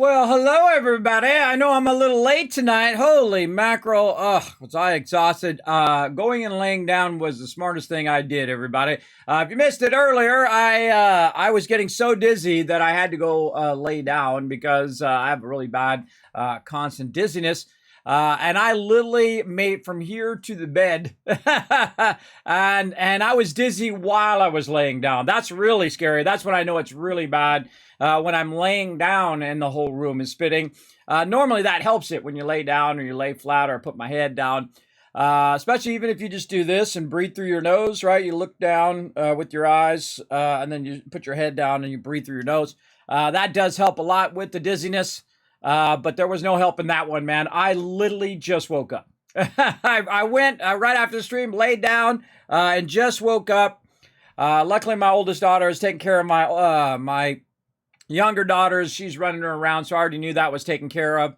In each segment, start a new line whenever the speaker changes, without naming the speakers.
Well, hello everybody. I know I'm a little late tonight. Holy mackerel. Was I exhausted. Going and laying down was the smartest thing I did, everybody. If you missed it earlier, I was getting so dizzy that I had to go lay down because I have a really bad constant dizziness. And I literally made from here to the bed, and I was dizzy while I was laying down. That's really scary. That's when I know it's really bad. When I'm laying down and the whole room is spitting. Normally that helps it when you lay down or you lay flat or put my head down. Especially even if you just do this and breathe through your nose, right? You look down with your eyes and then you put your head down and you breathe through your nose. That does help a lot with the dizziness. But there was no help in that one, man. I literally just woke up. I went right after the stream, laid down, and just woke up. Luckily, my oldest daughter is taking care of my younger daughters. She's running her around, so I already knew that was taken care of.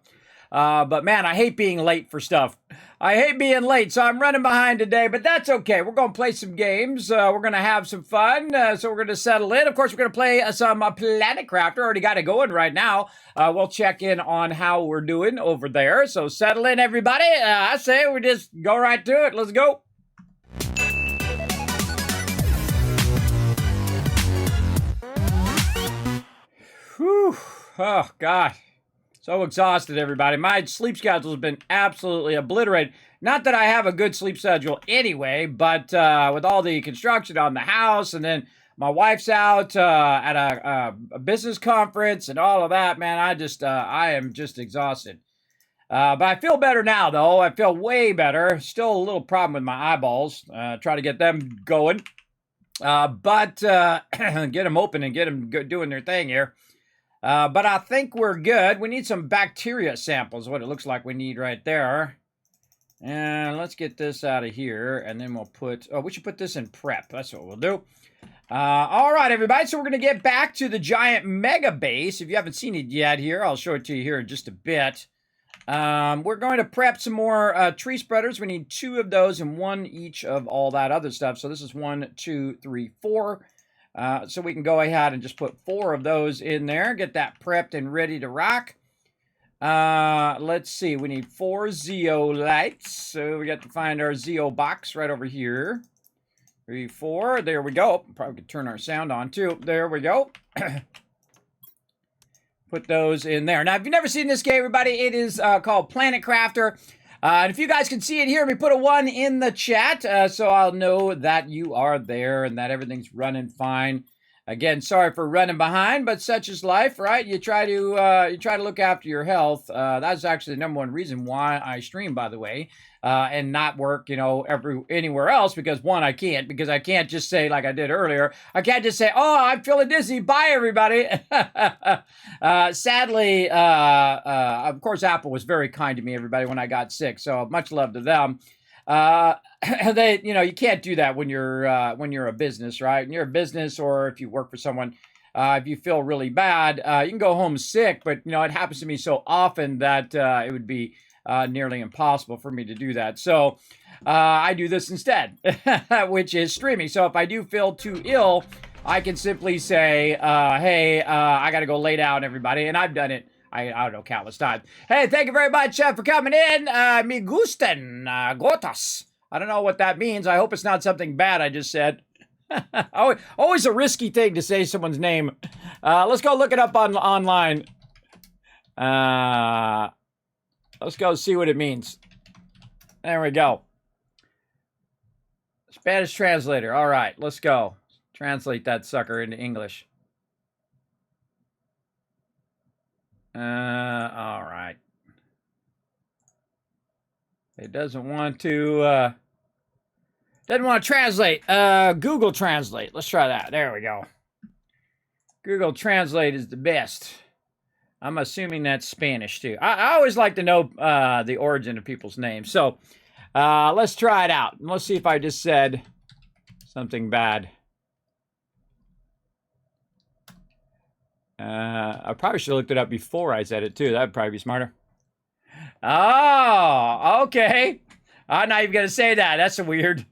But man, I hate being late for stuff. I hate being late, so I'm running behind today, but that's okay. We're going to play some games. We're going to have some fun, so we're going to settle in. Of course, we're going to play some Planet Crafter. Already got it going right now. We'll check in on how we're doing over there. So settle in, everybody. I say we just go right to it. Let's go. Whew. Oh, God. So exhausted, everybody. My sleep schedule has been absolutely obliterated. Not that I have a good sleep schedule anyway, but with all the construction on the house, and then my wife's out at a business conference and all of that, man, I am just exhausted. But I feel better now, though. I feel way better. Still a little problem with my eyeballs. Try to get them going. But get them open and get them doing their thing here. But I think we're good. We need some bacteria samples, what it looks like we need right there. And let's get this out of here, and then we'll we should put this in prep. That's what we'll do. All right, everybody, so we're going to get back to the giant mega base. If you haven't seen it yet here, I'll show it to you here in just a bit. We're going to prep some more tree spreaders. We need 2 of those and 1 each of all that other stuff. So this is 1, 2, 3, 4. So we can go ahead and just put 4 of those in there, get that prepped and ready to rock. Let's see, we need 4 zeolites. So we got to find our zeo box right over here. 3, 4, there we go. Probably could turn our sound on too. There we go. Put those in there. Now, if you've never seen this game, everybody, it is called Planet Crafter. And if you guys can see it here, we put a 1 in the chat, so I'll know that you are there and that everything's running fine. Again, sorry for running behind, but such is life, right? You try to look after your health. That's actually the #1 reason why I stream, by the way, and not work, anywhere else. Because 1, I can't, because I can't just say like I did earlier. I can't just say, "Oh, I'm feeling dizzy. Bye, everybody." Sadly, of course, Apple was very kind to me, everybody, when I got sick. So much love to them. You can't do that when you're a business, right? When you're a business, or if you work for someone, if you feel really bad, you can go home sick, but it happens to me so often that it would be nearly impossible for me to do that. So I do this instead, which is streaming. So if I do feel too ill, I can simply say, hey, I got to go lay down, everybody. And I've done it. I don't know, countless times. Hey, thank you very much for coming in. Me gusten, gotas. I don't know what that means. I hope it's not something bad I just said. Always a risky thing to say someone's name. Let's go look it up online. Let's go see what it means. There we go. Spanish translator. All right, let's go. Translate that sucker into English. All right. It doesn't want to translate. Google Translate. Let's try that. There we go. Google Translate is the best. I'm assuming that's Spanish too. I always like to know the origin of people's names. So let's try it out. Let's see if I just said something bad. I probably should have looked it up before I said it too. That'd probably be smarter. Oh, okay. I'm not even gonna say that. That's a weird.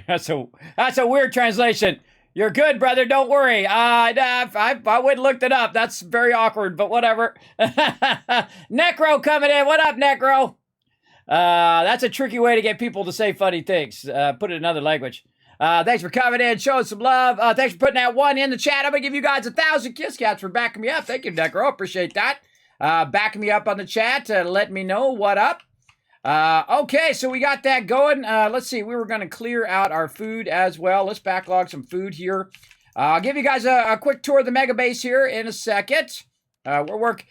That's a weird translation. You're good, brother. Don't worry. I wouldn't looked it up. That's very awkward, but whatever. Necro coming in. What up, Necro? That's a tricky way to get people to say funny things. Put it in another language. Thanks for coming in, showing some love. Thanks for putting that one in the chat. I'm going to give you guys 1,000 kiss cats for backing me up. Thank you, Necro. Appreciate that. Backing me up on the chat. Let me know what up. Okay, so we got that going. Let's see. We were going to clear out our food as well. Let's backlog some food here. I'll give you guys a quick tour of the mega base here in a second. We're working.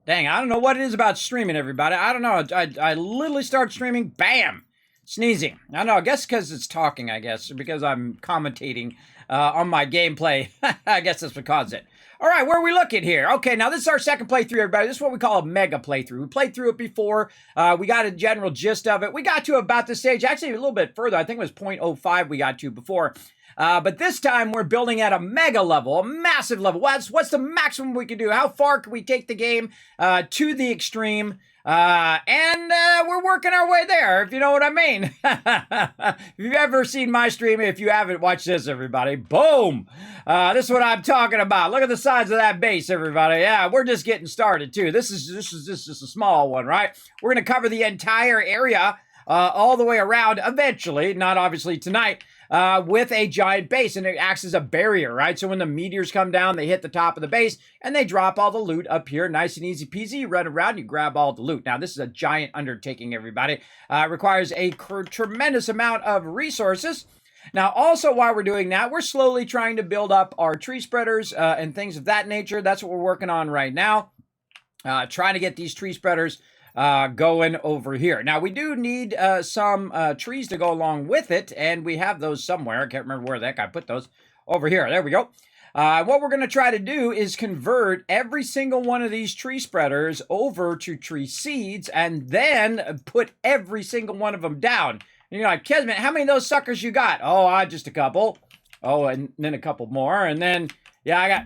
Dang, I don't know what it is about streaming, everybody. I don't know. I literally start streaming, bam, sneezing. I don't know. I guess because it's talking, I guess, because I'm commentating on my gameplay. I guess that's what caused it. All right, where are we looking here? Okay, now this is our second playthrough, everybody. This is what we call a mega playthrough. We played through it before. We got a general gist of it. We got to about this stage, actually a little bit further. I think it was 0.05 we got to before. But this time we're building at a mega level, a massive level. What's the maximum we can do? How far can we take the game to the extreme? And we're working our way there, if you know what I mean. If you've ever seen my stream, if you haven't, watch this, everybody. Boom! This is what I'm talking about. Look at the size of that base, everybody. Yeah, we're just getting started, too. This is just a small one, right? We're going to cover the entire area all the way around eventually, not obviously tonight. With a giant base, and it acts as a barrier, right? So when the meteors come down, they hit the top of the base, and they drop all the loot up here. Nice and easy peasy. You run around, you grab all the loot. Now, this is a giant undertaking, everybody. It requires a tremendous amount of resources. Now, also, while we're doing that, we're slowly trying to build up our tree spreaders and things of that nature. That's what we're working on right now. Trying to get these tree spreaders going over here. Now, we do need some trees to go along with it, and we have those somewhere. I can't remember where the heck I put those. Over here. There we go. What we're going to try to do is convert every single one of these tree spreaders over to tree seeds, and then put every single one of them down. And you're like, Kismet, how many of those suckers you got? Oh, just a couple. Oh, and then a couple more. And then, yeah, I got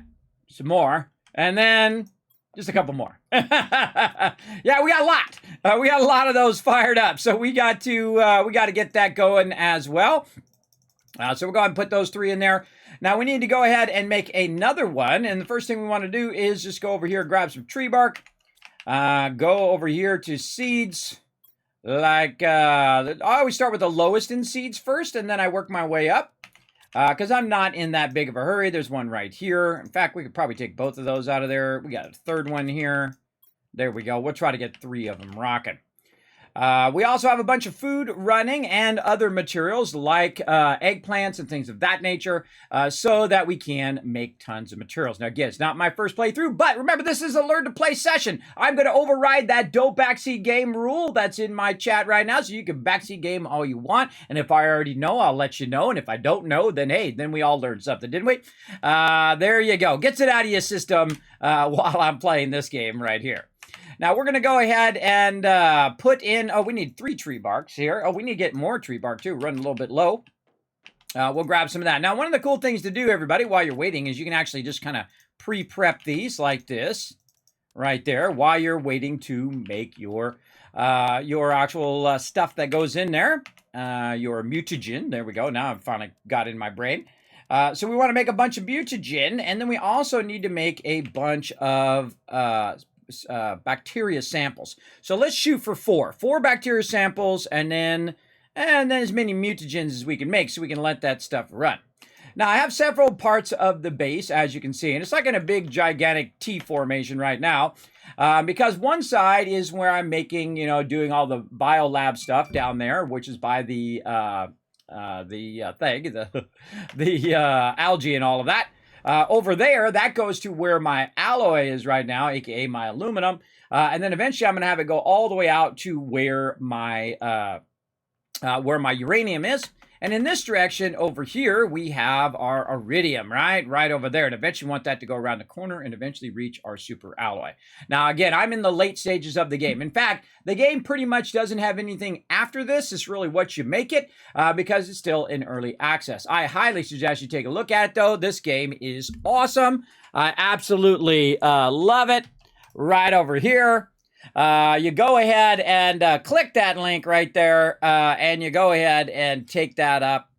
some more. And then just a couple more. Yeah, we got a lot. We got a lot of those fired up. So we got to get that going as well. So we'll go ahead and put those 3 in there. Now we need to go ahead and make another one. And the first thing we want to do is just go over here, grab some tree bark. Go over here to seeds. Like, I always start with the lowest in seeds first, and then I work my way up. Because I'm not in that big of a hurry. There's one right here. In fact, we could probably take both of those out of there. We got a third one here. There we go. We'll try to get 3 of them rocking. We also have a bunch of food running and other materials like eggplants and things of that nature so that we can make tons of materials. Now, again, it's not my first playthrough, but remember, this is a learn to play session. I'm going to override that don't backseat game rule that's in my chat right now, so you can backseat game all you want. And if I already know, I'll let you know. And if I don't know, then hey, then we all learned something, didn't we? There you go. Gets it out of your system while I'm playing this game right here. Now, we're going to go ahead and put in, we need 3 tree barks here. Oh, we need to get more tree bark, too. Running a little bit low. We'll grab some of that. Now, one of the cool things to do, everybody, while you're waiting is you can actually just kind of pre-prep these like this right there while you're waiting to make your actual stuff that goes in there. Your mutagen. There we go. Now I've finally got it in my brain. So we want to make a bunch of mutagen, and then we also need to make a bunch of bacteria samples. So let's shoot for 4 bacteria samples, and then as many mutagens as we can make so we can let that stuff run. Now, I have several parts of the base, as you can see, and it's like in a big, gigantic T formation right now, because one side is where I'm making, doing all the biolab stuff down there, which is by the algae and all of that. Over there, that goes to where my alloy is right now, aka my aluminum, and then eventually I'm going to have it go all the way out to where my uranium is. And in this direction over here, we have our iridium, right over there. And eventually want that to go around the corner and eventually reach our super alloy. Now, again, I'm in the late stages of the game. In fact, the game pretty much doesn't have anything after this. It's really what you make it because it's still in early access. I highly suggest you take a look at it, though. This game is awesome. I absolutely love it. Right over here. You go ahead and click that link right there, and you go ahead and take that up.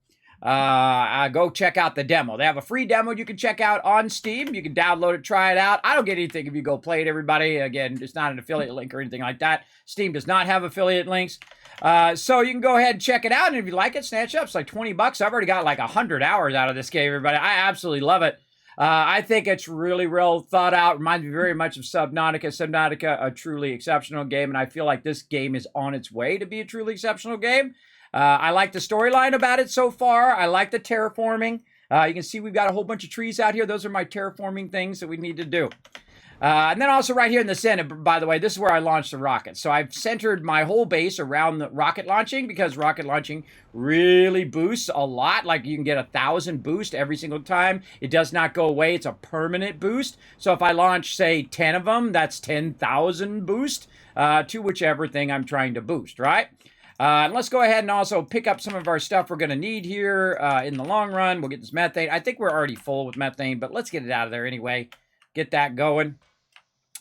Go check out the demo. They have a free demo you can check out on Steam. You can download it, try it out. I don't get anything if you go play it, everybody. Again, it's not an affiliate link or anything like that. Steam does not have affiliate links. So you can go ahead and check it out, and if you like it, snatch it up. It's like 20 bucks. I've already got like 100 hours out of this game, everybody. I absolutely love it. I think it's really well thought out. Reminds me very much of Subnautica. Subnautica, a truly exceptional game, and I feel like this game is on its way to be a truly exceptional game. I like the storyline about it so far. I like the terraforming. You can see we've got a whole bunch of trees out here. Those are my terraforming things that we need to do. And then also right here in the center, by the way, this is where I launched the rocket. So I've centered my whole base around the rocket launching because rocket launching really boosts a lot. Like you can get 1,000 boost every single time. It does not go away. It's a permanent boost. So if I launch, say, 10 of them, that's 10,000 boost to whichever thing I'm trying to boost, right? And let's go ahead and also pick up some of our stuff we're going to need here in the long run. We'll get this methane. I think we're already full with methane, but let's get it out of there anyway. Get that going.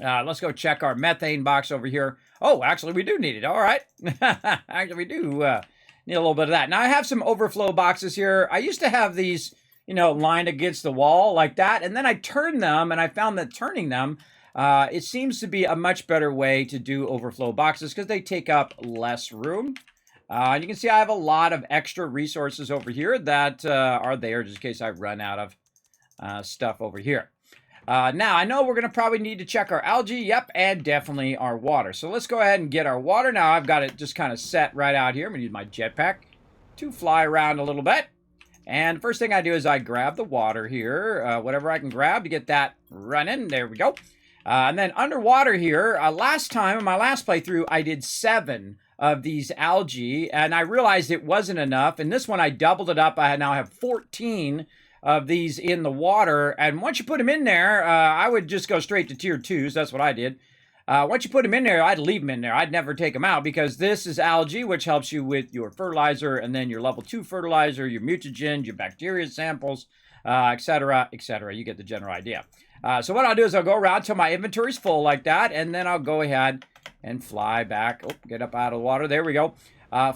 Let's go check our methane box over here. Oh, actually, we do need it. All right. Actually, we do need a little bit of that. Now, I have some overflow boxes here. I used to have these, lined against the wall like that. And then I turned them, and I found that turning them, it seems to be a much better way to do overflow boxes because they take up less room. You can see I have a lot of extra resources over here that are there just in case I run out of stuff over here. Now, I know we're going to probably need to check our algae, yep, and definitely our water. So let's go ahead and get our water. Now, I've got it just kind of set right out here. I'm going to use my jetpack to fly around a little bit. And first thing I do is I grab the water here, whatever I can grab to get that running. There we go. And then underwater here, last time, in my last playthrough, I did 7 of these algae, and I realized it wasn't enough. And this one, I doubled it up. I now have 14 of these in the water, and once you put them in there, I would just go straight to tier 2s. That's what I did. Once you put them in there, I'd leave them in there. I'd never take them out because this is algae, which helps you with your fertilizer, and then your level 2 fertilizer, your mutagens, your bacteria samples, etc., etc. You get the general idea. So what I'll do is I'll go around till my inventory's full like that, and then I'll go ahead and fly back. Oh, get up out of the water. There we go.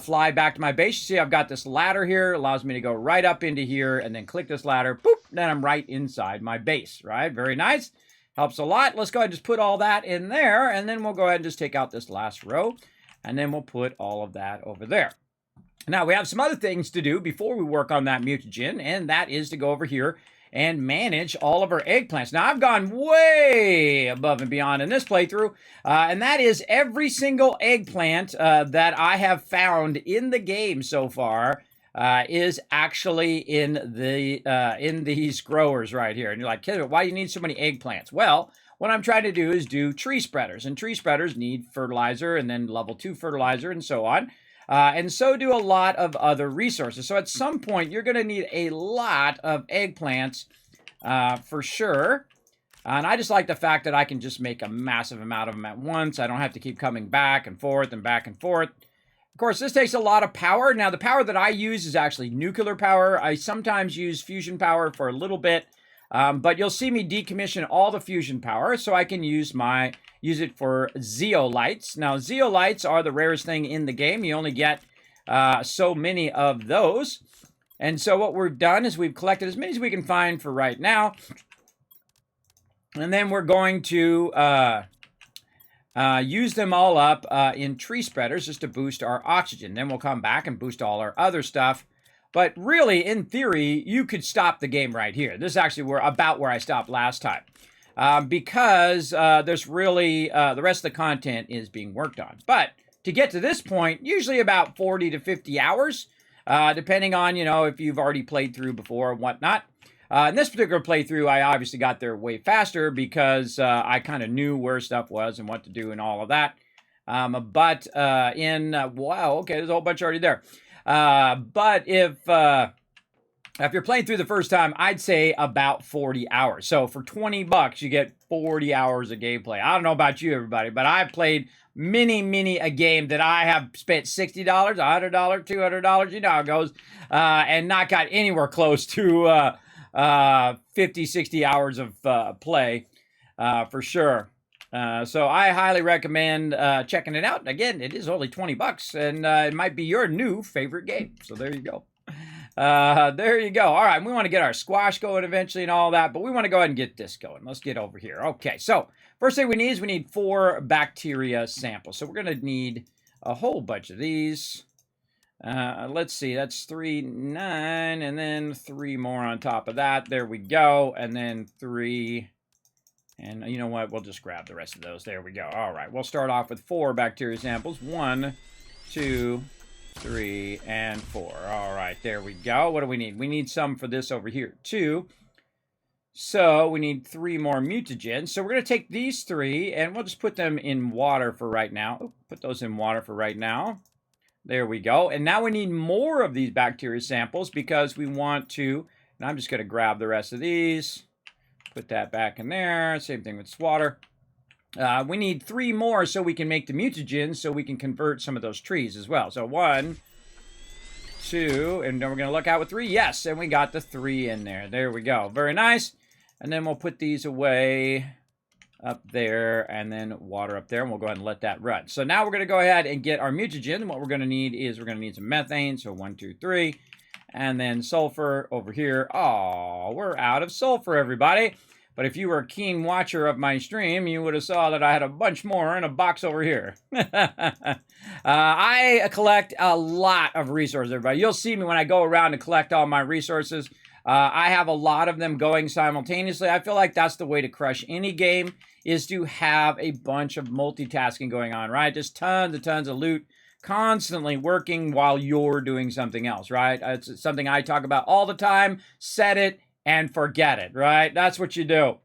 Fly back to my base. You see I've got this ladder here. Allows me to go right up into here and then click this ladder. Boop. Then I'm right inside my base, right? Very nice. Helps a lot. Let's go ahead and just put all that in there. And then we'll go ahead and just take out this last row. And then we'll put all of that over there. Now, we have some other things to do before we work on that mutagen. And that is to go over here and manage all of our eggplants. Now, I've gone way above and beyond in this playthrough, and that is every single eggplant that I have found in the game so far is actually in these growers right here. And you're like, Kismet, why do you need so many eggplants? Well, what I'm trying to do is do tree spreaders, and tree spreaders need fertilizer and then level 2 fertilizer and so on. And so do a lot of other resources. So at some point, you're going to need a lot of eggplants for sure. And I just like the fact that I can just make a massive amount of them at once. I don't have to keep coming back and forth and back and forth. Of course, this takes a lot of power. Now, the power that I use is actually nuclear power. I sometimes use fusion power for a little bit. But you'll see me decommission all the fusion power so I can use it for zeolites. Now, zeolites are the rarest thing in the game. You only get so many of those. And so what we've done is we've collected as many as we can find for right now. And then we're going to use them all up in tree spreaders just to boost our oxygen. Then we'll come back and boost all our other stuff. But really, in theory, you could stop the game right here. This is actually about where I stopped last time. Because there's really, the rest of the content is being worked on. But to get to this point, usually about 40 to 50 hours, depending on, if you've already played through before or whatnot. In this particular playthrough, I obviously got there way faster because I kind of knew where stuff was and what to do and all of that. Wow, okay, there's a whole bunch already there. But if you're playing through the first time, I'd say about 40 hours. So for 20 bucks, you get 40 hours of gameplay. I don't know about you, everybody, but I've played many a game that I have spent $60, $100, $200, you know how it goes, and not got anywhere close to 50, 60 hours of play for sure. So I highly recommend checking it out. Again, it is only 20 bucks, and it might be your new favorite game. So there you go. There you go. All right, we want to get our squash going eventually and all that, but we want to go ahead and get this going. Let's get over here. Okay, so first thing we need is we need 4 bacteria samples. So we're going to need a whole bunch of these. Let's see, that's 3, 9, and then 3 more on top of that. There we go, and then 3... And you know what? We'll just grab the rest of those. There we go. All right. We'll start off with 4 bacteria samples. 1, 2, 3, and 4. All right. There we go. What do we need? We need some for this over here, too. So we need 3 more mutagens. So we're going to take these 3, and we'll just put them in water for right now. Oh, put those in water for right now. There we go. And now we need more of these bacteria samples because we want to... And I'm just going to grab the rest of these. Put that back in there. Same thing with water. We need 3 more so we can make the mutagens so we can convert some of those trees as well. So 1, 2, and then we're going to look out with 3. Yes, and we got the 3 in there. There we go. Very nice. And then we'll put these away up there and then water up there. And we'll go ahead and let that run. So now we're going to go ahead and get our mutagen. What we're going to need is we're going to need some methane. So 1, 2, 3. And then sulfur over here. Oh, we're out of sulfur, everybody. But if you were a keen watcher of my stream, you would have saw that I had a bunch more in a box over here. I collect a lot of resources, everybody. You'll see me when I go around and collect all my resources. I have a lot of them going simultaneously. I feel like that's the way to crush any game, is to have a bunch of multitasking going on, right? Just tons of loot. Constantly working while you're doing something else, right? It's something I talk about all the time. Set it and forget it, right? That's what you do.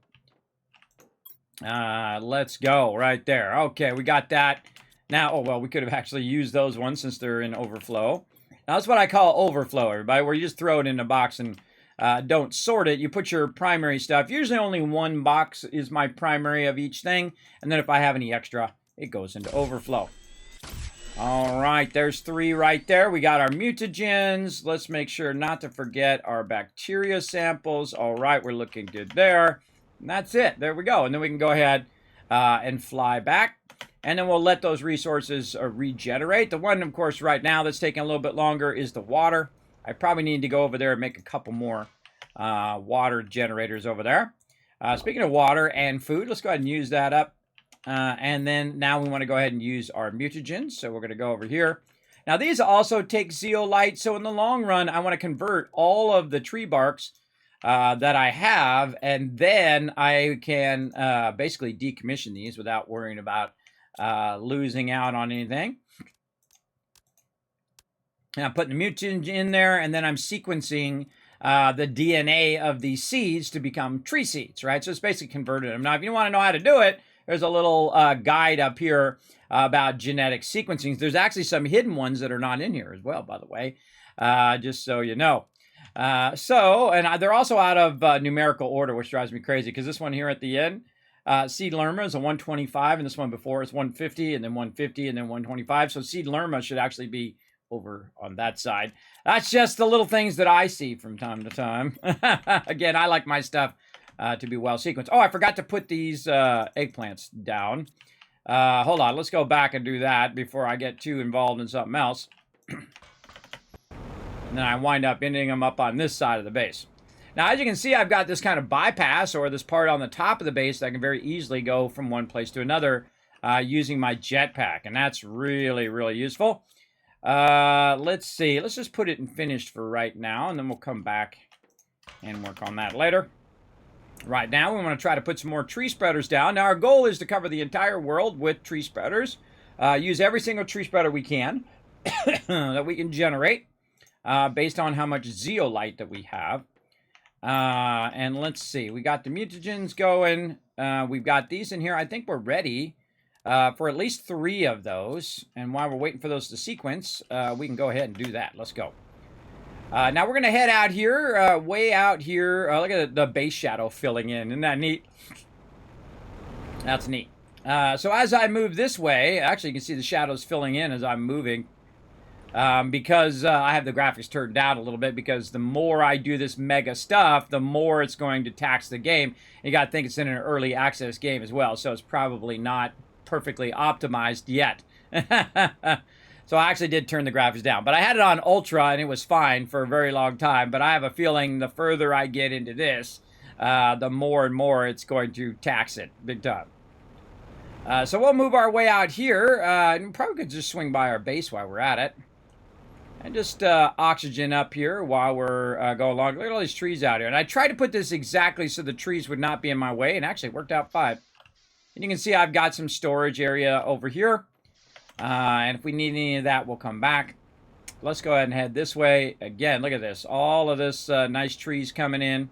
Let's go right there. Okay, we got that. Now, oh, well, we could have actually used those ones since they're in overflow. Now, that's what I call overflow, everybody, where you just throw it in a box and don't sort it. You put your primary stuff. Usually only 1 box is my primary of each thing. And then if I have any extra, it goes into overflow. All right, there's 3 right there. We got our mutagens. Let's make sure not to forget our bacteria samples. All right, we're looking good there. And that's it. There we go. And then we can go ahead and fly back. And then we'll let those resources regenerate. The one, of course, right now that's taking a little bit longer is the water. I probably need to go over there and make a couple more water generators over there. Speaking of water and food, let's go ahead and use that up. And then now we want to go ahead and use our mutagens. So we're going to go over here. Now these also take zeolite. So in the long run, I want to convert all of the tree barks that I have. And then I can basically decommission these without worrying about losing out on anything. And I'm putting the mutagen in there. And then I'm sequencing the DNA of these seeds to become tree seeds, right? So it's basically converting them. Now, if you want to know how to do it, there's a little guide up here about genetic sequencing. There's actually some hidden ones that are not in here as well, by the way, just so you know. And they're also out of numerical order, which drives me crazy, because this one here at the end, Seed Lerma is a 125, and this one before is 150, and then 150, and then 125. So Seed Lerma should actually be over on that side. That's just the little things that I see from time to time. Again, I like my stuff to be well sequenced. Oh, I forgot to put these eggplants down. Hold on, let's go back and do that before I get too involved in something else. And then I wind up ending them up on this side of the base. Now, as you can see, I've got this kind of bypass, or this part on the top of the base that I can very easily go from one place to another using my jetpack. And that's really, really useful. Let's see. Let's just put it in finished for right now, and then we'll come back and work on that later. Right now, we want to try to put some more tree spreaders down. Now, our goal is to cover the entire world with tree spreaders. Use every single tree spreader we can that we can generate based on how much zeolite that we have. And let's see. We got the mutagens going. We've got these in here. I think we're ready for at least 3 of those. And while we're waiting for those to sequence, we can go ahead and do that. Let's go. Now we're going to head out here, way out here. Look at the base shadow filling in. Isn't that neat? That's neat. So as I move this way, actually you can see the shadows filling in as I'm moving. because I have the graphics turned down a little bit, because the more I do this mega stuff, the more it's going to tax the game. You got to think it's in an early access game as well, so it's probably not perfectly optimized yet. So I actually did turn the graphics down, but I had it on ultra and it was fine for a very long time. But I have a feeling the further I get into this, the more and more it's going to tax it big time. So we'll move our way out here, and probably could just swing by our base while we're at it. And just oxygen up here while we're going along. Look at all these trees out here. And I tried to put this exactly so the trees would not be in my way, and actually it worked out fine. And you can see I've got some storage area over here. And if we need any of that, we'll come back. Let's go ahead and head this way. Again, look at this. All of this nice trees coming in.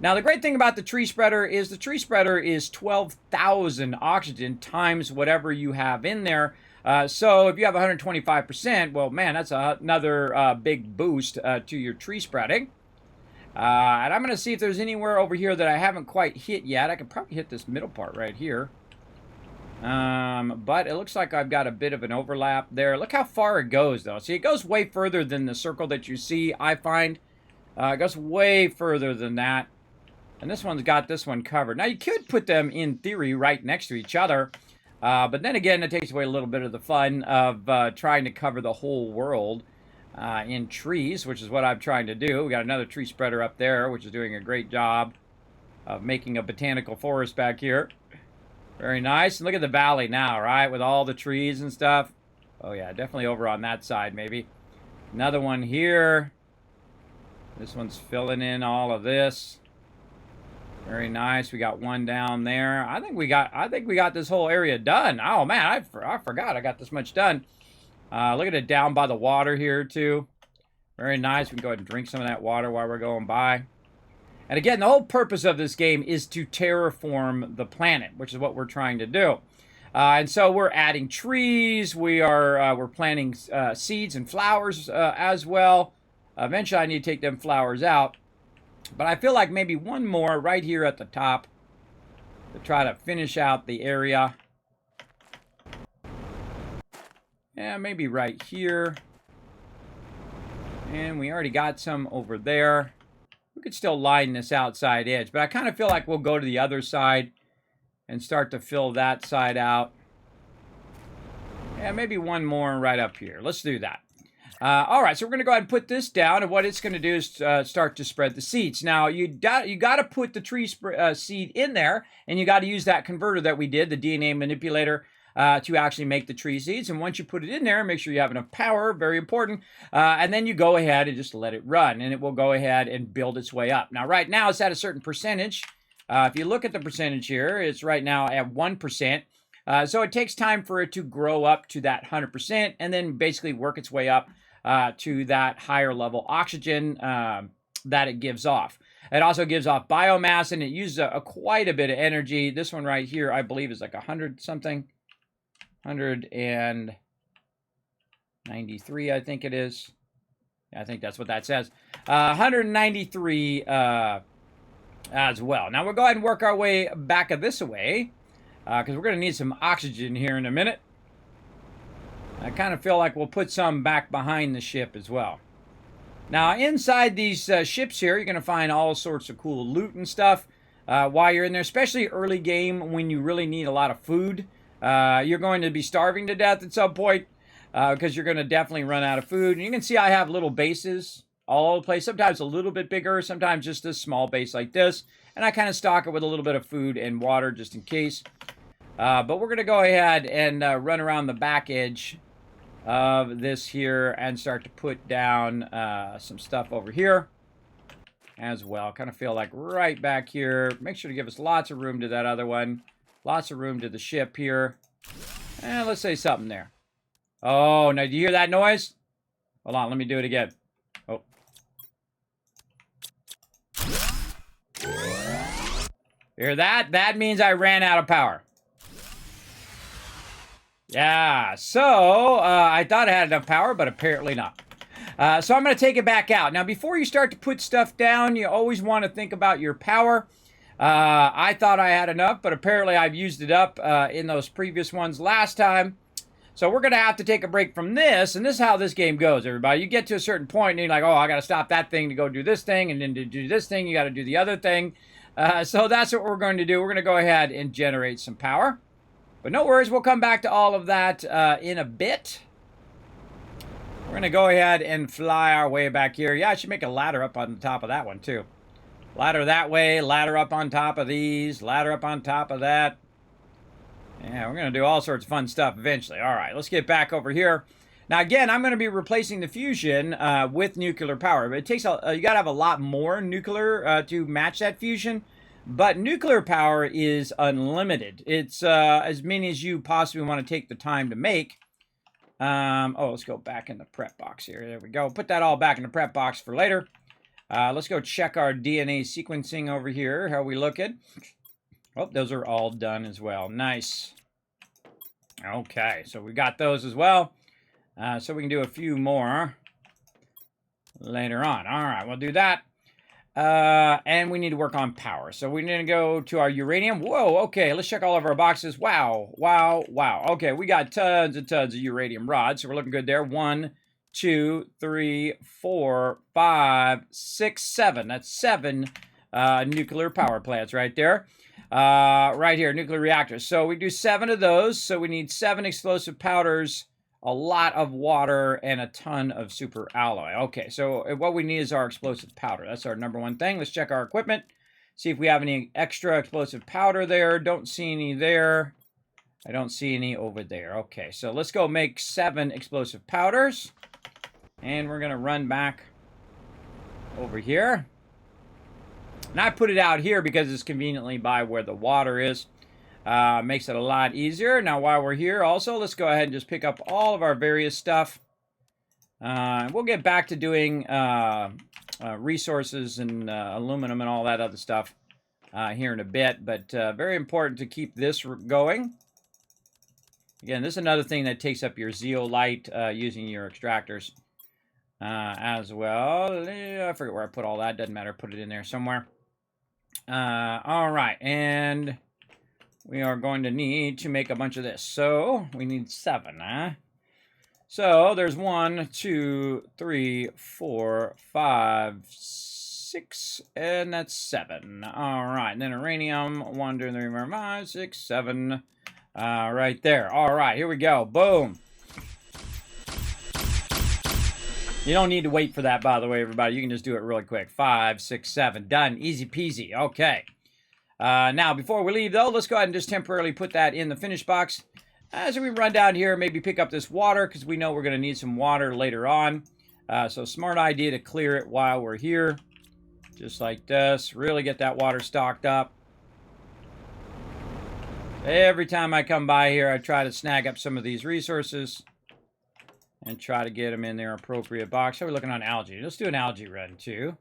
Now, the great thing about the tree spreader is 12,000 oxygen times whatever you have in there. So if you have 125%, well, man, that's another big boost to your tree spreading. And I'm going to see if there's anywhere over here that I haven't quite hit yet. I could probably hit this middle part right here. But it looks like I've got a bit of an overlap there. Look how far it goes, though. See, it goes way further than the circle that you see, I find. It goes way further than that. And this one's got this one covered. Now, you could put them, in theory, right next to each other. But then again, it takes away a little bit of the fun of trying to cover the whole world in trees, which is what I'm trying to do. We got another tree spreader up there, which is doing a great job of making a botanical forest back here. Very nice. And look at the valley now, right? With all the trees and stuff. Oh, yeah, definitely over on that side, maybe. Another one here. This one's filling in all of this. Very nice. We got one down there. I think we got this whole area done. Oh man, I forgot I got this much done. Look at it down by the water here too. Very nice. We can go ahead and drink some of that water while we're going by. And again, the whole purpose of this game is to terraform the planet, which is what we're trying to do. And so we're adding trees. We're planting seeds and flowers as well. Eventually, I need to take them flowers out. But I feel like maybe one more right here at the top to try to finish out the area. Yeah, maybe right here. And we already got some over there. We could still line this outside edge, but I kind of feel like we'll go to the other side and start to fill that side out. Yeah, maybe one more right up here. Let's do that. All right, so we're going to go ahead and put this down, and what it's going to do is start to spread the seeds. Now, you got to put the tree seed in there, and you got to use that converter that we did, the DNA manipulator, to actually make the tree seeds. And once you put it in there, make sure you have enough power, very important, and then you go ahead and just let it run, and it will go ahead and build its way up. Now, right now, it's at a certain percentage. If you look at the percentage here, it's right now at 1%. So it takes time for it to grow up to that 100%, and then basically work its way up to that higher level oxygen that it gives off. It also gives off biomass, and it uses quite a bit of energy. This one right here, I believe, is like 100 something. 193, I think it is. Yeah, I think that's what that says. 193 as well. Now we'll go ahead and work our way back this way, because we're going to need some oxygen here in a minute. I kind of feel like we'll put some back behind the ship as well. Now, inside these ships here, you're going to find all sorts of cool loot and stuff while you're in there, especially early game when you really need a lot of food. You're going to be starving to death at some point because you're going to definitely run out of food. And you can see I have little bases all over the place, sometimes a little bit bigger, sometimes just a small base like this. And I kind of stock it with a little bit of food and water just in case. But we're going to go ahead and run around the back edge of this here and start to put down some stuff over here as well. Kind of feel like right back here. Make sure to give us lots of room to that other one. Lots of room to the ship here. And let's say something there. Oh, now do you hear that noise? Hold on, let me do it again. Oh. Hear that? That means I ran out of power. Yeah, so I thought I had enough power, but apparently not. So I'm going to take it back out. Now, before you start to put stuff down, you always want to think about your power. I thought I had enough, but apparently I've used it up in those previous ones last time. So we're going to have to take a break from this, and this is how this game goes, everybody. You get to a certain point, and you're like, oh, I got to stop that thing to go do this thing, and then to do this thing, you got to do the other thing. So that's what we're going to do. We're going to go ahead and generate some power. But no worries, we'll come back to all of that in a bit. We're going to go ahead and fly our way back here. Yeah, I should make a ladder up on the top of that one, too. Ladder that way, ladder up on top of these, ladder up on top of that. Yeah, we're going to do all sorts of fun stuff eventually. All right, let's get back over here. Now, again, I'm going to be replacing the fusion with nuclear power. But it takes you got to have a lot more nuclear to match that fusion. But nuclear power is unlimited. It's as many as you possibly want to take the time to make. Oh, let's go back in the prep box here. There we go. Put that all back in the prep box for later. Let's go check our DNA sequencing over here. How are we looking? Oh, those are all done as well. Nice. Okay, so we got those as well. So we can do a few more later on. All right, we'll do that. And we need to work on power. So we need to go to our uranium. Whoa, okay, let's check all of our boxes. Wow, wow, wow. Okay, we got tons and tons of uranium rods, so we're looking good there. 1, 2, 3, 4, 5, 6, 7. That's 7 nuclear power plants right there. Right here, nuclear reactors. So we do 7 of those. So we need 7 explosive powders, a lot of water, and a ton of super alloy. Okay, so what we need is our explosive powder. That's our number one thing. Let's check our equipment. See if we have any extra explosive powder there. Don't see any there. I don't see any over there. Okay, so let's go make 7 explosive powders. And we're going to run back over here. And I put it out here because it's conveniently by where the water is. Makes it a lot easier. Now, while we're here, also, let's go ahead and just pick up all of our various stuff. We'll get back to doing resources and aluminum and all that other stuff here in a bit. But very important to keep this going. Again, this is another thing that takes up your zeolite using your extractors as well. I forget where I put all that. Doesn't matter. Put it in there somewhere. All right, and we are going to need to make a bunch of this. So we need 7, huh? So there's 1, 2, 3, 4, 5, 6, and that's 7. All right, and then uranium, 1, 2, 3, 4, 5, 6, 7. Right there. All right, here we go. Boom. You don't need to wait for that, by the way, everybody. You can just do it really quick. 5, 6, 7. Done. Easy peasy. Okay. Now, before we leave, though, let's go ahead and just temporarily put that in the finish box. As we run down here, maybe pick up this water, because we know we're going to need some water later on. So, smart idea to clear it while we're here. Just like this. Really get that water stocked up. Every time I come by here, I try to snag up some of these resources and try to get them in their appropriate box. So we're looking on algae. Let's do an algae run, too.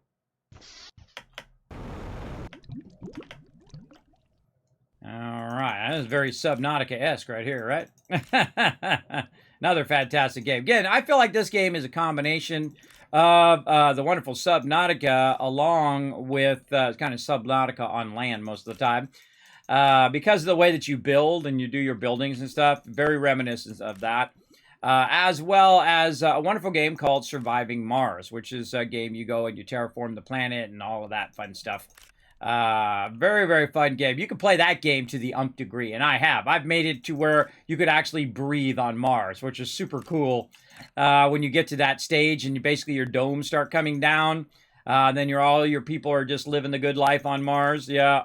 All right. That is very Subnautica-esque right here, right? Another fantastic game. Again, I feel like this game is a combination of the wonderful Subnautica along with kind of Subnautica on land most of the time. Because of the way that you build and you do your buildings and stuff, very reminiscent of that. As well as a wonderful game called Surviving Mars, which is a game you go and you terraform the planet and all of that fun stuff. Very, very fun game. You can play that game to the umph degree, and I have. I've made it to where you could actually breathe on Mars, which is super cool. When you get to that stage and basically your domes start coming down, then all your people are just living the good life on Mars. Yeah,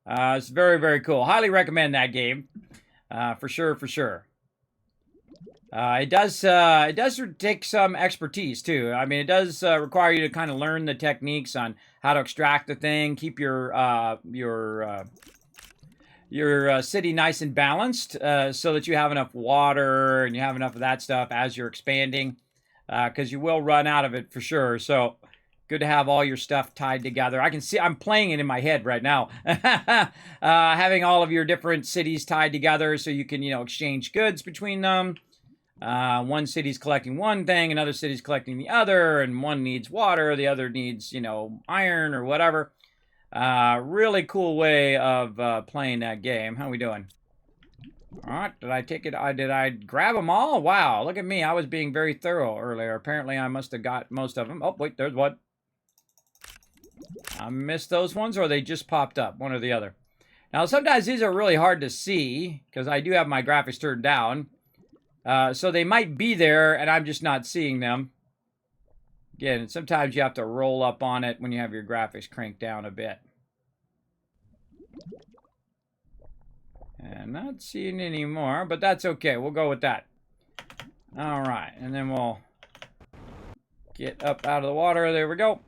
it's very, very cool. Highly recommend that game, for sure, for sure. It does take some expertise too. I mean, it does require you to kind of learn the techniques on how to extract the thing, keep your city nice and balanced, so that you have enough water and you have enough of that stuff as you're expanding, because you will run out of it for sure. So good to have all your stuff tied together. I can see, I'm playing it in my head right now. Having all of your different cities tied together so you can, exchange goods between them. One city's collecting one thing, another city's collecting the other, and one needs water, the other needs, iron or whatever. Really cool way of playing that game. How are we doing? All right, did I take it? Did I grab them all? Wow, look at me. I was being very thorough earlier. Apparently, I must have got most of them. Oh, wait, there's one. I missed those ones, or they just popped up, one or the other. Now, sometimes these are really hard to see because I do have my graphics turned down. So they might be there, and I'm just not seeing them. Again, sometimes you have to roll up on it when you have your graphics cranked down a bit. And not seeing any more, but that's okay. We'll go with that. All right, and then we'll get up out of the water. There we go.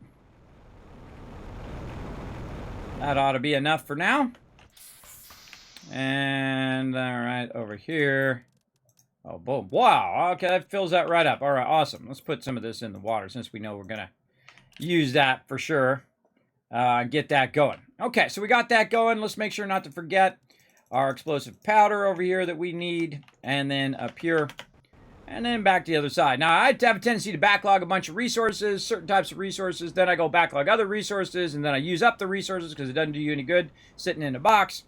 That ought to be enough for now. And, all right, over here. Oh, boom. Wow. Okay, that fills that right up. All right, awesome. Let's put some of this in the water since we know we're going to use that for sure. Get that going. Okay, so we got that going. Let's make sure not to forget our explosive powder over here that we need. And then up here. And then back to the other side. Now, I have a tendency to backlog a bunch of resources, certain types of resources. Then I go backlog other resources. And then I use up the resources because it doesn't do you any good sitting in a box.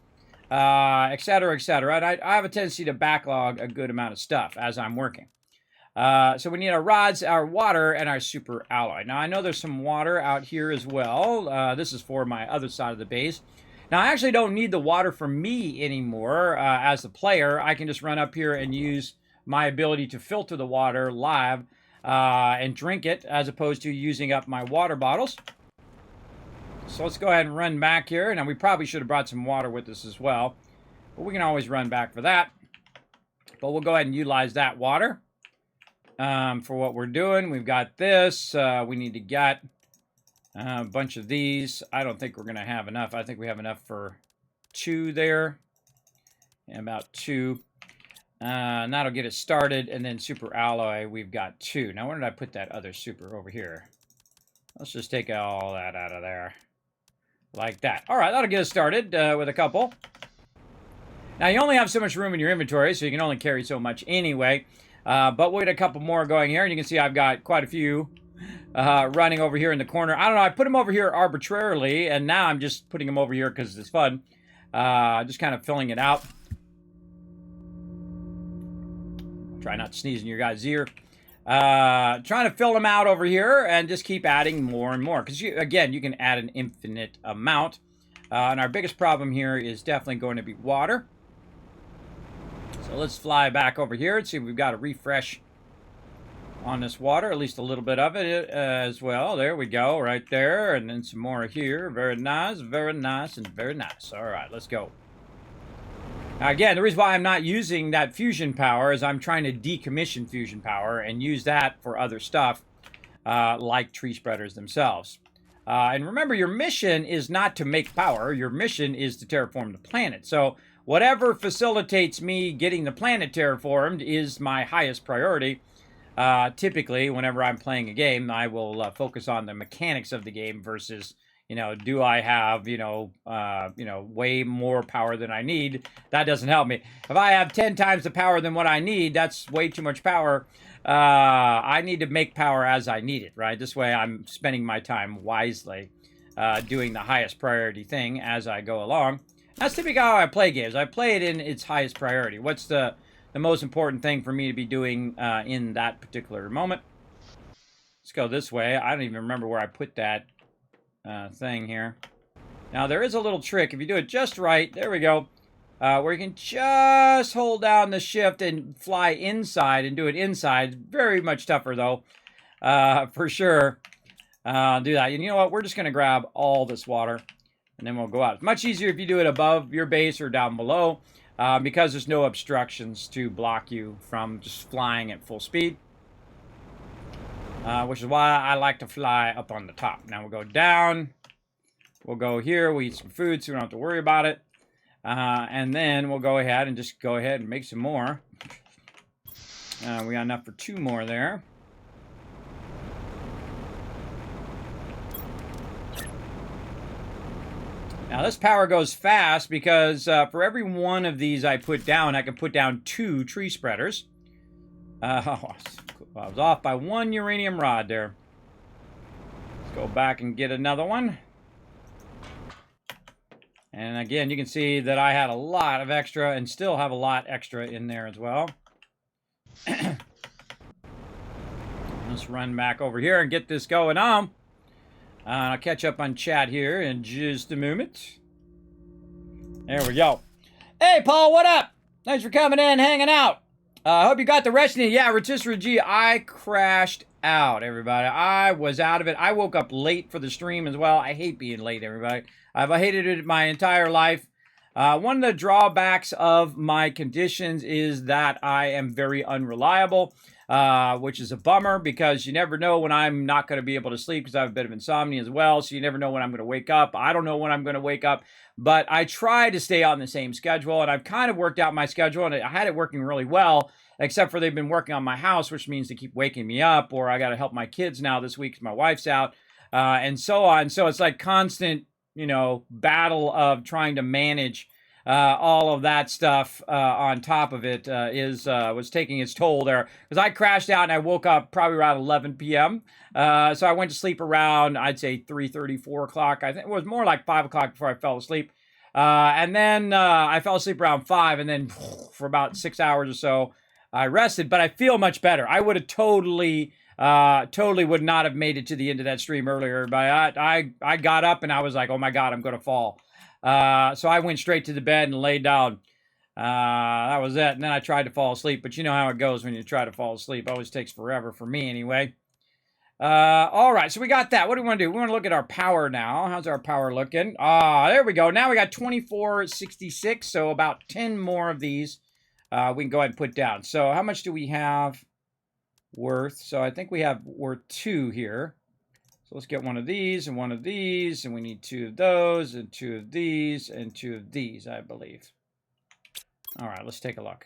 Et cetera, et cetera. And I have a tendency to backlog a good amount of stuff as I'm working. So we need our rods, our water, and our super alloy. Now, I know there's some water out here as well. This is for my other side of the base. Now, I actually don't need the water for me anymore as the player. I can just run up here and use my ability to filter the water live and drink it as opposed to using up my water bottles. So let's go ahead and run back here. Now, we probably should have brought some water with us as well. But we can always run back for that. But we'll go ahead and utilize that water for what we're doing. We've got this. We need to get a bunch of these. I don't think we're going to have enough. I think we have enough for 2 there. And about 2. And that'll get it started. And then super alloy, we've got 2. Now, where did I put that other super? Over here. Let's just take all that out of there. Like that. All right, that'll get us started with a couple. Now, you only have so much room in your inventory, so you can only carry so much anyway. But we'll get a couple more going here. And you can see I've got quite a few running over here in the corner. I don't know, I put them over here arbitrarily, and now I'm just putting them over here because it's fun. Just kind of filling it out. Try not to sneeze in your guys' ear. Trying to fill them out over here and just keep adding more and more. Because, again, you can add an infinite amount. And our biggest problem here is definitely going to be water. So let's fly back over here and see if we've got a refresh on this water. At least a little bit of it as well. There we go, right there. And then some more here. Very nice, and very nice. All right, let's go. Now, again, the reason why I'm not using that fusion power is I'm trying to decommission fusion power and use that for other stuff like tree spreaders themselves. And remember, your mission is not to make power. Your mission is to terraform the planet. So whatever facilitates me getting the planet terraformed is my highest priority. Typically, whenever I'm playing a game, I will focus on the mechanics of the game versus, do I have, way more power than I need? That doesn't help me. If I have 10 times the power than what I need, that's way too much power. I need to make power as I need it, right? This way I'm spending my time wisely, doing the highest priority thing as I go along. That's typically how I play games. I play it in its highest priority. What's the most important thing for me to be doing in that particular moment? Let's go this way. I don't even remember where I put that thing here. Now, there is a little trick. If you do it just right, there we go, where you can just hold down the shift and fly inside and do it inside. Very much tougher, though, for sure. Do that. And you know what? We're just going to grab all this water, and then we'll go out. It's much easier if you do it above your base or down below, because there's no obstructions to block you from just flying at full speed. Which is why I like to fly up on the top. Now we'll go down. We'll go here. We'll eat some food so we don't have to worry about it. And then we'll go ahead and make some more. We got enough for 2 more there. Now this power goes fast because for every one of these I put down, I can put down 2 tree spreaders. I was off by 1 uranium rod there. Let's go back and get another one. And again, you can see that I had a lot of extra and still have a lot extra in there as well. Let's run back over here and get this going on. I'll catch up on chat here in just a moment. There we go. Hey, Paul, what up? Thanks for coming in, hanging out. I hope you got the rest in. Yeah, Rotisserie G, I crashed out, everybody. I was out of it. I woke up late for the stream as well. I hate being late, everybody. I've hated it my entire life. One of the drawbacks of my conditions is that I am very unreliable, which is a bummer because you never know when I'm not going to be able to sleep because I have a bit of insomnia as well. So you never know when I'm going to wake up. I don't know when I'm going to wake up, but I try to stay on the same schedule, and I've kind of worked out my schedule, and I had it working really well, except for they've been working on my house, which means they keep waking me up, or I got to help my kids now this week because my wife's out, and so on. So it's like constant, battle of trying to manage all of that stuff on top of it was taking its toll there. Because I crashed out and I woke up probably around 11 p.m. So I went to sleep around, I'd say 3:30, 4 o'clock. I think it was more like 5 o'clock before I fell asleep. And then I fell asleep around 5, and then for about 6 hours or so, I rested. But I feel much better. I would have totally would not have made it to the end of that stream earlier. But I got up and I was like, oh my God, I'm going to fall. So I went straight to the bed and laid down. That was it. And then I tried to fall asleep, but you know how it goes when you try to fall asleep. It always takes forever for me anyway. All right, so we got that. What do we want to do? We want to look at our power now. How's our power looking? There we go. Now we got 2466, so about 10 more of these we can go ahead and put down. So how much do we have worth? So I think we have worth 2 here. So let's get one of these, and we need 2 of those, and 2 of these, and 2 of these, I believe. All right, let's take a look.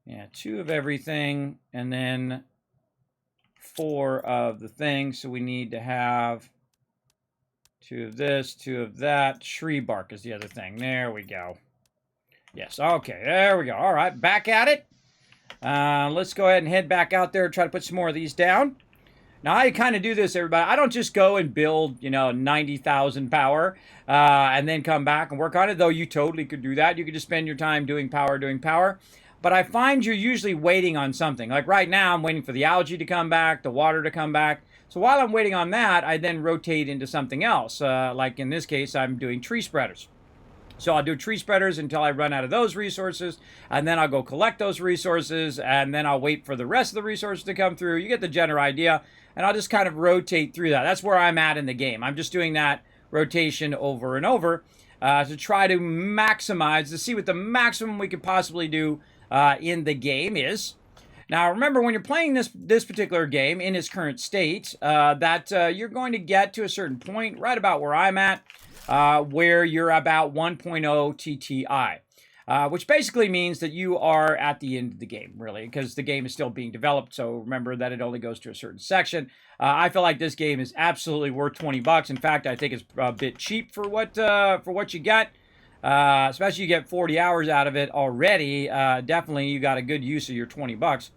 Yeah, 2 of everything, and then 4 of the things. So we need to have 2 of this, 2 of that. Tree bark is the other thing. There we go. Yes, okay, there we go. All right, back at it. Let's go ahead and head back out there and try to put some more of these down. Now, I kind of do this, everybody. I don't just go and build, 90,000 power and then come back and work on it, though you totally could do that. You could just spend your time doing power. But I find you're usually waiting on something. Like right now, I'm waiting for the algae to come back, the water to come back. So while I'm waiting on that, I then rotate into something else. Like in this case, I'm doing tree spreaders. So I'll do tree spreaders until I run out of those resources, and then I'll go collect those resources, and then I'll wait for the rest of the resources to come through. You get the general idea, and I'll just kind of rotate through that. That's where I'm at in the game. I'm just doing that rotation over and over to try to maximize, to see what the maximum we could possibly do in the game is. Now, remember, when you're playing this particular game in its current state, that you're going to get to a certain point, right about where I'm at, where you're about 1.0 TTI, which basically means that you are at the end of the game, really, because the game is still being developed. So remember that it only goes to a certain section. I feel like this game is absolutely worth $20. In fact, I think it's a bit cheap for what you get. Especially you get 40 hours out of it already. Definitely you got a good use of your $20.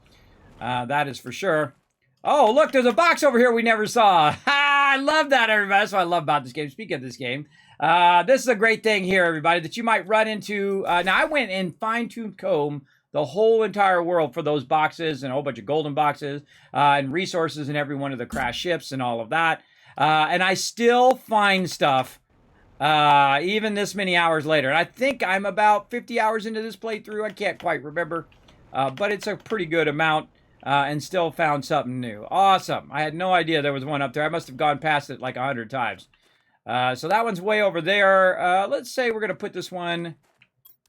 That is for sure. Oh, look, there's a box over here we never saw. I love that, everybody. That's what I love about this game. Speaking of this game, this is a great thing here, everybody, that you might run into. Now, I went and fine-tuned comb the whole entire world for those boxes and a whole bunch of golden boxes and resources in every one of the crash ships and all of that. And I still find stuff even this many hours later. And I think I'm about 50 hours into this playthrough. I can't quite remember, but it's a pretty good amount. And still found something new. Awesome. I had no idea there was one up there. I must have gone past it like 100 times. So that one's way over there. Let's say we're going to put this one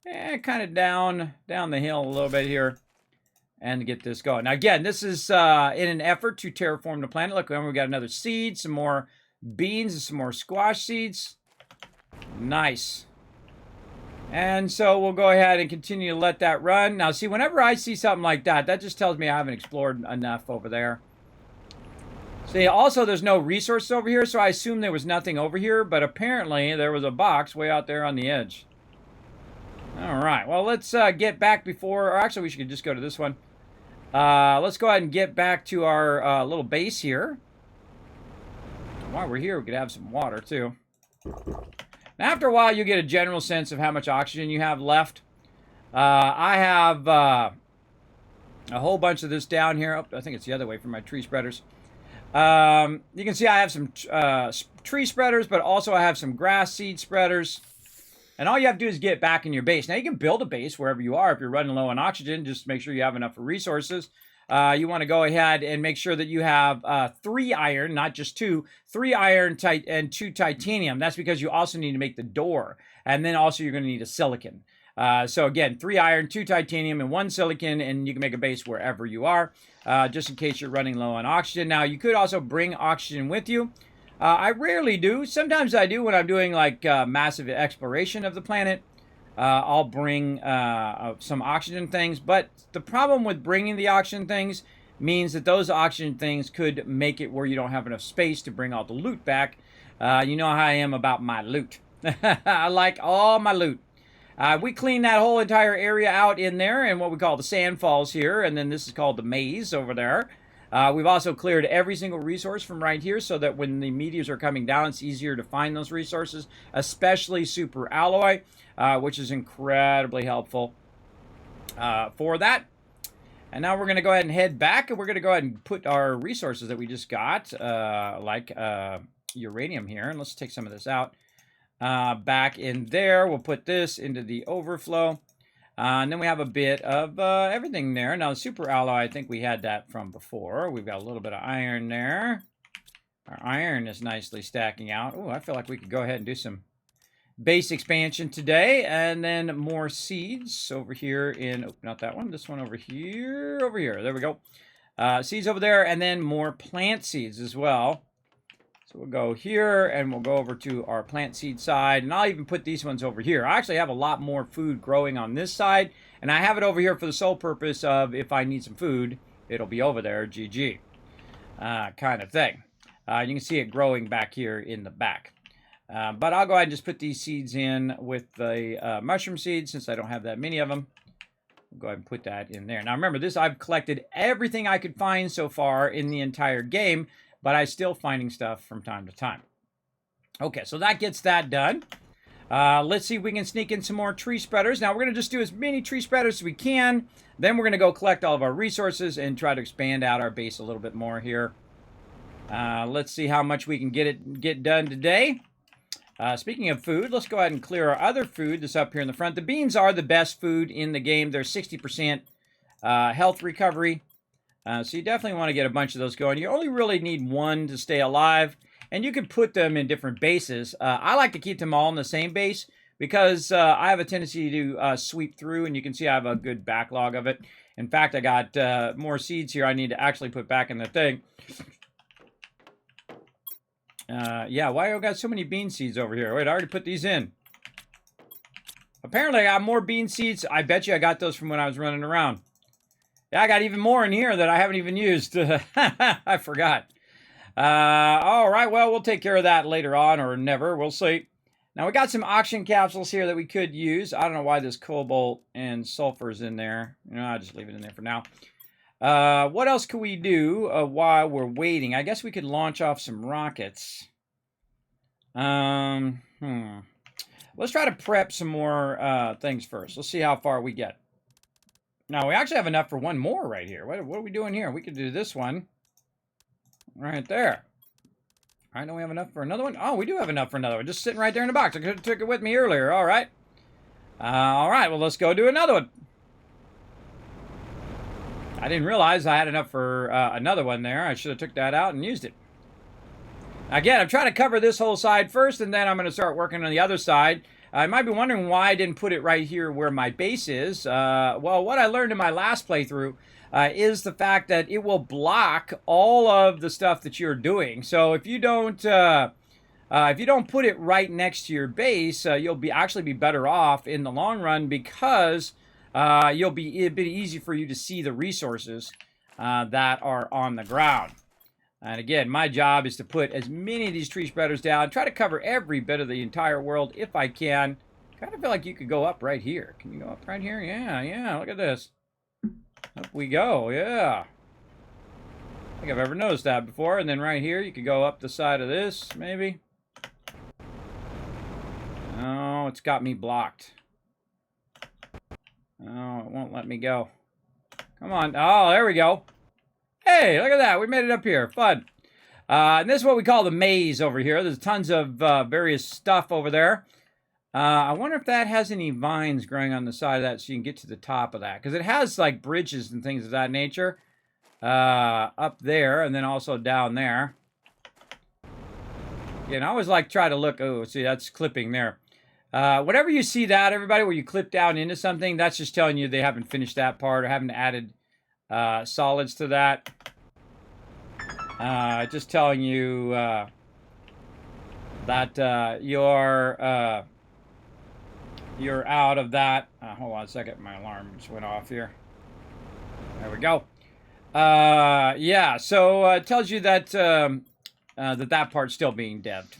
kind of down the hill a little bit here and get this going. Now, again, this is in an effort to terraform the planet. Look, we got another seed, some more beans, and some more squash seeds. Nice. And so we'll go ahead and continue to let that run. Now, see, whenever I see something like that, that just tells me I haven't explored enough over there. See, also, there's no resources over here, so I assume there was nothing over here, but apparently there was a box way out there on the edge. All right, well, let's get back before, or actually, we should just go to this one. Let's go ahead and get back to our little base here. While we're here, we could have some water, too. Now, after a while, you get a general sense of how much oxygen you have left. I have a whole bunch of this down here. Oh, I think it's the other way for my tree spreaders. You can see I have some tree spreaders, but also I have some grass seed spreaders. And all you have to do is get back in your base. Now, you can build a base wherever you are if you're running low on oxygen. Just make sure you have enough resources. You want to go ahead and make sure that you have 3 iron, not just 2. 3 iron and 2 titanium. That's because you also need to make the door. And then also you're going to need a silicon. So again, 3 iron, 2 titanium, and 1 silicon, and you can make a base wherever you are, just in case you're running low on oxygen. Now, you could also bring oxygen with you. I rarely do. Sometimes I do when I'm doing like massive exploration of the planet. I'll bring some oxygen things, but the problem with bringing the oxygen things means that those oxygen things could make it where you don't have enough space to bring all the loot back. You know how I am about my loot. I like all my loot. We cleaned that whole entire area out in there in what we call the sand falls here, and then this is called the maze over there. We've also cleared every single resource from right here so that when the meteors are coming down, it's easier to find those resources, especially super alloy, which is incredibly helpful for that. And now we're going to go ahead and head back, and we're going to go ahead and put our resources that we just got, like uranium here. And let's take some of this out. Back in there, we'll put this into the overflow. And then we have a bit of everything there. Now, super alloy, I think we had that from before. We've got a little bit of iron there. Our iron is nicely stacking out. Oh, I feel like we could go ahead and do some base expansion today. And then more seeds over here in, oh, not that one, this one over here, There we go. Seeds over there, and then more plant seeds as well. So we'll go here, and we'll go over to our plant seed side, and I'll even put these ones over here. I actually have a lot more food growing on this side, and I have it over here for the sole purpose of if I need some food, it'll be over there, GG, kind of thing. You can see it growing back here in the back. But I'll go ahead and just put these seeds in with the mushroom seeds since I don't have that many of them. We'll go ahead and put that in there. Now remember, this I've collected everything I could find so far in the entire game, but I'm still finding stuff from time to time. Okay, so that gets that done. Let's see if we can sneak in some more tree spreaders. Now, we're going to just do as many tree spreaders as we can. Then we're going to go collect all of our resources and try to expand out our base a little bit more here. Let's see how much we can get done today. Speaking of food, let's go ahead and clear our other food that's up here in the front. The beans are the best food in the game. They're 60% health recovery. So you definitely want to get a bunch of those going. You only really need 1 to stay alive, and you can put them in different bases. I like to keep them all in the same base because I have a tendency to sweep through, and you can see I have a good backlog of it. In fact, I got more seeds here I need to actually put back in the thing. Yeah, why I got so many bean seeds over here? Wait, I already put these in. Apparently, I got more bean seeds. I bet you I got those from when I was running around. Yeah, I got even more in here that I haven't even used. I forgot. All right, well, we'll take care of that later on or never. We'll see. Now, we got some oxygen capsules here that we could use. I don't know why this cobalt and sulfur is in there. I'll just leave it in there for now. What else could we do while we're waiting? I guess we could launch off some rockets. Let's try to prep some more things first. Let's see how far we get. Now, we actually have enough for one more right here. What are we doing here? We could do this one right there. All right, don't we have enough for another one? Oh, we do have enough for another one. Just sitting right there in the box. I could have took it with me earlier. All right. All right, well, let's go do another one. I didn't realize I had enough for another one there. I should have took that out and used it. Again, I'm trying to cover this whole side first, and then I'm going to start working on the other side. I might be wondering why I didn't put it right here where my base is. Well, what I learned in my last playthrough is the fact that it will block all of the stuff that you're doing. So if you don't put it right next to your base, you'll actually be better off in the long run because it'll be a bit easy for you to see the resources that are on the ground. And again, my job is to put as many of these tree spreaders down, try to cover every bit of the entire world if I can. Kind of feel like you could go up right here. Can you go up right here? Yeah, look at this. Up we go, yeah. I don't think I've ever noticed that before. And then right here, you could go up the side of this, maybe. Oh, it's got me blocked. Oh, it won't let me go. Come on. Oh, there we go. Hey, look at that. We made it up here. Fun. And this is what we call the maze over here. There's tons of various stuff over there. I wonder if that has any vines growing on the side of that so you can get to the top of that. Because it has like bridges and things of that nature up there and then also down there. And I always like try to look. Oh, see, that's clipping there. Whenever you see that, everybody, where you clip down into something, that's just telling you they haven't finished that part or haven't added solids to that. Just telling you that you're out of that. Hold on a second, my alarm just went off here. There we go. Yeah, so it tells you that that part's still being devved.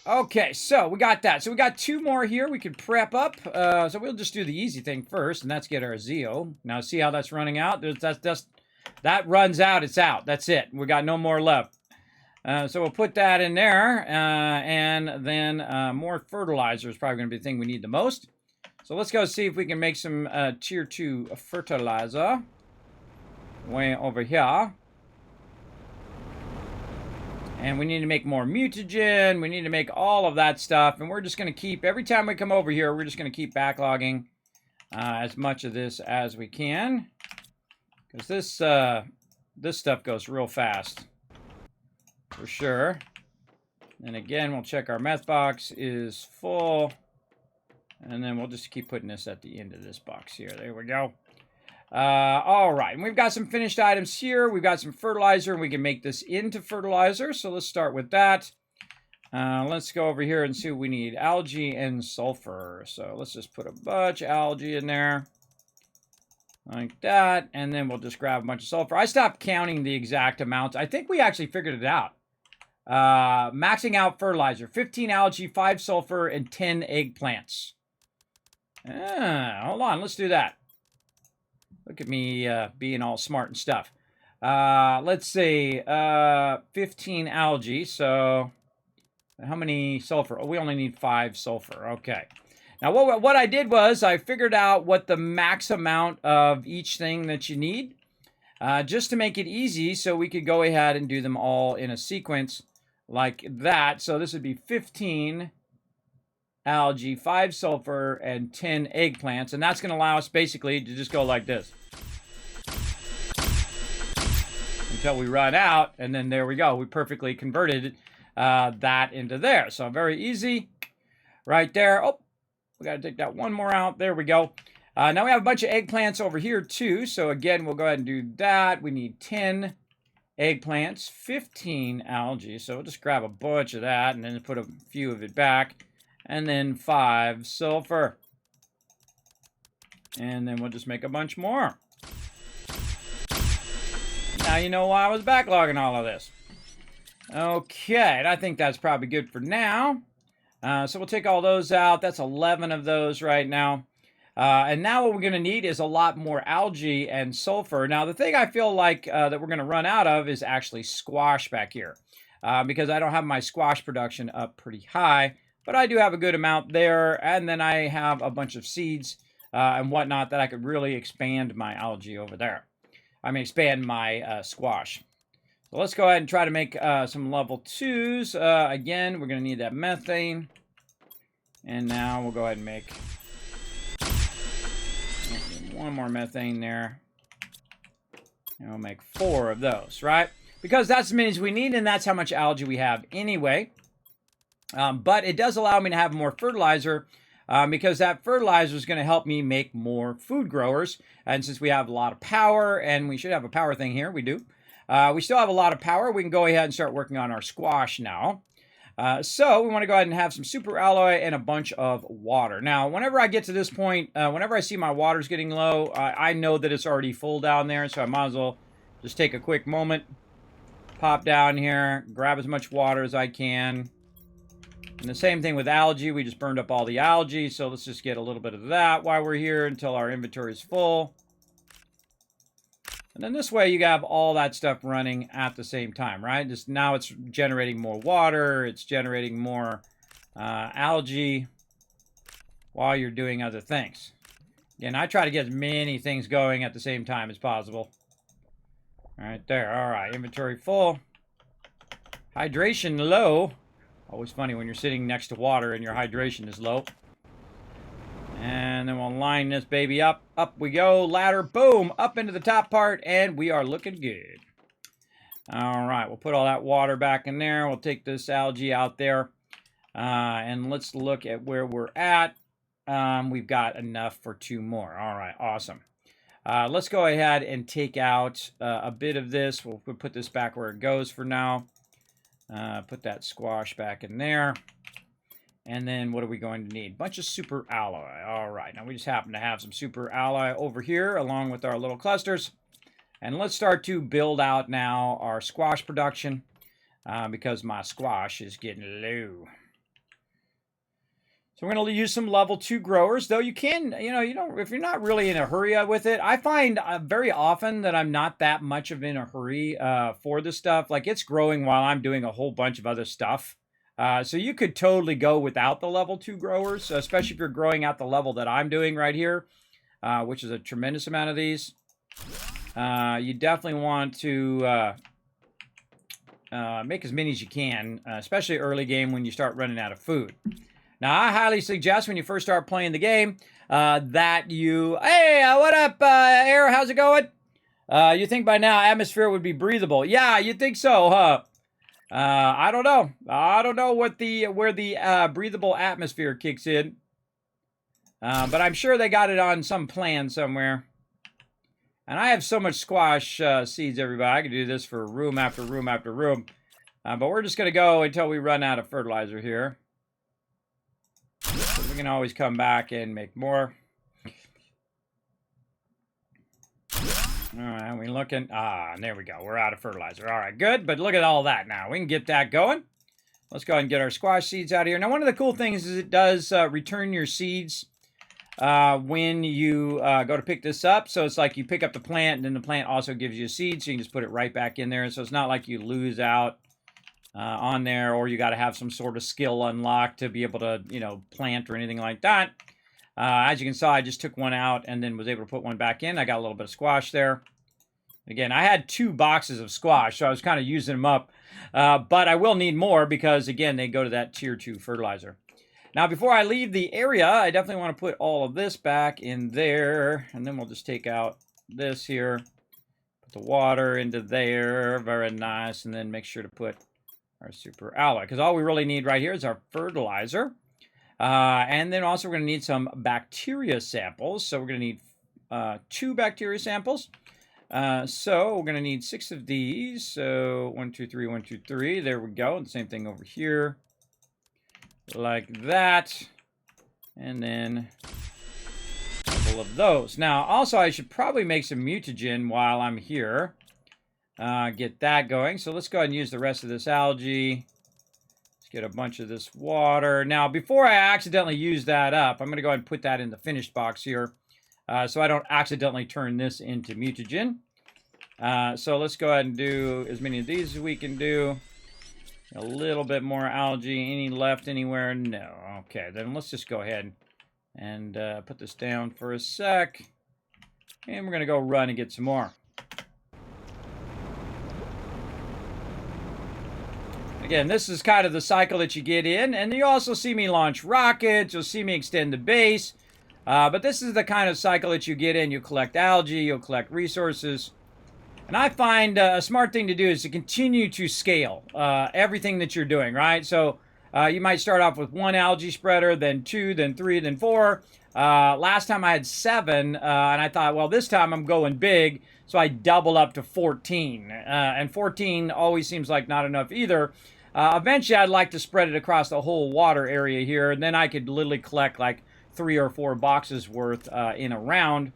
Okay, so we got that. So we got 2 more here we could prep up. So we'll just do the easy thing first, and that's get our Zeo. Now see how that's running out? That runs out, it's out. That's it. We got no more left. So we'll put that in there, and then more fertilizer is probably going to be the thing we need the most. So let's go see if we can make some tier 2 fertilizer way over here. And we need to make more mutagen. We need to make all of that stuff. And we're just going to keep, every time we come over here, we're just going to keep backlogging as much of this as we can. Because this stuff goes real fast. For sure. And again, we'll check our meth box is full. And then we'll just keep putting this at the end of this box here. There we go. All right, and we've got some finished items here. We've got some fertilizer, and we can make this into fertilizer. So let's start with that. Let's go over here and see what we need. Algae and sulfur. So let's just put a bunch of algae in there. Like that. And then we'll just grab a bunch of sulfur. I stopped counting the exact amounts. I think we actually figured it out. Maxing out fertilizer. 15 algae, 5 sulfur, and 10 eggplants. Hold on, let's do that. Look at me being all smart and stuff. Let's see, 15 algae. So how many sulfur? Oh, we only need 5 sulfur. Okay. Now what I did was I figured out what the max amount of each thing that you need, just to make it easy, so we could go ahead and do them all in a sequence like that. So this would be 15 algae, 5 sulfur, and 10 eggplants. And that's going to allow us basically to just go like this until we run out. And then there we go. We perfectly converted that into there. So very easy right there. Oh, we got to take that one more out. There we go. Now we have a bunch of eggplants over here too. So again, we'll go ahead and do that. We need 10 eggplants, 15 algae. So we'll just grab a bunch of that and then put a few of it back. And then 5 sulfur. And then we'll just make a bunch more. Now you know why I was backlogging all of this. Okay, and I think that's probably good for now. So we'll take all those out. That's 11 of those right now. And now what we're going to need is a lot more algae and sulfur. Now the thing I feel like that we're going to run out of is actually squash back here. Because I don't have my squash production up pretty high. But I do have a good amount there, and then I have a bunch of seeds and whatnot that I could really expand my algae over there. I mean, expand my squash. So let's go ahead and try to make some level 2s. Again, we're going to need that methane. And now we'll go ahead and make one more methane there. And we'll make 4 of those, right? Because that's the many we need, and that's how much algae we have anyway. But it does allow me to have more fertilizer because that fertilizer is going to help me make more food growers. And since we have a lot of power, and we should have a power thing here, we do. We still have a lot of power. We can go ahead and start working on our squash now. So we want to go ahead and have some super alloy and a bunch of water. Now, whenever I get to this point, whenever I see my water's getting low, I know that it's already full down there. So I might as well just take a quick moment, pop down here, grab as much water as I can. And the same thing with algae. We just burned up all the algae. So let's just get a little bit of that while we're here until our inventory is full. And then this way you have all that stuff running at the same time, right? Just now it's generating more water. It's generating more algae. while you're doing other things. And I try to get as many things going at the same time as possible. Right there. All right, inventory full. Hydration low. Always funny when you're sitting next to water and your hydration is low. And then we'll line this baby up. Up we go. Ladder. Boom. Up into the top part. And we are looking good. All right. We'll put all that water back in there. We'll take this algae out there. And let's look at where we're at. We've got enough for 2 more. All right. Awesome. Let's go ahead and take out a bit of this. We'll put this back where it goes for now. Put that squash back in there. And then what are we going to need? Bunch of super alloy. All right. Now we just happen to have some super alloy over here along with our little clusters. And let's start to build out now our squash production because my squash is getting low. So we're going to use some level 2 growers, though you can, if you're not really in a hurry with it. I find very often that I'm not that much of in a hurry for this stuff. Like it's growing while I'm doing a whole bunch of other stuff. So you could totally go without the level 2 growers, especially if you're growing at the level that I'm doing right here, which is a tremendous amount of these. You definitely want to make as many as you can, especially early game when you start running out of food. Now, I highly suggest when you first start playing the game that you... Hey, what up, Air? How's it going? You think by now atmosphere would be breathable. Yeah, you think so, huh? I don't know. I don't know where the breathable atmosphere kicks in. But I'm sure they got it on some plan somewhere. And I have so much squash seeds, everybody. I could do this for room after room after room. But we're just going to go until we run out of fertilizer here. So we can always come back and make more. All right, we looking? And there we go. We're out of fertilizer. All right, good. But look at all that now. We can get that going. Let's go ahead and get our squash seeds out of here. Now, one of the cool things is it does return your seeds when you go to pick this up. So it's like you pick up the plant, and then the plant also gives you a seed, so you can just put it right back in there. So it's not like you lose out on there, or you got to have some sort of skill unlocked to be able to, plant or anything like that. As you can see, I just took one out and then was able to put one back in. I got a little bit of squash there. Again, I had 2 boxes of squash, so I was kind of using them up. But I will need more because, again, they go to that tier 2 fertilizer. Now, before I leave the area, I definitely want to put all of this back in there. And then we'll just take out this here. Put the water into there. Very nice. And then make sure to put our super alloy, because all we really need right here is our fertilizer. And then also we're going to need some bacteria samples. So we're going to need 2 bacteria samples. So we're going to need 6 of these. So 1, 2, 3, 1, 2, 3. There we go. And the same thing over here. Like that. And then a couple of those. Now, also, I should probably make some mutagen while I'm here. Get that going. So let's go ahead and use the rest of this algae. Let's get a bunch of this water. Now, before I accidentally use that up, I'm going to go ahead and put that in the finished box here. So I don't accidentally turn this into mutagen. So let's go ahead and do as many of these as we can do. A little bit more algae. Any left anywhere? No. Okay, then let's just go ahead and put this down for a sec. And we're going to go run and get some more. Again, this is kind of the cycle that you get in. And you also see me launch rockets. You'll see me extend the base. But this is the kind of cycle that you get in. You collect algae. You'll collect resources. And I find a smart thing to do is to continue to scale everything that you're doing, right? So you might start off with 1 algae spreader, then 2, then 3, then 4. Last time I had 7, and I thought, well, this time I'm going big. So I double up to 14. And 14 always seems like not enough either. Eventually, I'd like to spread it across the whole water area here. And then I could literally collect like 3 or 4 boxes worth in a round.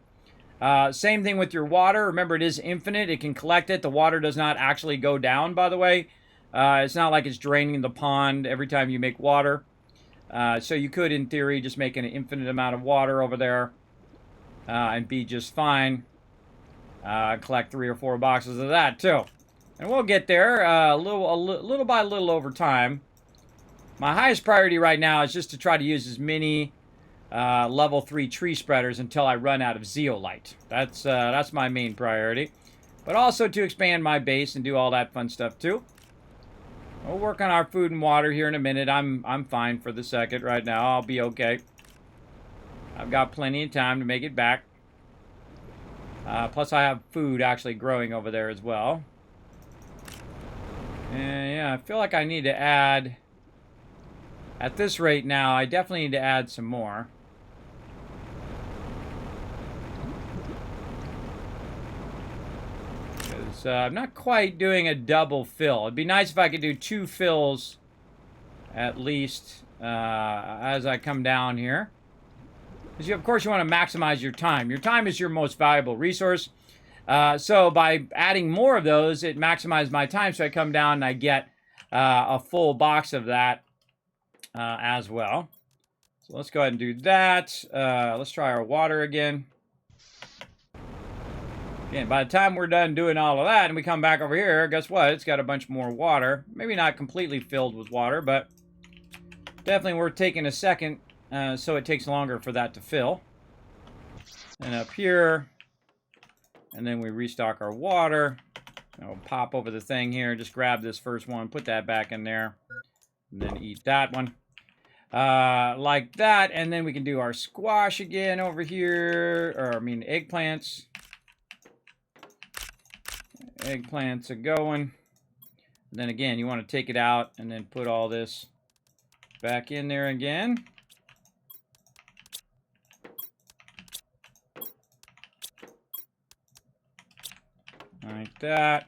Same thing with your water. Remember, it is infinite. It can collect it. The water does not actually go down, by the way. It's not like it's draining the pond every time you make water. So you could, in theory, just make an infinite amount of water over there and be just fine. Collect 3 or 4 boxes of that, too. And we'll get there little by little over time. My highest priority right now is just to try to use as many level 3 tree spreaders until I run out of zeolite. That's my main priority. But also to expand my base and do all that fun stuff too. We'll work on our food and water here in a minute. I'm fine for the second right now. I'll be okay. I've got plenty of time to make it back. Plus I have food actually growing over there as well. And yeah, I feel like I need to add... At this rate now, I definitely need to add some more. Because I'm not quite doing a double fill. It'd be nice if I could do 2 fills at least as I come down here. Because of course you want to maximize your time. Your time is your most valuable resource. So by adding more of those, it maximizes my time. So I come down and I get a full box of that as well. So let's go ahead and do that. Let's try our water again. Again, by the time we're done doing all of that and we come back over here, guess what? It's got a bunch more water. Maybe not completely filled with water, but definitely worth taking a second so it takes longer for that to fill. And up here, and then we restock our water. I'll pop over the thing here, just grab this first one, put that back in there, and then eat that one. Like that, and then we can do our squash again over here, or I mean eggplants. Eggplants are going. And then again, you want to take it out and then put all this back in there again. Like that.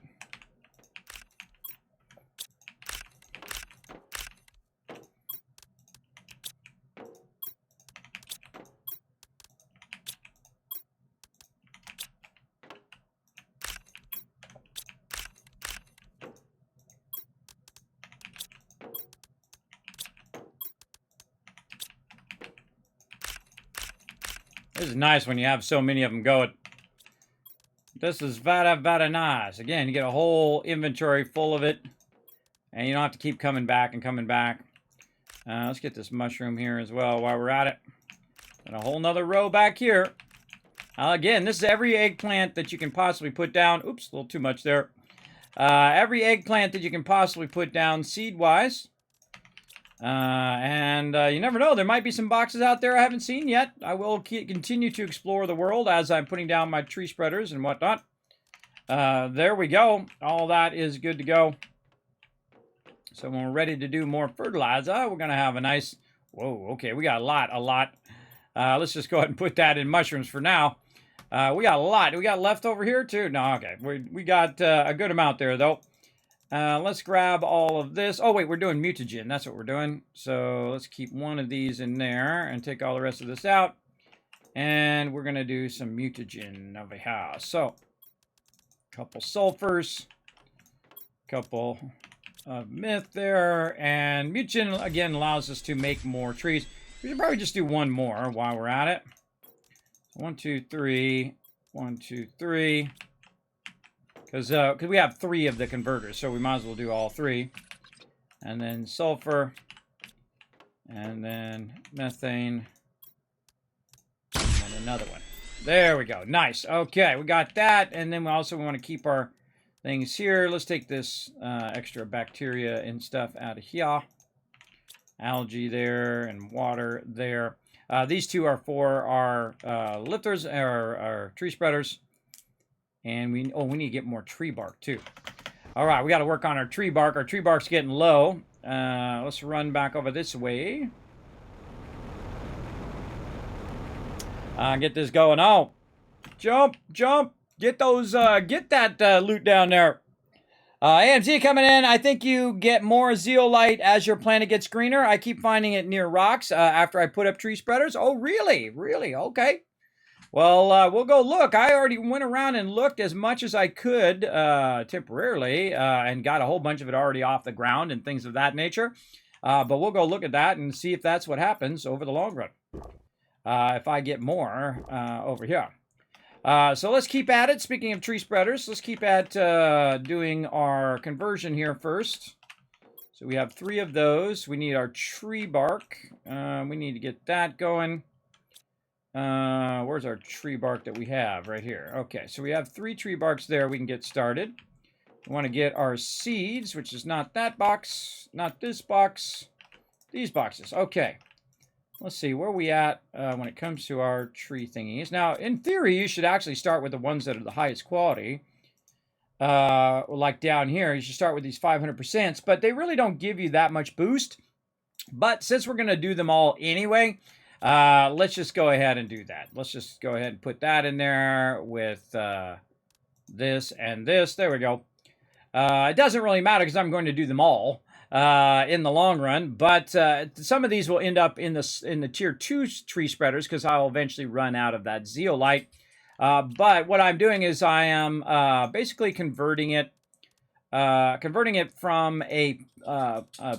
This is nice when you have so many of them going. This is very nice. Again, you get a whole inventory full of it. And you don't have to keep coming back and coming back. Let's get this mushroom here as well while we're at it. And a whole nother row back here. Again, this is every eggplant that you can possibly put down. Oops, a little too much there. Every eggplant that you can possibly put down seed-wise. You never know. There might be some boxes out there I haven't seen yet. I will continue to explore the world as I'm putting down my tree spreaders and whatnot. There we go. All that is good to go. So when we're ready to do more fertilizer, we're going to have a nice... Whoa, okay, we got a lot. Let's just go ahead and put that in mushrooms for now. We got a lot. We got left over here too? No, okay. We got a good amount there, though. Let's grab all of this. Oh, wait, we're doing mutagen. That's what we're doing. So let's keep one of these in there and take all the rest of this out. And we're going to do some mutagen over here. So, a couple sulfurs, couple of myth there. And mutagen, again, allows us to make more trees. We should probably just do one more while we're at it. 1, 2, 3. 1, 2, 3. Because we have 3 of the converters, so we might as well do all 3. And then sulfur. And then methane. And then another one. There we go. Nice. Okay, we got that. And then we also want to keep our things here. Let's take this extra bacteria and stuff out of here. Algae there and water there. These 2 are for our lifters, our tree spreaders. And we need to get more tree bark too. All right, we got to work on our tree bark. Our tree bark's getting low. Let's run back over this way. Get this going. Oh, jump. Get those, get that loot down there. AMZ coming in. I think you get more zeolite as your planet gets greener. I keep finding it near rocks after I put up tree spreaders. Oh, really? Really? Okay. Well, we'll go look. I already went around and looked as much as I could temporarily and got a whole bunch of it already off the ground and things of that nature. But we'll go look at that and see if that's what happens over the long run. If I get more over here. So let's keep at it. Speaking of tree spreaders, let's keep at doing our conversion here first. So we have 3 of those. We need our tree bark. We need to get that going. Where's our tree bark that we have right here? Okay, so we have 3 tree barks there. We can get started. We want to get our seeds, which is not that box, not this box, these boxes. Okay. Let's see, where are we at when it comes to our tree thingies? Now, in theory, you should actually start with the ones that are the highest quality. Like down here, you should start with these 500%, but they really don't give you that much boost. But since we're going to do them all anyway, let's just go ahead and do that. Let's just go ahead and put that in there with this and this. There we go. It doesn't really matter because I'm going to do them all in the long run, but some of these will end up in the tier 2 tree spreaders because I'll eventually run out of that zeolite. But what I'm doing is I am basically converting it from a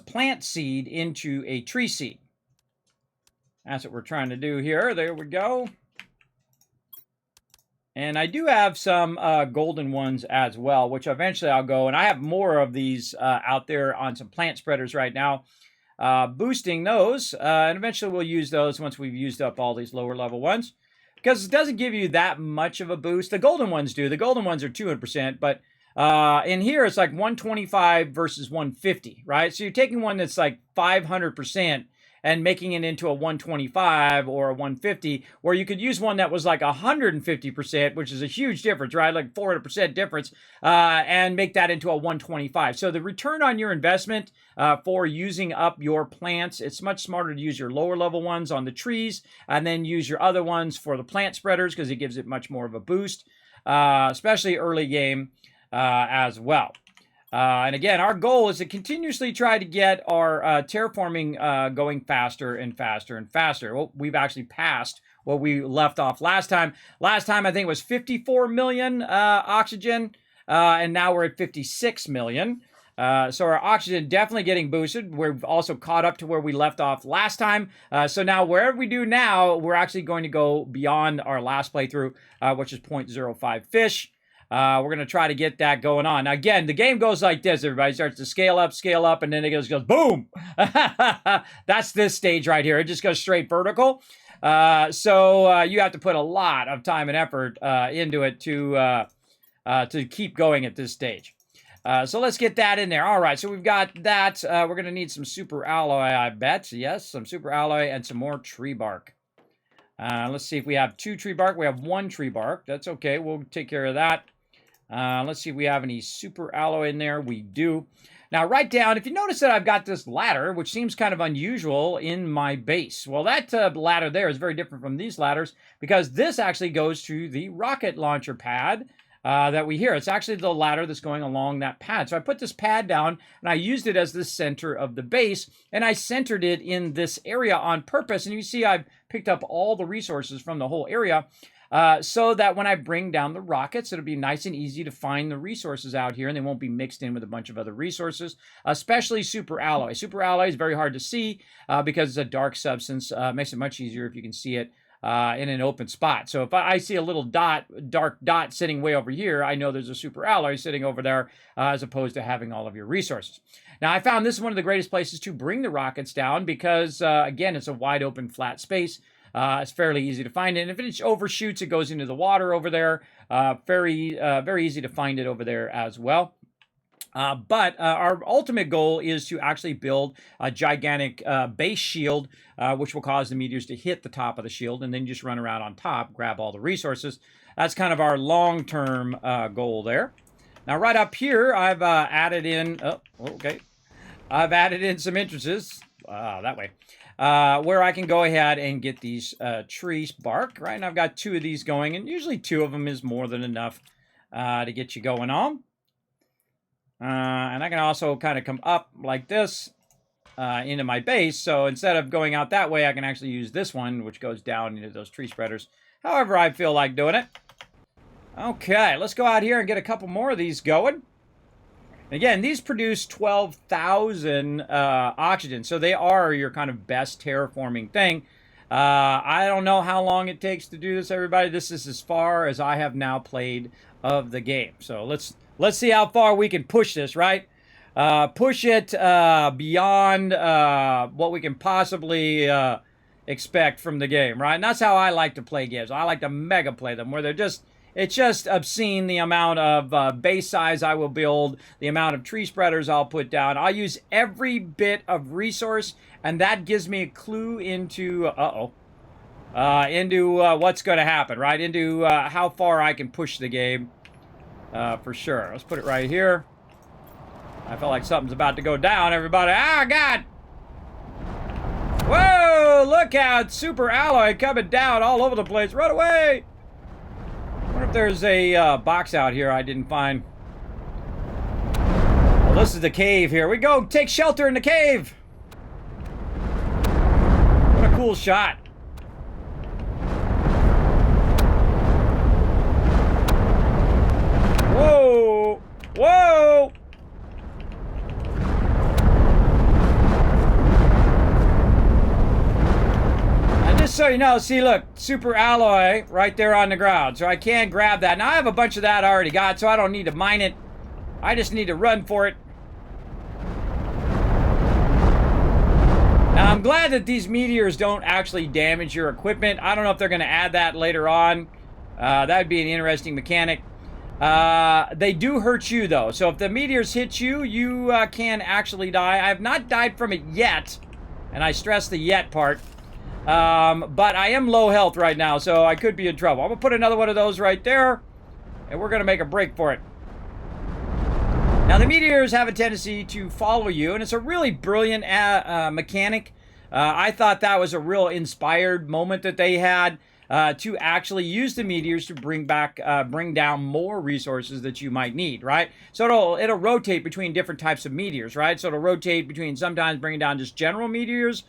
plant seed into a tree seed. That's what we're trying to do here. There we go. And I do have some golden ones as well, which eventually I'll go. And I have more of these out there on some plant spreaders right now, boosting those. And eventually we'll use those once we've used up all these lower level ones. Because it doesn't give you that much of a boost. The golden ones do. The golden ones are 200%. But in here, it's like 125 versus 150, right? So you're taking one that's like 500%. And making it into a 125 or a 150, where you could use one that was like 150%, which is a huge difference, right? Like 400% difference, and make that into a 125. So the return on your investment for using up your plants, it's much smarter to use your lower level ones on the trees and then use your other ones for the plant spreaders because it gives it much more of a boost, especially early game as well. And again, our goal is to continuously try to get our terraforming going faster and faster and faster. Well, we've actually passed what we left off last time. Last time, I think it was 54 million oxygen, and now we're at 56 million. So our oxygen definitely getting boosted. We've also caught up to where we left off last time. So now wherever we do now, we're actually going to go beyond our last playthrough, which is 0.05 fish. We're going to try to get that going on. Now, again, the game goes like this. Everybody starts to scale up, and then it goes boom. That's this stage right here. It just goes straight vertical. So you have to put a lot of time and effort into it to keep going at this stage. So let's get that in there. All right, so we've got that. We're going to need some super alloy, I bet. Yes, some super alloy and some more tree bark. Let's see if we have 2 tree bark. We have 1 tree bark. That's okay. We'll take care of that. Let's see if we have any super alloy in there. We do. Now, right down, if you notice that I've got this ladder, which seems kind of unusual in my base. Well, that ladder there is very different from these ladders because this actually goes to the rocket launcher pad that we hear. It's actually the ladder that's going along that pad. So I put this pad down, and I used it as the center of the base, and I centered it in this area on purpose. And you see I've picked up all the resources from the whole area. So that when I bring down the rockets, it'll be nice and easy to find the resources out here, and they won't be mixed in with a bunch of other resources, especially super alloy. Super alloy is very hard to see because it's a dark substance. Makes it much easier if you can see it in an open spot. So if I see a little dark dot sitting way over here, I know there's a super alloy sitting over there as opposed to having all of your resources. Now, I found this is one of the greatest places to bring the rockets down because, again, it's a wide open flat space. It's fairly easy to find it. And if it overshoots, it goes into the water over there. Very easy to find it over there as well. But our ultimate goal is to actually build a gigantic base shield, which will cause the meteors to hit the top of the shield and then just run around on top, grab all the resources. That's kind of our long-term goal there. Now, right up here, I've added in... Oh, okay. I've added in some entrances. That way. Where I can go ahead and get these trees bark, right? And I've got 2 of these going, and usually 2 of them is more than enough to get you going on. And I can also kind of come up like this into my base. So instead of going out that way, I can actually use this one, which goes down into those tree spreaders. However I feel like doing it. Okay, let's go out here and get a couple more of these going. Again, these produce 12,000 oxygen, so they are your kind of best terraforming thing. I don't know how long it takes to do this, everybody. This is as far as I have now played of the game. So let's see how far we can push this, right? Push it beyond what we can possibly expect from the game, right? And that's how I like to play games. I like to mega play them, where it's just obscene the amount of base size I will build, the amount of tree spreaders I'll put down. I'll use every bit of resource, and that gives me a clue into, what's going to happen, right? Into how far I can push the game, for sure. Let's put it right here. I feel like something's about to go down, everybody. Ah, God! Whoa! Look out! Super alloy coming down all over the place. Run away! I wonder if there's a box out here I didn't find. Well, this is the cave here. We go take shelter in the cave. What a cool shot. Whoa! Whoa! So you know, see, look, super alloy right there on the ground. So I can grab that. Now I have a bunch of that already got, so I don't need to mine it. I just need to run for it. Now I'm glad that these meteors don't actually damage your equipment. I don't know if they're going to add that later on. That would be an interesting mechanic. They do hurt you though. So if the meteors hit you, you can actually die. I have not died from it yet. And I stress the yet part. But I am low health right now, so I could be in trouble. I'm going to put another one of those right there, and we're going to make a break for it. Now, the meteors have a tendency to follow you, and it's a really brilliant mechanic. I thought that was a real inspired moment that they had to actually use the meteors to bring down more resources that you might need, right? So it'll rotate between different types of meteors, right? So it'll rotate between sometimes bringing down just general meteors,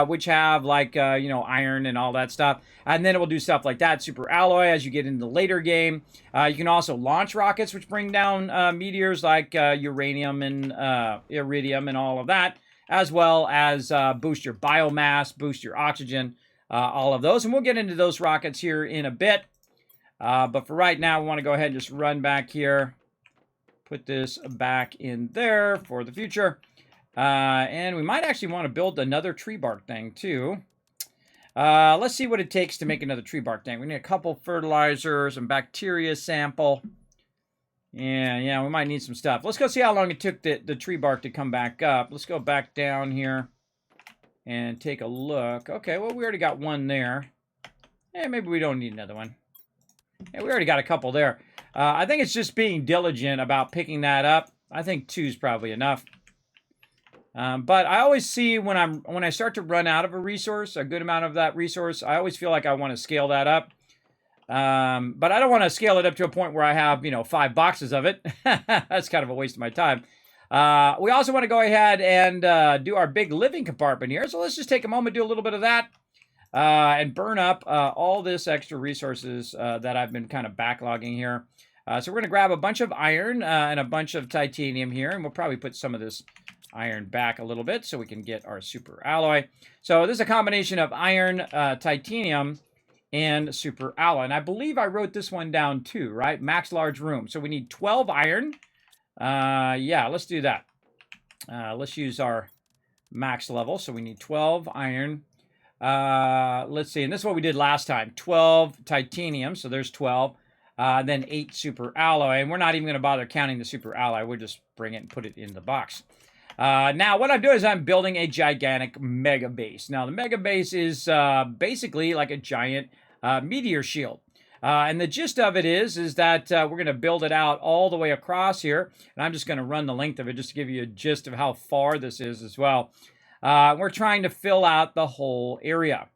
which have like, iron and all that stuff. And then it will do stuff like that, super alloy, as you get into the later game. You can also launch rockets, which bring down meteors like uranium and iridium and all of that, as well as boost your biomass, boost your oxygen, all of those. And we'll get into those rockets here in a bit. But for right now, we want to go ahead and just run back here. Put this back in there for the future. And we might actually want to build another tree bark thing too. Let's see what it takes to make another tree bark thing. We need a couple fertilizers and bacteria sample. Yeah, we might need some stuff. Let's go see how long it took the tree bark to come back up. Let's go back down here and take a look. Okay, well, we already got one there. Yeah, maybe we don't need another one. Yeah, we already got a couple there. I think it's just being diligent about picking that up. I think 2 is probably enough. But I always see when I start to run out of a resource, a good amount of that resource, I always feel like I want to scale that up. But I don't want to scale it up to a point where I have, 5 boxes of it. That's kind of a waste of my time. We also want to go ahead and do our big living compartment here. So let's just take a moment, do a little bit of that, and burn up all this extra resources that I've been kind of backlogging here. So we're going to grab a bunch of iron and a bunch of titanium here, and we'll probably put some of this iron back a little bit so we can get our super alloy. So this is a combination of iron, titanium, and super alloy. And I believe I wrote this one down too, right? Max large room. So we need 12 iron. Yeah, let's do that. Let's use our max level. So we need 12 iron. Let's see. And this is what we did last time. 12 titanium. So there's 12. Then 8 super alloy. And we're not even going to bother counting the super alloy. We'll just bring it and put it in the box. Now, what I'm doing is I'm building a gigantic mega base. Now, the mega base is basically like a giant meteor shield. And the gist of it is that we're going to build it out all the way across here. And I'm just going to run the length of it just to give you a gist of how far this is as well. We're trying to fill out the whole area.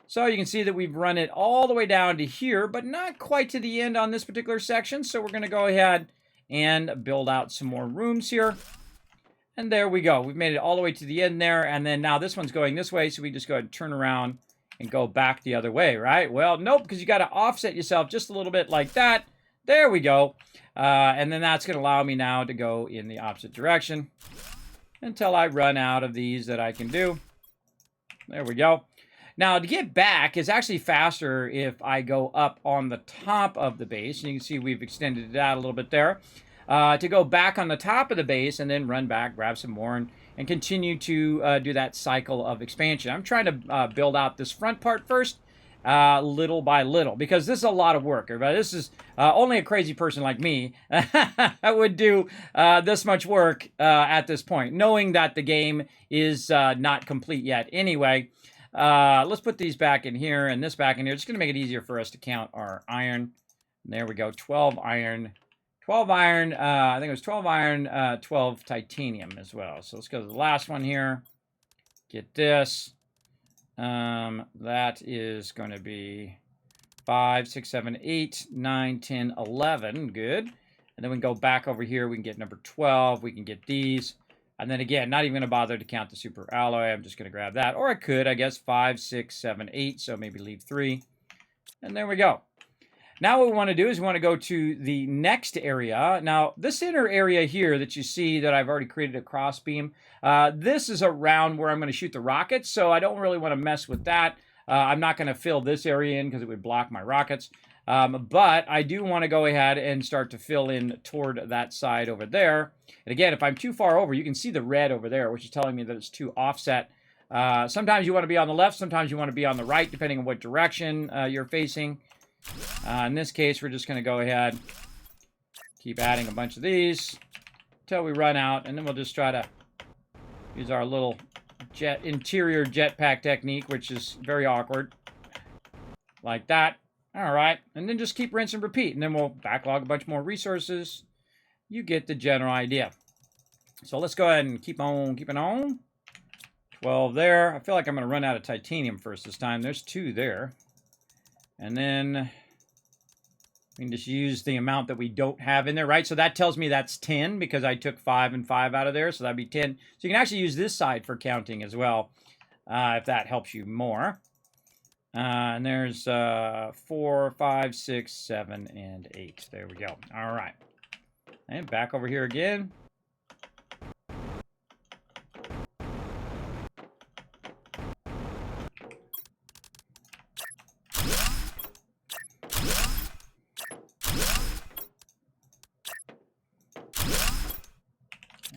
So you can see that we've run it all the way down to here, but not quite to the end on this particular section. So we're going to go ahead and build out some more rooms here. And there we go. We've made it all the way to the end there. And then now this one's going this way. So we just go ahead and turn around and go back the other way, right? Well, nope, because you got to offset yourself just a little bit like that. There we go. And then that's going to allow me now to go in the opposite direction until I run out of these that I can do. There we go. Now, to get back, it's actually faster if I go up on the top of the base. And you can see we've extended it out a little bit there. To go back on the top of the base and then run back, grab some more, and continue to do that cycle of expansion. I'm trying to build out this front part first, little by little, because this is a lot of work, everybody. This is only a crazy person like me would do this much work at this point, knowing that the game is not complete yet. Anyway, let's put these back in here and this back in here. It's going to make it easier for us to count our iron. There we go, 12 iron. 12 iron, I think it was 12 iron, 12 titanium as well. So let's go to the last one here. Get this. That is going to be 5, 6, 7, 8, 9, 10, 11. Good. And then we can go back over here. We can get number 12. We can get these. And then again, not even going to bother to count the super alloy. I'm just going to grab that. Or I could, I guess, 5, 6, 7, 8. So maybe leave 3. And there we go. Now what we want to do is we want to go to the next area. Now, this inner area here that you see that I've already created a cross beam, this is around where I'm going to shoot the rockets, so I don't really want to mess with that. I'm not going to fill this area in because it would block my rockets. But I do want to go ahead and start to fill in toward that side over there. And again, if I'm too far over, you can see the red over there, which is telling me that it's too offset. Sometimes you want to be on the left, sometimes you want to be on the right, depending on what direction you're facing. In this case, we're just going to go ahead, keep adding a bunch of these until we run out, and then we'll just try to use our little interior jetpack technique, which is very awkward, like that. All right, and then just keep rinse and repeat, and then we'll backlog a bunch more resources. You get the general idea. So let's go ahead and keep on keeping on. 12 there. I feel like I'm going to run out of titanium first this time. There's 2 there. And then we can just use the amount that we don't have in there, right? So that tells me that's 10 because I took 5 and 5 out of there. So that'd be 10. So you can actually use this side for counting as well, if that helps you more. And there's 4, 5, 6, 7, and 8. There we go. All right. And back over here again.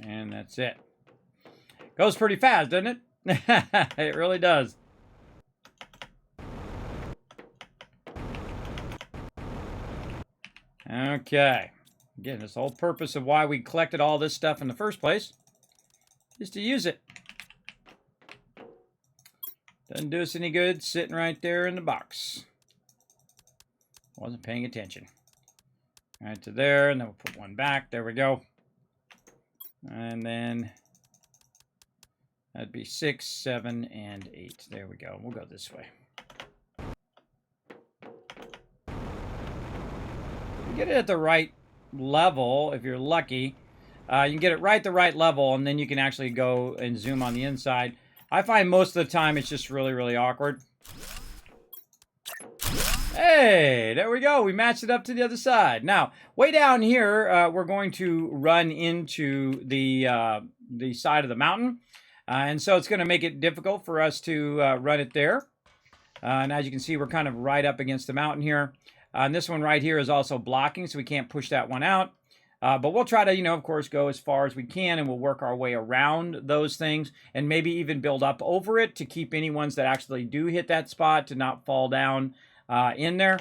And that's it. Goes pretty fast, doesn't it? It really does. Okay. Again, this whole purpose of why we collected all this stuff in the first place is to use it. Doesn't do us any good sitting right there in the box. Wasn't paying attention. All right, to there, and then we'll put one back. There we go. And then that'd be 6, 7, and 8. There we go. We'll go this way. You get it at the right level, if you're lucky. You can get it right the right level, and then you can actually go and zoom on the inside. I find most of the time it's just really, really awkward. Hey, there we go. We matched it up to the other side. Now, way down here, we're going to run into the side of the mountain. And so it's going to make it difficult for us to run it there. And as you can see, we're kind of right up against the mountain here. And this one right here is also blocking, so we can't push that one out. But we'll try to, of course, go as far as we can, and we'll work our way around those things and maybe even build up over it to keep any ones that actually do hit that spot to not fall down in there.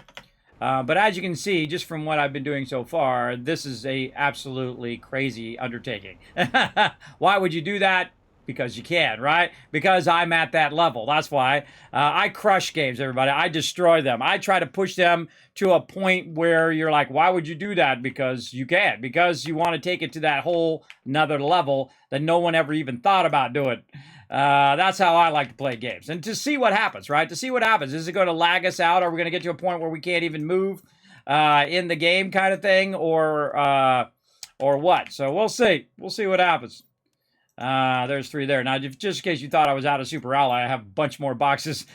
But as you can see, just from what I've been doing so far, this is a absolutely crazy undertaking. Why would you do that? Because you can, right? Because I'm at that level. That's why. I crush games, everybody. I destroy them. I try to push them to a point where you're like, why would you do that? Because you can. Because you want to take it to that whole another level that no one ever even thought about doing. That's how I like to play games. And to see what happens, right? To see what happens. Is it going to lag us out? Are we going to get to a point where we can't even move in the game kind of thing? Or what? So we'll see. We'll see what happens. There's 3 there. Now, just in case you thought I was out of Super Ally, I have a bunch more boxes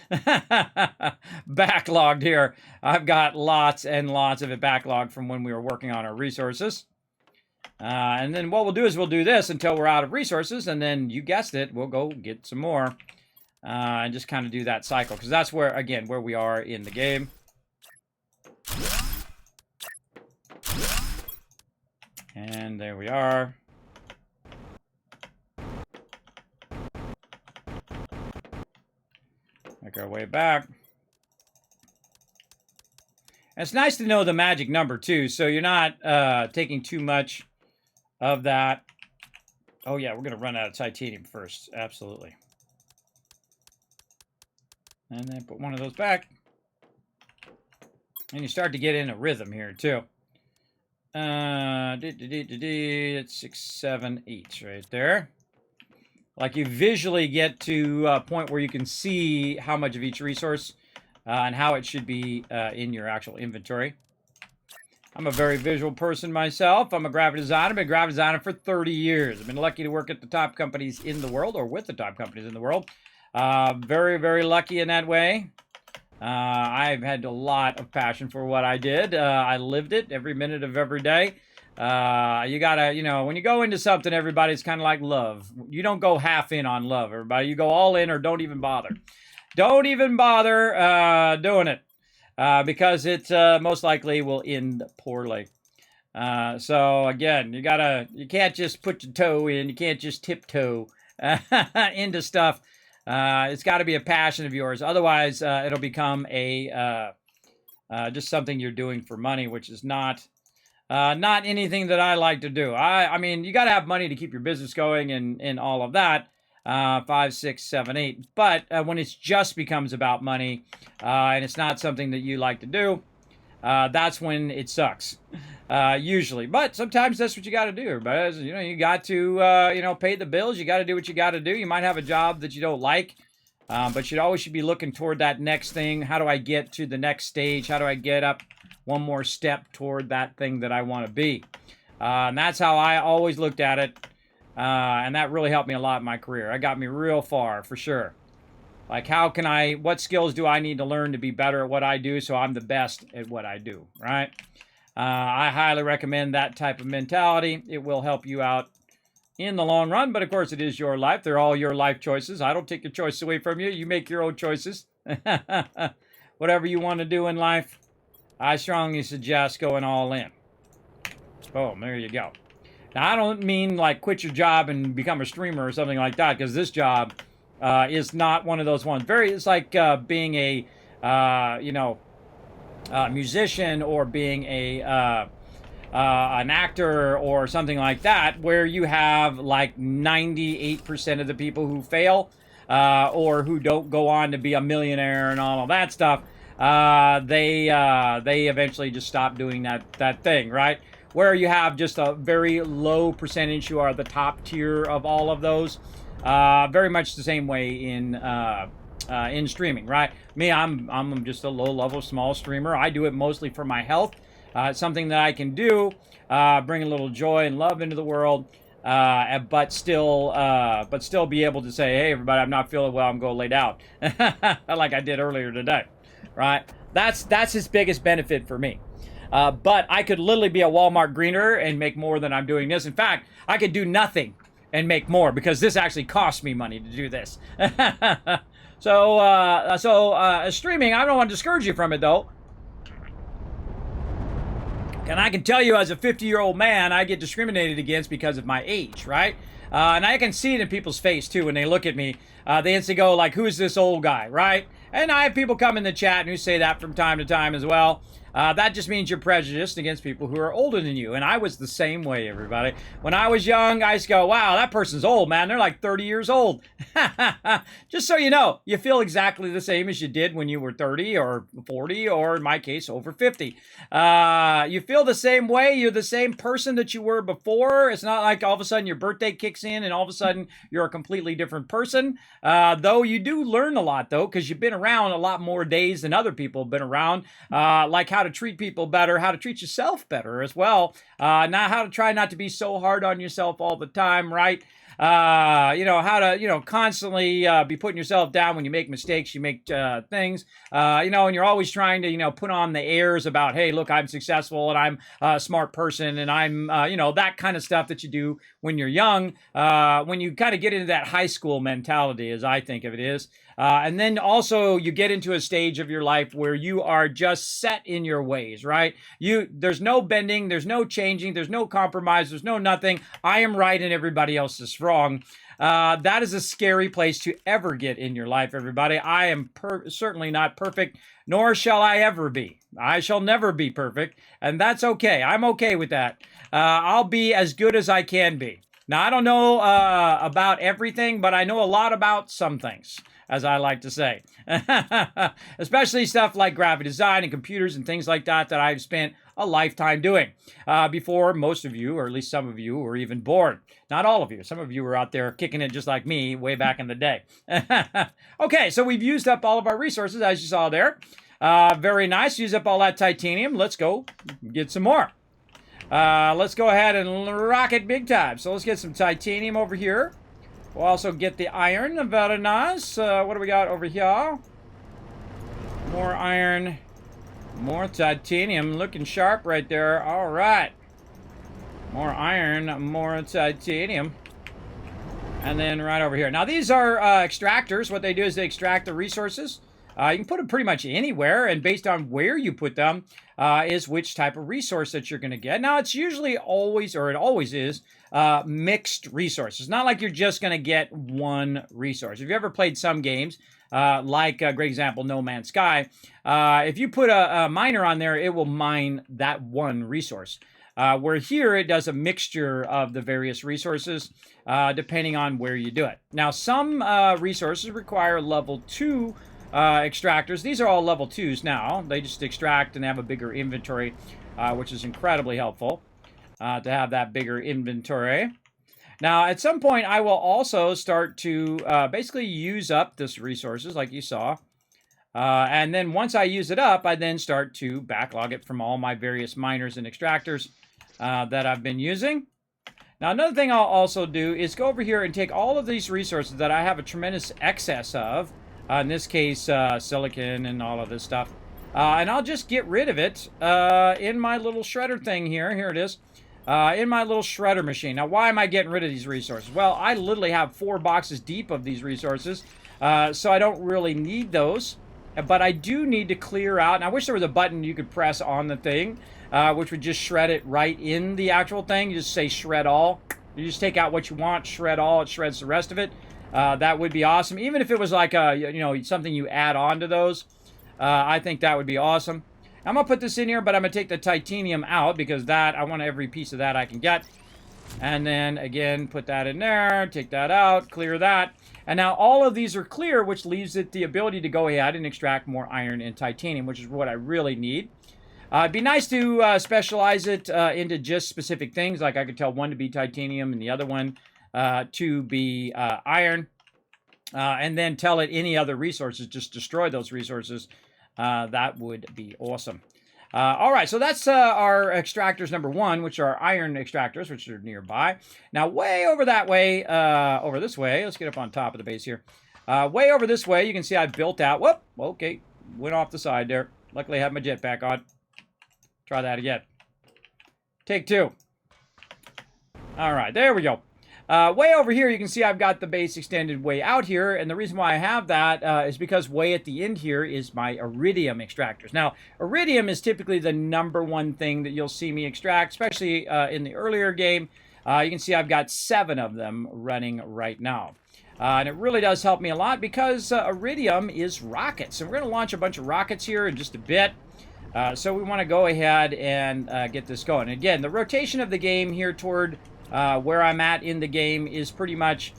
backlogged here. I've got lots and lots of it backlogged from when we were working on our resources. And then what we'll do is we'll do this until we're out of resources, and then, you guessed it, we'll go get some more. And just kind of do that cycle, because that's where, again, where we are in the game. And there we are. Work our way back. And it's nice to know the magic number, too, so you're not taking too much of that. Oh, yeah, we're going to run out of titanium first. Absolutely. And then put one of those back. And you start to get in a rhythm here, too. It's 6, 7, 8 right there. Like you visually get to a point where you can see how much of each resource and how it should be in your actual inventory. I'm a very visual person myself. I'm a graphic designer. I've been a graphic designer for 30 years. I've been lucky to work at the top companies in the world, or with the top companies in the world. Very, very lucky in that way. I've had a lot of passion for what I did. I lived it every minute of every day. You gotta, when you go into something, everybody's kind of like love. You don't go half in on love, everybody. You go all in or don't even bother. Don't even bother doing it. Because it most likely will end poorly. So again, you can't just put your toe in. You can't just tiptoe into stuff. It's got to be a passion of yours. Otherwise, it'll become just something you're doing for money, which is not anything that I like to do. I mean, you got to have money to keep your business going and all of that. 5, 6, 7, 8. But when it just becomes about money and it's not something that you like to do, that's when it sucks, usually. But sometimes that's what you got to do. But you got to pay the bills. You got to do what you got to do. You might have a job that you don't like, but you always should be looking toward that next thing. How do I get to the next stage? How do I get up one more step toward that thing that I want to be? And that's how I always looked at it. And that really helped me a lot in my career. It got me real far, for sure. Like, what skills do I need to learn to be better at what I do so I'm the best at what I do, right? I highly recommend that type of mentality. It will help you out in the long run, but of course it is your life. They're all your life choices. I don't take your choice away from you. You make your own choices. Whatever you want to do in life, I strongly suggest going all in. Boom, there you go. Now, I don't mean like quit your job and become a streamer or something like that, because this job is not one of those ones. It's like being a musician or being an actor or something like that, where you have like 98% of the people who fail or who don't go on to be a millionaire and all of that stuff. They eventually just stop doing that thing, right? Where you have just a very low percentage who are the top tier of all of those. Very much the same way in streaming, right? Me, I'm just a low-level small streamer. I do it mostly for my health. It's something that I can do, bring a little joy and love into the world, but still be able to say, hey, everybody, I'm not feeling well. I'm going to lay down, like I did earlier today, right? That's his biggest benefit for me. But I could literally be a Walmart greener and make more than I'm doing this. In fact, I could do nothing and make more, because this actually costs me money to do this. So streaming, I don't want to discourage you from it, though. And I can tell you, as a 50-year-old man, I get discriminated against because of my age, right? And I can see it in people's face, too, when they look at me. They instantly go, like, who's this old guy, right? And I have people come in the chat and who say that from time to time as well. That just means you're prejudiced against people who are older than you. And I was the same way, everybody. When I was young, I used to go, wow, that person's old, man. They're like 30 years old. Just so you know, you feel exactly the same as you did when you were 30 or 40, or in my case, over 50. You feel the same way. You're the same person that you were before. It's not like all of a sudden your birthday kicks in and all of a sudden you're a completely different person. Though you do learn a lot, though, because you've been around a lot more days than other people have been around. Like how to treat people better, how to treat yourself better as well. Now, how to try not to be so hard on yourself all the time, right? How to, constantly be putting yourself down when you make mistakes, you make things, and you're always trying to, put on the airs about, hey, look, I'm successful and I'm a smart person and I'm, that kind of stuff that you do when you're young. When you kind of get into that high school mentality, as I think of it is, And then also you get into a stage of your life where you are just set in your ways, right? There's no bending, there's no changing, there's no compromise, there's no nothing. I am right and everybody else is wrong. That is a scary place to ever get in your life, everybody. I am certainly not perfect, nor shall I ever be. I shall never be perfect, and that's okay. I'm okay with that. I'll be as good as I can be. Now, I don't know about everything, but I know a lot about some things, as I like to say. Especially stuff like graphic design and computers and things like that that I've spent a lifetime doing before most of you, or at least some of you, were even born. Not all of you. Some of you were out there kicking it just like me way back in the day. Okay, so we've used up all of our resources, as you saw there. Very nice. Use up all that titanium. Let's go get some more. Let's go ahead and rock it big time. So let's get some titanium over here. We'll also get the iron. Very nice. What do we got over here? More iron. More titanium. Looking sharp right there. All right. More iron. More titanium. And then right over here. Now, these are extractors. What they do is they extract the resources. You can put them pretty much anywhere, and based on where you put them is which type of resource that you're going to get. Now, it's usually always, or it always is, mixed resources. Not like you're just going to get one resource. If you ever played some games, like a great example, No Man's Sky, if you put a miner on there, it will mine that one resource. Where here, it does a mixture of the various resources, depending on where you do it. Now, some resources require level 2 extractors. These are all level 2s now. They just extract and have a bigger inventory, which is incredibly helpful to have that bigger inventory. Now, at some point, I will also start to basically use up this resources, like you saw. And then once I use it up, I then start to backlog it from all my various miners and extractors that I've been using. Now, another thing I'll also do is go over here and take all of these resources that I have a tremendous excess of, in this case, silicon and all of this stuff. And I'll just get rid of it in my little shredder thing here. Here it is. In my little shredder machine. Now, why am I getting rid of these resources? Well, I literally have 4 boxes deep of these resources, so I don't really need those. But I do need to clear out, and I wish there was a button you could press on the thing, which would just shred it right in the actual thing. You just say shred all. You just take out what you want, shred all, it shreds the rest of it. That would be awesome. Even if it was like something you add on to those, I think that would be awesome. I'm gonna put this in here, but I'm gonna take the titanium out because I want every piece of that I can get. And then again, put that in there, take that out, clear that. And now all of these are clear, which leaves it the ability to go ahead and extract more iron and titanium, which is what I really need. It'd be nice to specialize it into just specific things. Like I could tell one to be titanium and the other one to be iron, and then tell it any other resources, just destroy those resources. That would be awesome. All right, so that's our extractors number 1, which are iron extractors, which are nearby. Now, way over that way, over this way, let's get up on top of the base here. Way over this way, you can see I built out. Whoop, okay, went off the side there. Luckily, I have my jetpack on. Try that again. Take 2. All right, there we go. Way over here, you can see I've got the base extended way out here, and the reason why I have that is because way at the end here is my iridium extractors. Now, iridium is typically the #1 thing that you'll see me extract, especially in the earlier game. You can see I've got 7 of them running right now. And it really does help me a lot because iridium is rockets. And we're going to launch a bunch of rockets here in just a bit. So we want to go ahead and get this going. Again, the rotation of the game here toward where I'm at in the game is pretty much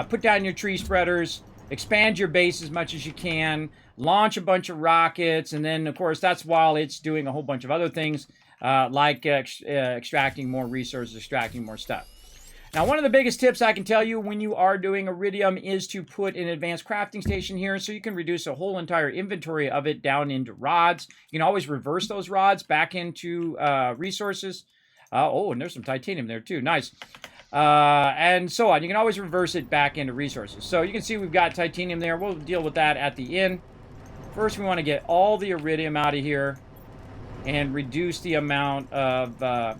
put down your tree spreaders, expand your base as much as you can, launch a bunch of rockets, and then, of course, that's while it's doing a whole bunch of other things like extracting more resources, extracting more stuff. Now, one of the biggest tips I can tell you when you are doing iridium is to put an advanced crafting station here so you can reduce a whole entire inventory of it down into rods. You can always reverse those rods back into resources. Oh, and there's some titanium there too. Nice. And so on. You can always reverse it back into resources. So you can see we've got titanium there. We'll deal with that at the end. First, we want to get all the iridium out of here and reduce the amount of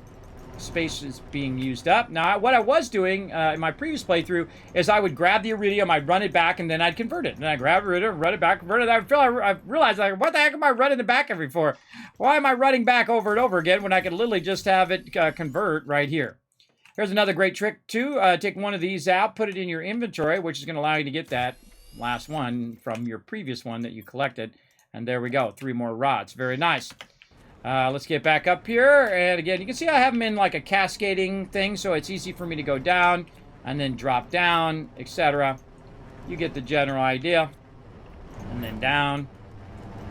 space is being used up. Now, what I was doing in my previous playthrough is I would grab the iridium, I'd run it back, and then I'd convert it. And then I'd grab iridium, run it back, convert it. I realized, like, what the heck am I running it back every for? Why am I running back over and over again when I could literally just have it convert right here? Here's another great trick, too. Take one of these out, put it in your inventory, which is going to allow you to get that last one from your previous one that you collected. And there we go. 3 more rods. Very nice. Let's get back up here. And again, you can see I have them in like a cascading thing, so it's easy for me to go down and then drop down, etc. You get the general idea. And then down.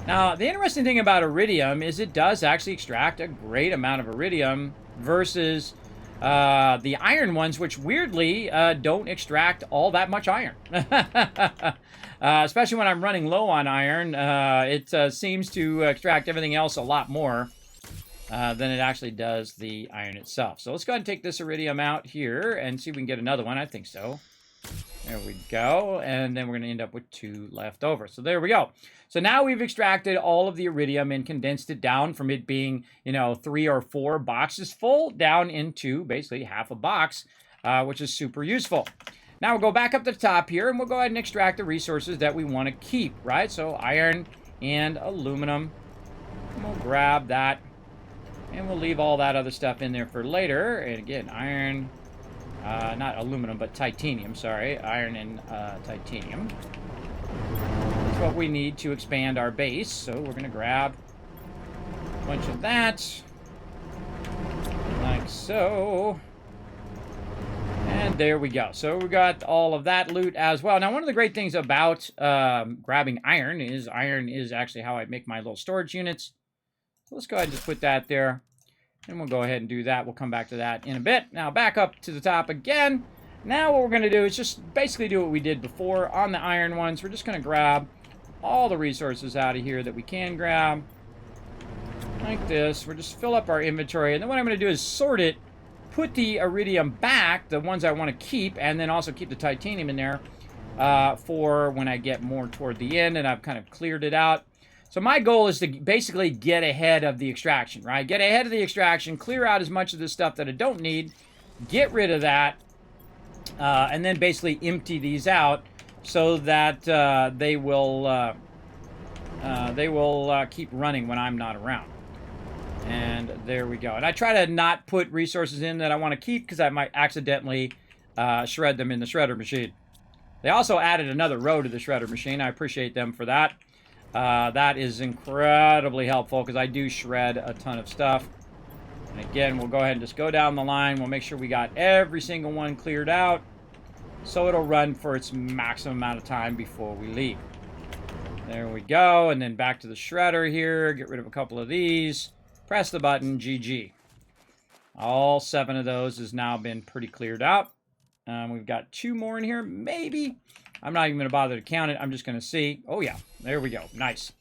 Now, the interesting thing about iridium is it does actually extract a great amount of iridium versus the iron ones, which weirdly don't extract all that much iron. Especially when I'm running low on iron, it seems to extract everything else a lot more than it actually does the iron itself. So let's go ahead and take this iridium out here and see if we can get another one. I think so. There we go. And then we're going to end up with 2 left over. So there we go. So now we've extracted all of the iridium and condensed it down from it being, 3 or 4 boxes full down into basically half a box, which is super useful. Now we'll go back up to the top here and we'll go ahead and extract the resources that we want to keep, right? So iron and aluminum. And we'll grab that and we'll leave all that other stuff in there for later. And again, iron, not aluminum, but titanium, sorry. Iron and titanium. That's what we need to expand our base. So we're going to grab a bunch of that. Like so. And there we go. So we got all of that loot as well. Now, one of the great things about grabbing iron is actually how I make my little storage units. So let's go ahead and just put that there. And we'll go ahead and do that. We'll come back to that in a bit. Now, back up to the top again. Now, what we're going to do is just basically do what we did before on the iron ones. We're just going to grab all the resources out of here that we can grab. Like this. We'll just fill up our inventory. And then what I'm going to do is sort it. Put the iridium back, the ones I want to keep, and then also keep the titanium in there for when I get more toward the end, and I've kind of cleared it out. So my goal is to basically get ahead of the extraction, right? Get ahead of the extraction, clear out as much of the stuff that I don't need, get rid of that, and then basically empty these out so that they will keep running when I'm not around. And there we go. And I try to not put resources in that I want to keep because I might accidentally shred them in the shredder machine. They also added another row to the shredder machine. I appreciate them for that. That is incredibly helpful because I do shred a ton of stuff. And again, we'll go ahead and just go down the line. We'll make sure we got every single one cleared out so it'll run for its maximum amount of time before we leave. There we go. And then back to the shredder here. Get rid of a couple of these. Press the button, GG. All 7 of those has now been pretty cleared out. We've got 2 more in here, maybe. I'm not even going to bother to count it. I'm just going to see. Oh, yeah. There we go. Nice.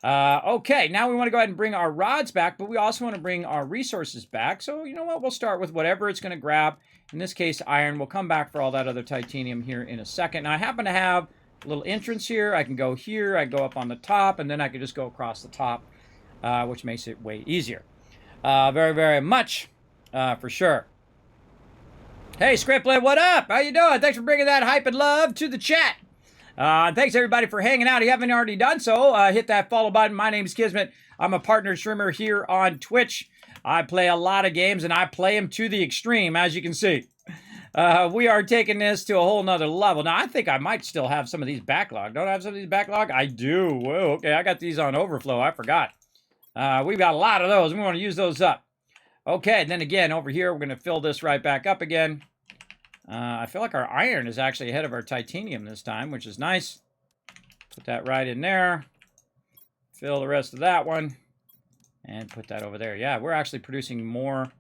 Okay, now we want to go ahead and bring our rods back, but we also want to bring our resources back. So, you know what? We'll start with whatever it's going to grab. In this case, iron. We'll come back for all that other titanium here in a second. Now, I happen to have a little entrance here. I can go here. I go up on the top, and then I can just go across the top. Which makes it way easier. Very, very much, for sure. Hey, Scriptlet, what up? How you doing? Thanks for bringing that hype and love to the chat. Thanks, everybody, for hanging out. If you haven't already done so, hit that follow button. My name's Kismet. I'm a partner streamer here on Twitch. I play a lot of games, and I play them to the extreme, as you can see. We are taking this to a whole nother level. Now, I think I might still have some of these backlog. Don't I have some of these backlog? I do. Whoa, okay, I got these on overflow. I forgot. We've got a lot of those. We want to use those up. Okay, and then again, over here, we're going to fill this right back up again. I feel like our iron is actually ahead of our titanium this time, which is nice. Put that right in there. Fill the rest of that one. And put that over there. Yeah, we're actually producing more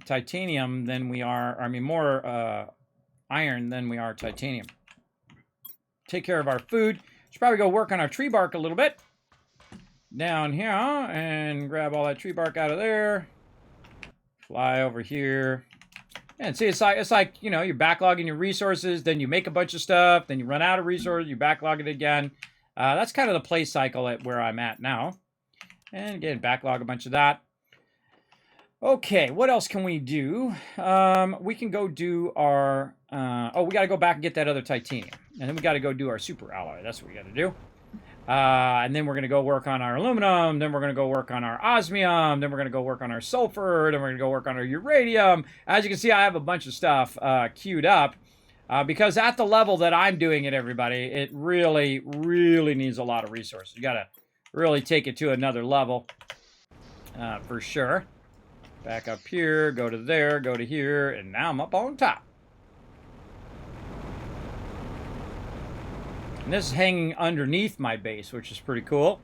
titanium than we are, more iron than we are titanium. Take care of our food. Should probably go work on our tree bark a little bit. Down here, and grab all that tree bark out of there. Fly over here. And see, it's like, you know, you're backlogging your resources, then you make a bunch of stuff, then you run out of resources, you backlog it again. That's kind of the play cycle at where I'm at now. And again, backlog a bunch of that. Okay, what else can we do? We can go do our... we got to go back and get that other titanium. And then we got to go do our super alloy. That's what we got to do. And then we're going to go work on our aluminum. Then we're going to go work on our osmium. Then we're going to go work on our sulfur. Then we're going to go work on our uranium. As you can see, I have a bunch of stuff queued up. Because at the level that I'm doing it, everybody, it really, really needs a lot of resources. You got to really take it to another level. For sure. Back up here, go to there, go to here, and now I'm up on top. And this is hanging underneath my base, which is pretty cool.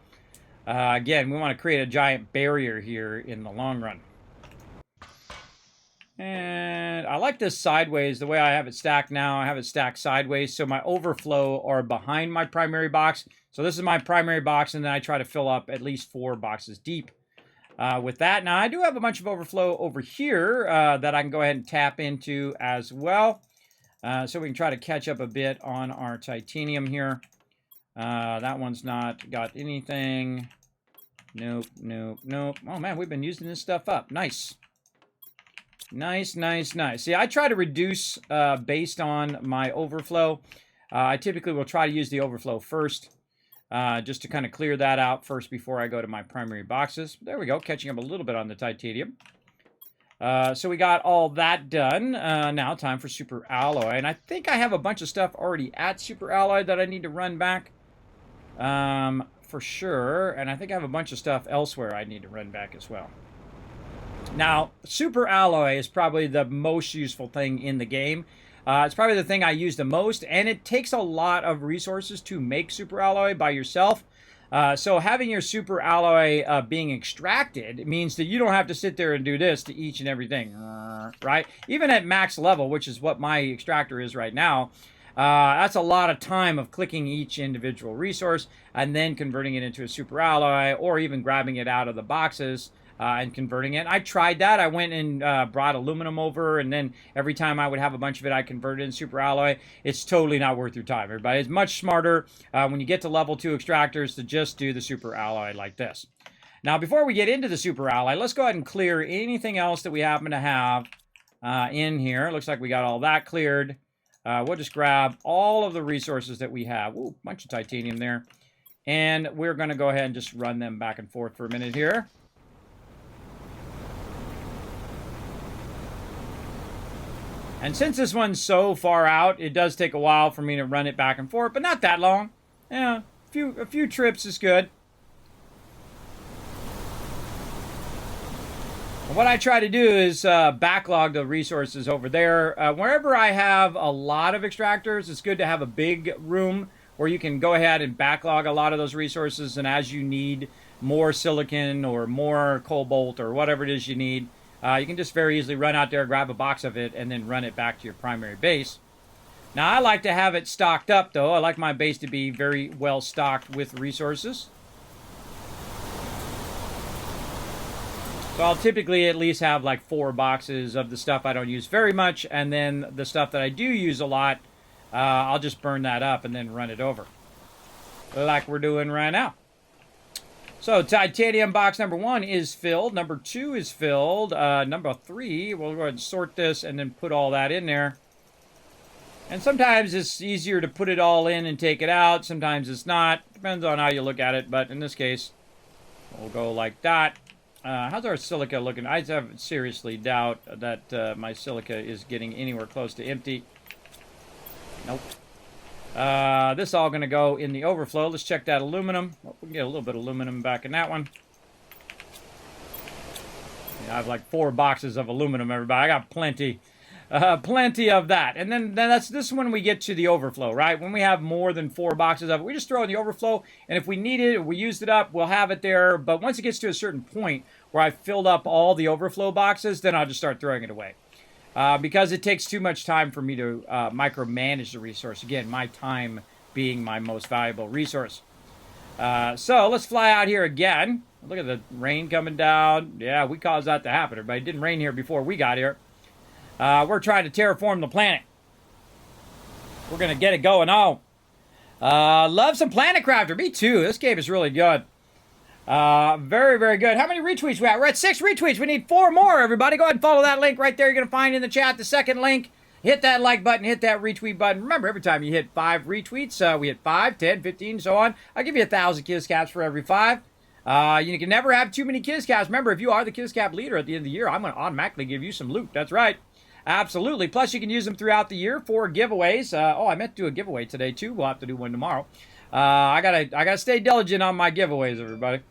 Again, we want to create a giant barrier here in the long run. And I like this sideways, the way I have it stacked now. I have it stacked sideways, so my overflow are behind my primary box. So this is my primary box, and then I try to fill up at least 4 boxes deep. With that, now I do have a bunch of overflow over here that I can go ahead and tap into as well. So we can try to catch up a bit on our titanium here. That one's not got anything. Nope, nope, nope. Oh man, we've been using this stuff up. Nice. Nice, nice, nice. See, I try to reduce based on my overflow. I typically will try to use the overflow first. Just to kind of clear that out first before I go to my primary boxes. There we go, catching up a little bit on the titanium. So we got all that done. Now time for super alloy. And I think I have a bunch of stuff already at super alloy that I need to run back. For sure. And I think I have a bunch of stuff elsewhere I need to run back as well. Now, super alloy is probably the most useful thing in the game. It's probably the thing I use the most, and it takes a lot of resources to make super alloy by yourself. So having your super alloy being extracted means that you don't have to sit there and do this to each and everything, right? Even at max level, which is what my extractor is right now, that's a lot of time of clicking each individual resource and then converting it into a super alloy, or even grabbing it out of the boxes and converting it. I tried that. I went and brought aluminum over, and then every time I would have a bunch of it, I converted in super alloy. It's totally not worth your time, everybody. It's much smarter when you get to level 2 extractors to just do the super alloy like this. Now, before we get into the super alloy, let's go ahead and clear anything else that we happen to have in here. Looks like we got all that cleared. We'll just grab all of the resources that we have. Ooh, bunch of titanium there. And we're going to go ahead and just run them back and forth for a minute here. And since this one's so far out, it does take a while for me to run it back and forth, but not that long. Yeah, a few trips is good. And what I try to do is backlog the resources over there. Wherever I have a lot of extractors, it's good to have a big room where you can go ahead and backlog a lot of those resources, and as you need more silicon or more cobalt or whatever it is you need, you can just very easily run out there, grab a box of it, and then run it back to your primary base. Now, I like to have it stocked up, though. I like my base to be very well stocked with resources. So I'll typically at least have like 4 boxes of the stuff I don't use very much, and then the stuff that I do use a lot, I'll just burn that up and then run it over. Like we're doing right now. So titanium box number 1 is filled. Number 2 is filled. Number 3, we'll go ahead and sort this and then put all that in there. And sometimes it's easier to put it all in and take it out. Sometimes it's not. Depends on how you look at it. But in this case, we'll go like that. How's our silica looking? I have seriously doubt that my silica is getting anywhere close to empty. Nope. This is all going to go in the overflow. Let's check that aluminum. Oh, we can get a little bit of aluminum back in that one. Yeah, I have like 4 boxes of aluminum, everybody. I got plenty. Plenty of that. And then this is when we get to the overflow, right? When we have more than 4 boxes of it, we just throw in the overflow. And if we need it, or we used it up, we'll have it there. But once it gets to a certain point where I've filled up all the overflow boxes, then I'll just start throwing it away. Because it takes too much time for me to micromanage the resource. Again, my time being my most valuable resource. So let's fly out here again. Look at the rain coming down. Yeah, we caused that to happen, everybody. It didn't rain here before we got here. We're trying to terraform the planet. We're going to get it going on. Love some Planet Crafter. Me too. This game is really good. Very, very good. How many retweets we at? We're at 6 retweets. We need 4 more, everybody. Go ahead and follow that link right there. You're going to find in the chat the second link. Hit that like button. Hit that retweet button. Remember, every time you hit 5 retweets, we hit 5, 10, 15, so on. I'll give you 1,000 Kiscaps for every 5. You can never have too many Kiscaps. Remember, if you are the Kiscap leader at the end of the year, I'm going to automatically give you some loot. That's right. Absolutely. Plus, you can use them throughout the year for giveaways. I meant to do a giveaway today, too. We'll have to do one tomorrow. I gotta stay diligent on my giveaways, everybody.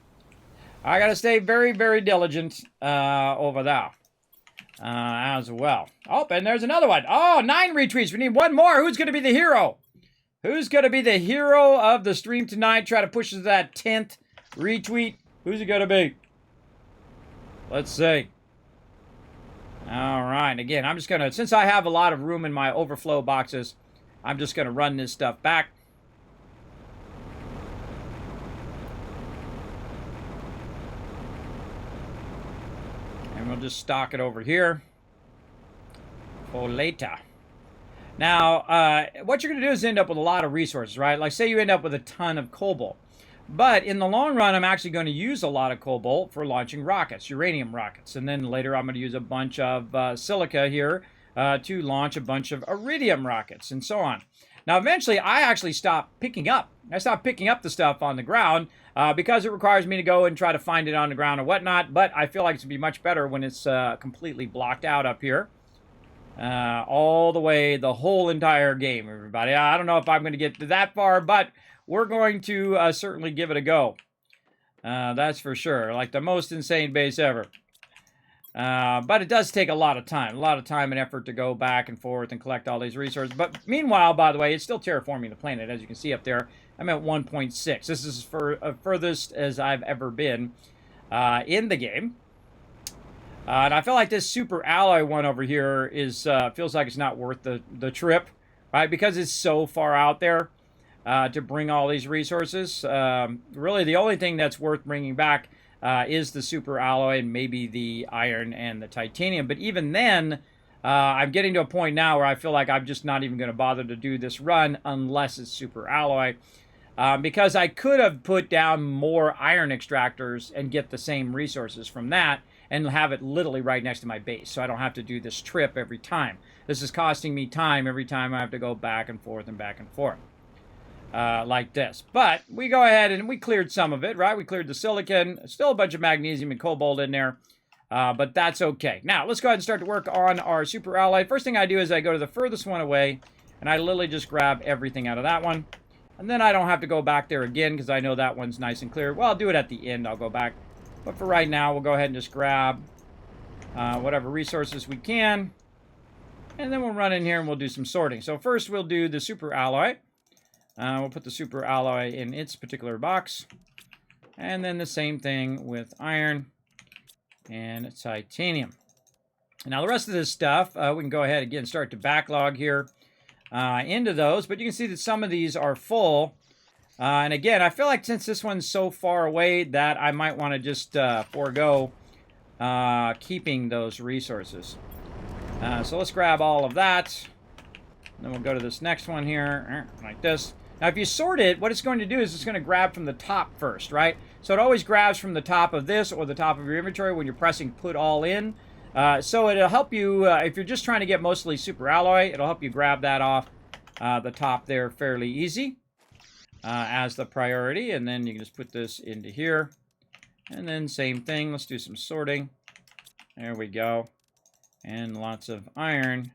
I gotta stay very, very diligent over there as well. Oh, and there's another one. Oh, 9 retweets. We need 1 more. Who's gonna be the hero? Who's gonna be the hero of the stream tonight? Try to push us to that 10th retweet. Who's it gonna be? Let's see. All right. Again, I'm just gonna, since I have a lot of room in my overflow boxes, I'm just gonna run this stuff back. We'll just stock it over here for later. Now, what you're going to do is end up with a lot of resources, right? Like, say you end up with a ton of cobalt. But in the long run, I'm actually going to use a lot of cobalt for launching rockets, uranium rockets. And then later, I'm going to use a bunch of silica here to launch a bunch of iridium rockets and so on. Now, eventually, I actually stopped picking up. I stopped picking up the stuff on the ground because it requires me to go and try to find it on the ground and whatnot. But I feel like it's going to be much better when it's completely blocked out up here. All the way, the whole entire game, everybody. I don't know if I'm going to get to that far, but we're going to certainly give it a go. That's for sure. Like the most insane base ever. But it does take a lot of time and effort to go back and forth and collect all these resources. But meanwhile, by the way, it's still terraforming the planet, as you can see up there. I'm at 1.6. This is for furthest as I've ever been in the game. And I feel like this super alloy one over here is feels like it's not worth the trip, right? Because it's so far out there to bring all these resources. Really, the only thing that's worth bringing back is the super alloy and maybe the iron and the titanium. But even then, I'm getting to a point now where I feel like I'm just not even going to bother to do this run unless it's super alloy. Because I could have put down more iron extractors and get the same resources from that and have it literally right next to my base. So I don't have to do this trip every time. This is costing me time every time I have to go back and forth and back and forth. Like this. But we go ahead and we cleared some of it, right? We cleared the silicon. Still a bunch of magnesium and cobalt in there. But that's okay. Now, let's go ahead and start to work on our super alloy. First thing I do is I go to the furthest one away, and I literally just grab everything out of that one. And then I don't have to go back there again because I know that one's nice and clear. Well, I'll do it at the end. I'll go back. But for right now, we'll go ahead and just grab whatever resources we can. And then we'll run in here and we'll do some sorting. So first we'll do the super alloy. We'll put the super alloy in its particular box. And then the same thing with iron and titanium. Now the rest of this stuff, we can go ahead again, start to backlog here into those. But you can see that some of these are full. And again, I feel like since this one's so far away that I might want to just forego keeping those resources. So let's grab all of that. Then we'll go to this next one here, like this. Now, if you sort it, what it's going to do is it's going to grab from the top first, right? So it always grabs from the top of this or the top of your inventory when you're pressing put all in. So it'll help you, if you're just trying to get mostly super alloy, it'll help you grab that off the top there fairly easy as the priority. And then you can just put this into here. And then same thing, let's do some sorting. There we go. And lots of iron.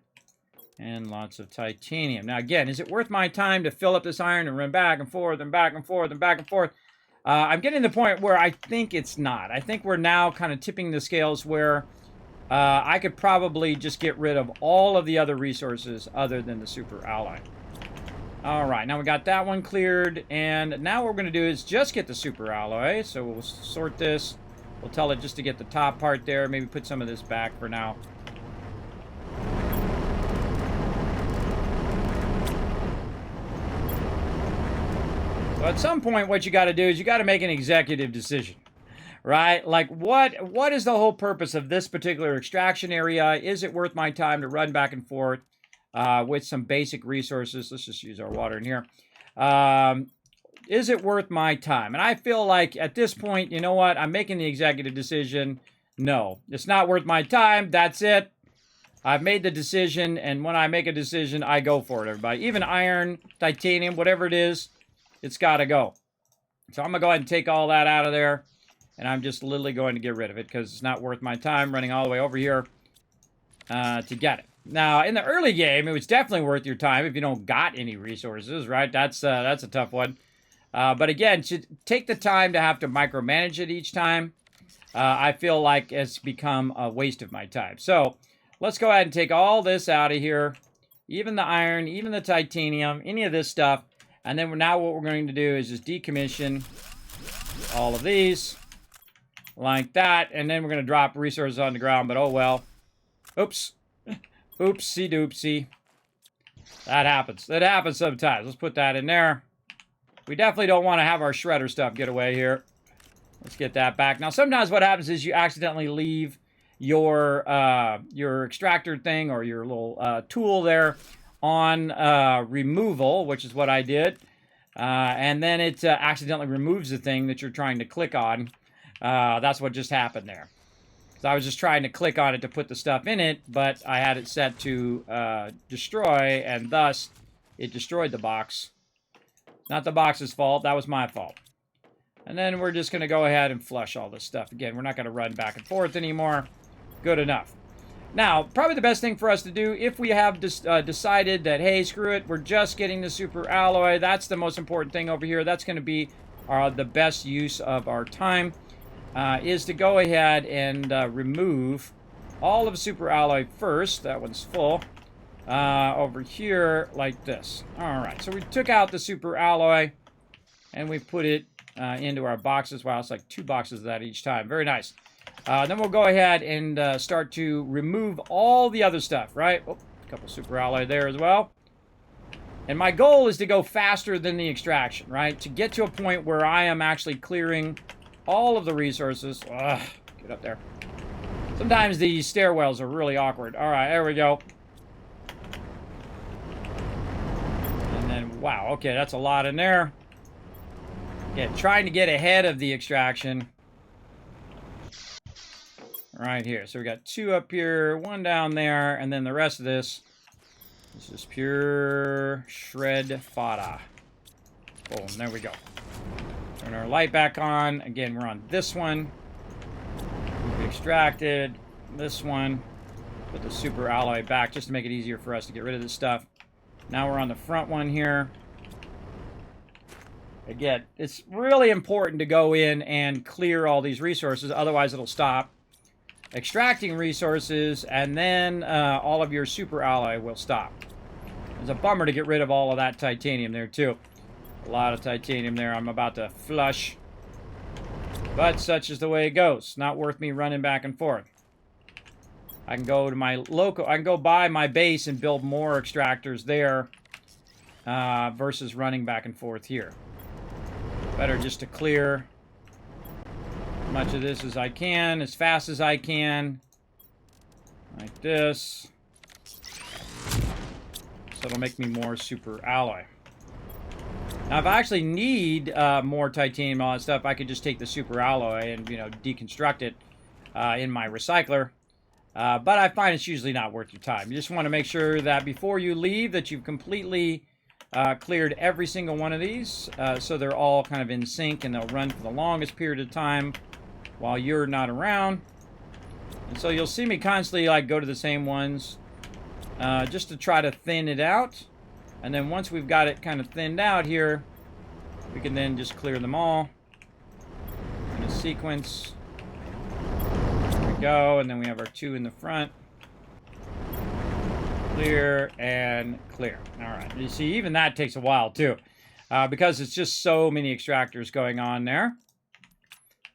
And lots of titanium. Now, again, is it worth my time to fill up this iron and run back and forth and back and forth and back and forth? I'm getting to the point where I think it's not. I think we're now kind of tipping the scales where I could probably just get rid of all of the other resources other than the super alloy. All right, now we got that one cleared. And now what we're going to do is just get the super alloy. So we'll sort this. We'll tell it just to get the top part there. Maybe put some of this back for now. So at some point, what you got to do is you got to make an executive decision, right? Like, what is the whole purpose of this particular extraction area? Is it worth my time to run back and forth with some basic resources? Let's just use our water in here. Is it worth my time? And I feel like at this point, you know what? I'm making the executive decision. No, it's not worth my time. That's it. I've made the decision, and when I make a decision, I go for it, everybody. Even iron, titanium, whatever it is, it's got to go. So I'm going to go ahead and take all that out of there, and I'm just literally going to get rid of it because it's not worth my time running all the way over here to get it. Now, in the early game, it was definitely worth your time if you don't got any resources, right? That's a tough one. But again, to take the time to have to micromanage it each time, I feel like it's become a waste of my time. So let's go ahead and take all this out of here, even the iron, even the titanium, any of this stuff. And then now what we're going to do is just decommission all of these like that. And then we're going to drop resources on the ground, but oh well. Oops. Oopsie doopsie. That happens. That happens sometimes. Let's put that in there. We definitely don't want to have our shredder stuff get away here. Let's get that back. Now, sometimes what happens is you accidentally leave your extractor thing or your little tool there on removal, which is what I did. And then it accidentally removes the thing that you're trying to click on. That's what just happened there. So I was just trying to click on it to put the stuff in it, but I had it set to destroy, and thus it destroyed the box. Not the box's fault. That was my fault. And then we're just going to go ahead and flush all this stuff. Again, we're not going to run back and forth anymore. Good enough. Now, probably the best thing for us to do, if we have decided that, hey, screw it, we're just getting the super alloy, that's the most important thing over here. That's going to be the best use of our time, is to go ahead and remove all of super alloy first. That one's full. Over here, like this. All right, so we took out the super alloy, and we put it into our boxes. Wow, it's like 2 boxes of that each time. Very nice. Then we'll go ahead and start to remove all the other stuff, right? Oh, a couple super alloy there as well. And my goal is to go faster than the extraction, right? To get to a point where I am actually clearing all of the resources. Ugh, get up there. Sometimes these stairwells are really awkward. All right, there we go. And then, wow, okay, that's a lot in there. Yeah, trying to get ahead of the extraction. Right here. So we got 2 up here, 1 down there, and then the rest of this is just pure shred fodder. Boom, there we go. Turn our light back on. Again, we're on this one. We've extracted this one. Put the super alloy back just to make it easier for us to get rid of this stuff. Now we're on the front one here. Again, it's really important to go in and clear all these resources, otherwise it'll stop extracting resources, and then all of your super alloy will stop. It's a bummer to get rid of all of that titanium there, too. A lot of titanium there I'm about to flush. But such is the way it goes. Not worth me running back and forth. I can go to my local, I can go buy my base and build more extractors there versus running back and forth here. Better just to clear as much of this as I can, as fast as I can. Like this. So it'll make me more super alloy. Now, if I actually need more titanium and all that stuff, I could just take the super alloy and, you know, deconstruct it in my recycler. But I find it's usually not worth your time. You just want to make sure that before you leave that you've completely cleared every single one of these, so they're all kind of in sync and they'll run for the longest period of time while you're not around. And so you'll see me constantly like go to the same ones just to try to thin it out. And then once we've got it kind of thinned out here, we can then just clear them all in a sequence. There we go, and then we have our 2 in the front. Clear and clear. All right, you see, even that takes a while too, because it's just so many extractors going on there.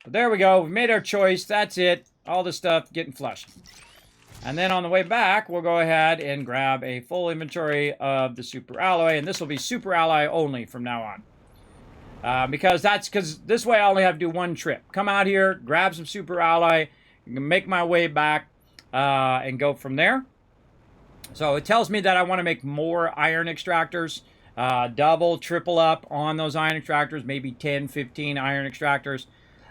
But there we go. We've made our choice. That's it. All the stuff getting flushed. And then on the way back, we'll go ahead and grab a full inventory of the super alloy, and this will be super alloy only from now on. Because this way I only have to do 1 trip. Come out here, grab some super alloy, make my way back, and go from there. So it tells me that I want to make more iron extractors double, triple up on those iron extractors, maybe 10, 15 iron extractors.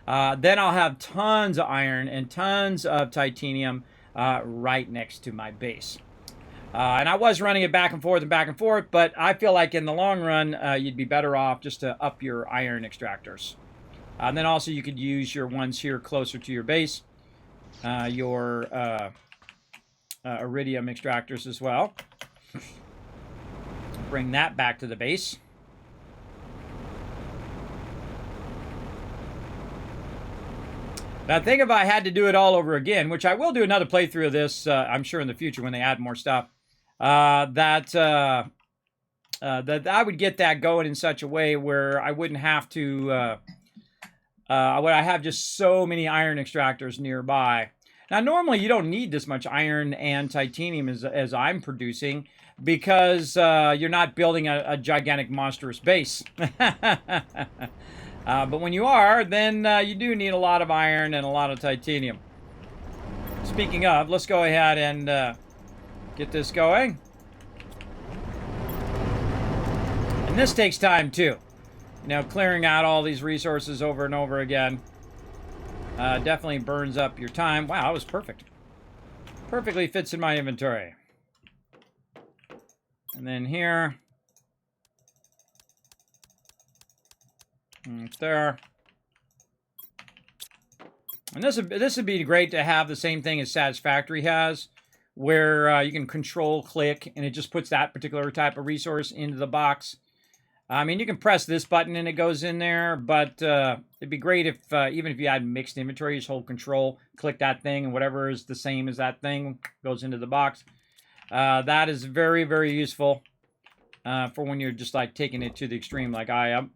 Then I'll have tons of iron and tons of titanium right next to my base. And I was running it back and forth, but I feel like in the long run, you'd be better off just to up your iron extractors. And then also you could use your ones here closer to your base, your iridium extractors as well. Bring that back to the base. Now, I think if I had to do it all over again, which I will do another playthrough of this, I'm sure in the future when they add more stuff, that I would get that going in such a way where I wouldn't have to, would I have just so many iron extractors nearby. Now, normally you don't need this much iron and titanium as I'm producing because you're not building a gigantic monstrous base. But when you are, then you do need a lot of iron and a lot of titanium. Speaking of, let's go ahead and get this going. And this takes time too. You know, clearing out all these resources over and over again definitely burns up your time. Wow, that was perfect. Perfectly fits in my inventory. And then here. There. And this would be great to have the same thing as Satisfactory has, where you can control click and it just puts that particular type of resource into the box. I mean, you can press this button and it goes in there, but it'd be great if even if you had mixed inventory, just hold control, click that thing, and whatever is the same as that thing goes into the box. That is very, very useful for when you're just like taking it to the extreme like I am.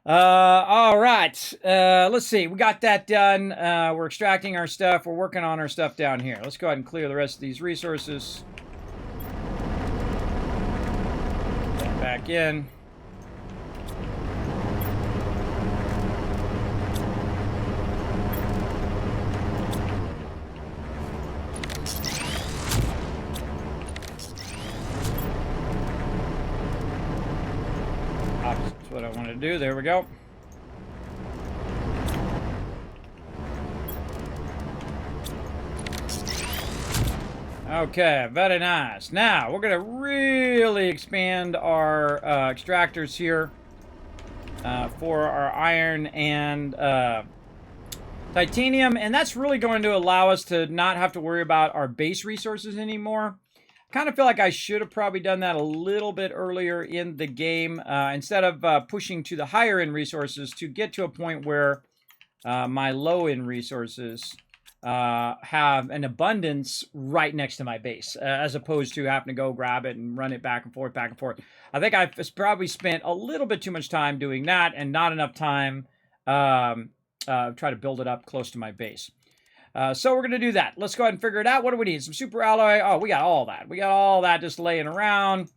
All right. Let's see. We got that done. We're extracting our stuff. We're working on our stuff down here. Let's go ahead and clear the rest of these resources. Back in. That's what I wanted to do. There we go. Okay, very nice. Now, we're going to really expand our extractors here for our iron and titanium. And that's really going to allow us to not have to worry about our base resources anymore. Kind of feel like I should have probably done that a little bit earlier in the game instead of pushing to the higher end resources to get to a point where my low end resources have an abundance right next to my base as opposed to having to go grab it and run it back and forth. I think I've probably spent a little bit too much time doing that and not enough time try to build it up close to my base. So we're going to do that. Let's go ahead and figure it out. What do we need? Some super alloy. Oh, we got all that. We got all that just laying around.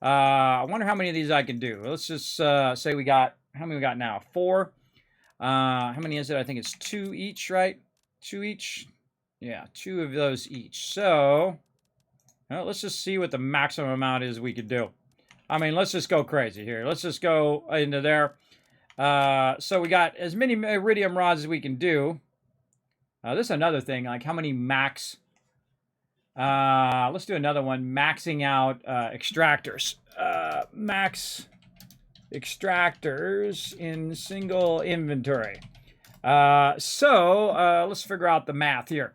I wonder how many of these I can do. Let's just say we got, how many we got now? 4. How many is it? I think it's 2 each, right? 2 each? Yeah, 2 of those each. So, well, let's just see what the maximum amount is we could do. I mean, let's just go crazy here. Let's just go into there. So we got as many iridium rods as we can do. This is another thing, like how many max... let's do another one, maxing out extractors. Max extractors in single inventory. So let's figure out the math here.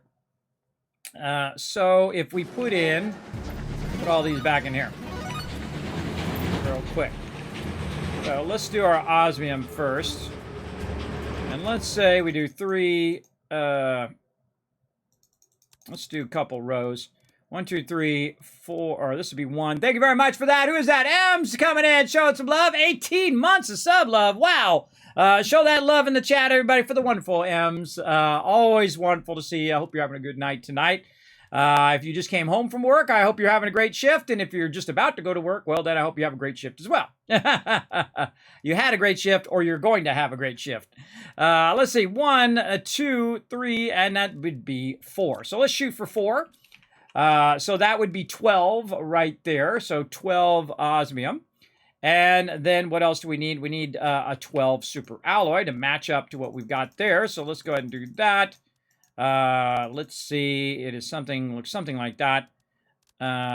So if we put all these back in here real quick. So let's do our osmium first. And let's say we do 3... let's do a couple rows. 1, 2, 3, 4, or this would be 1. Thank you very much for that. Who is that? M's coming in, showing some love. 18 months of sub love. Wow. Show that love in the chat, everybody, for the wonderful M's. Always wonderful to see you. I hope you're having a good night tonight. If you just came home from work, I hope you're having a great shift. And if you're just about to go to work, well, then I hope you have a great shift as well. You had a great shift, or you're going to have a great shift. Let's see, 1, 2, 3, and that would be 4. So let's shoot for 4. So that would be 12 right there. So 12 osmium. And then what else do we need? We need a 12 super alloy to match up to what we've got there. So let's go ahead and do that. Let's see. It is something, looks something like that.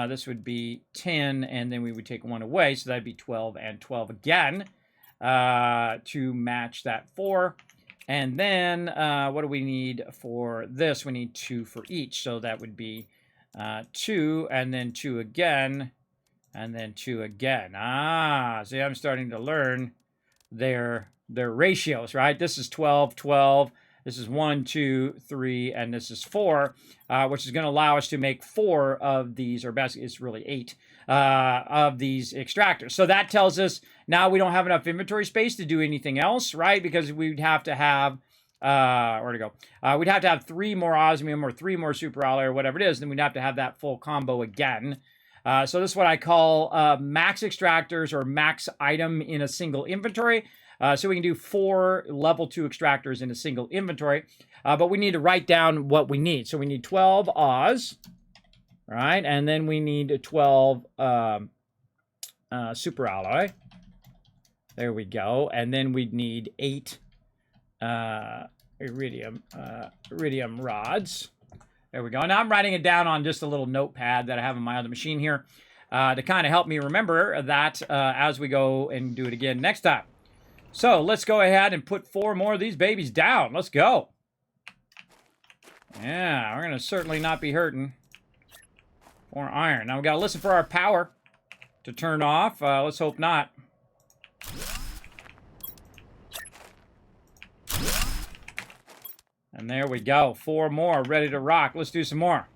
This would be 10, and then we would take 1 away. So that'd be 12 and 12 again to match that 4. And then what do we need for this? We need 2 for each. So that would be 2, and then 2 again, and then 2 again. See, I'm starting to learn their ratios, right? This is 12, 12. This is 1, 2, 3, and this is 4, which is going to allow us to make 4 of these, or basically it's really 8 of these extractors. So that tells us now we don't have enough inventory space to do anything else, right? Because we'd have to have, where to go? We'd have to have 3 more osmium or 3 more super alloy or whatever it is. Then we'd have to have that full combo again. So this is what I call max extractors or max item in a single inventory. So we can do 4 level 2 extractors in a single inventory, but we need to write down what we need. So we need 12 Oz, right? And then we need 12 super alloy. There we go. And then we'd need 8 iridium rods. There we go. Now I'm writing it down on just a little notepad that I have on my other machine here to kind of help me remember that as we go and do it again next time. So let's go ahead and put 4 more of these babies down. Let's go. Yeah, we're going to certainly not be hurting. More iron. Now we've got to listen for our power to turn off. Let's hope not. And there we go. 4 more ready to rock. Let's do some more.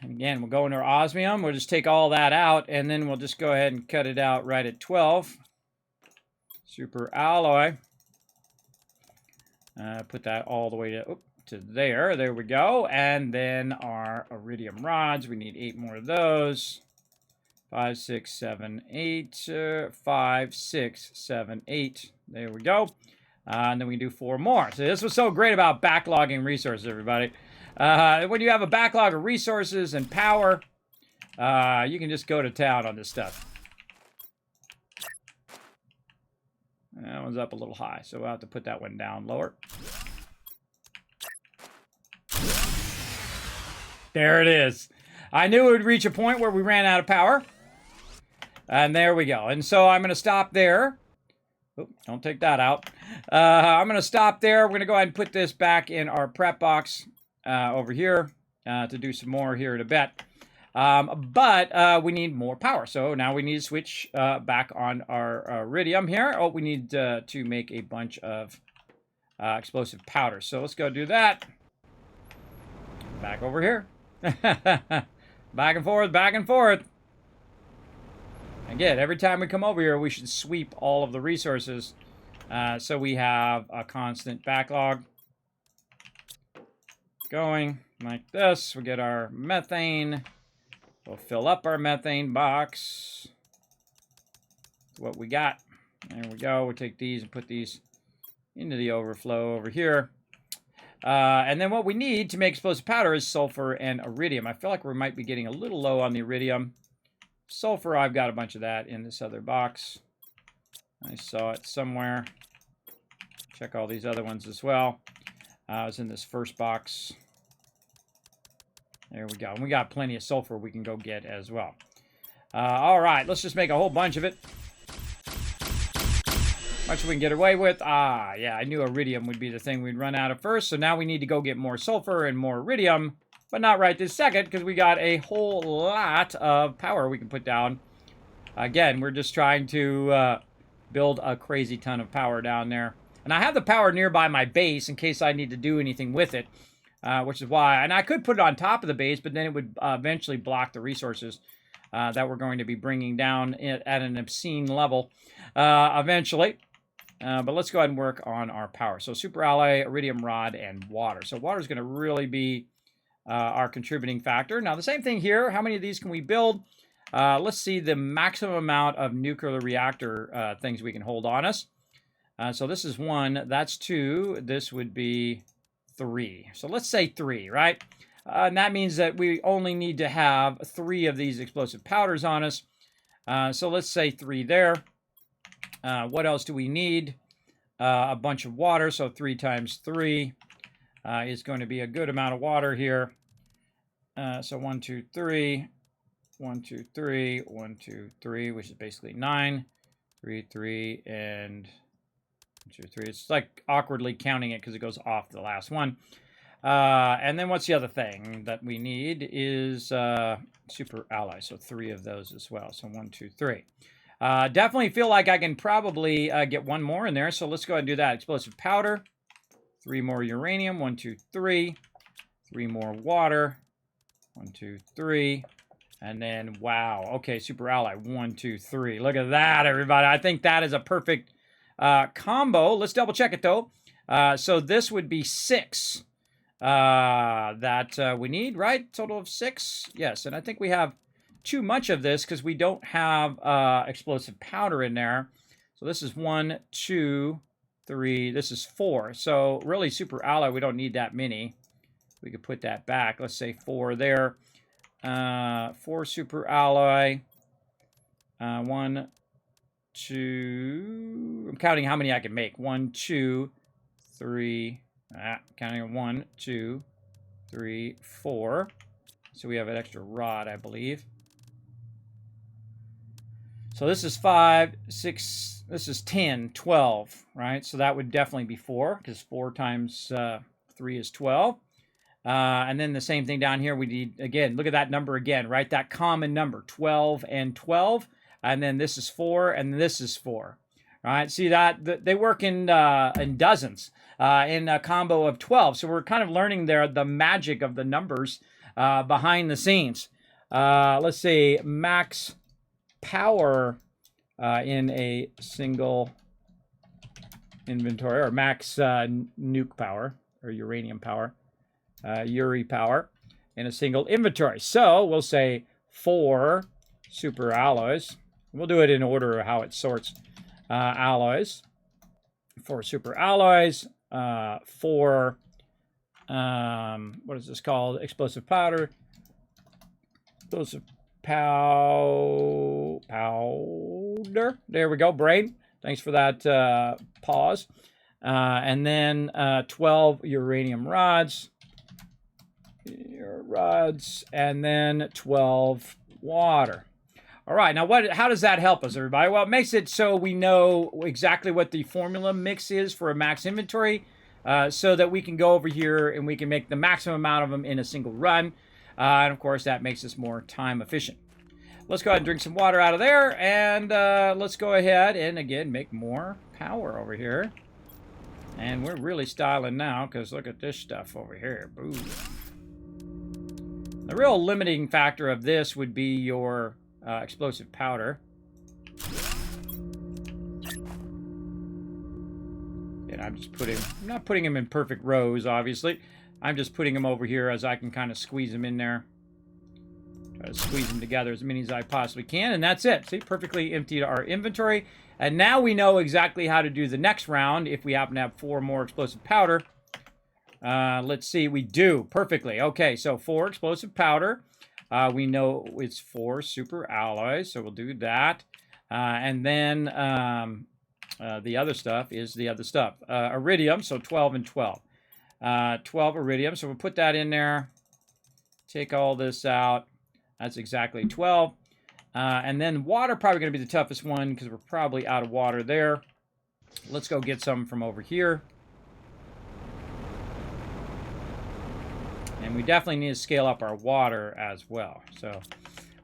And again, we'll go into our osmium. We'll just take all that out, and then we'll just go ahead and cut it out right at 12. Super alloy. Put that all the way to there. There we go. And then our iridium rods. We need 8 more of those. 5, 6, 7, 8. 5, 6, 7, 8. There we go. And then we do 4 more. So this was so great about backlogging resources, everybody. When you have a backlog of resources and power, you can just go to town on this stuff. That one's up a little high, so we'll have to put that one down lower. There it is. I knew it would reach a point where we ran out of power. And there we go. And so I'm going to stop there. Oop, don't take that out. I'm going to stop there. We're going to go ahead and put this back in our prep box over here to do some more here in a bit. But we need more power. So now we need to switch back on our iridium here. Oh, we need to make a bunch of explosive powder. So let's go do that. Back over here. Back and forth, back and forth. Again, every time we come over here, we should sweep all of the resources so we have a constant backlog going like this. We get our methane. We'll fill up our methane box. What we got. There we go. We'll take these and put these into the overflow over here. And then what we need to make explosive powder is sulfur and iridium. I feel like we might be getting a little low on the iridium. Sulfur, I've got a bunch of that in this other box. I saw it somewhere. Check all these other ones as well. It's in this first box. There we go. And we got plenty of sulfur we can go get as well. All right, let's just make a whole bunch of it. Much we can get away with. Yeah, I knew iridium would be the thing we'd run out of first. So now we need to go get more sulfur and more iridium. But not right this second, because we got a whole lot of power we can put down. Again, we're just trying to build a crazy ton of power down there. And I have the power nearby my base in case I need to do anything with it. Which is why, and I could put it on top of the base, but then it would eventually block the resources that we're going to be bringing down at an obscene level eventually. But let's go ahead and work on our power. So super alloy, iridium rod, and water. So water is going to really be our contributing factor. Now the same thing here. How many of these can we build? Let's see the maximum amount of nuclear reactor things we can hold on us. So this is 1. That's 2. This would be 3. So let's say 3, right? And that means that we only need to have 3 of these explosive powders on us. So let's say 3 there. What else do we need? A bunch of water, so 3 times 3 is going to be a good amount of water here. So 1, 2, 3, 1, 2, 3, 1, 2, 3, which is basically 9, 3, 3, and 1, 2, 3. It's like awkwardly counting it because it goes off the last one. And then what's the other thing that we need is super ally. So 3 of those as well. So 1, 2, 3. Definitely feel like I can probably get 1 more in there. So let's go ahead and do that. Explosive powder, 3 more uranium, 1, 2, 3, 3 more water, 1, 2, 3, and then wow. Okay, super ally, 1, 2, 3. Look at that, everybody. I think that is a perfect combo. Let's double check it though. So this would be 6 that we need, right? Total of 6. Yes, and I think we have too much of this because we don't have explosive powder in there. So this is 1, 2, 3. This is 4. So really, super ally, we don't need that many. We could put that back. Let's say 4 there. 4 super alloy. 1, 2. I'm counting how many I can make. 1, 2, 3. Counting 1, 2, 3, 4. So we have an extra rod, I believe. So this is 5, 6. This is 10, 12, right? So that would definitely be 4 because 4 times 3 is 12. And then the same thing down here. We need, again, look at that number again, right? That common number, 12 and 12. And then this is 4 and this is 4. All right, see that? They work in dozens, in a combo of 12. So we're kind of learning there the magic of the numbers behind the scenes. Let's see, max power in a single inventory, or max nuke power, or uranium power. Uri power in a single inventory. So we'll say 4 super alloys. We'll do it in order of how it sorts. Alloys. 4 super alloys. 4, what is this called? Explosive powder. Explosive powder. There we go, brain. Thanks for that pause. And then 12 uranium rods. And then 12 water. All right, now how does that help us, everybody? Well, it makes it so we know exactly what the formula mix is for a max inventory, so that we can go over here and we can make the maximum amount of them in a single run. And of course, that makes us more time efficient. Let's go ahead and drink some water out of there, and let's go ahead and again make more power over here. And we're really styling now because look at this stuff over here. Boom. The real limiting factor of this would be your explosive powder. And I'm not putting them in perfect rows, obviously. I'm just putting them over here as I can kind of squeeze them in there. Try to squeeze them together as many as I possibly can, and that's it. See, perfectly emptied our inventory. And now we know exactly how to do the next round if we happen to have 4 more explosive powder. Let's see, we do perfectly. Okay, so 4 explosive powder. We know it's 4 super alloys, so we'll do that. And then the other stuff is the other stuff. Iridium, so 12 and 12. 12 iridium, so we'll put that in there. Take all this out. That's exactly 12. And then water, probably going to be the toughest one because we're probably out of water there. Let's go get some from over here. And we definitely need to scale up our water as well. So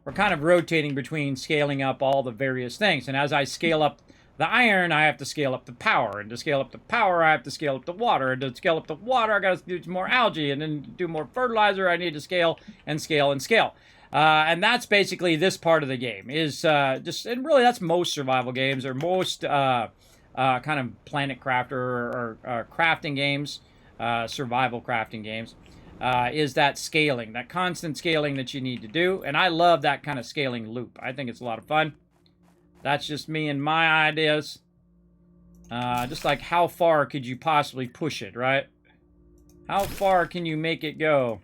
we're kind of rotating between scaling up all the various things. And as I scale up the iron, I have to scale up the power. And to scale up the power, I have to scale up the water. And to scale up the water, I got to do more algae. And then to do more fertilizer, I need to scale and scale and scale. And that's basically this part of the game. Is and really that's most survival games or most kind of planet crafter or crafting games, survival crafting games. Is that scaling, that constant scaling that you need to do. And I love that kind of scaling loop. I think it's a lot of fun. That's just me and my ideas. Just like how far could you possibly push it, right? How far can you make it go?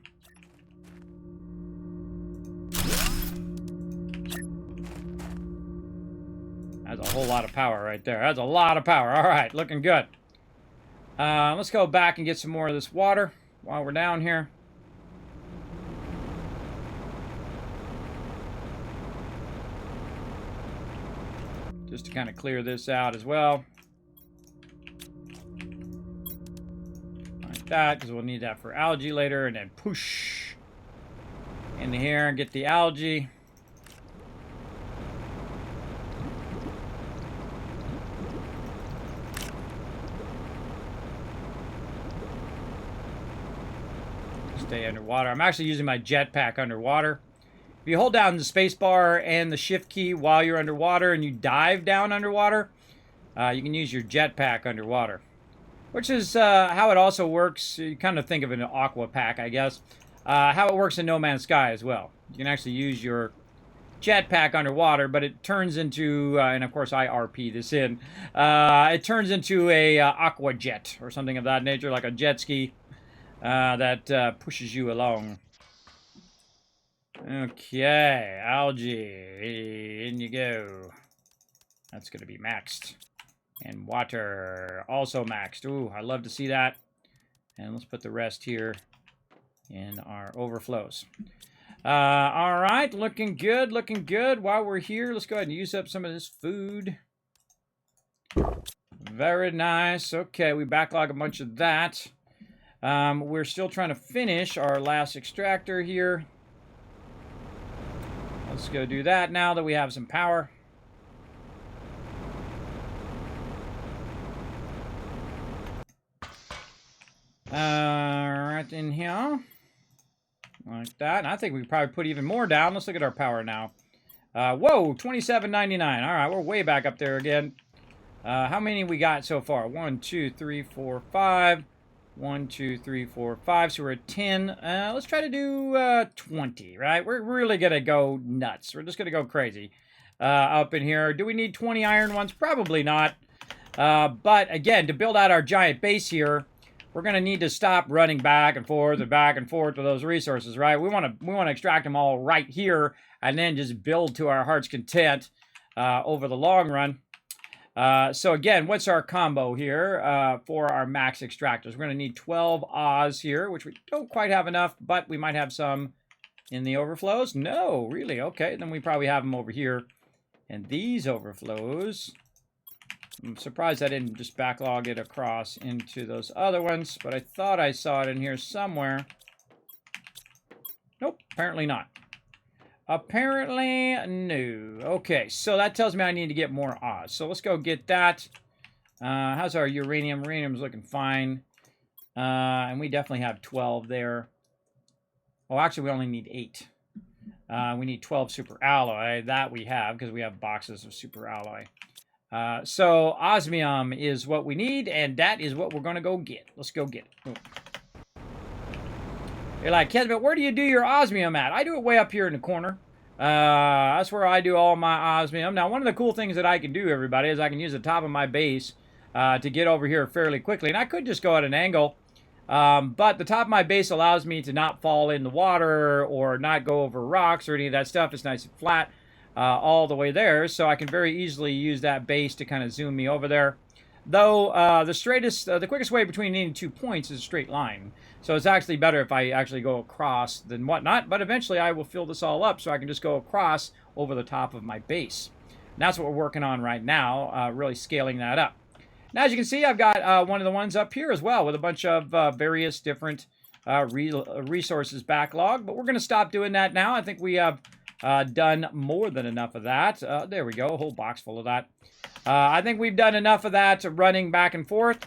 That's a whole lot of power right there. That's a lot of power. All right, looking good. Let's go back and get some more of this water while we're down here. Just to kind of clear this out as well. Like that, because we'll need that for algae later. And then push in here and get the algae. Stay underwater. I'm actually using my jetpack underwater. If you hold down the spacebar and the shift key while you're underwater and you dive down underwater, you can use your jetpack underwater. Which is how it also works. You kind of think of it as an aqua pack, I guess. How it works in No Man's Sky as well. You can actually use your jetpack underwater, but it turns into, and of course I RP this in, it turns into a aqua jet or something of that nature, like a jet ski. That pushes you along. Okay, algae, in you go. That's going to be maxed. And water, also maxed. Ooh, I love to see that. And let's put the rest here in our overflows. All right, looking good, looking good. While we're here, let's go ahead and use up some of this food. Very nice. Okay, we backlog a bunch of that. We're still trying to finish our last extractor here. Let's go do that now that we have some power. Right in here. Like that. And I think we could probably put even more down. Let's look at our power now. Whoa, 27.99. All right, we're way back up there again. How many we got so far? 1, 2, 3, 4, 5. 1, 2, 3, 4, 5. So we're at 10. Let's try to do 20, right? We're really going to go nuts. We're just going to go crazy up in here. Do we need 20 iron ones? Probably not. But again, to build out our giant base here, we're going to need to stop running back and forth with those resources, right? We want to extract them all right here and then just build to our heart's content over the long run. So again, what's our combo here for our max extractors? We're going to need 12 Oz here, which we don't quite have enough, but we might have some in the overflows. No, really? Okay, then we probably have them over here. And these overflows, I'm surprised I didn't just backlog it across into those other ones, but I thought I saw it in here somewhere. Nope, apparently not. Apparently, no. Okay, so that tells me I need to get more Oz. So let's go get that. How's our uranium? Uranium's looking fine. And we definitely have 12 there. Oh, actually, we only need 8. We need 12 super alloy. That we have, because we have boxes of super alloy. So osmium is what we need, and that is what we're going to go get. Let's go get it. Ooh. You're like, Kismet, where do you do your osmium at? I do it way up here in the corner. That's where I do all my osmium. Now, one of the cool things that I can do, everybody, is I can use the top of my base to get over here fairly quickly. And I could just go at an angle, but the top of my base allows me to not fall in the water or not go over rocks or any of that stuff. It's nice and flat all the way there, so I can very easily use that base to kind of zoom me over there. Though the quickest way between any 2 points is a straight line. So it's actually better if I actually go across than whatnot. But eventually I will fill this all up so I can just go across over the top of my base. And that's what we're working on right now, really scaling that up. Now, as you can see, I've got one of the ones up here as well with a bunch of various different resources backlog. But we're going to stop doing that now. I think we have done more than enough of that. There we go, a whole box full of that. I think we've done enough of that running back and forth.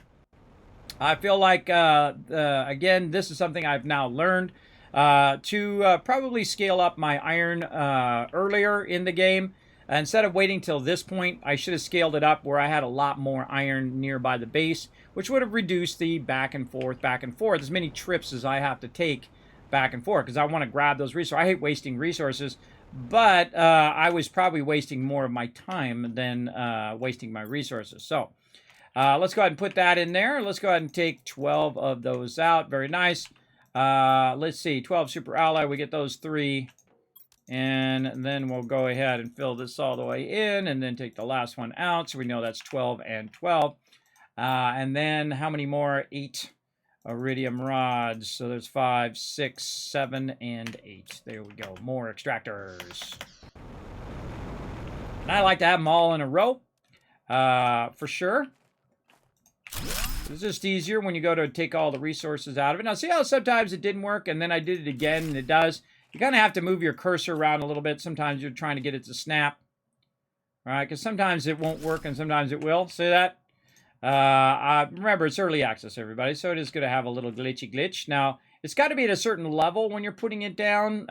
I feel like, again, this is something I've now learned to probably scale up my iron earlier in the game. Instead of waiting till this point, I should have scaled it up where I had a lot more iron nearby the base, which would have reduced the back and forth, as many trips as I have to take back and forth, because I want to grab those resources. I hate wasting resources, but I was probably wasting more of my time than wasting my resources. So let's go ahead and put that in there. Let's go ahead and take 12 of those out. Very nice. Let's see, 12 super alloy. We get those 3 And then we'll go ahead and fill this all the way in and then take the last one out. So we know that's 12 and 12. And then how many more? 8 iridium rods. So there's 5, 6, 7, and 8. There we go. More extractors. And I like to have them all in a row for sure. It's just easier when you go to take all the resources out of it. Now, see how sometimes it didn't work, and then I did it again, and it does. You kind of have to move your cursor around a little bit. Sometimes you're trying to get it to snap. All right, because sometimes it won't work, and sometimes it will. See that? Remember, it's early access, everybody, so it is going to have a little glitch. Now, it's got to be at a certain level when you're putting it down.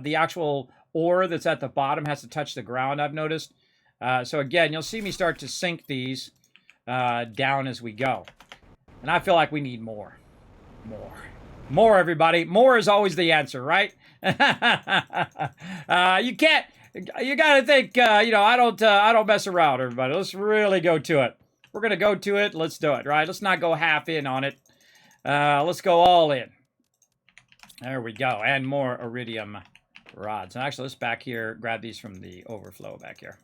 The actual ore that's at the bottom has to touch the ground, I've noticed. So, again, you'll see me start to sink these down as we go. And I feel like we need more. More, everybody. More is always the answer, right? You can't, you got to think, I don't mess around, everybody. Let's really go to it. We're going to go to it. Let's do it, right? Let's not go half in on it. Let's go all in. There we go. And more iridium rods. And actually, let's back here, grab these from the overflow back here.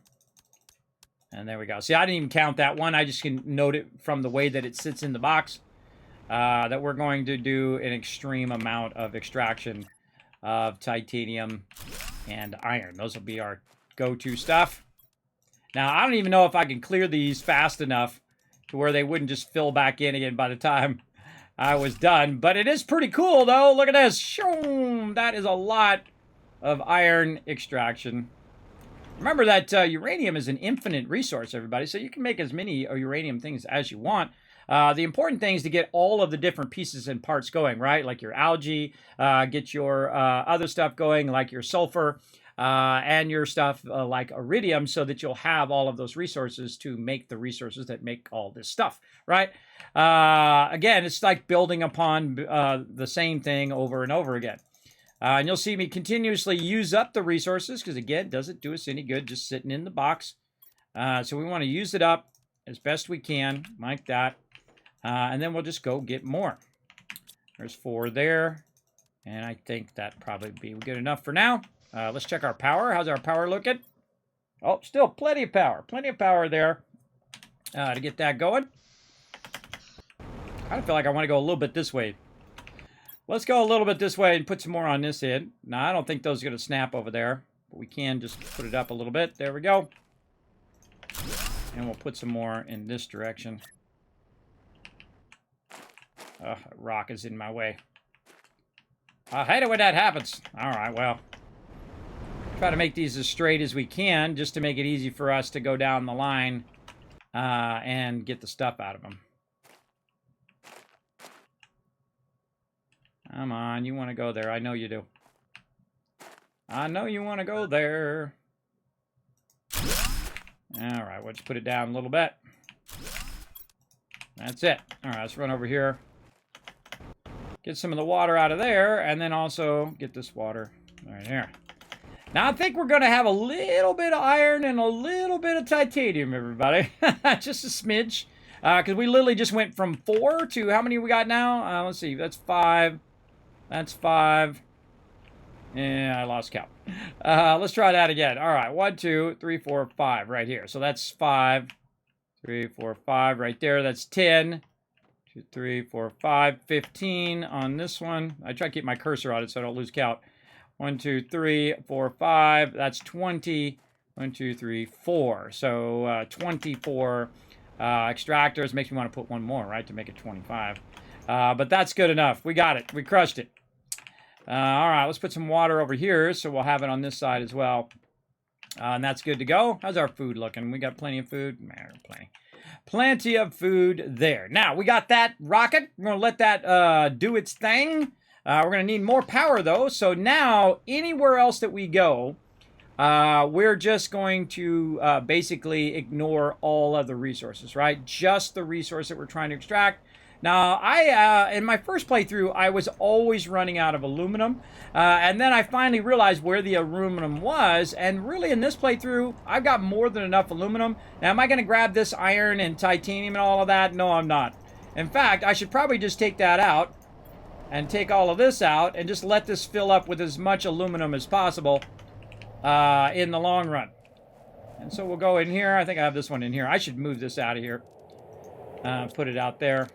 And there we go. See, I didn't even count that one. I just can note it from the way that it sits in the box that we're going to do an extreme amount of extraction of titanium and iron. Those will be our go-to stuff. Now, I don't even know if I can clear these fast enough to where they wouldn't just fill back in again by the time I was done. But it is pretty cool, though. Look at this. Shoom! That is a lot of iron extraction. Remember that uranium is an infinite resource, everybody, so you can make as many uranium things as you want. The important thing is to get all of the different pieces and parts going, right? Like your algae, get your other stuff going, like your sulfur, and your stuff like iridium, so that you'll have all of those resources to make the resources that make all this stuff, right? Again, it's like building upon the same thing over and over again. And you'll see me continuously use up the resources because, again, it doesn't do us any good just sitting in the box. So we want to use it up as best we can, like that. And then we'll just go get more. There's 4 there. And I think that probably be good enough for now. Let's check our power. How's our power looking? Oh, still plenty of power. Plenty of power there to get that going. I feel like I want to go a little bit this way. Let's go a little bit this way and put some more on this end. Now, I don't think those are going to snap over there, but we can just put it up a little bit. There we go. And we'll put some more in this direction. Rock is in my way. I hate it when that happens. All right, well. Try to make these as straight as we can, just to make it easy for us to go down the line and get the stuff out of them. Come on, you want to go there. I know you do. I know you want to go there. All right, we'll just put it down a little bit. That's it. All right, let's run over here. Get some of the water out of there, and then also get this water right here. Now, I think we're going to have a little bit of iron and a little bit of titanium, everybody. Just a smidge. Because we literally just went from 4 to how many we got now? Let's see. That's 5. That's 5. Yeah, I lost count. Let's try that again. All right. 1, 2, 3, 4, 5 right here. So that's 5. 3, 4, 5 right there. That's 10. 2, 3, 4, 5. 15 on this one. I try to keep my cursor on it so I don't lose count. 1, 2, 3, 4, 5. That's 20. 1, 2, 3, 4. So 24 extractors. Makes me want to put one more, right, to make it 25. But that's good enough. We got it. We crushed it. All right, let's put some water over here so we'll have it on this side as well. And that's good to go. How's our food looking? We got plenty of food? Man, plenty of food there. Now, we got that rocket. We're going to let that do its thing. We're going to need more power, though. So now, anywhere else that we go, we're just going to basically ignore all other resources, right? Just the resource that we're trying to extract. Now, in my first playthrough, I was always running out of aluminum. And then I finally realized where the aluminum was. And really, in this playthrough, I've got more than enough aluminum. Now, am I going to grab this iron and titanium and all of that? No, I'm not. In fact, I should probably just take that out and take all of this out and just let this fill up with as much aluminum as possible. in the long run. And so we'll go in here. I think I have this one in here. I should move this out of here. Put it out there.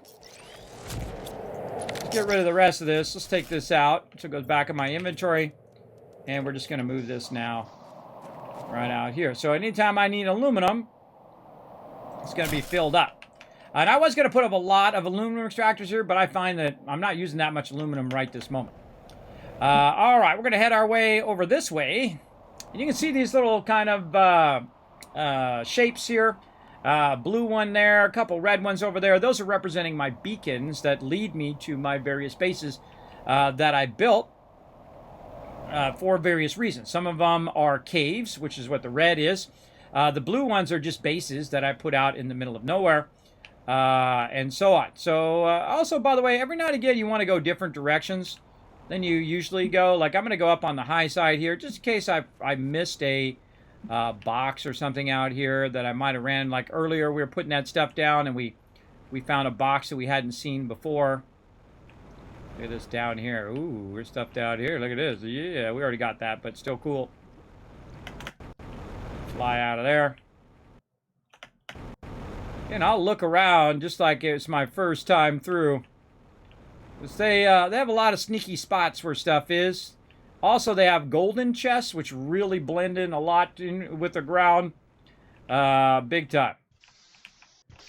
Let's get rid of the rest of this. Let's take this out. So it goes back in my inventory. And we're just going to move this now right out here. So anytime I need aluminum, it's going to be filled up. And I was going to put up a lot of aluminum extractors here, but I find that I'm not using that much aluminum right this moment. All right, we're going to head our way over this way. And you can see these little kind of shapes here. Blue one there, a couple red ones over there. Those are representing my beacons that lead me to my various bases that I built for various reasons. Some of them are caves, which is what the red is. The blue ones are just bases that I put out in the middle of nowhere, and so on. So also, by the way, every now and again you want to go different directions than you usually go. Like I'm going to go up on the high side here, just in case I missed a box or something out here that I might have ran. Like earlier we were putting that stuff down and we found a box that we hadn't seen before. Look at this down here. Ooh, there's stuff down here. Look at this. Yeah, we already got that, but still cool. Fly out of there. And I'll look around just like it's my first time through. They have a lot of sneaky spots where stuff is. Also, they have golden chests, which really blend in a lot with the ground. Big time.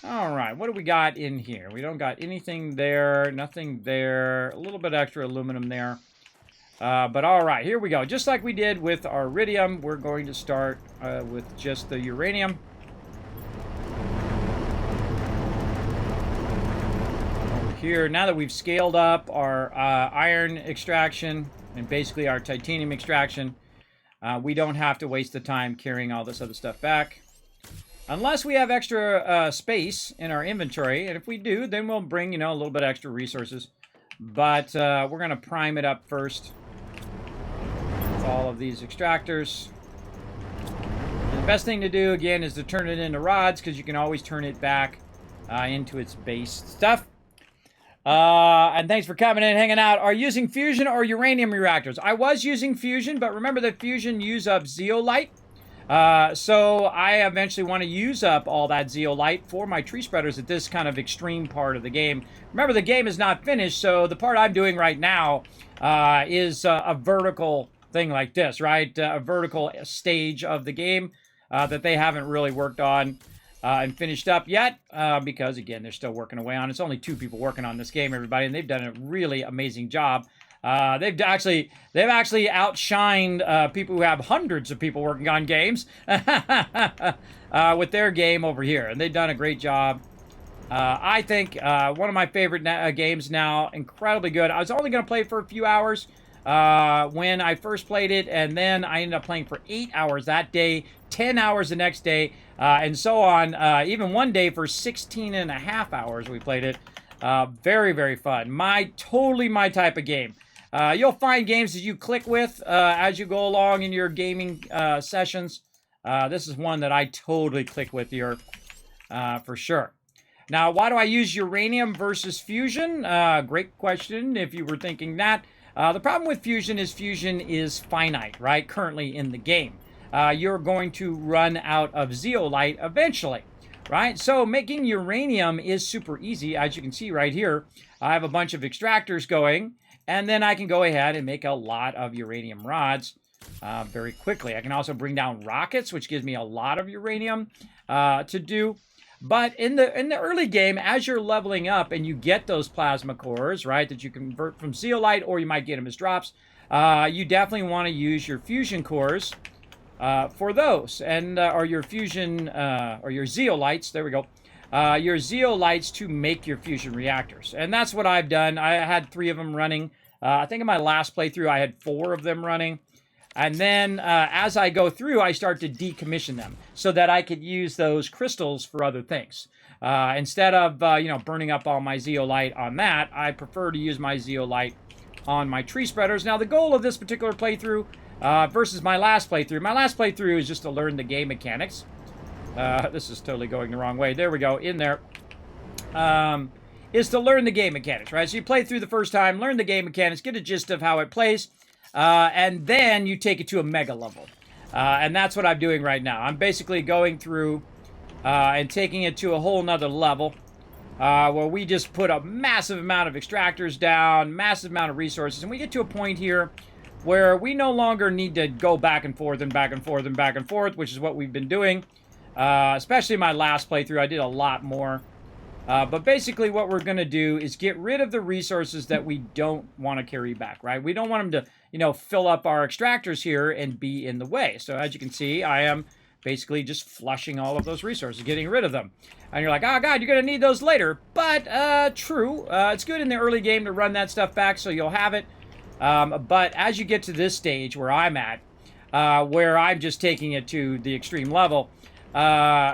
All right, what do we got in here? We don't got anything there, nothing there. A little bit extra aluminum there. But all right, here we go. Just like we did with our iridium, we're going to start with just the uranium. Over here, now that we've scaled up our iron extraction, and basically our titanium extraction, we don't have to waste the time carrying all this other stuff back. Unless we have extra space in our inventory. And if we do, then we'll bring, a little bit extra resources. But we're going to prime it up first with all of these extractors. And the best thing to do, again, is to turn it into rods, because you can always turn it back into its base stuff. And thanks for coming in and hanging out. Are you using fusion or uranium reactors? I was using fusion, but remember that fusion use up zeolite. So I eventually want to use up all that zeolite for my tree spreaders at this kind of extreme part of the game. Remember, the game is not finished, so the part I'm doing right now is a vertical thing like this, right? A vertical stage of the game that they haven't really worked on and finished up yet, because again, they're still working away on it. It's only 2 people working on this game, everybody, and they've done a really amazing job. They've actually outshined people who have hundreds of people working on games with their game over here, and they've done a great job. I think one of my favorite games now, incredibly good. I was only going to play it for a few hours when I first played it, and then I ended up playing for 8 hours that day, 10 hours the next day, and so on. Even one day for 16 and a half hours we played it. Very, very fun. Totally my type of game. You'll find games that you click with as you go along in your gaming sessions. This is one that I totally click with here for sure. Now, why do I use uranium versus fusion? Great question if you were thinking that. The problem with fusion is finite, right? Currently in the game. You're going to run out of zeolite eventually, right? So making uranium is super easy. As you can see right here, I have a bunch of extractors going, and then I can go ahead and make a lot of uranium rods very quickly. I can also bring down rockets, which gives me a lot of uranium to do. But in the early game, as you're leveling up and you get those plasma cores, right, that you convert from zeolite, or you might get them as drops, you definitely want to use your fusion cores for those, and or your fusion or your zeolites. There we go. Your zeolites to make your fusion reactors, and that's what I've done. I had 3 of them running. I think in my last playthrough I had 4 of them running. And then as I go through, I start to decommission them so that I could use those crystals for other things. Instead of burning up all my zeolite on that, I prefer to use my zeolite on my tree spreaders. Now, the goal of this particular playthrough versus my last playthrough is just to learn the game mechanics. This is totally going the wrong way. There we go, in there. Is to learn the game mechanics, right? So you play through the first time, learn the game mechanics, get a gist of how it plays. And then you take it to a mega level. And that's what I'm doing right now. I'm basically going through and taking it to a whole nother level where we just put a massive amount of extractors down, massive amount of resources, and we get to a point here where we no longer need to go back and forth and back and forth and back and forth, which is what we've been doing. Especially my last playthrough, I did a lot more. But basically what we're going to do is get rid of the resources that we don't want to carry back, right? We don't want them to, you know, fill up our extractors here and be in the way. So as you can see, I am basically just flushing all of those resources, getting rid of them. And you're like, oh God, you're going to need those later. But true, it's good in the early game to run that stuff back so you'll have it. But as you get to this stage where I'm at, where I'm just taking it to the extreme level,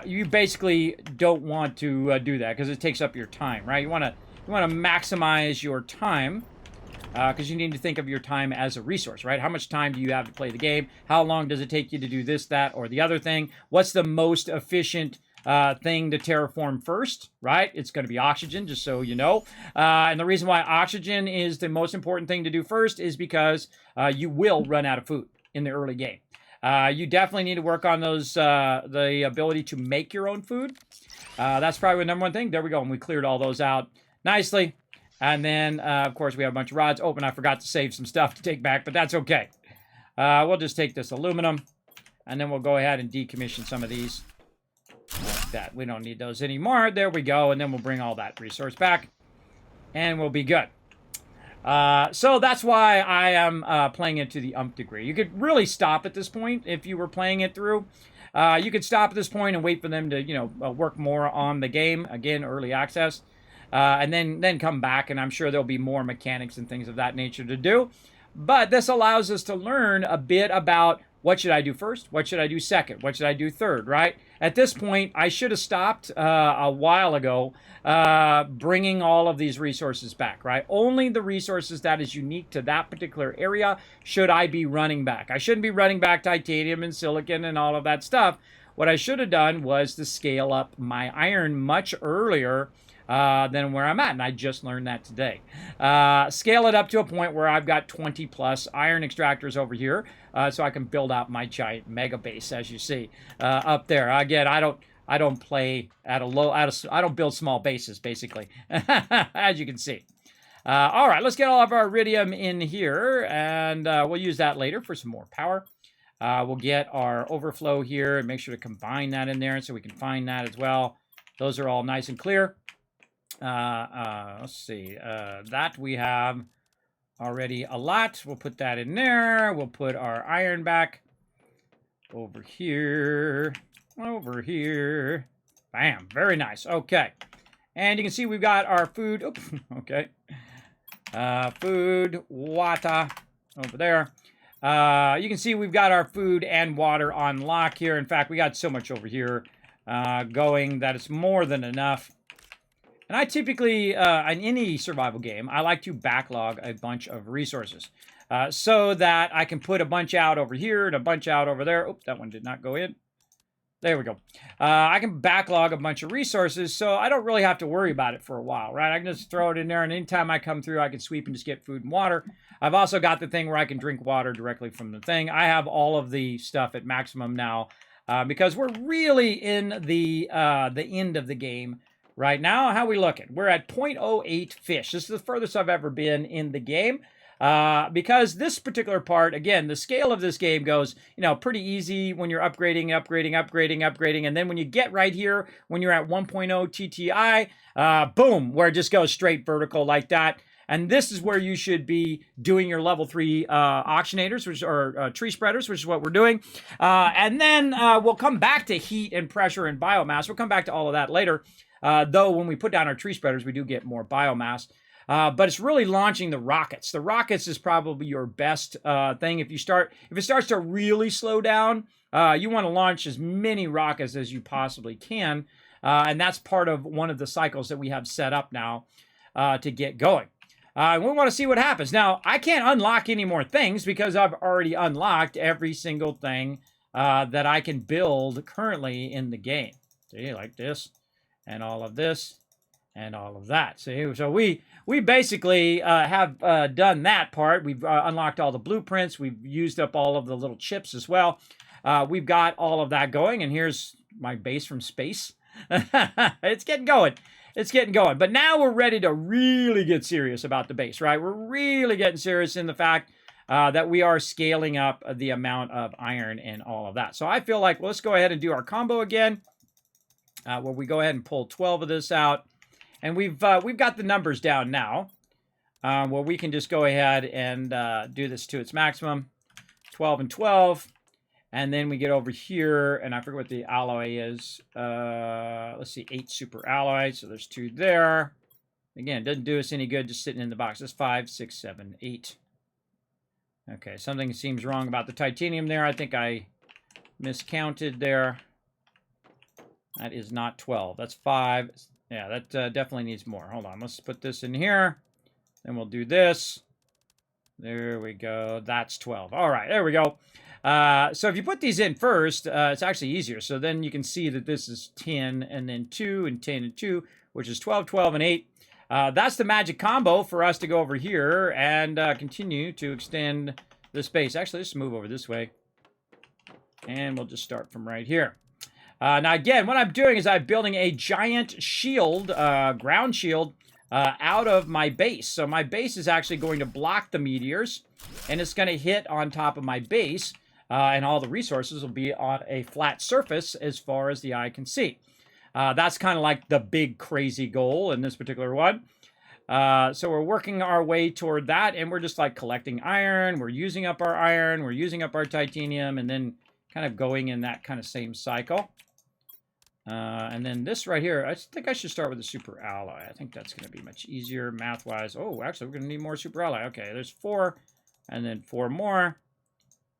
you basically don't want to do that because it takes up your time, right? You want to maximize your time because you need to think of your time as a resource, right? How much time do you have to play the game? How long does it take you to do this, that, or the other thing? What's the most efficient thing to terraform first, right? It's going to be oxygen, just so you know. And the reason why oxygen is the most important thing to do first is because you will run out of food in the early game. You definitely need to work on those, the ability to make your own food. That's probably the number one thing. There we go. And we cleared all those out nicely. And then, of course, we have a bunch of rods. Oh, and I forgot to save some stuff to take back, but that's okay. We'll just take this aluminum, and then we'll go ahead and decommission some of these. Like that. We don't need those anymore. There we go. And then we'll bring all that resource back, and we'll be good. So that's why I am playing it to the umpth degree. You could really stop at this point if you were playing it through. You could stop at this point and wait for them to, you know, work more on the game. Again, early access. And then come back, and I'm sure there'll be more mechanics and things of that nature to do. But this allows us to learn a bit about what should I do first, what should I do second, what should I do third, right? At this point, I should have stopped a while ago bringing all of these resources back, right? Only the resources that is unique to that particular area should I be running back. I shouldn't be running back titanium and silicon and all of that stuff. What I should have done was to scale up my iron much earlier than where I'm at, and I just learned that today. Scale it up to a point where I've got 20 plus iron extractors over here, so I can build out my giant mega base, as you see up there. Again, I don't play at a low, I don't build small bases, basically, as you can see. All right, let's get all of our iridium in here, and we'll use that later for some more power. We'll get our overflow here and make sure to combine that in there so we can find that as well. Those are all nice and clear. Let's see, that we have already a lot. We'll put that in there. We'll put our iron back over here, Bam, very nice. Okay. And you can see we've got our food. Oops, okay. Food, water over there. You can see we've got our food and water on lock here. In fact, we got so much over here going that it's more than enough. And I typically, in any survival game, I like to backlog a bunch of resources so that I can put a bunch out over here and a bunch out over there. Oops, that one did not go in. There we go. I can backlog a bunch of resources, so I don't really have to worry about it for a while, right? I can just throw it in there, and anytime I come through, I can sweep and just get food and water. I've also got the thing where I can drink water directly from the thing. I have all of the stuff at maximum now because we're really in the end of the game. Right now, how we looking? We're at 0.08 fish. This is the furthest I've ever been in the game. Because this particular part, again, the scale of this game goes, you know, pretty easy when you're upgrading. And then when you get right here, when you're at 1.0 TTI, boom, where it just goes straight vertical like that. And this is where you should be doing your level 3 oxygenators, which are tree spreaders, which is what we're doing. And then we'll come back to heat and pressure and biomass. We'll come back to all of that later. Though when we put down our tree spreaders, we do get more biomass. But it's really launching the rockets. The rockets is probably your best thing. If it starts to really slow down, you want to launch as many rockets as you possibly can. And that's part of one of the cycles that we have set up now to get going. We want to see what happens. Now, I can't unlock any more things because I've already unlocked every single thing that I can build currently in the game. See, like this. And all of this, and all of that. See, so we basically have done that part. We've unlocked all the blueprints. We've used up all of the little chips as well. we've got all of that going. And here's my base from space. It's getting going. It's getting going. But now we're ready to really get serious about the base, right? We're really getting serious in the fact that we are scaling up the amount of iron and all of that. So I feel like, well, let's go ahead and do our combo again, where we go ahead and pull 12 of this out. And we've got the numbers down now, where we can just go ahead and do this to its maximum, 12 and 12. And then we get over here, and I forget what the alloy is. Let's see, 8 super alloy. So there's 2 there. Again, it doesn't do us any good just sitting in the box. That's 5, 6, 7, 8. Okay, something seems wrong about the titanium there. I think I miscounted there. That is not 12. That's 5. Yeah, that definitely needs more. Hold on. Let's put this in here. Then we'll do this. There we go. That's 12. All right, there we go. So if you put these in first, it's actually easier. So then you can see that this is 10 and then 2 and 10 and 2, which is 12, 12, and 8. That's the magic combo for us to go over here and continue to extend the space. Actually, let's move over this way. And we'll just start from right here. Now, again, what I'm doing is I'm building a giant shield, ground shield, out of my base. So my base is actually going to block the meteors, and it's going to hit on top of my base, and all the resources will be on a flat surface as far as the eye can see. That's kind of like the big crazy goal in this particular one. So we're working our way toward that, and we're just like collecting iron. We're using up our iron. We're using up our titanium, and then kind of going in that kind of same cycle. And then this right here, I think I should start with the super alloy. I think that's going to be much easier math-wise. Oh, actually, we're going to need more super alloy. Okay, there's 4, and then 4 more.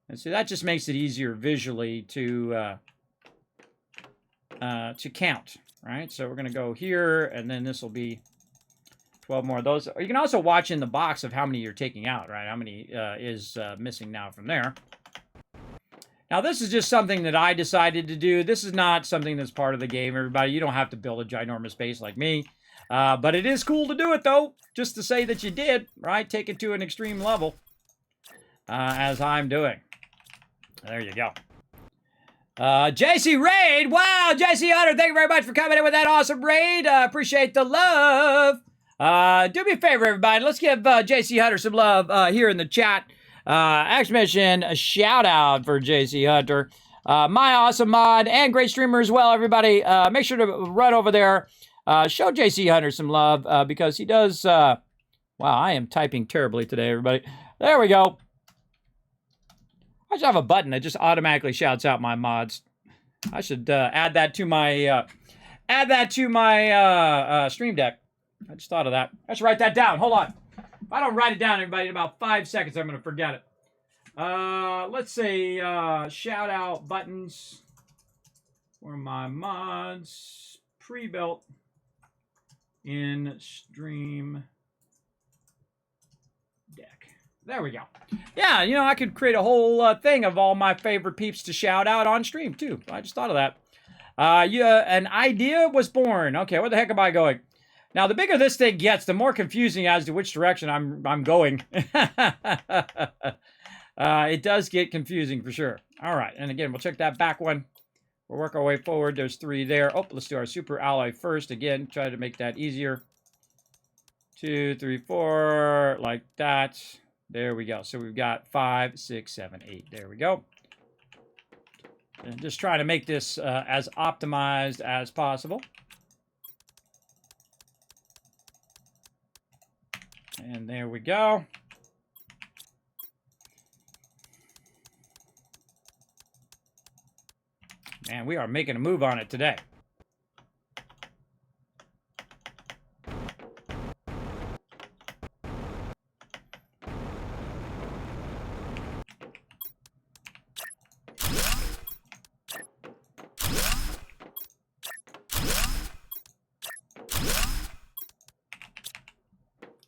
And so that just makes it easier visually to count, right? So we're going to go here, and then this will be 12 more of those. You can also watch in the box of how many you're taking out, right? How many is missing now from there. Now, this is just something that I decided to do. This is not something that's part of the game, everybody. You don't have to build a ginormous base like me. But it is cool to do it, though, just to say that you did, right? Take it to an extreme level, as I'm doing. There you go. JC Raid. Wow, JC Hunter, thank you very much for coming in with that awesome raid. Appreciate the love. Do me a favor, everybody. Let's give JC Hunter some love here in the chat. Exclamation, a shout out for JC Hunter. My awesome mod and great streamer as well, everybody. Make sure to run over there. Show JC Hunter some love because he does... wow, I am typing terribly today, everybody. There we go. I should have a button that just automatically shouts out my mods. I should add that to my Stream Deck. I just thought of that. I should write that down. Hold on. If I don't write it down, everybody, in about 5 seconds, I'm going to forget it. Let's say shout out buttons for my mods pre-built in Stream Deck. There we go. Yeah, you know, I could create a whole thing of all my favorite peeps to shout out on stream, too. I just thought of that. Yeah, an idea was born. Okay, where the heck am I going? Now, the bigger this thing gets, the more confusing as to which direction I'm going. It does get confusing for sure. All right, and again, we'll check that back one. We'll work our way forward. There's 3 there. Oh, let's do our super alloy first. Again, try to make that easier. 2, 3, 4, like that. There we go. So we've got 5, 6, 7, 8. There we go. And just try to make this as optimized as possible. And there we go. Man, we are making a move on it today.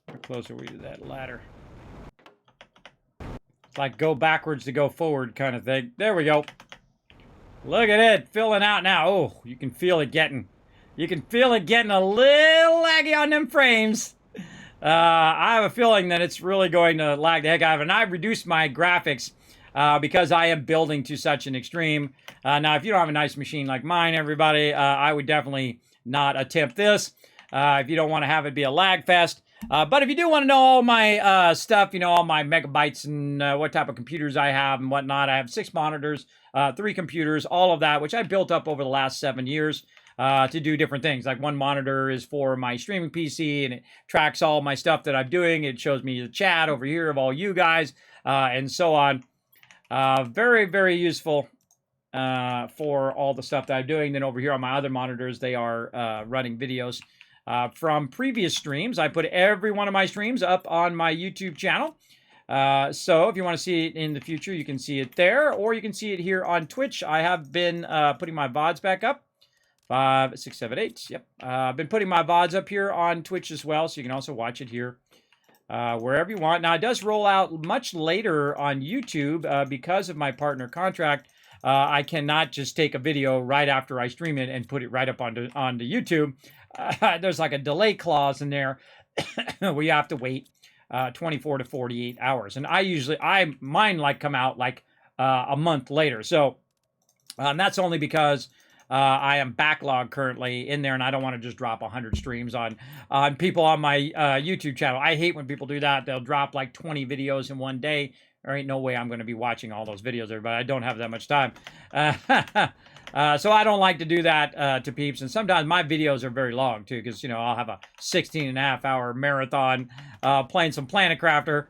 How close are we to that ladder? It's like go backwards to go forward kind of thing. There we go. Look at it, filling out now. Oh, you can feel it getting a little laggy on them frames. I have a feeling that it's really going to lag the heck out of it. And I've reduced my graphics because I am building to such an extreme. Now, if you don't have a nice machine like mine, everybody, I would definitely not attempt this. If you don't want to have it be a lag fest. But if you do want to know all my stuff, you know, all my megabytes and what type of computers I have and whatnot, I have 6 monitors, 3 computers, all of that, which I built up over the last 7 years to do different things. Like one monitor is for my streaming PC, and it tracks all my stuff that I'm doing. It shows me the chat over here of all you guys and so on. Very, very useful for all the stuff that I'm doing. Then over here on my other monitors, they are running videos from previous streams. I put every one of my streams up on my YouTube channel. So if you want to see it in the future, you can see it there, or you can see it here on Twitch. I have been putting my VODs back up. 5, 6, 7, 8. Yep. I've been putting my VODs up here on Twitch as well, so you can also watch it here wherever you want. Now, it does roll out much later on YouTube because of my partner contract. I cannot just take a video right after I stream it and put it right up onto YouTube. There's like a delay clause in there where you have to wait 24 to 48 hours. And mine like come out like a month later. So that's only because I am backlogged currently in there, and I don't want to just drop 100 streams on people on my YouTube channel. I hate when people do that. They'll drop like 20 videos in one day. There ain't no way I'm going to be watching all those videos, everybody. I don't have that much time. So I don't like to do that to peeps. And sometimes my videos are very long, too, because, you know, I'll have a 16.5-hour marathon playing some Planet Crafter.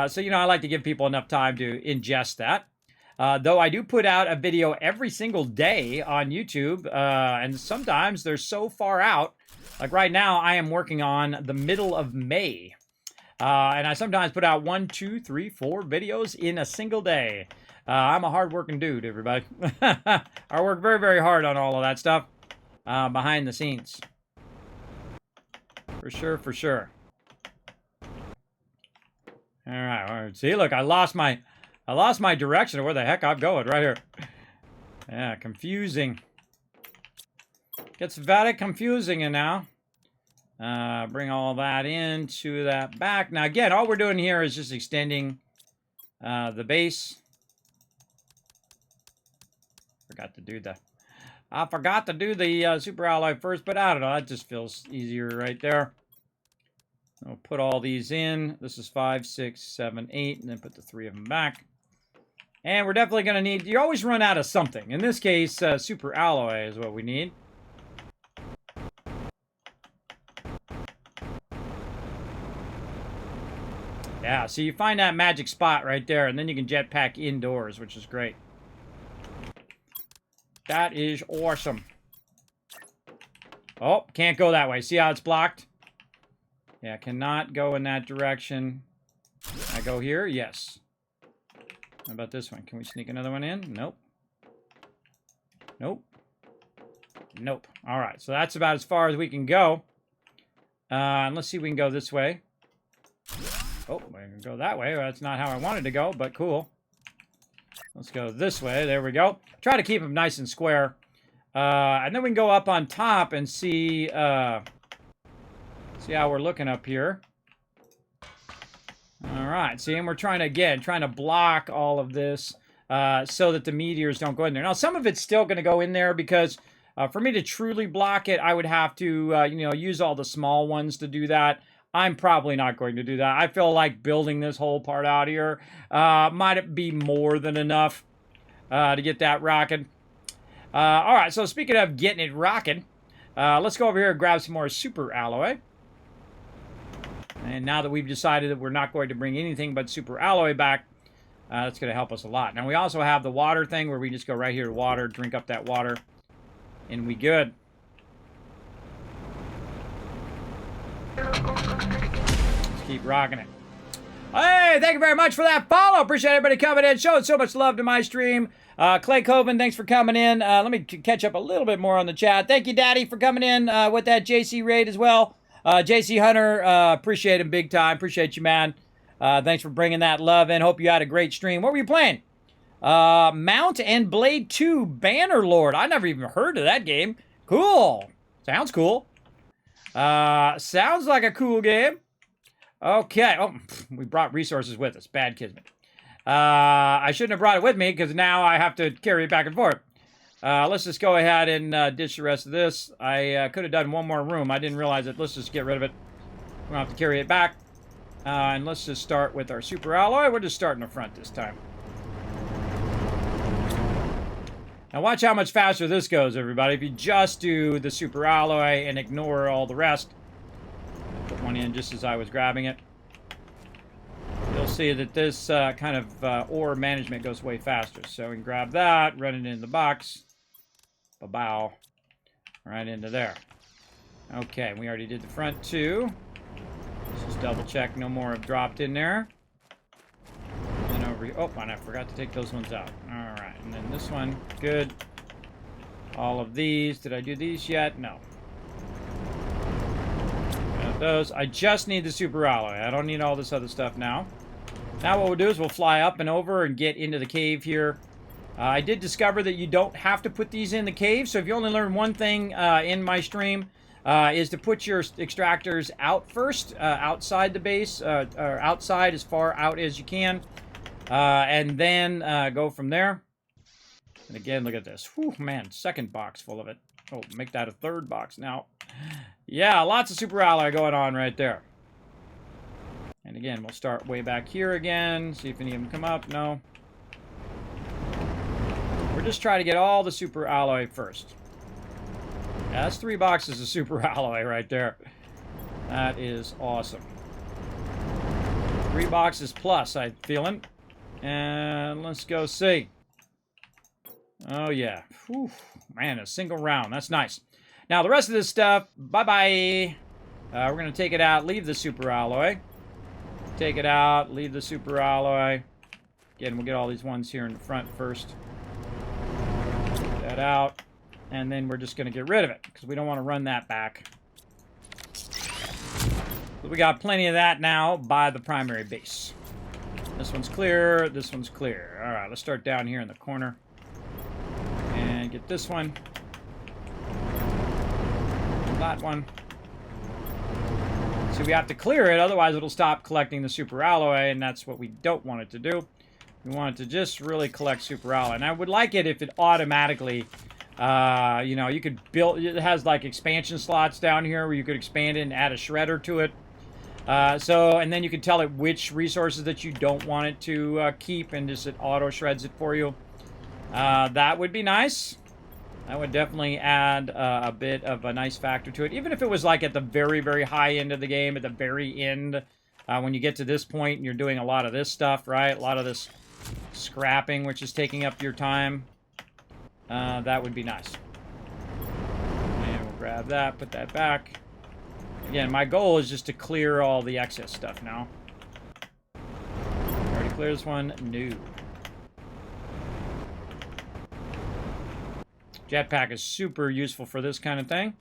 So, you know, I like to give people enough time to ingest that. Though I do put out a video every single day on YouTube, and sometimes they're so far out. Like right now, I am working on the middle of May. And I sometimes put out 1, 2, 3, 4 videos in a single day. I'm a hard-working dude, everybody. I work very, very hard on all of that stuff behind the scenes. For sure, for sure. All right. See, look, I lost my direction of where the heck I'm going right here. Yeah, confusing. Gets very confusing now. Bring all that into that back. Now, again, all we're doing here is just extending the base. I forgot to do the super alloy first, but I don't know. That just feels easier right there. I'll put all these in. This is 5, 6, 7, 8, and then put the 3 of them back. And we're definitely going to need... You always run out of something. In this case, super alloy is what we need. Yeah, so you find that magic spot right there, and then you can jetpack indoors, which is great. That is awesome. Oh, can't go that way. See how it's blocked? Yeah, cannot go in that direction. I go here? Yes. How about this one? Can we sneak another one in? Nope. Nope. Nope. All right, so that's about as far as we can go. And let's see if we can go this way. Oh, we can go that way. Well, that's not how I wanted to go, but cool. Let's go this way. There we go. Try to keep them nice and square. And then we can go up on top and see how we're looking up here. All right. See, and we're trying to block all of this so that the meteors don't go in there. Now, some of it's still going to go in there because for me to truly block it, I would have to, use all the small ones to do that. I'm probably not going to do that. I feel like building this whole part out here might be more than enough to get that rocking. All right, so speaking of getting it rocking, let's go over here and grab some more super alloy. And now that we've decided that we're not going to bring anything but super alloy back, that's going to help us a lot. Now, we also have the water thing where we just go right here to water, drink up that water, and we good. Let's keep rocking it. Hey, thank you very much for that follow. Appreciate everybody coming in, showing so much love to my stream. Clay Coven, thanks for coming in. Let me catch up a little bit more on the chat. Thank you, Daddy, for coming in with that JC raid as well. JC Hunter, appreciate him big time. Appreciate you, man. Thanks for bringing that love in. Hope you had a great stream. What were you playing? Mount and Blade 2 Bannerlord. I never even heard of that game. Cool. Sounds cool. Sounds like a cool game. Okay. Oh, we brought resources with us. Bad Kismet. I shouldn't have brought it with me because now I have to carry it back and forth. Let's just go ahead and ditch the rest of this. I could have done one more room. I didn't realize it. Let's just get rid of it. We don't have to carry it back. And let's just start with our super alloy. We're just starting the front this time. Now watch how much faster this goes, everybody. If you just do the super alloy and ignore all the rest. Put one in just as I was grabbing it. You'll see that this kind of ore management goes way faster. So we can grab that, run it in the box. Ba-bow. Right into there. Okay, we already did the front two. Let's just double check no more have dropped in there. And then over here. Oh, and I forgot to take those ones out. Alright, and then this one. Good. All of these. Did I do these yet? No. Got those. I just need the super alloy. I don't need all this other stuff now. Now what we'll do is we'll fly up and over and get into the cave here. I did discover that you don't have to put these in the cave. So if you only learn one thing in my stream, is to put your extractors out first, outside the base, or outside as far out as you can. And then go from there. And again, look at this. Whew, man, second box full of it. Oh, make that a third box now. Yeah, lots of super alloy going on right there. And again, we'll start way back here again. See if any of them come up. No. We're just trying to get all the super alloy first. Yeah, that's 3 boxes of super alloy right there. That is awesome. 3 boxes plus, I'm feeling. And let's go see. Oh, yeah. Whew. Man, a single round. That's nice. Now, the rest of this stuff, bye-bye. We're going to take it out, leave the super alloy. Take it out, leave the super alloy. Again, we'll get all these ones here in the front first. Get that out. And then we're just going to get rid of it, because we don't want to run that back. But we got plenty of that now by the primary base. This one's clear, this one's clear. Alright, let's start down here in the corner. And get this one. And that one. So we have to clear it, otherwise it'll stop collecting the super alloy, and that's what we don't want it to do. We want it to just really collect super alloy. And I would like it if it automatically, you know, you could build, it has like expansion slots down here where you could expand it and add a shredder to it. And then you can tell it which resources that you don't want it to keep, and just it auto shreds it for you. That would be nice. That would definitely add a bit of a nice factor to it. Even if it was like at the very, very high end of the game, at the very end, when you get to this point and you're doing a lot of this stuff, right? A lot of this scrapping, which is taking up your time. That would be nice. And we'll grab that, put that back. Again, my goal is just to clear all the excess stuff now. Already cleared this one. No. Jetpack is super useful for this kind of thing.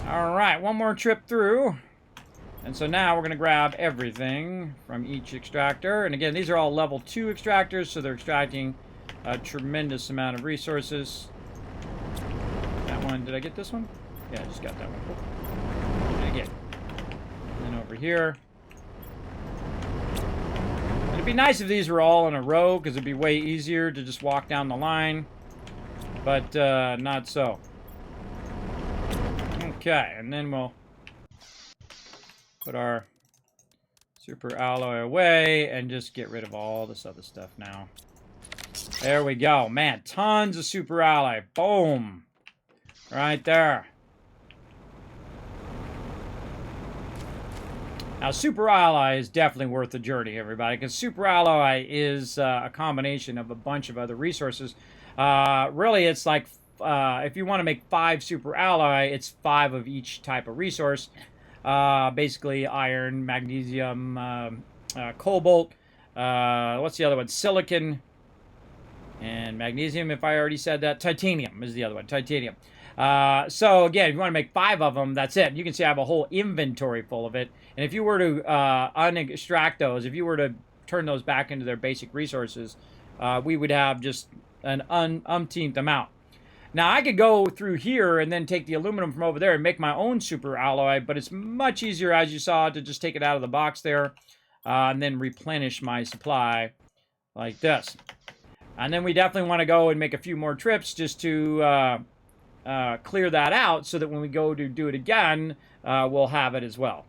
Alright, one more trip through. And so now we're going to grab everything from each extractor. And again, these are all level 2 extractors, so they're extracting a tremendous amount of resources. That one, did I get this one? Yeah, I just got that one. Cool. And again. And then over here. It'd be nice if these were all in a row, because it'd be way easier to just walk down the line. But not so. Okay, and then we'll put our super alloy away and just get rid of all this other stuff now. There we go. Man, tons of super alloy. Boom. Right there. Now, super alloy is definitely worth the journey, everybody, because super alloy is a combination of a bunch of other resources. Really, it's like if you want to make 5 super alloy, it's 5 of each type of resource. Basically, iron, magnesium, cobalt. What's the other one? Silicon and magnesium, if I already said that. Titanium is the other one. Titanium. So again, if you want to make 5 of them, that's it. You can see I have a whole inventory full of it. And if you were to unextract those, if you were to turn those back into their basic resources, we would have just an umpteenth amount. Now, I could go through here and then take the aluminum from over there and make my own super alloy, but it's much easier, as you saw, to just take it out of the box there and then replenish my supply like this. And then we definitely want to go and make a few more trips just to clear that out so that when we go to do it again, we'll have it as well.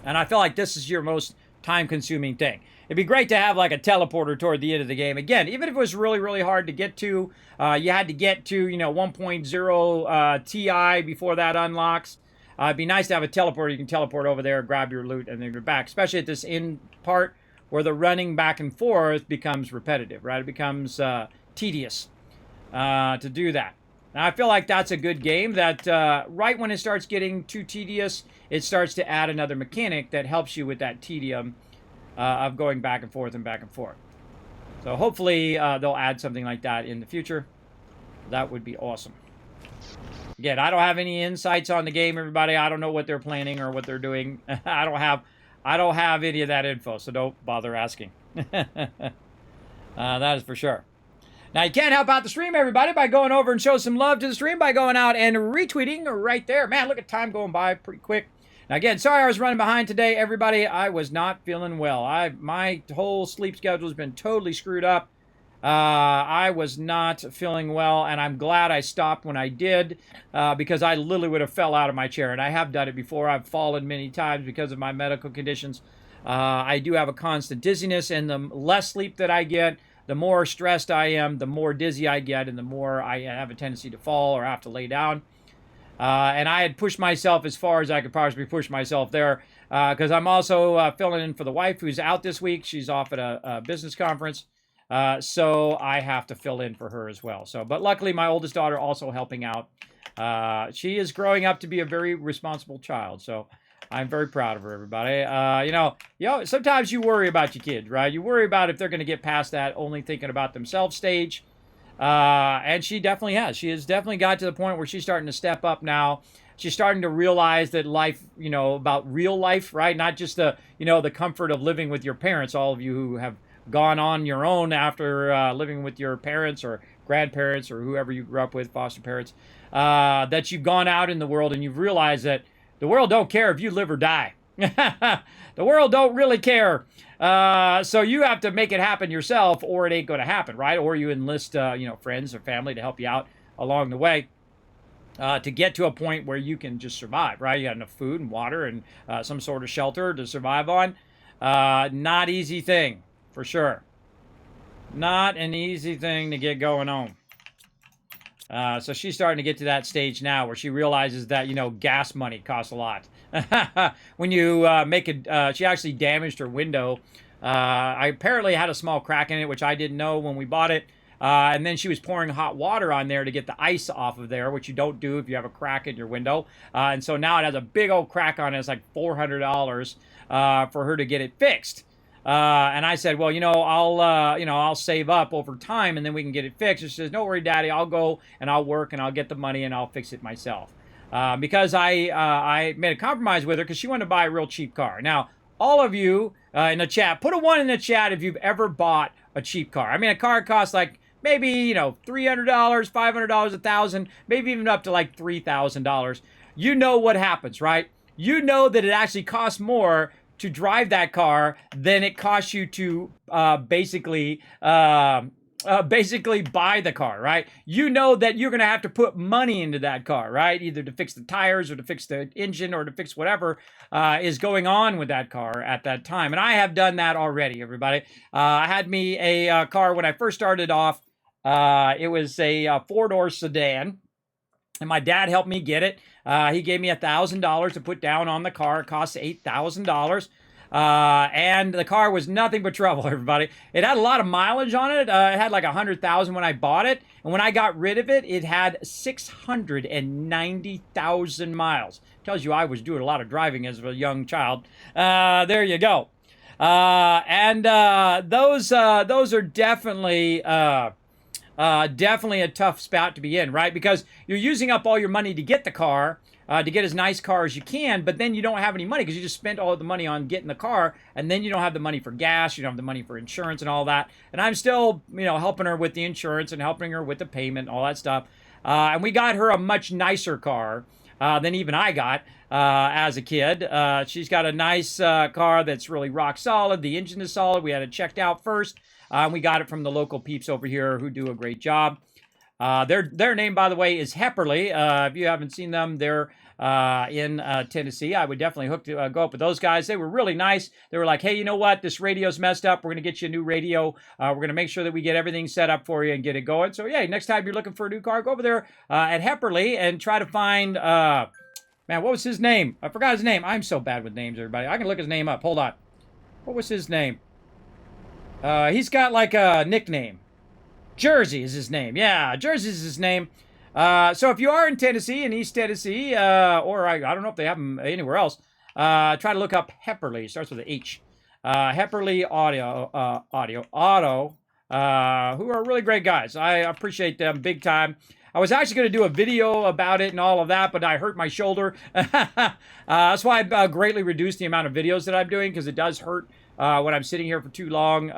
And I feel like this is your most time-consuming thing. It'd be great to have like a teleporter toward the end of the game. Again, even if it was really, really hard to get to, you had to get to, 1.0 Ti before that unlocks. It'd be nice to have a teleporter. You can teleport over there, grab your loot, and then you're back. Especially at this end part where the running back and forth becomes repetitive, right? It becomes tedious to do that. Now, I feel like that's a good game that right when it starts getting too tedious, it starts to add another mechanic that helps you with that tedium of going back and forth and back and forth. So hopefully they'll add something like that in the future. That would be awesome. Again, I don't have any insights on the game, everybody. I don't know what they're planning or what they're doing. I don't have any of that info, so don't bother asking. That is for sure. Now, you can help out the stream, everybody, by going over and show some love to the stream by going out and retweeting right there. Man, look at time going by pretty quick. Now, again, sorry I was running behind today, everybody. I was not feeling well. My whole sleep schedule has been totally screwed up. I was not feeling well, and I'm glad I stopped when I did because I literally would have fell out of my chair, and I have done it before. I've fallen many times because of my medical conditions. I do have a constant dizziness, and the less sleep that I get, the more stressed I am, the more dizzy I get, and the more I have a tendency to fall or have to lay down. And I had pushed myself as far as I could possibly push myself there because I'm also filling in for the wife who's out this week. She's off at a business conference. So I have to fill in for her as well. But luckily, my oldest daughter also helping out. She is growing up to be a very responsible child. So I'm very proud of her, everybody. Sometimes you worry about your kids, right? You worry about if they're going to get past that only thinking about themselves stage. And she definitely has. She has definitely got to the point where she's starting to step up now. She's starting to realize that life, about real life, right? Not just the comfort of living with your parents. All of you who have gone on your own after living with your parents or grandparents or whoever you grew up with, foster parents, that you've gone out in the world and you've realized that the world don't care if you live or die. The world don't really care. So you have to make it happen yourself or it ain't going to happen, right? Or you enlist, friends or family to help you out along the way to get to a point where you can just survive, right? You got enough food and water and some sort of shelter to survive on. Not easy thing, for sure. Not an easy thing to get going on. So she's starting to get to that stage now where she realizes that, gas money costs a lot. When you she actually damaged her window. I apparently had a small crack in it, which I didn't know when we bought it. And then she was pouring hot water on there to get the ice off of there, which you don't do if you have a crack in your window. And so now it has a big old crack on it. It's like $400 for her to get it fixed. And I said, well, I'll save up over time and then we can get it fixed. She says, no worry, Daddy, I'll go and I'll work and I'll get the money and I'll fix it myself. Because I made a compromise with her because she wanted to buy a real cheap car. Now, all of you in the chat, put a 1 in the chat if you've ever bought a cheap car. I mean, a car costs like maybe, $300, $500, $1,000, maybe even up to like $3,000. You know what happens, right? You know that it actually costs more to drive that car than it costs you to basically buy the car, right? You know that you're going to have to put money into that car, right? Either to fix the tires or to fix the engine or to fix whatever is going on with that car at that time. And I have done that already, everybody. I had me a car when I first started off. It was a four-door sedan. And my dad helped me get it. He gave me $1,000 to put down on the car. It cost $8,000. And the car was nothing but trouble, everybody. It had a lot of mileage on it. It had like 100,000 when I bought it. And when I got rid of it, it had 690,000 miles. Tells you I was doing a lot of driving as a young child. There you go. Those are definitely... definitely a tough spot to be in, right? Because you're using up all your money to get the car, to get as nice car as you can, but then you don't have any money because you just spent all the money on getting the car, and then you don't have the money for gas, you don't have the money for insurance and all that. And I'm still, helping her with the insurance and helping her with the payment and all that stuff. And we got her a much nicer car than even I got as a kid. She's got a nice car that's really rock solid. The engine is solid. We had it checked out first. We got it from the local peeps over here who do a great job. Their name, by the way, is Hepperly. If you haven't seen them, they're in Tennessee. I would definitely go up with those guys. They were really nice. They were like, hey, you know what? This radio's messed up. We're going to get you a new radio. We're going to make sure that we get everything set up for you and get it going. So, yeah, next time you're looking for a new car, go over there at Hepperly and try to find, man, what was his name? I forgot his name. I'm so bad with names, everybody. I can look his name up. Hold on. What was his name? He's got like a nickname. Jersey is his name. Yeah, Jersey is his name. So if you are in Tennessee, in East Tennessee, or I don't know if they have them anywhere else, try to look up Hepperly. It starts with an H. Hepperly Auto, who are really great guys. I appreciate them big time. I was actually going to do a video about it and all of that, but I hurt my shoulder. That's why I greatly reduced the amount of videos that I'm doing, because it does hurt when I'm sitting here for too long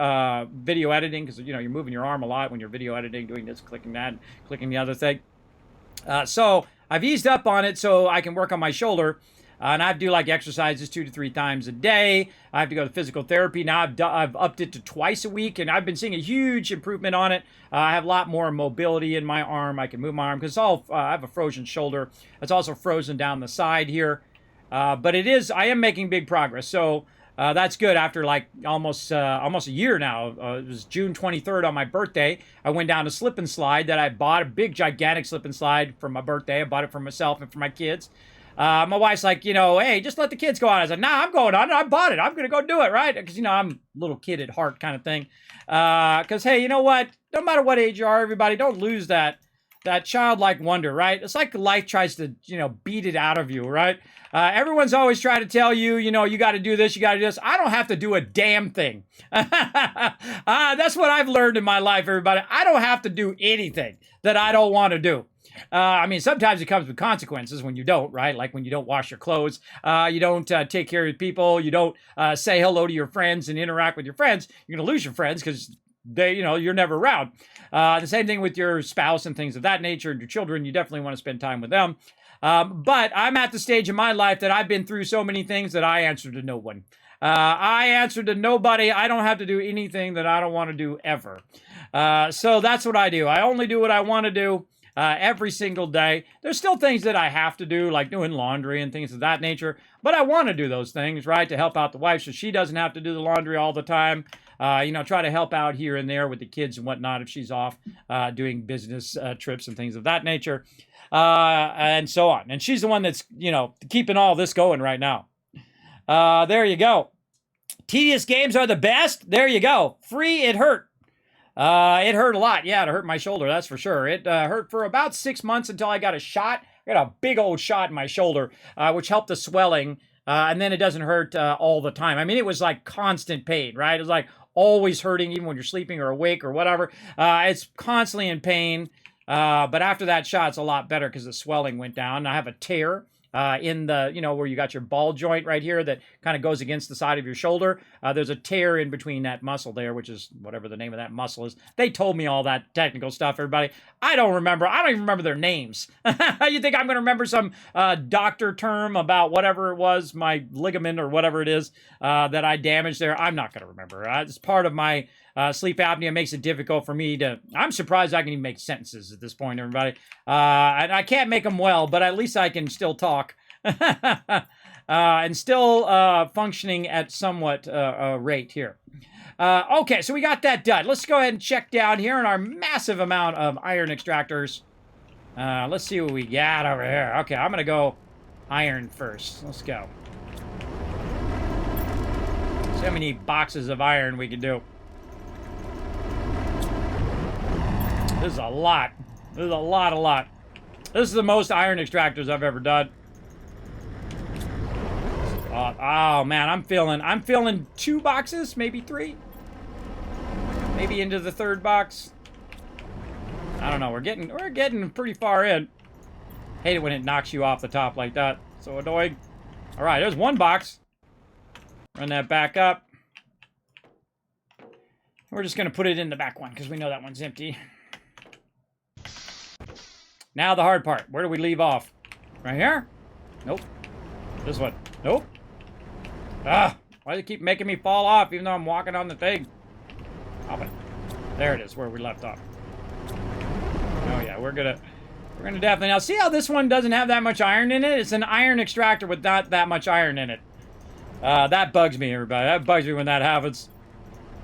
video editing, because you're moving your arm a lot when you're video editing, doing this, clicking that, clicking the other thing. So I've eased up on it so I can work on my shoulder. And I have to do like exercises 2 to 3 times a day. I have to go to physical therapy. Now I've upped it to twice a week, and I've been seeing a huge improvement on it. I have a lot more mobility in my arm. I can move my arm because I have a frozen shoulder. It's also frozen down the side here. But I am making big progress. So that's good. After like almost a year now. It was June 23rd on my birthday. I went down a slip and slide that I bought, a big gigantic slip and slide for my birthday. I bought it for myself and for my kids. My wife's like, hey, just let the kids go on. I said, nah, I'm going on it. I bought it. I'm going to go do it, right? Because, I'm a little kid at heart kind of thing. Because, hey, you know what? No matter what age you are, everybody, don't lose that childlike wonder, right? It's like life tries to, beat it out of you, right? Everyone's always trying to tell you, you got to do this, you got to do this. I don't have to do a damn thing. That's what I've learned in my life, everybody. I don't have to do anything that I don't want to do. Sometimes it comes with consequences when you don't, right? Like when you don't wash your clothes, you don't take care of people, you don't say hello to your friends and interact with your friends. You're going to lose your friends because you're never around. The same thing with your spouse and things of that nature, and your children. You definitely want to spend time with them. But I'm at the stage in my life that I've been through so many things that I answer to no one. I answer to nobody. I don't have to do anything that I don't want to do ever. So that's what I do. I only do what I want to do. Every single day. There's still things that I have to do, like doing laundry and things of that nature, but I want to do those things, right, to help out the wife so she doesn't have to do the laundry all the time. Try to help out here and there with the kids and whatnot if she's off doing business trips and things of that nature, and so on. And she's the one that's, keeping all this going right now. There you go. Tedious games are the best. There you go. Free, it hurt. It hurt a lot. Yeah, it hurt my shoulder, that's for sure. It hurt for about 6 months until I got a shot. I got a big old shot in my shoulder, which helped the swelling, and then it doesn't hurt all the time. It was like constant pain, right? It was like always hurting, even when you're sleeping or awake or whatever. It's constantly in pain, but after that shot, it's a lot better because the swelling went down. I have a tear in the, where you got your ball joint right here that kind of goes against the side of your shoulder. There's a tear in between that muscle there, which is whatever the name of that muscle is. They told me all that technical stuff, everybody. I don't remember. I don't even remember their names. You think I'm going to remember some doctor term about whatever it was, my ligament or whatever it is that I damaged there? I'm not going to remember. It's part of my sleep apnea. Makes it difficult for me to... I'm surprised I can even make sentences at this point, everybody. And I can't make them well, but at least I can still talk. And still functioning at somewhat rate here. Okay, so we got that done. Let's go ahead and check down here on our massive amount of iron extractors. Let's see what we got over here. Okay, I'm going to go iron first. Let's go. See how many boxes of iron we can do. This is a lot. This is a lot. This is the most iron extractors I've ever done. Oh man, I'm feeling 2 boxes, maybe 3. Maybe into the 3rd box. I don't know. We're getting pretty far in. Hate it when it knocks you off the top like that. So annoying. All right, there's 1 box. Run that back up. We're just gonna put it in the back one because we know that one's empty. Now the hard part. Where do we leave off? Right here? Nope. This one. Nope. Ah! Why do you keep making me fall off even though I'm walking on the thing? Stop it. There it is, where we left off. Oh yeah, we're gonna definitely... Now, see how this one doesn't have that much iron in it? It's an iron extractor with not that much iron in it. That bugs me, everybody. That bugs me when that happens.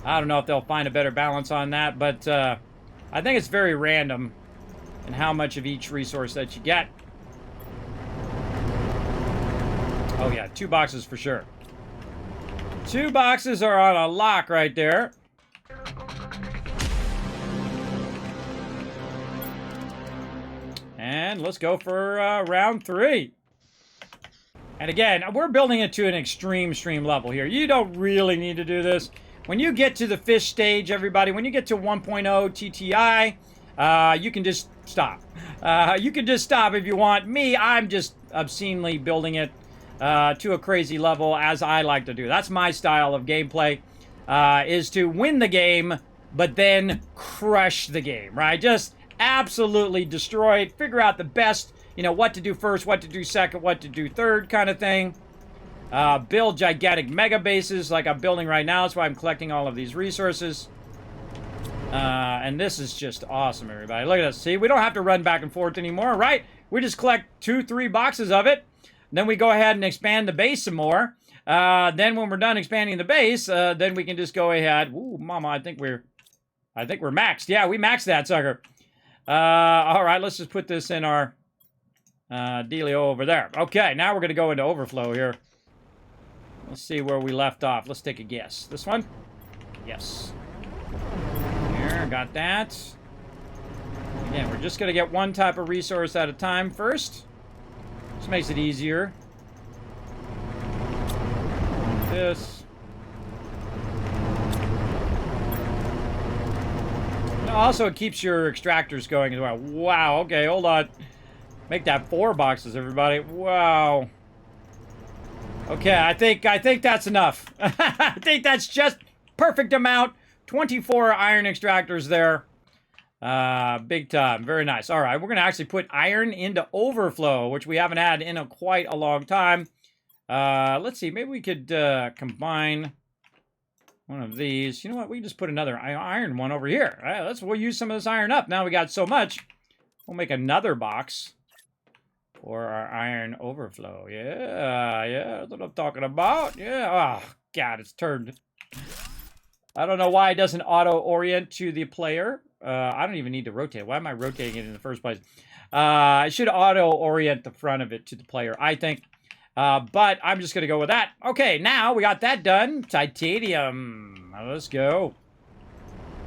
I don't know if they'll find a better balance on that, but I think it's very random in how much of each resource that you get. Oh yeah, 2 boxes for sure. 2 boxes are on a lock right there. And let's go for round 3. And again, we're building it to an extreme level here. You don't really need to do this. When you get to the fish stage, everybody, when you get to 1.0 TTI, you can just stop. You can just stop if you want. Me, I'm just obscenely building it to a crazy level, as I like to do. That's my style of gameplay, is to win the game, but then crush the game, right? Just absolutely destroy it, figure out the best, you know, what to do first, what to do second, what to do third kind of thing. Build gigantic mega bases like I'm building right now. That's why I'm collecting all of these resources. And this is just awesome, everybody. Look at this. See, we don't have to run back and forth anymore, right? We just collect 2-3 boxes of it. Then we go ahead and expand the base some more. Then when we're done expanding the base, then we can just go ahead. Ooh, mama, I think we're maxed. Yeah, we maxed that sucker. All right, let's just put this in our dealio over there. Okay, now we're going to go into overflow here. Let's see where we left off. Let's take a guess. This one? Yes. Here, got that. Again, we're just going to get one type of resource at a time first. This makes it easier. This. Also, it keeps your extractors going as well. Wow, okay, hold on. Make that 4 boxes, everybody. Wow. Okay, I think that's enough. I think that's just perfect amount. 24 iron extractors there. Big time. Very nice. All right, we're going to actually put iron into overflow, which we haven't had in quite a long time. Let's see. Maybe we could combine one of these. You know what? We can just put another iron one over here. All right, we'll use some of this iron up. Now we got so much. We'll make another box for our iron overflow. Yeah, that's what I'm talking about. Yeah. Oh, God, it's turned. I don't know why it doesn't auto-orient to the player. I don't even need to rotate. Why am I rotating it in the first place? I should auto-orient the front of it to the player, I think. But I'm just going to go with that. Okay, now we got that done. Titanium. Now let's go.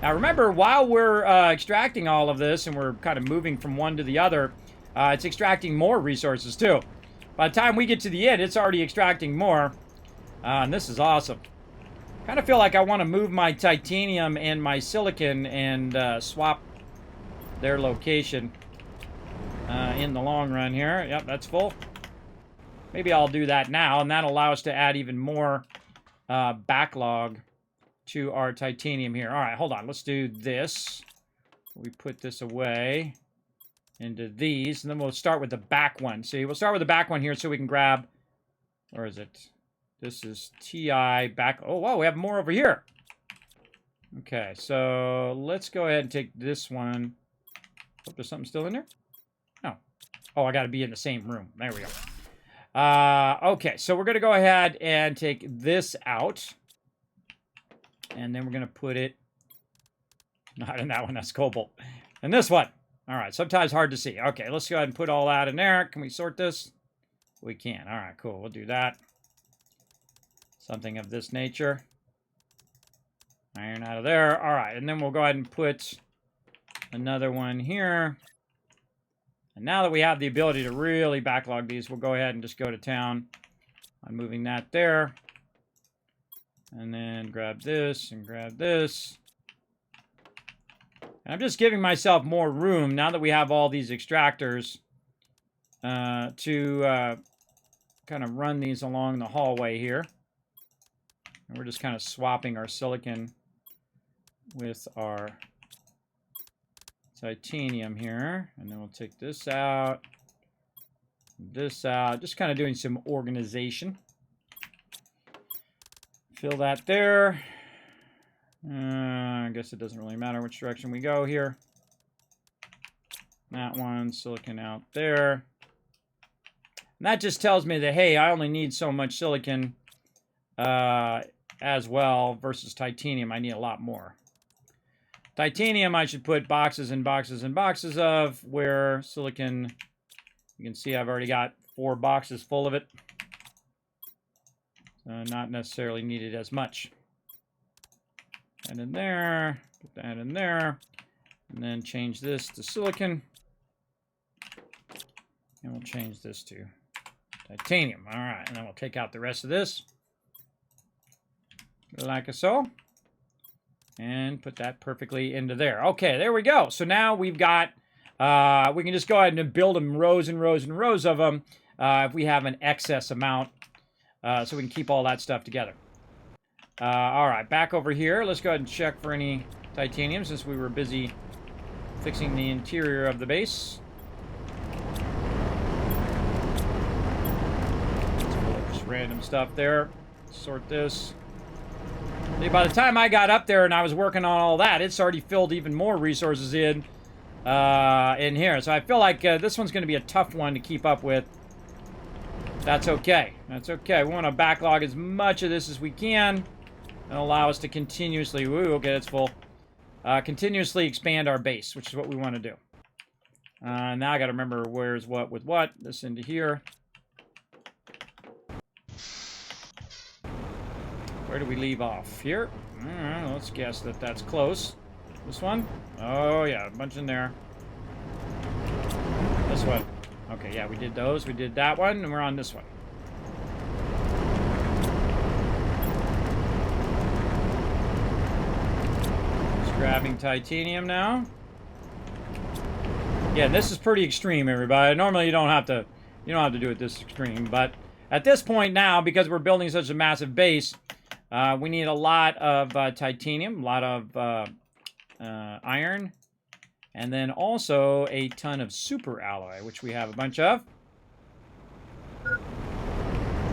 Now remember, while we're extracting all of this and we're kind of moving from one to the other, it's extracting more resources too. By the time we get to the end, it's already extracting more. And this is awesome. Kind of feel like I want to move my titanium and my silicon and swap their location in the long run here. Yep, that's full. Maybe I'll do that now, and that'll allow us to add even more backlog to our titanium here. All right, hold on. Let's do this. We put this away into these, and then we'll start with the back one. See, we'll start with the back one here so we can grab... Where is it? This is TI back... Oh, wow, we have more over here. Okay, so let's go ahead and take this one. Hope there's something still in there. No. Oh, I got to be in the same room. There we go. Okay, so we're going to go ahead and take this out. And then we're going to put it... Not in that one, that's cobalt. And this one. All right, sometimes hard to see. Okay, let's go ahead and put all that in there. Can we sort this? We can. All right, cool. We'll do that. Something of this nature. Iron out of there. All right, and then we'll go ahead and put another one here. And now that we have the ability to really backlog these, we'll go ahead and just go to town on moving that there. And then grab this and grab this. And I'm just giving myself more room now that we have all these extractors to kind of run these along the hallway here. And we're just kind of swapping our silicon with our titanium here. And then we'll take this out. This out. Just kind of doing some organization. Fill that there. I guess it doesn't really matter which direction we go here. That one, silicon out there. And that just tells me that, hey, I only need so much silicon as well versus titanium. I need a lot more. Titanium, I should put boxes and boxes and boxes of, where silicon, you can see I've already got 4 boxes full of it. Not necessarily needed as much. And in there, put that in there, and then change this to silicon. And we'll change this to titanium. All right, and then we'll take out the rest of this. Like so. And put that perfectly into there. Okay, there we go. So now we've got, we can just go ahead and build them rows and rows and rows of them if we have an excess amount. So we can keep all that stuff together. All right, back over here. Let's go ahead and check for any titanium since we were busy fixing the interior of the base. Let's pull up just random stuff there. Sort this. By the time I got up there and I was working on all that, it's already filled even more resources in here. So I feel like this one's going to be a tough one to keep up with. That's okay. That's okay. We want to backlog as much of this as we can and allow us to continuously, okay, that's full, continuously expand our base, which is what we want to do. Now I got to remember where's what with what. This into here. Where do we leave off? Here? Let's guess that that's close. This one? Oh, yeah, a bunch in there. This one. Okay, yeah, we did those. We did that one, and we're on this one. Just grabbing titanium now. Yeah, this is pretty extreme, everybody. Normally you don't have to do it this extreme, but at this point now, because we're building such a massive base, we need a lot of titanium, a lot of iron, and then also a ton of super alloy, which we have a bunch of.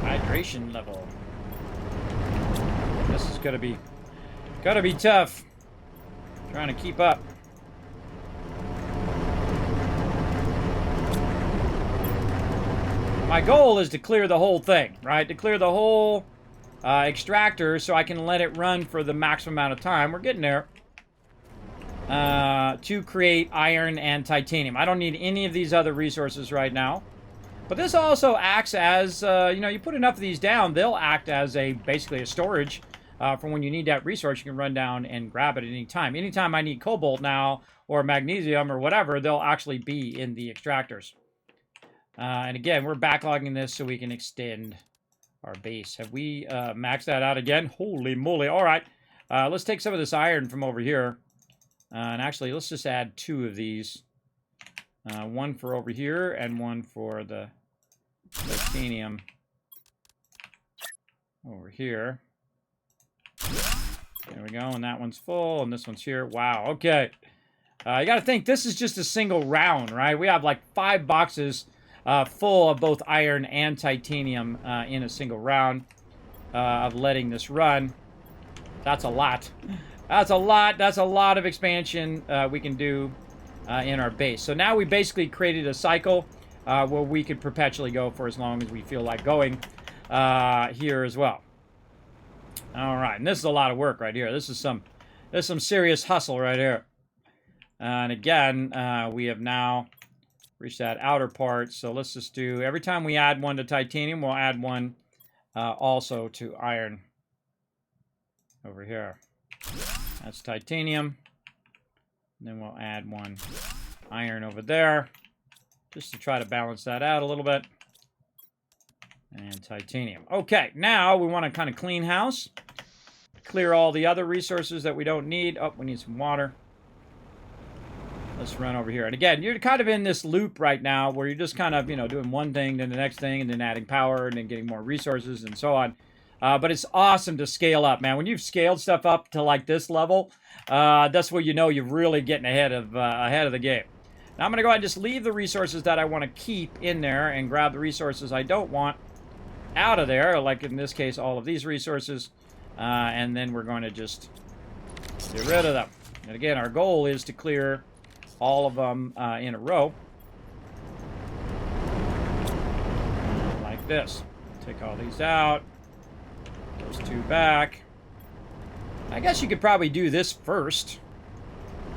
Hydration level. This is gonna be tough. Trying to keep up. My goal is to clear the whole thing, right? To clear the whole extractor so I can let it run for the maximum amount of time. We're getting there. To create iron and titanium. I don't need any of these other resources right now. But this also acts as, you put enough of these down, they'll act as basically a storage for when you need that resource. You can run down and grab it at any time. Anytime I need cobalt now, or magnesium, or whatever, they'll actually be in the extractors. And again, we're backlogging this so we can extend our base. Have we maxed that out again? Holy moly. All right. Let's take some of this iron from over here. And actually, let's just add 2 of these. One for over here and one for the titanium over here. There we go. And that one's full. And this one's here. Wow. Okay. You got to think, this is just a single round, right? We have like 5 boxes full of both iron and titanium in a single round of letting this run. That's a lot. That's a lot. That's a lot of expansion we can do in our base. So now we basically created a cycle where we could perpetually go for as long as we feel like going here as well. All right, and this is a lot of work right here. This is some serious hustle right here. And again, we have now reached that outer part. So let's just do, every time we add one to titanium, we'll add one also to iron over here. That's titanium. And then we'll add one iron over there, just to try to balance that out a little bit. And titanium. Okay, now we want to kind of clean house. Clear all the other resources that we don't need. Oh, we need some water. Let's run over here. And again, you're kind of in this loop right now where you're just kind of, doing one thing, then the next thing, and then adding power, and then getting more resources, and so on. But it's awesome to scale up, man. When you've scaled stuff up to like this level, that's where you know you're really getting ahead of the game. Now I'm going to go ahead and just leave the resources that I want to keep in there and grab the resources I don't want out of there, like in this case, all of these resources. And then we're going to just get rid of them. And again, our goal is to clear all of them in a row. Like this. Take all these out. Those two back. I guess you could probably do this first.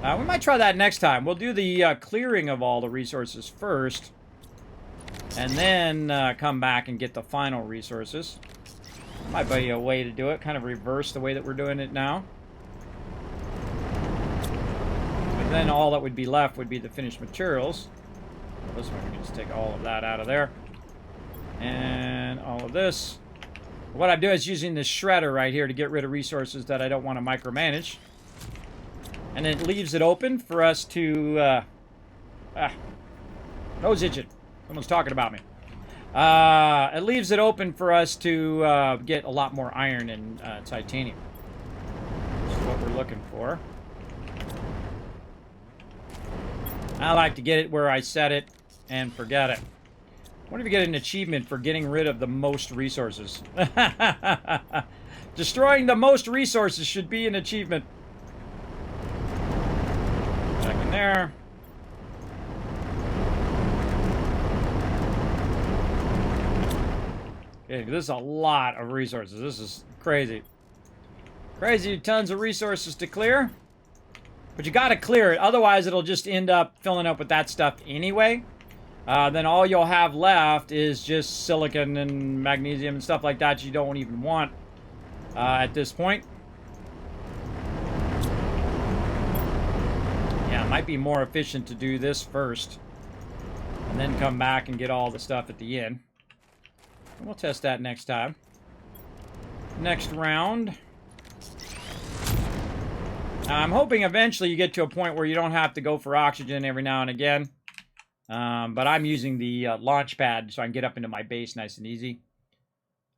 We might try that next time. We'll do the clearing of all the resources first. And then come back and get the final resources. Might be a way to do it. Kind of reverse the way that we're doing it now. But then all that would be left would be the finished materials. This one, we can just take all of that out of there. And all of this. What I'm doing is using this shredder right here to get rid of resources that I don't want to micromanage. And it leaves it open for us to... nose itching. Someone's talking about me. It leaves it open for us to get a lot more iron and titanium. Which is what we're looking for. I like to get it where I set it and forget it. What if you get an achievement for getting rid of the most resources? Destroying the most resources should be an achievement. Back in there. Okay, this is a lot of resources. This is crazy. Crazy tons of resources to clear. But you gotta clear it, otherwise it'll just end up filling up with that stuff anyway. Then all you'll have left is just silicon and magnesium and stuff like that you don't even want at this point. Yeah, it might be more efficient to do this first. And then come back and get all the stuff at the end. And we'll test that next time. Next round. I'm hoping eventually you get to a point where you don't have to go for oxygen every now and again. But I'm using the launch pad so I can get up into my base nice and easy.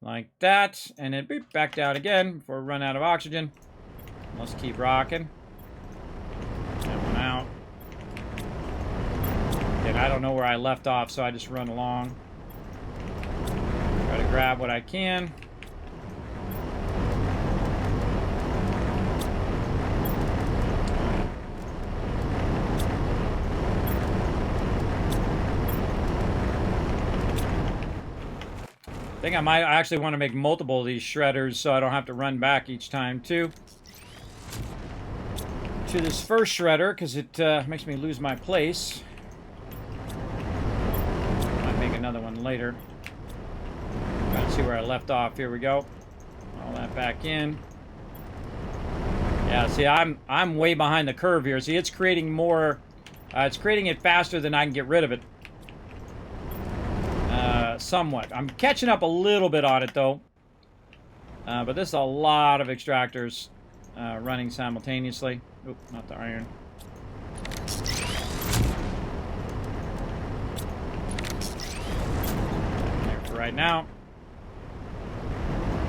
Like that. And then beep, back down again before we run out of oxygen. Let's keep rocking. That one out. And I don't know where I left off, so I just run along. Try to grab what I can. I think I might actually want to make multiple of these shredders so I don't have to run back each time too. To this first shredder, because it makes me lose my place. Might make another one later. Trying to see where I left off. Here we go. All that back in. Yeah, see, I'm way behind the curve here. See, it's creating more. It's creating it faster than I can get rid of it. Somewhat. I'm catching up a little bit on it, though. But this is a lot of extractors running simultaneously. Oop, not the iron. There for right now.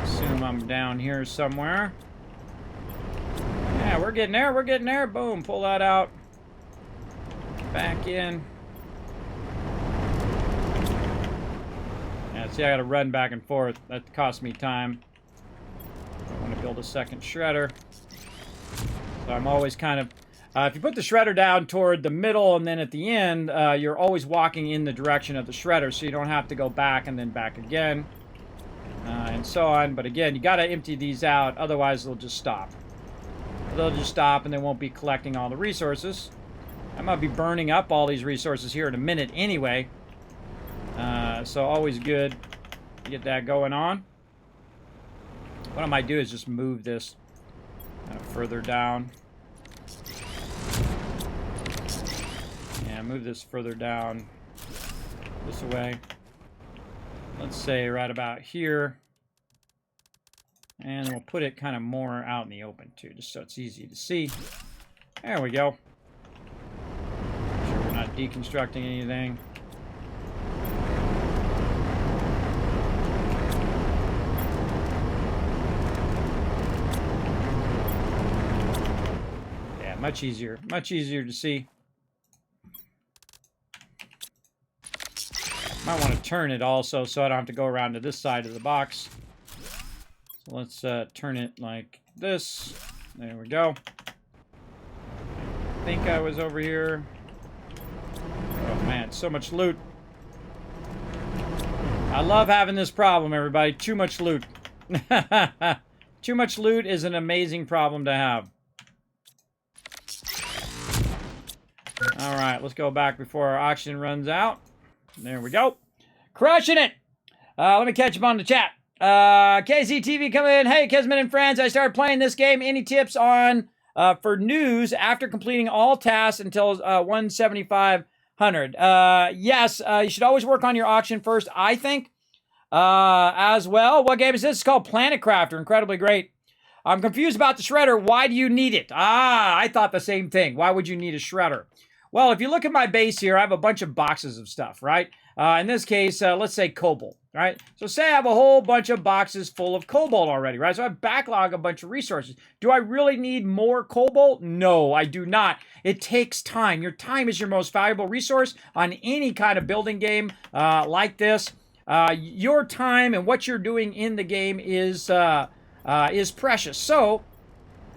Assume I'm down here somewhere. Yeah, we're getting there. We're getting there. Boom. Pull that out. Back in. Yeah, see, I got to run back and forth. That costs me time. I want to build a second shredder. So I'm always kind of... if you put the shredder down toward the middle and then at the end, you're always walking in the direction of the shredder, so you don't have to go back and then back again. And so on. But again, you got to empty these out, otherwise they'll just stop. They'll just stop and they won't be collecting all the resources. I might be burning up all these resources here in a minute anyway. So always good to get that going on. What I might do is just move this kind of further down. Yeah, move this further down this way. Let's say right about here. And we'll put it kind of more out in the open too, just so it's easy to see. There we go. Make sure we're not deconstructing anything. Much easier to see. Might want to turn it also so I don't have to go around to this side of the box. So let's turn it like this. There we go. I think I was over here. Oh man, so much loot. I love having this problem, everybody. Too much loot. Too much loot is an amazing problem to have. Alright, let's go back before our oxygen runs out. There we go. Crushing it! Let me catch up on the chat. KZTV coming in. Hey, Kismet and friends, I started playing this game. Any tips on for news after completing all tasks until 17500? Yes, you should always work on your auction first, I think, as well. What game is this? It's called Planet Crafter. Incredibly great. I'm confused about the shredder. Why do you need it? I thought the same thing. Why would you need a shredder? Well, if you look at my base here, I have a bunch of boxes of stuff, right? In this case, let's say cobalt, right? So say I have a whole bunch of boxes full of cobalt already, right? So I backlog a bunch of resources. Do I really need more cobalt? No, I do not. It takes time. Your time is your most valuable resource on any kind of building game like this. Your time and what you're doing in the game is precious. So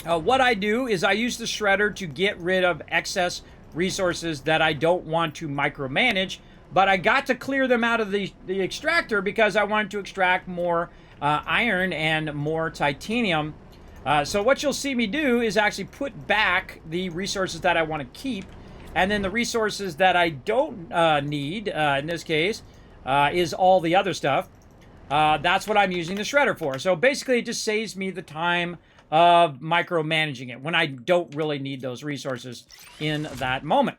what I do is I use the shredder to get rid of excess resources that I don't want to micromanage, but I got to clear them out of the extractor because I wanted to extract more iron and more titanium. So what you'll see me do is actually put back the resources that I want to keep, and then the resources that I don't need, in this case, is all the other stuff. That's what I'm using the shredder for. So basically it just saves me the time of micromanaging it when I don't really need those resources in that moment.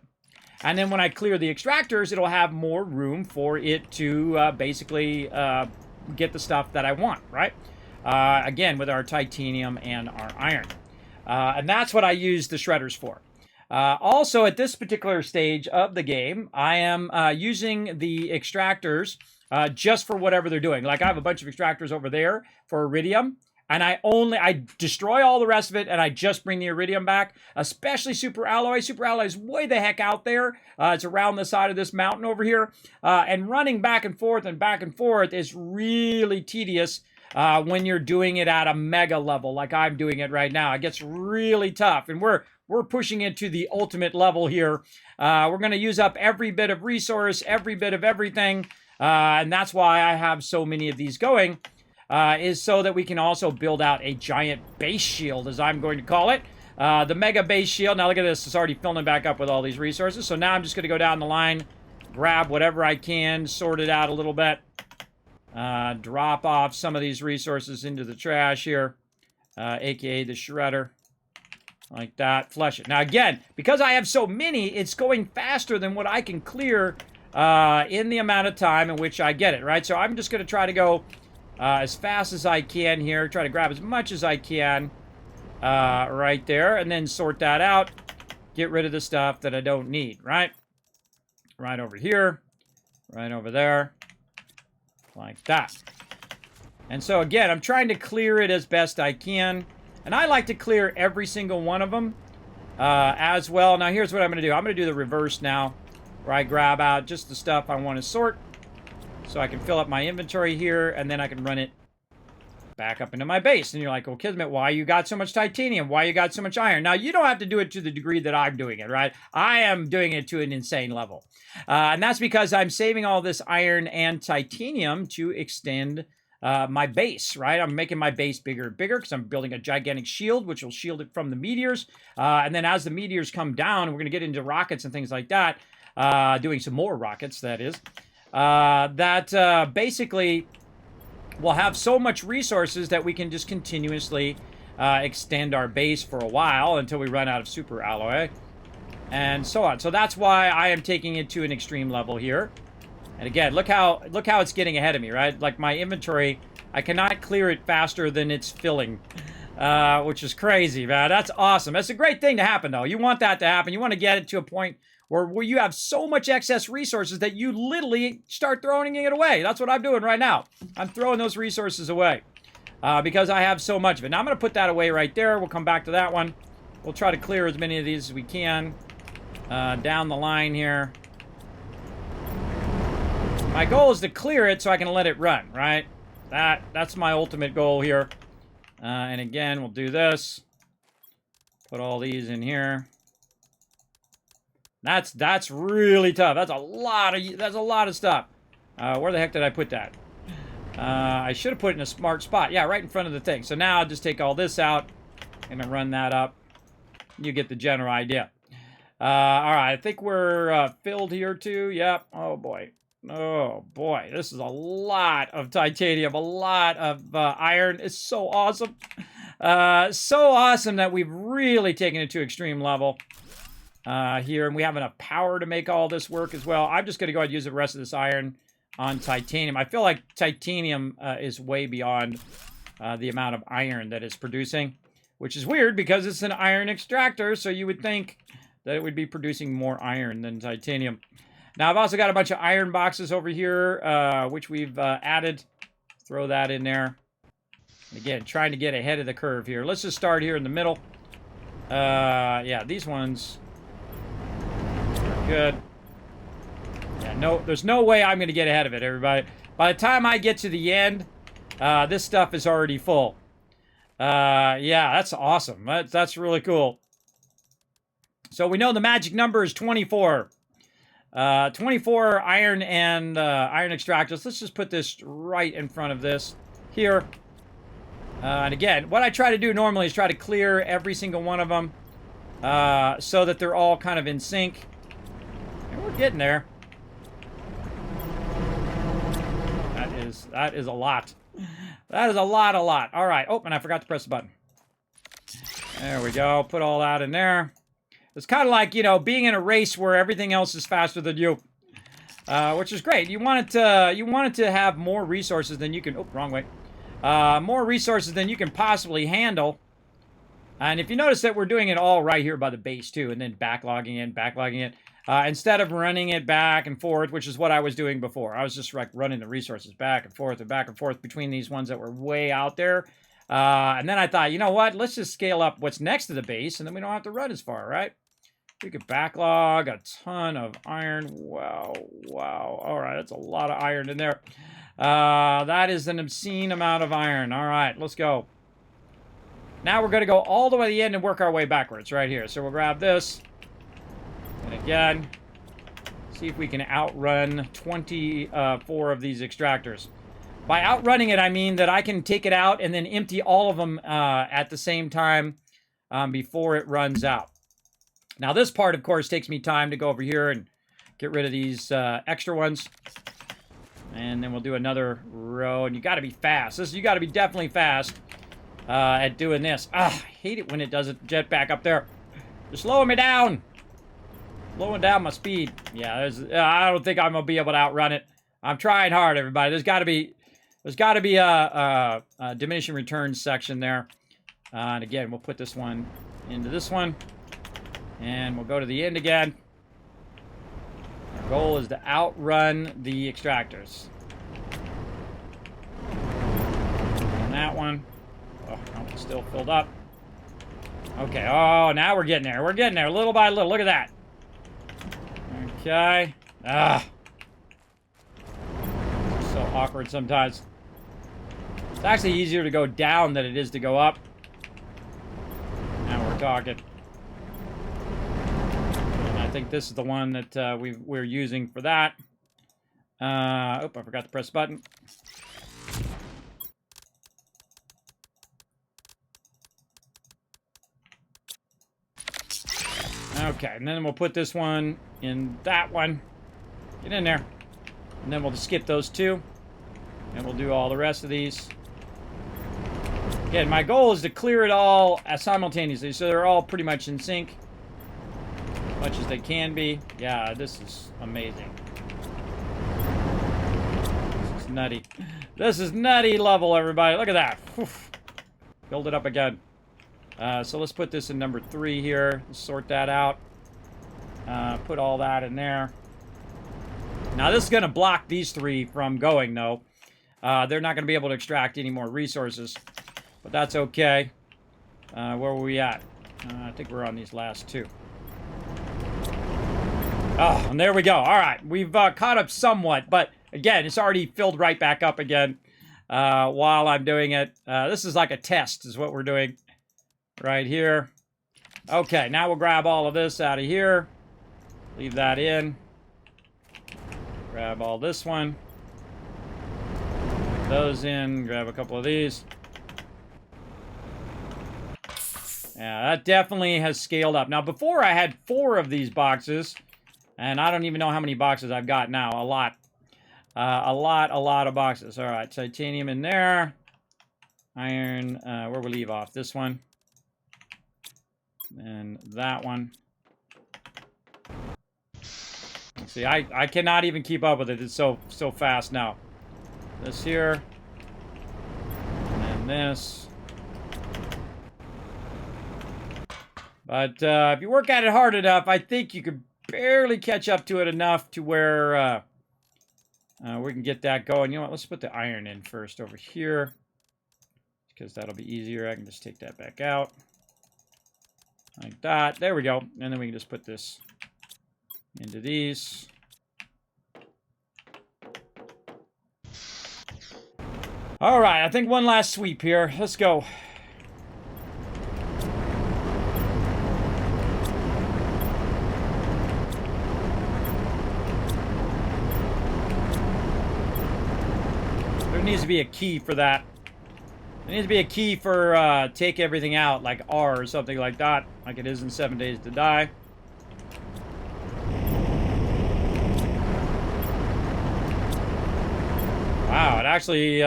And then when I clear the extractors, it'll have more room for it to basically get the stuff that I want, right? Again, with our titanium and our iron. And that's what I use the shredders for. Also, at this particular stage of the game, I am using the extractors just for whatever they're doing. Like I have a bunch of extractors over there for iridium. And I destroy all the rest of it, and I just bring the iridium back, especially super alloy. Super alloy is way the heck out there. It's around the side of this mountain over here. And running back and forth is really tedious when you're doing it at a mega level like I'm doing it right now. It gets really tough, and we're pushing it to the ultimate level here. We're going to use up every bit of resource, every bit of everything, and that's why I have so many of these going. Is so that we can also build out a giant base shield, as I'm going to call it. The mega base shield. Now look at this. It's already filling back up with all these resources. So now I'm just going to go down the line, grab whatever I can, sort it out a little bit, drop off some of these resources into the trash here, aka the shredder. Like that. Flush it. Now again, because I have so many, it's going faster than what I can clear in the amount of time in which I get it, right? So I'm just going to try to go as fast as I can here. Try to grab as much as I can right there. And then sort that out. Get rid of the stuff that I don't need, right? Right over here. Right over there. Like that. And so again, I'm trying to clear it as best I can. And I like to clear every single one of them as well. Now here's what I'm going to do. I'm going to do the reverse now. Where I grab out just the stuff I want to sort. So I can fill up my inventory here, and then I can run it back up into my base. And you're like, well, Kismet, why you got so much titanium? Why you got so much iron? Now, you don't have to do it to the degree that I'm doing it, right? I am doing it to an insane level. And that's because I'm saving all this iron and titanium to extend my base, right? I'm making my base bigger and bigger because I'm building a gigantic shield, which will shield it from the meteors. And then as the meteors come down, we're going to get into rockets and things like that. Doing some more rockets, that is. Basically we'll have so much resources that we can just continuously extend our base for a while until we run out of super alloy and so on. So that's why I am taking it to an extreme level here. And again, look how it's getting ahead of me, right? Like my inventory, I cannot clear it faster than it's filling, which is crazy, man. That's awesome. That's a great thing to happen, though. You want that to happen. You want to get it to a point where you have so much excess resources that you literally start throwing it away. That's what I'm doing right now. I'm throwing those resources away because I have so much of it. Now, I'm going to put that away right there. We'll come back to that one. We'll try to clear as many of these as we can down the line here. My goal is to clear it so I can let it run, right? That's my ultimate goal here. And again, we'll do this. Put all these in here. That's really tough. That's a lot of stuff. Where the heck did I put that? I should have put it in a smart spot. Yeah, right in front of the thing. So now I'll just take all this out and run that up. You get the general idea. All right, I think we're filled here too. Yep. Oh boy. Oh boy, this is a lot of titanium, a lot of iron. It's so awesome. So awesome that we've really taken it to extreme level here, and we have enough power to make all this work as well. I'm just going to go ahead and use the rest of this iron on titanium. I feel like titanium is way beyond the amount of iron that it's producing, which is weird because it's an iron extractor, so you would think that it would be producing more iron than titanium. Now, I've also got a bunch of iron boxes over here, which we've added. Throw that in there. Again, trying to get ahead of the curve here. Let's just start here in the middle. Yeah, these ones are good. Yeah, no, there's no way I'm going to get ahead of it, everybody. By the time I get to the end, this stuff is already full. Yeah, that's awesome. That's really cool. So we know the magic number is 24. 24 iron and iron extractors. Let's just put this right in front of this here. And again, what I try to do normally is try to clear every single one of them so that they're all kind of in sync. And we're getting there. That is a lot. That is a lot. All right. Oh, and I forgot to press the button. There we go. Put all that in there. It's kind of like, you know, being in a race where everything else is faster than you, which is great. You want it to have more resources than you can. Oh, wrong way. More resources than you can possibly handle. And if you notice that we're doing it all right here by the base too, and then backlogging it, instead of running it back and forth, which is what I was doing before. I was just like running the resources back and forth between these ones that were way out there. And then I thought, you know what? Let's just scale up what's next to the base, and then we don't have to run as far, right? We could backlog a ton of iron. Wow. All right, that's a lot of iron in there. That is an obscene amount of iron. All right, let's go. Now we're going to go all the way to the end and work our way backwards right here. So we'll grab this. And again, see if we can outrun 24 of these extractors. By outrunning it, I mean that I can take it out and then empty all of them at the same time before it runs out. Now, this part, of course, takes me time to go over here and get rid of these extra ones. And then we'll do another row. And you got to be fast. You got to be definitely fast at doing this. I hate it when it does a jetpack up there. You're slowing me down. Slowing down my speed. Yeah, I don't think I'm going to be able to outrun it. I'm trying hard, everybody. There's got to be a diminishing returns section there. And again, we'll put this one into this one. And we'll go to the end again. Our goal is to outrun the extractors. And that one. Oh, no, it's still filled up. Okay. Oh, now we're getting there. We're getting there little by little. Look at that. Okay. It's so awkward sometimes. It's actually easier to go down than it is to go up. Now we're talking. I think this is the one that we're using for that. Oh, I forgot to press the button. Okay, and then we'll put this one in that one. Get in there. And then we'll just skip those two. And we'll do all the rest of these. Again, my goal is to clear it all simultaneously, so they're all pretty much in sync. Much as they can be. Yeah, this is amazing. This is nutty. This is nutty level, everybody. Look at that. Oof. Build it up again. So let's put this in number 3 here. Sort that out. Put all that in there. Now, this is going to block these 3 from going, though. They're not going to be able to extract any more resources. But that's okay. Where were we at? I think we're on these last two. Oh, and there we go. All right, we've caught up somewhat, but again, it's already filled right back up again while I'm doing it. This is like a test is what we're doing right here. Okay, now we'll grab all of this out of here. Leave that in. Grab all this one. Put those in. Grab a couple of these. Yeah, that definitely has scaled up. Now, before I had 4 of these boxes, and I don't even know how many boxes I've got now. A lot. A lot of boxes. All right, titanium in there. Iron, where we leave off? This one. And that one. See, I cannot even keep up with it. It's so fast now. This here. And then this. But if you work at it hard enough, I think you could barely catch up to it enough to where we can get that going. You know what? Let's put the iron in first over here. Because that'll be easier. I can just take that back out. Like that. There we go. And then we can just put this into these. All right, I think one last sweep here. Let's go. There needs to be a key for that. There needs to be a key for take everything out, like R or something like that, like it is in 7 Days to Die. Wow, it actually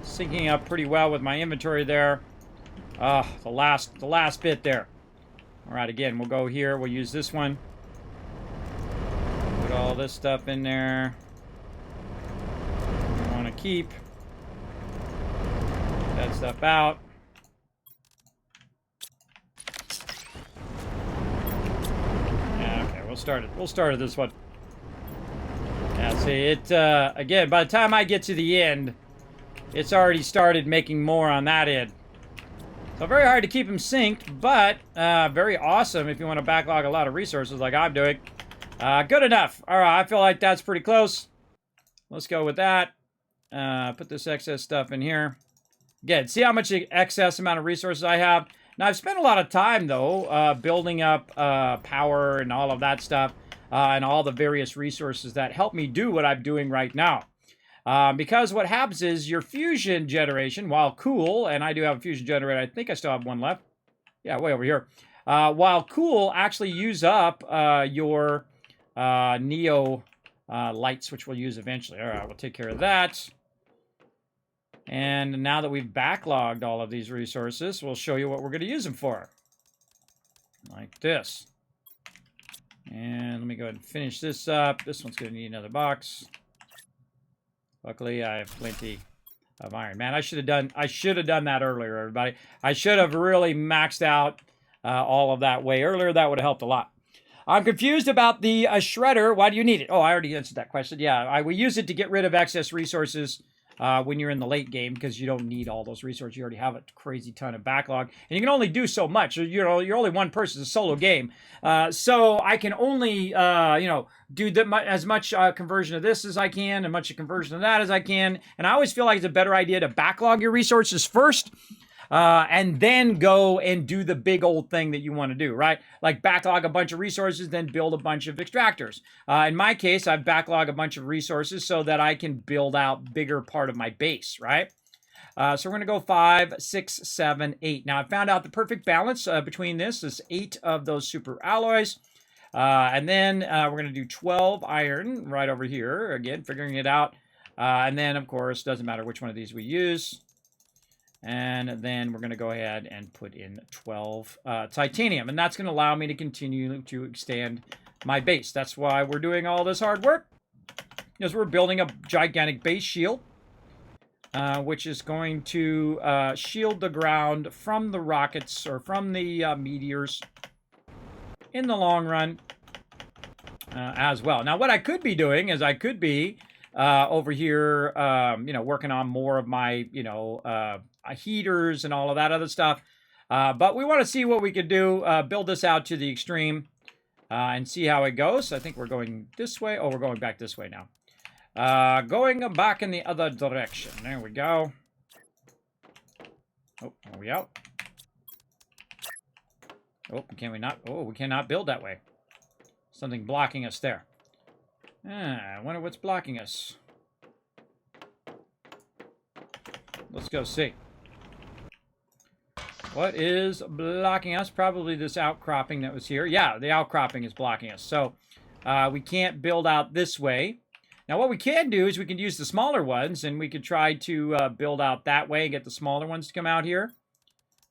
syncing up pretty well with my inventory there. The last bit there. All right, again, we'll go here. We'll use this one. Put all this stuff in there. We want to keep that stuff out. Yeah, okay, we'll start it. We'll start at this one. Yeah, see, it, again, by the time I get to the end, it's already started making more on that end. So very hard to keep them synced, but very awesome if you want to backlog a lot of resources like I'm doing. Good enough. All right, I feel like that's pretty close. Let's go with that. Put this excess stuff in here. Again, see how much excess amount of resources I have. Now, I've spent a lot of time, though, building up power and all of that stuff, and all the various resources that help me do what I'm doing right now. Because what happens is your fusion generation, while cool, and I do have a fusion generator, I think I still have one left. Yeah, way over here. While cool, actually use up your Neo lights, which we'll use eventually. All right, we'll take care of that. And now that we've backlogged all of these resources, we'll show you what we're going to use them for. Like this. And let me go ahead and finish this up. This one's going to need another box. Luckily, I have plenty of iron. Man, I should have done that earlier, everybody. I should have really maxed out all of that way earlier. That would have helped a lot. I'm confused about the shredder. Why do you need it? Oh, I already answered that question. Yeah, we use it to get rid of excess resources when you're in the late game, because you don't need all those resources. You already have a crazy ton of backlog, and you can only do so much. You know, you're only one person. It's a solo game, so I can only do as much conversion of this as I can, and much conversion of that as I can. And I always feel like it's a better idea to backlog your resources first, and then go and do the big old thing that you want to do, right? Like backlog a bunch of resources, then build a bunch of extractors. In my case, I've backlogged a bunch of resources so that I can build out bigger part of my base, right? So we're going to go 5, 6, 7, 8. Now, I found out the perfect balance between this is 8 of those super alloys. And then we're going to do 12 iron right over here. Again, figuring it out. And then, of course, doesn't matter which one of these we use. And then we're going to go ahead and put in 12 titanium. And that's going to allow me to continue to extend my base. That's why we're doing all this hard work. Because we're building a gigantic base shield. Which is going to shield the ground from the rockets or from the meteors in the long run as well. Now, what I could be doing is I could be over here, working on more of my, heaters and all of that other stuff. But we want to see what we could do, build this out to the extreme, and see how it goes. I think we're going this way. Oh, we're going back this way now. Going back in the other direction. There we go. Oh, are we out? Oh, can we not? Oh, we cannot build that way. Something blocking us there. I wonder what's blocking us. Let's go see. What is blocking us? Probably this outcropping that was here. Yeah, the outcropping is blocking us. So we can't build out this way. Now what we can do is we can use the smaller ones, and we could try to build out that way and get the smaller ones to come out here.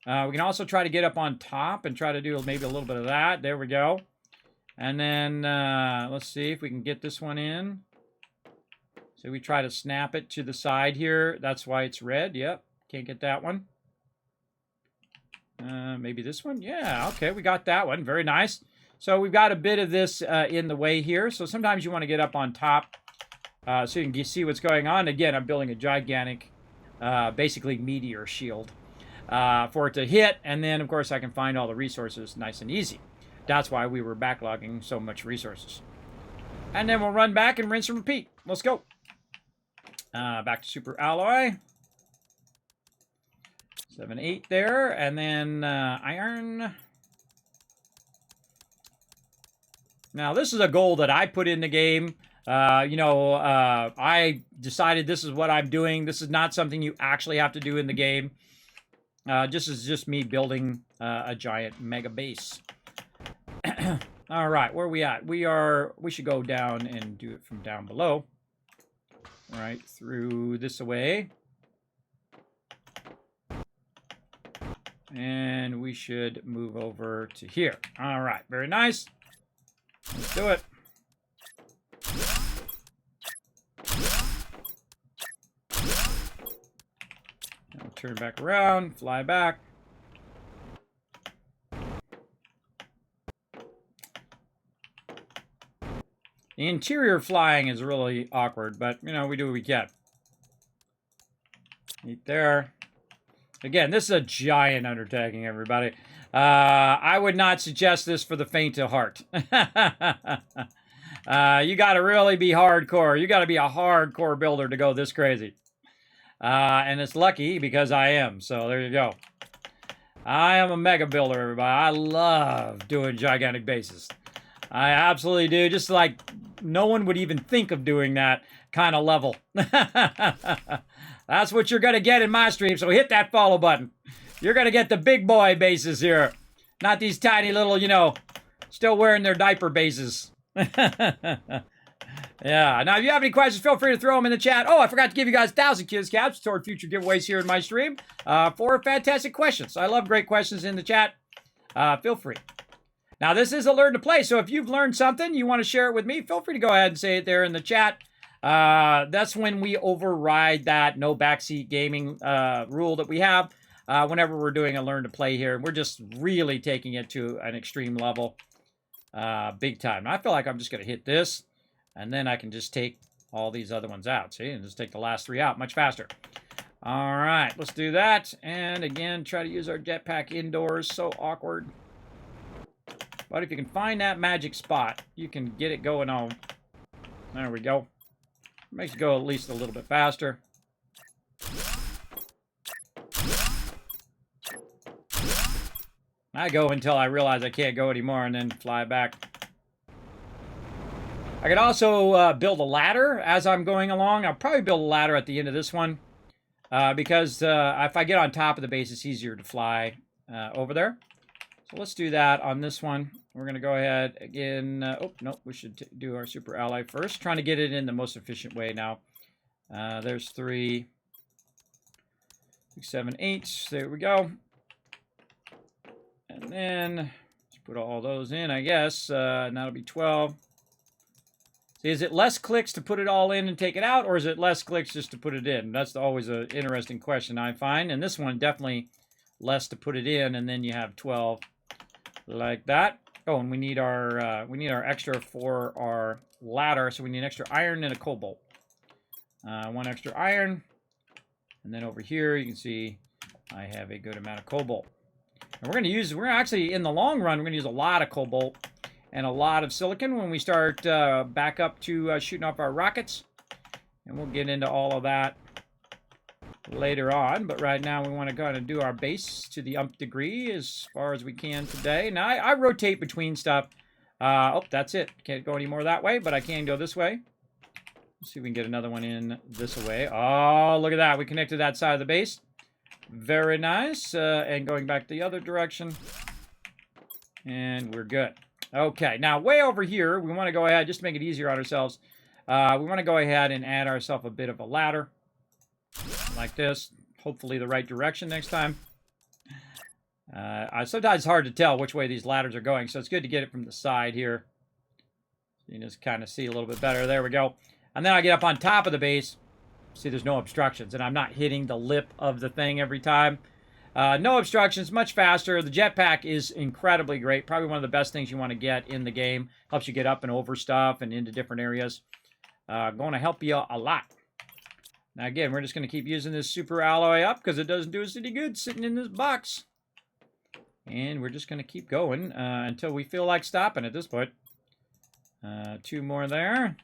We can also try to get up on top and try to do maybe a little bit of that. There we go. And then let's see if we can get this one in. So we try to snap it to the side here. That's why it's red. Yep, can't get that one. Maybe this one? Yeah, okay, we got that one. Very nice. So we've got a bit of this in the way here. So sometimes you want to get up on top so you can see what's going on. Again, I'm building a gigantic, basically meteor shield for it to hit. And then, of course, I can find all the resources nice and easy. That's why we were backlogging so much resources. And then we'll run back and rinse and repeat. Let's go. Back to Super Alloy. 7, 8 there. And then iron. Now, this is a goal that I put in the game. I decided this is what I'm doing. This is not something you actually have to do in the game. This is just me building a giant mega base. All right, where are we at? We should go down and do it from down below. Right through this way. And we should move over to here. All right, very nice. Let's do it. Now turn back around, fly back. The interior flying is really awkward, but, you know, we do what we can. Right there. Again, this is a giant undertaking, everybody. I would not suggest this for the faint of heart. You got to really be hardcore. You got to be a hardcore builder to go this crazy. And it's lucky because I am. So there you go. I am a mega builder, everybody. I love doing gigantic bases. I absolutely do. Just like no one would even think of doing that kind of level. That's what you're going to get in my stream, so hit that follow button. You're going to get the big boy bases here. Not these tiny little, you know, still wearing their diaper bases. Yeah. Now, if you have any questions, feel free to throw them in the chat. Oh, I forgot to give you guys 1,000 kids caps toward future giveaways here in my stream for fantastic questions. I love great questions in the chat. Feel free. Now, this is a learn to play, so if you've learned something, you want to share it with me, feel free to go ahead and say it there in the chat. That's when we override that no backseat gaming rule that we have whenever we're doing a learn to play here. We're just really taking it to an extreme level, big time. I feel like I'm just going to hit this, and then I can just take all these other ones out, see, and just take the last 3 out much faster. All right, let's do that. And again, try to use our jetpack indoors. So awkward. But if you can find that magic spot, you can get it going on. There we go. Makes it go at least a little bit faster. I go until I realize I can't go anymore and then fly back. I could also build a ladder as I'm going along. I'll probably build a ladder at the end of this one. Because if I get on top of the base, it's easier to fly over there. So let's do that on this one. We're going to go ahead again. Oh, no, we should do our super ally first. Trying to get it in the most efficient way now. There's 3, 6, 7, 8. There we go. And then let's put all those in, I guess. And that'll be 12. See, is it less clicks to put it all in and take it out, or is it less clicks just to put it in? That's always an interesting question I find. And this one, definitely less to put it in, and then you have 12 like that. Oh, and we need our extra for our ladder, so we need an extra iron and a cobalt. 1 extra iron, and then over here you can see I have a good amount of cobalt. And we're actually, in the long run, we're going to use a lot of cobalt and a lot of silicon when we start back up to shooting off our rockets. And we'll get into all of that later on. But right now, we want to kind of do our base to the nth degree as far as we can today. Now, I rotate between stuff. Oh, that's it. Can't go any more that way, but I can go this way. Let's see if we can get another one in this way. Oh, look at that. We connected that side of the base. Very nice. And going back the other direction. And we're good. Okay, now way over here, we want to go ahead, just to make it easier on ourselves, we want to go ahead and add ourselves a bit of a ladder. Like this. Hopefully the right direction next time. Sometimes it's hard to tell which way these ladders are going, so it's good to get it from the side here. You can just kind of see a little bit better. There we go. And then I get up on top of the base. See, there's no obstructions, and I'm not hitting the lip of the thing every time. No obstructions, much faster. The jetpack is incredibly great. Probably one of the best things you want to get in the game. Helps you get up and over stuff and into different areas. Going to help you a lot. Now, again, we're just going to keep using this super alloy up because it doesn't do us any good sitting in this box. And we're just going to keep going until we feel like stopping at this point. 2 more there.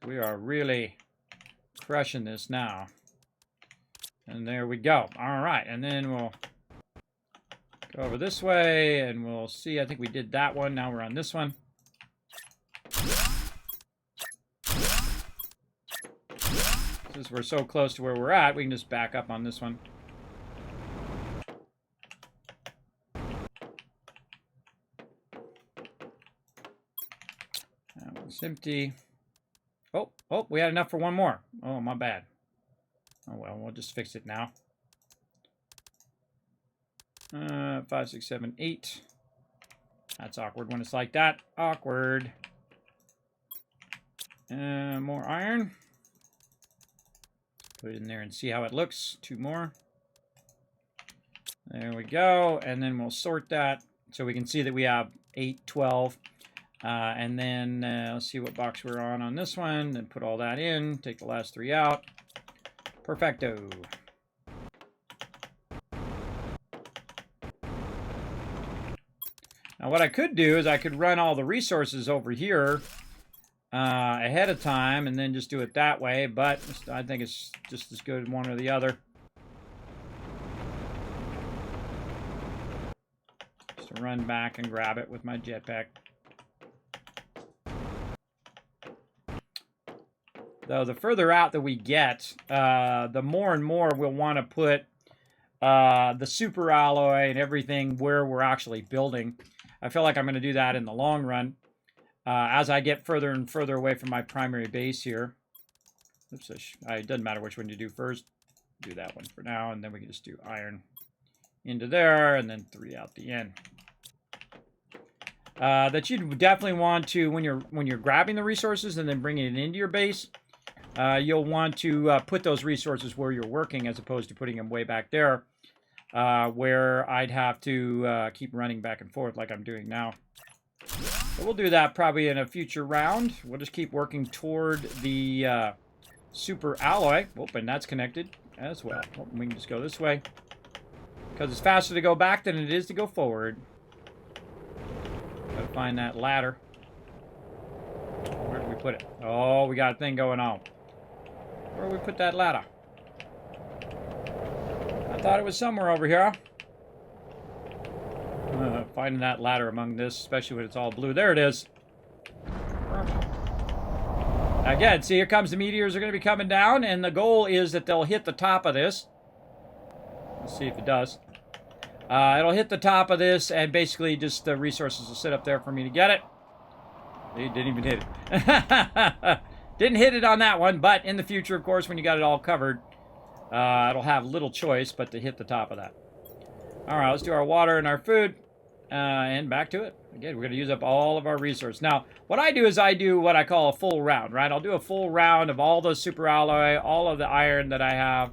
We are really crushing this now. And there we go. All right, and then we'll go over this way, and we'll see. I think we did that one. Now we're on this one. Since we're so close to where we're at, we can just back up on this one. That one's empty. Oh, we had enough for one more. Oh, my bad. Oh, well, we'll just fix it now. 5, 6, 7, 8. That's awkward when it's like that. Awkward. More iron. Put it in there and see how it looks. 2 more. There we go. And then we'll sort that so we can see that we have 8, 12. And then let's see what box we're on this one. Then put all that in. Take the last 3 out. Perfecto. Now what I could do is I could run all the resources over here ahead of time and then just do it that way, but I think it's just as good one or the other. Just to run back and grab it with my jetpack. Though the further out that we get, the more and more we'll want to put the super alloy and everything where we're actually building. I feel like I'm going to do that in the long run as I get further and further away from my primary base here. Oops, it doesn't matter which one you do first. Do that one for now, and then we can just do iron into there, and then 3 out the end. That you definitely want to, when you're grabbing the resources and then bringing it into your base, you'll want to put those resources where you're working as opposed to putting them way back there, where I'd have to keep running back and forth like I'm doing now. So we'll do that probably in a future round. We'll just keep working toward the super alloy. Oh, and that's connected as well. Oh, we can just go this way because it's faster to go back than it is to go forward. Gotta find that ladder. Where did we put it? Oh, we got a thing going on. Where did we put that ladder? I thought it was somewhere over here. Finding that ladder among this, especially when it's all blue. There it is. Again, see, here comes the meteors are going to be coming down, and the goal is that they'll hit the top of this. Let's see if it does. It'll hit the top of this, and basically just the resources will sit up there for me to get it. They didn't even hit it. Didn't hit it on that one, but in the future, of course, when you got it all covered, it'll have little choice but to hit the top of that. All right, let's do our water and our food, and back to it. Again, we're going to use up all of our resources. Now, what I do is I do what I call a full round, right? I'll do a full round of all the super alloy, all of the iron that I have,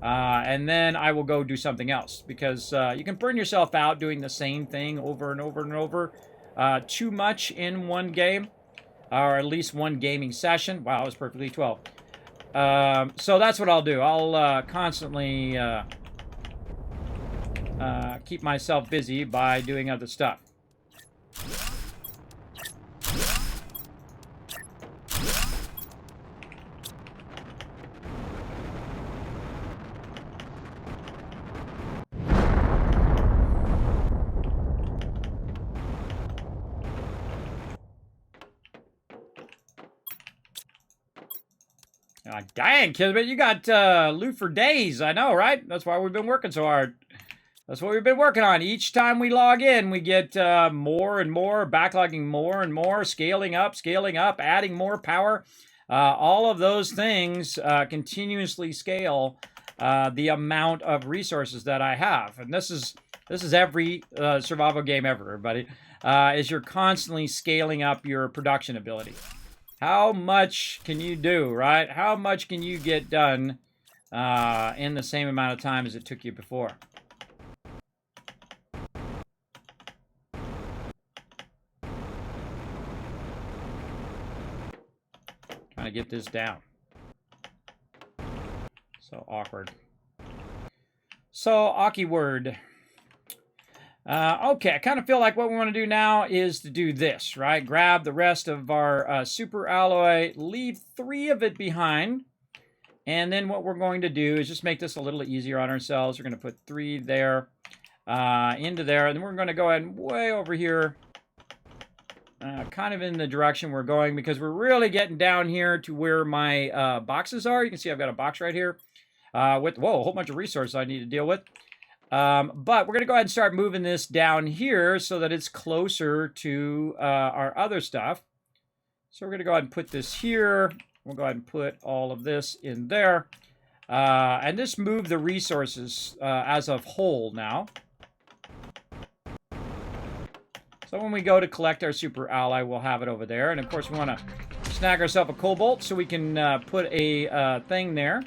and then I will go do something else because you can burn yourself out doing the same thing over and over and over too much in one game, or at least one gaming session. Wow, it was perfectly 12. So that's what I'll do. I'll constantly keep myself busy by doing other stuff. Dang, Kismet, you got loot for days. I know, right? That's why we've been working so hard. That's what we've been working on. Each time we log in, we get more and more, backlogging more and more, scaling up, adding more power. All of those things continuously scale the amount of resources that I have. And this is every survival game ever, everybody, is you're constantly scaling up your production ability. How much can you do, right? How much can you get done in the same amount of time as it took you before? Trying to get this down. So awkward. So awkward. Okay, I kind of feel like what we want to do now is to do this, right? Grab the rest of our super alloy, leave 3 of it behind, and then what we're going to do is just make this a little easier on ourselves. We're going to put 3 there, into there, and then we're going to go ahead and way over here, kind of in the direction we're going, because we're really getting down here to where my boxes are. You can see I've got a box right here with, whoa, a whole bunch of resources I need to deal with. But we're going to go ahead and start moving this down here so that it's closer to our other stuff. So we're going to go ahead and put this here. We'll go ahead and put all of this in there. And just move the resources as a whole now. So when we go to collect our super ally, we'll have it over there. And of course, we want to snag ourselves a cobalt so we can put a thing there.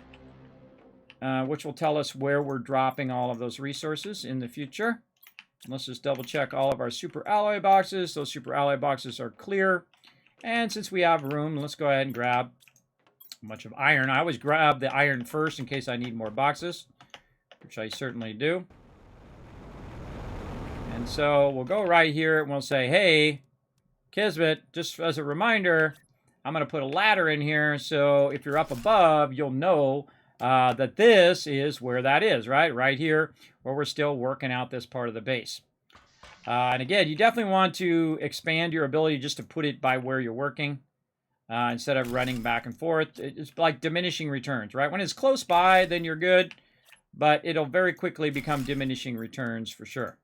Which will tell us where we're dropping all of those resources in the future. And let's just double check all of our super alloy boxes. Those super alloy boxes are clear. And since we have room, let's go ahead and grab a bunch of iron. I always grab the iron first in case I need more boxes, which I certainly do. And so we'll go right here and we'll say, hey, Kismet, just as a reminder, I'm going to put a ladder in here. So if you're up above, you'll know that this is where that is, right? Right here, where we're still working out this part of the base. And again, you definitely want to expand your ability just to put it by where you're working instead of running back and forth. It's like diminishing returns, right? When it's close by, then you're good, but it'll very quickly become diminishing returns for sure.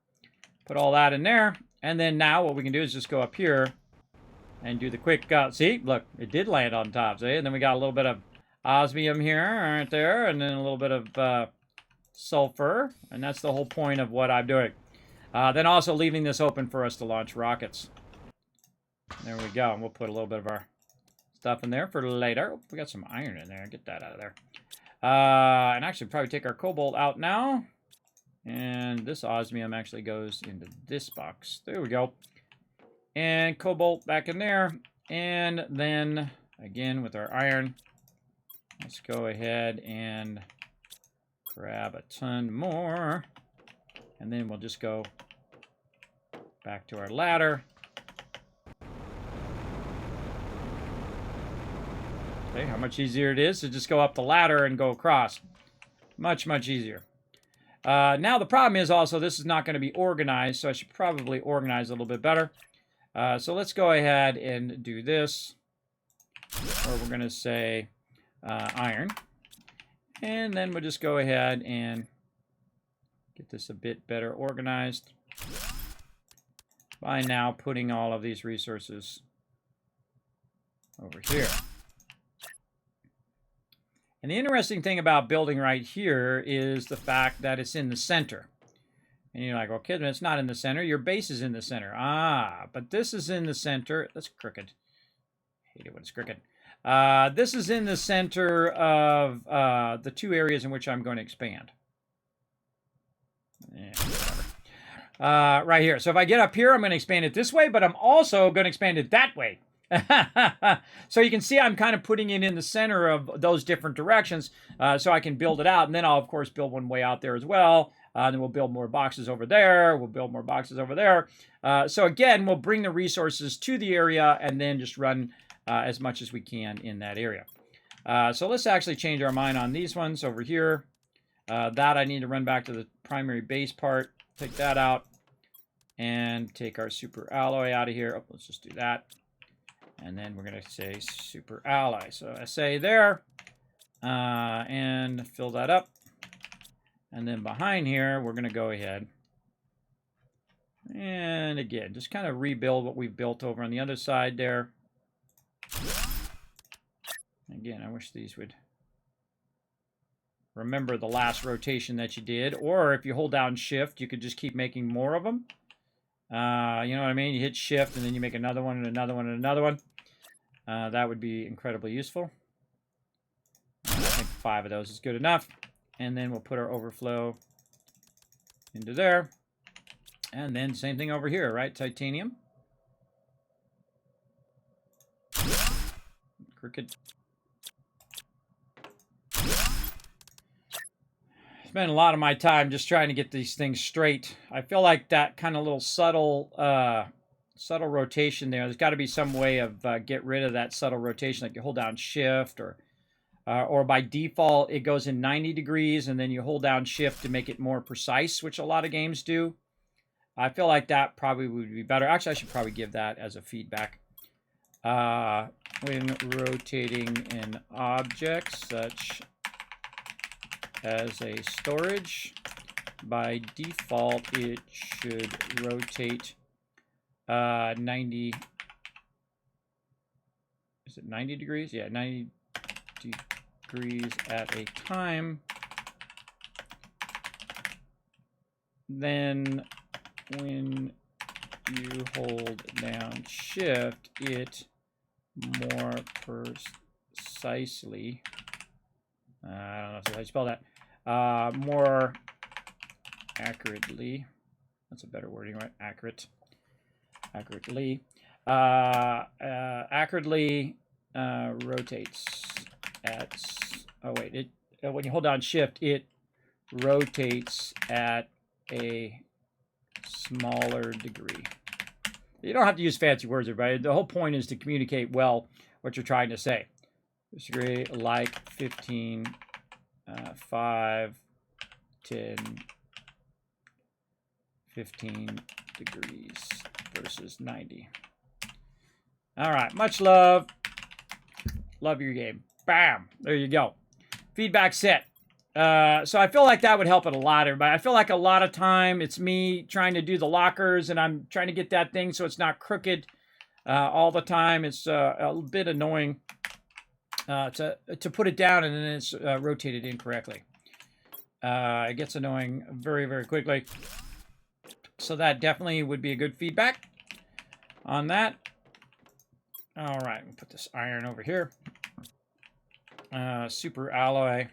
Put all that in there, and then now what we can do is just go up here and do the quick, see, look, it did land on top, see? And then we got a little bit of osmium here, right there, and then a little bit of sulfur, and that's the whole point of what I'm doing. Then also leaving this open for us to launch rockets. There we go, and we'll put a little bit of our stuff in there for later. Oh, we got some iron in there, get that out of there. And actually probably take our cobalt out now, and this osmium actually goes into this box. There we go. And cobalt back in there, and then again with our iron, let's go ahead and grab a ton more. And then we'll just go back to our ladder. Okay, how much easier it is to just go up the ladder and go across. Much, much easier. Now the problem is also this is not going to be organized, so I should probably organize a little bit better. So let's go ahead and do this. Or we're going to say iron. And then we'll just go ahead and get this a bit better organized by now putting all of these resources over here. And the interesting thing about building right here is the fact that it's in the center. And you're like, well, Kismet, it's not in the center. Your base is in the center. Ah, but this is in the center. That's crooked. I hate it when it's crooked. This is in the center of the 2 areas in which I'm going to expand. Yeah, whatever. Right here. So if I get up here, I'm going to expand it this way, but I'm also going to expand it that way. So you can see I'm kind of putting it in the center of those different directions so I can build it out. And then I'll, of course, build one way out there as well Then we'll build more boxes over there. We'll build more boxes over there. So again, we'll bring the resources to the area and then just run as much as we can in that area. So let's actually change our mind on these ones over here. That I need to run back to the primary base part. Take that out. And take our super alloy out of here. Oh, let's just do that. And then we're going to say super alloy. So SA there. And fill that up. And then behind here, we're going to go ahead. And again, just kind of rebuild what we've built over on the other side there. Again, I wish these would remember the last rotation that you did. Or if you hold down shift, you could just keep making more of them. You know what I mean? You hit shift and then you make another one and another one and another one. That would be incredibly useful. I think 5 of those is good enough. And then we'll put our overflow into there. And then same thing over here, right? Titanium. Crooked. Spend a lot of my time just trying to get these things straight. I feel like that kind of little subtle rotation there's got to be some way of get rid of that subtle rotation, like you hold down shift or by default it goes in 90 degrees and then you hold down shift to make it more precise, which a lot of games do. I feel like that probably would be better. Actually, I should probably give that as a feedback. When rotating an object such as a storage, by default it should rotate 90. Is it 90 degrees? Yeah, 90 degrees at a time. Then when you hold down shift, it more precisely, I don't know how you spell that, more accurately, that's a better wording, right? Accurately rotates at, oh wait, it when you hold down shift, it rotates at a smaller degree. You don't have to use fancy words, everybody. The whole point is to communicate well what you're trying to say. Degree like 15, 5, 10, 15 degrees versus 90. All right, much love. Love your game. Bam, there you go. Feedback set. So I feel like that would help it a lot, everybody. I feel like a lot of time it's me trying to do the lockers and I'm trying to get that thing so it's not crooked all the time. It's a bit annoying to put it down and then it's rotated incorrectly. It gets annoying very, very quickly. So that definitely would be a good feedback on that. All right, we'll put this iron over here. Super alloy.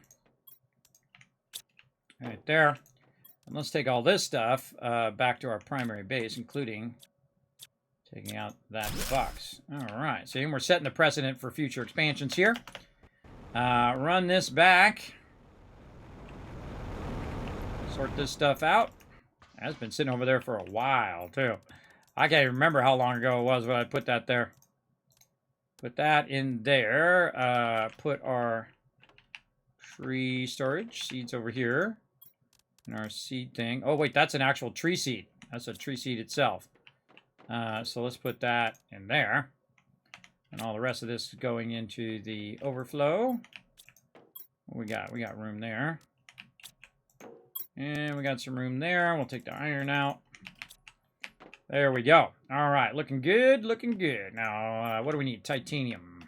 Right there. And let's take all this stuff back to our primary base, including taking out that box. All right, so we're setting the precedent for future expansions here. Run this back. Sort this stuff out. That's been sitting over there for a while, too. I can't even remember how long ago it was when I put that there. Put that in there. Put our tree storage seeds over here. And our seed thing. Oh, wait, that's an actual tree seed. That's a tree seed itself. So let's put that in there. And all the rest of this is going into the overflow. What we got? We got room there. And we got some room there. We'll take the iron out. There we go. All right, looking good, looking good. Now, what do we need? Titanium.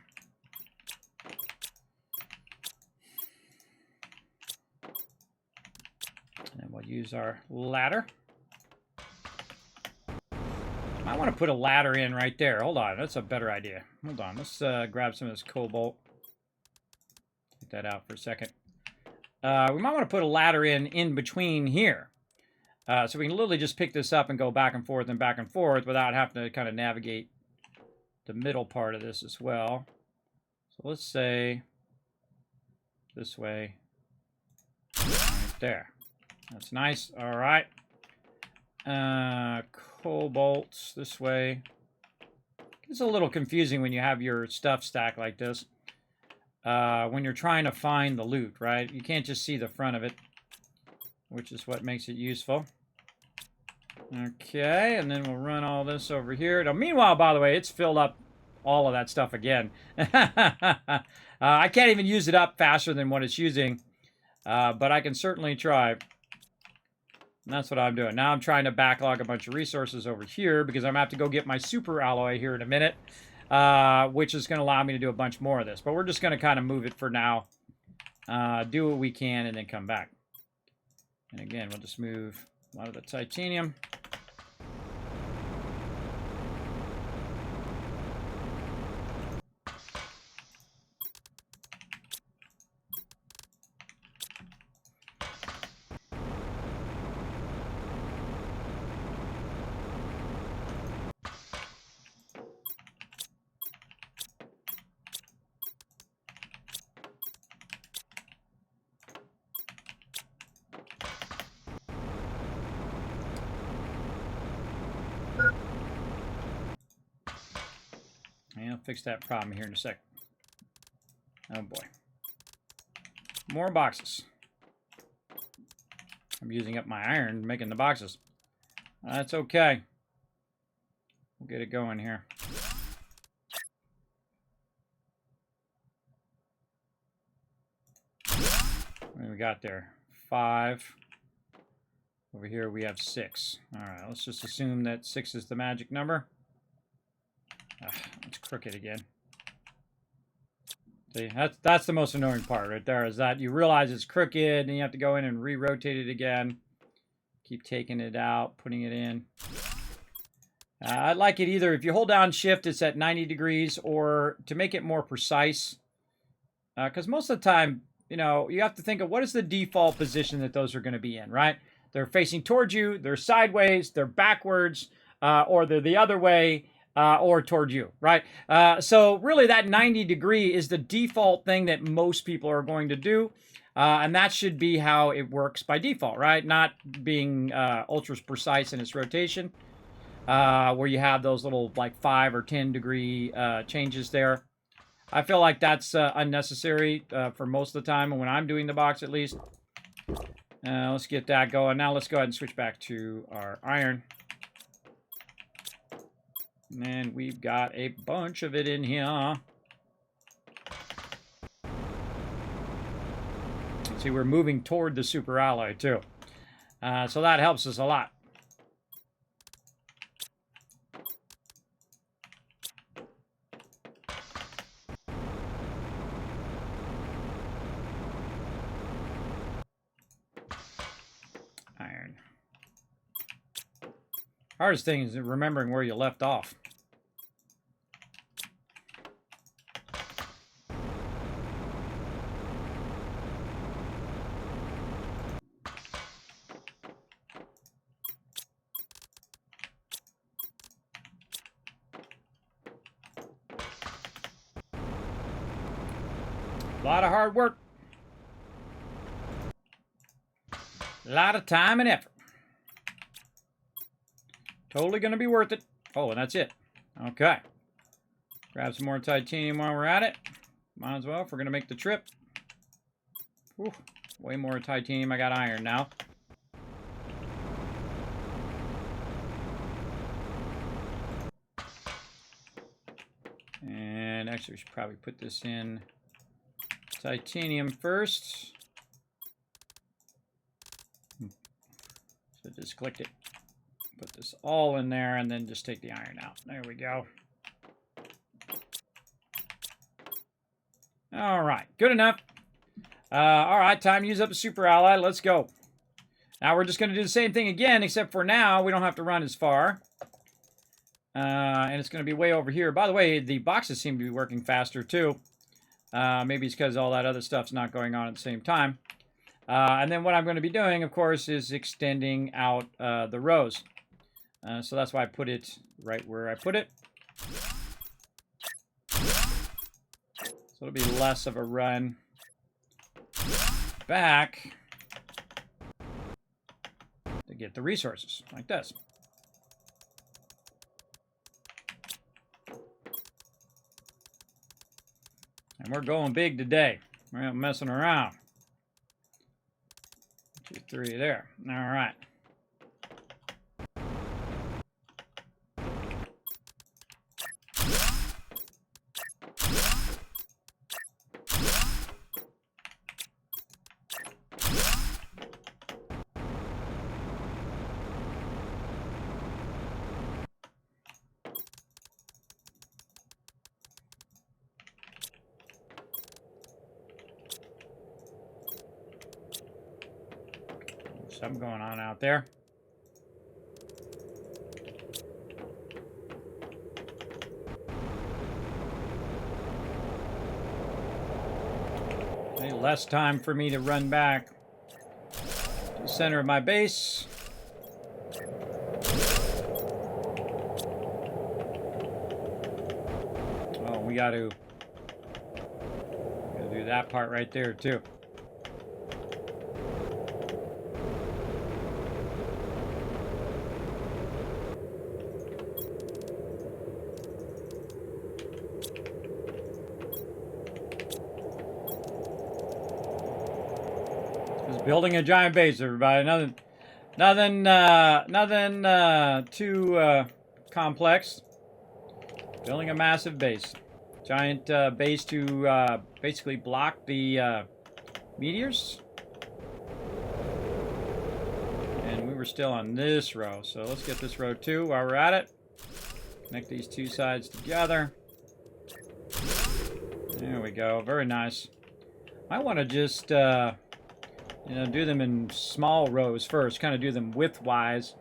And we'll use our ladder. I want to put a ladder in right there. Hold on, that's a better idea. Hold on, let's grab some of this cobalt. Take that out for a second. We might want to put a ladder in between here. So we can literally just pick this up and go back and forth without having to kind of navigate the middle part of this as well. So let's say this way, right there. That's nice. All right. Cobalt this way. It's a little confusing when you have your stuff stacked like this. When you're trying to find the loot, right? You can't just see the front of it, which is what makes it useful. Okay, and then we'll run all this over here. Now, meanwhile, by the way, it's filled up all of that stuff again. I can't even use it up faster than what it's using, but I can certainly try. And that's what I'm doing. Now I'm trying to backlog a bunch of resources over here because I'm going to have to go get my super alloy here in a minute, which is going to allow me to do a bunch more of this. But we're just going to kind of move it for now, do what we can, and then come back. And again, we'll just move a lot of the titanium. I'll fix that problem here in a sec. Oh boy. More boxes. I'm using up my iron making the boxes. That's okay. We'll get it going here. What do we got there? 5. Over here we have 6. Alright, let's just assume that 6 is the magic number. It's crooked again. See, that's the most annoying part right there, is that you realize it's crooked and you have to go in and re-rotate it again. Keep taking it out, putting it in. I'd like it either, if you hold down shift, it's at 90 degrees, or to make it more precise. Because most of the time, you know, you have to think of what is the default position that those are going to be in, right? They're facing towards you, they're sideways, they're backwards, or they're the other way. Or toward you, right? So really that 90 degree is the default thing that most people are going to do. And that should be how it works by default, right? Not being ultra precise in its rotation, where you have those little like 5 or 10 degree changes there. I feel like that's unnecessary for most of the time, and when I'm doing the box at least. Let's get that going. Now let's go ahead and switch back to our iron. And we've got a bunch of it in here. See, we're moving toward the super alloy too. So that helps us a lot. Iron. Hardest thing is remembering where you left off. A lot of hard work. A lot of time and effort. Totally going to be worth it. Oh, and that's it. Okay. Grab some more titanium while we're at it. Might as well if we're going to make the trip. Whew, way more titanium. I got iron now. And actually, we should probably put this in titanium first. So just click it. Put this all in there and then just take the iron out. There we go. All right, good enough. All right, time to use up a super alloy. Let's go. Now we're just going to do the same thing again, except for now we don't have to run as far. And it's going to be way over here. By the way, the boxes seem to be working faster too. Maybe it's because all that other stuff's not going on at the same time. And then what I'm going to be doing, of course, is extending out the rows. So that's why I put it right where I put it. So it'll be less of a run back. get the resources, like this. And we're going big today. We're not messing around. 2, 3 there. All right. Something going on out there. Okay, less time for me to run back to the center of my base. Oh, we gotta do that part right there too. Building a giant base, everybody. Nothing too complex. Building a massive base. Giant base to basically block the meteors. And we were still on this row, so let's get this row too while we're at it. Connect these two sides together. There we go. Very nice. I want to just... you know, do them in small rows first, kind of do them widthwise.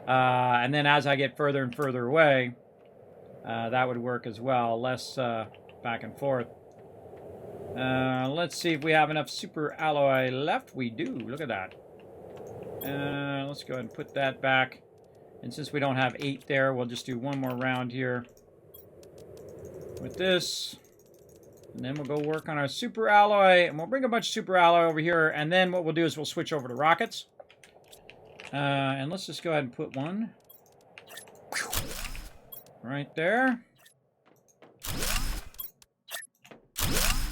And then as I get further and further away, that would work as well. Less back and forth. Let's see if we have enough super alloy left. We do. Look at that. Let's go ahead and put that back. And since we don't have 8 there, we'll just do one more round here with this. And then we'll go work on our super alloy, and we'll bring a bunch of super alloy over here, and then what we'll do is we'll switch over to rockets. And let's just go ahead and put one right there.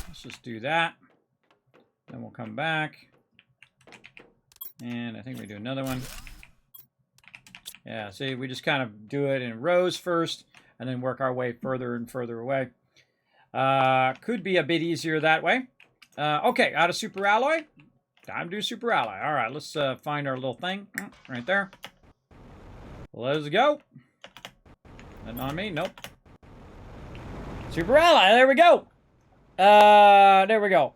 Let's just do that. Then we'll come back. And I think we do another one. Yeah, see, we just kind of do it in rows first, and then work our way further and further away. Could be a bit easier that way. Okay, out of super alloy. Time to do super alloy. All right, let's find our little thing right there. Let's go. Nothing on me? Nope. Super alloy. There we go. There we go.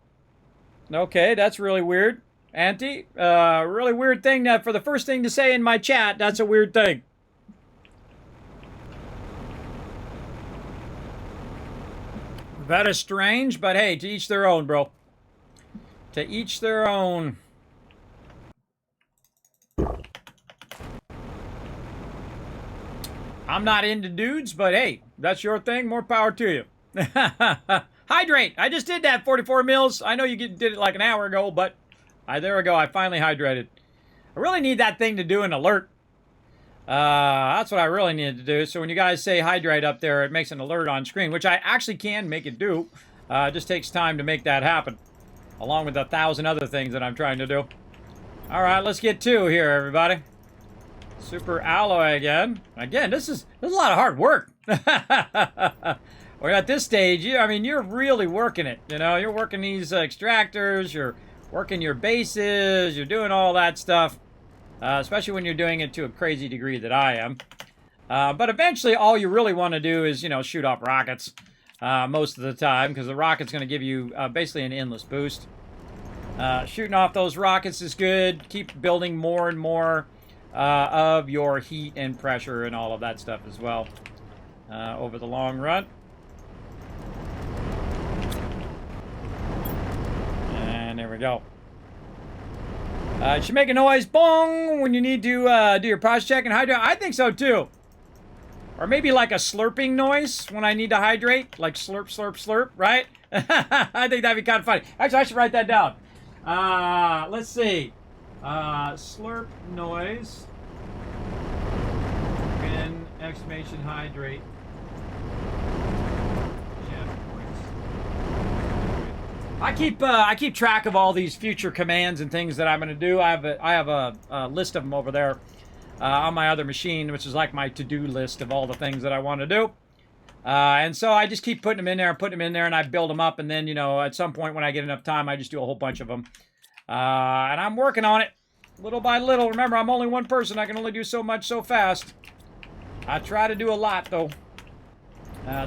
Okay, that's really weird. Auntie, really weird thing for the first thing to say in my chat. That's a weird thing. That is strange, but hey, to each their own, bro. To each their own. I'm not into dudes, but hey, that's your thing. More power to you. Hydrate. I just did that 44 mils. I know you did it like an hour ago, but there we go. I finally hydrated. I really need that thing to do an alert. That's what I really needed to do. So when you guys say hydrate up there, it makes an alert on screen, which I actually can make it do. It just takes time to make that happen, along with 1,000 other things that I'm trying to do. All right, let's get 2 here, everybody. Super alloy again. Again, this is a lot of hard work. We're at this stage. I mean, you're really working it. You know, you're working these extractors. You're working your bases. You're doing all that stuff. Especially when you're doing it to a crazy degree that I am. But eventually, all you really want to do is, you know, shoot off rockets most of the time, because the rocket's going to give you basically an endless boost. Shooting off those rockets is good. Keep building more and more of your heat and pressure and all of that stuff as well over the long run. And there we go. It should make a noise, bong, when you need to do your pause check and hydrate. I think so, too. Or maybe like a slurping noise when I need to hydrate. Like slurp, slurp, slurp, right? I think that'd be kind of funny. Actually, I should write that down. Let's see. Slurp noise. exclamation hydrate. I keep track of all these future commands and things that I'm going to do. I have a list of them over there on my other machine, which is like my to-do list of all the things that I want to do. And so I just keep putting them in there and putting them in there, and I build them up. And then, you know, at some point when I get enough time, I just do a whole bunch of them. And I'm working on it little by little. Remember, I'm only one person. I can only do so much so fast. I try to do a lot, though.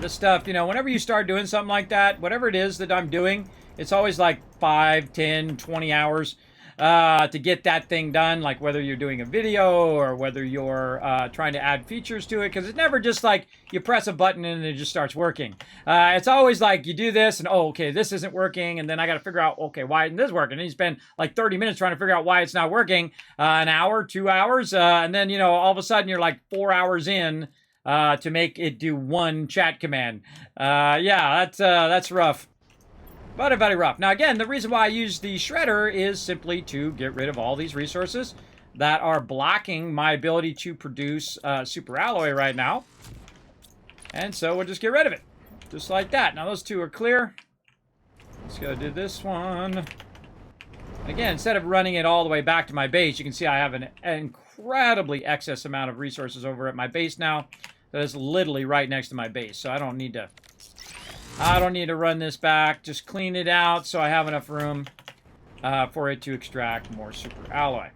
This stuff, you know, whenever you start doing something like that, whatever it is that I'm doing, it's always like 5, 10, 20 hours to get that thing done, like whether you're doing a video or whether you're trying to add features to it, because it's never just like you press a button and it just starts working. It's always like you do this and, oh, okay, this isn't working, and then I got to figure out, okay, why isn't this working? And you spend like 30 minutes trying to figure out why it's not working, an hour, 2 hours, and then, you know, all of a sudden you're like 4 hours in to make it do one chat command. Yeah, that's rough. But very rough. Now, again, the reason why I use the shredder is simply to get rid of all these resources that are blocking my ability to produce super alloy right now. And so we'll just get rid of it. Just like that. Now, those two are clear. Let's go do this one. Again, instead of running it all the way back to my base, you can see I have an incredibly excess amount of resources over at my base now. That is literally right next to my base. So I don't need to run this back. Just clean it out so I have enough room for it to extract more super alloy.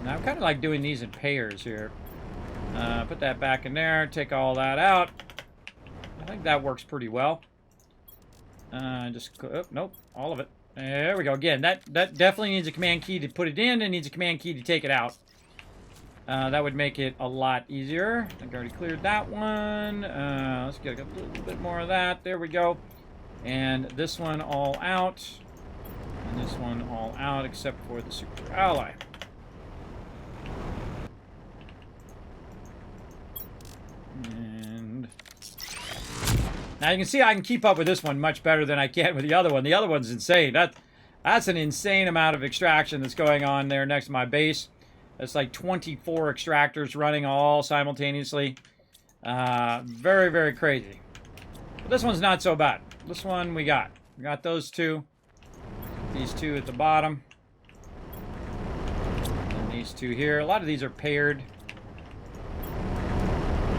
Now I'm kind of like doing these in pairs here. Put that back in there. Take all that out. I think that works pretty well. Nope, all of it. There we go. Again, that definitely needs a command key to put it in. It needs a command key to take it out. That would make it a lot easier. I think I already cleared that one. Let's get a little bit more of that. There we go. And this one all out. And this one all out except for the super alloy. And now you can see I can keep up with this one much better than I can with the other one. The other one's insane. That's an insane amount of extraction that's going on there next to my base. It's like 24 extractors running all simultaneously. Very, very crazy. But this one's not so bad. This one we got. We got those two. These two at the bottom. And these two here. A lot of these are paired.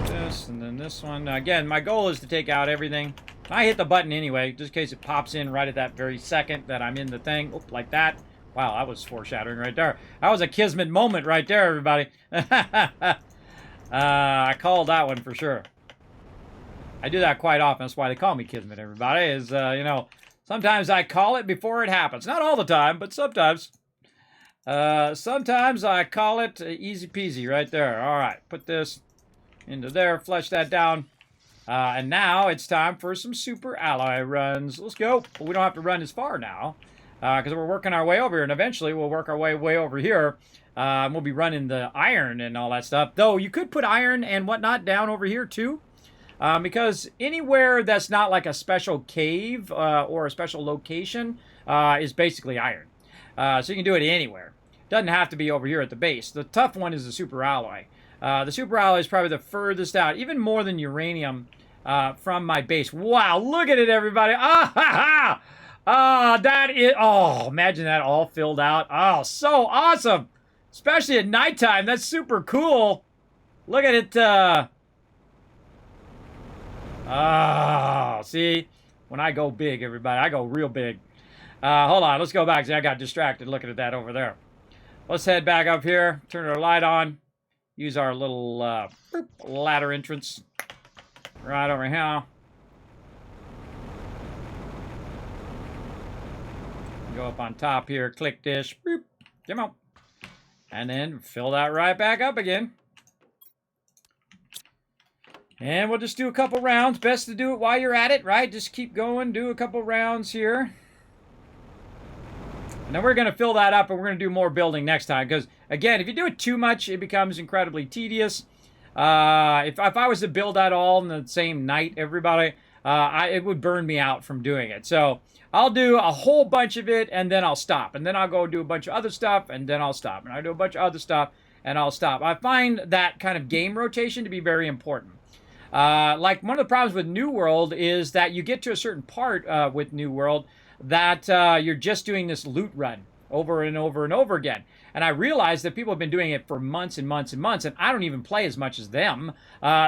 This and then this one. Now, again, my goal is to take out everything. I hit the button anyway, just in case it pops in right at that very second that I'm in the thing. Oop, like that. Wow, that was foreshadowing right there. That was a Kismet moment right there, everybody. I called that one for sure. I do that quite often. That's why they call me Kismet, everybody. Is, you know, sometimes I call it before it happens. Not all the time, but sometimes. Sometimes I call it easy peasy right there. All right, put this into there, flush that down. And now it's time for some super alloy runs. Let's go. But we don't have to run as far now. Because we're working our way over here, and eventually we'll work our way over here. We'll be running the iron and all that stuff. Though you could put iron and whatnot down over here too. Because anywhere that's not like a special cave or a special location is basically iron. So you can do it anywhere. Doesn't have to be over here at the base. The tough one is the super alloy. The super alloy is probably the furthest out, even more than uranium from my base. Wow, look at it, everybody. Ah, ha, ha! That is, oh, imagine that all filled out. Oh, so awesome. Especially at nighttime. That's super cool. Look at it. See, when I go big, everybody, I go real big. Hold on, let's go back. See, I got distracted looking at that over there. Let's head back up here, turn our light on, use our little ladder entrance right over here. Go up on top here, click this, boop, come on. And then fill that right back up again. And we'll just do a couple rounds. Best to do it while you're at it, right? Just keep going, do a couple rounds here. And then we're going to fill that up, and we're going to do more building next time. Because, again, if you do it too much, it becomes incredibly tedious. If I was to build that all in the same night, everybody, it would burn me out from doing it. So I'll do a whole bunch of it, and then I'll stop. And then I'll go do a bunch of other stuff, and then I'll stop. And I'll do a bunch of other stuff, and I'll stop. I find that kind of game rotation to be very important. Like one of the problems with New World is that you get to a certain part with New World that you're just doing this loot run over and over and over again. And I realize that people have been doing it for months and months and months, and I don't even play as much as them.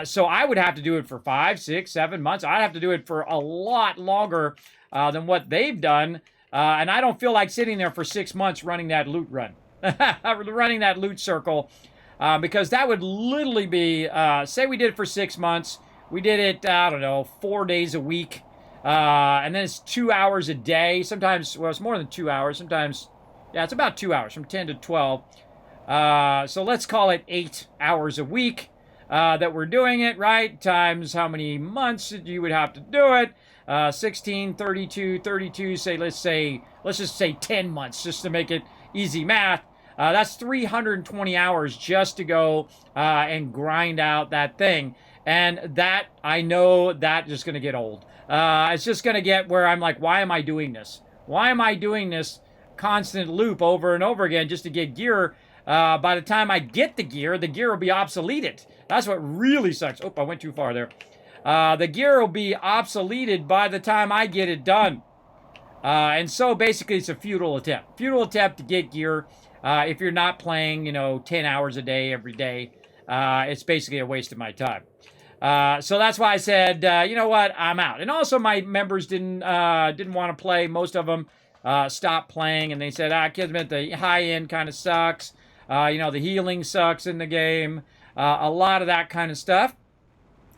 So I would have to do it for 5, 6, 7 months. I'd have to do it for a lot longer than what they've done. And I don't feel like sitting there for 6 months running that loot run, running that loot circle, because that would literally be, say we did it for 6 months. We did it, I don't know, 4 days a week. And then it's 2 hours a day. Sometimes, well, it's more than 2 hours. Sometimes, yeah, it's about 2 hours, from 10 to 12. So let's call it 8 hours a week that we're doing it, right? Times how many months you would have to do it. 16, 32, 32, let's just say 10 months, just to make it easy math. That's 320 hours just to go and grind out that thing. And that, I know that is going to get old. It's just going to get where I'm like, why am I doing this? Why am I doing this constant loop over and over again just to get gear? By the time I get the gear will be obsoleted. That's what really sucks. Oh, I went too far there. The gear will be obsoleted by the time I get it done. And so basically it's a futile attempt. Futile attempt to get gear. If you're not playing, 10 hours a day every day, it's basically a waste of my time. So that's why I said, you know what, I'm out. And also my members didn't want to play. Most of them stopped playing, and they said, Kismet, the high end kind of sucks. The healing sucks in the game. A lot of that kind of stuff.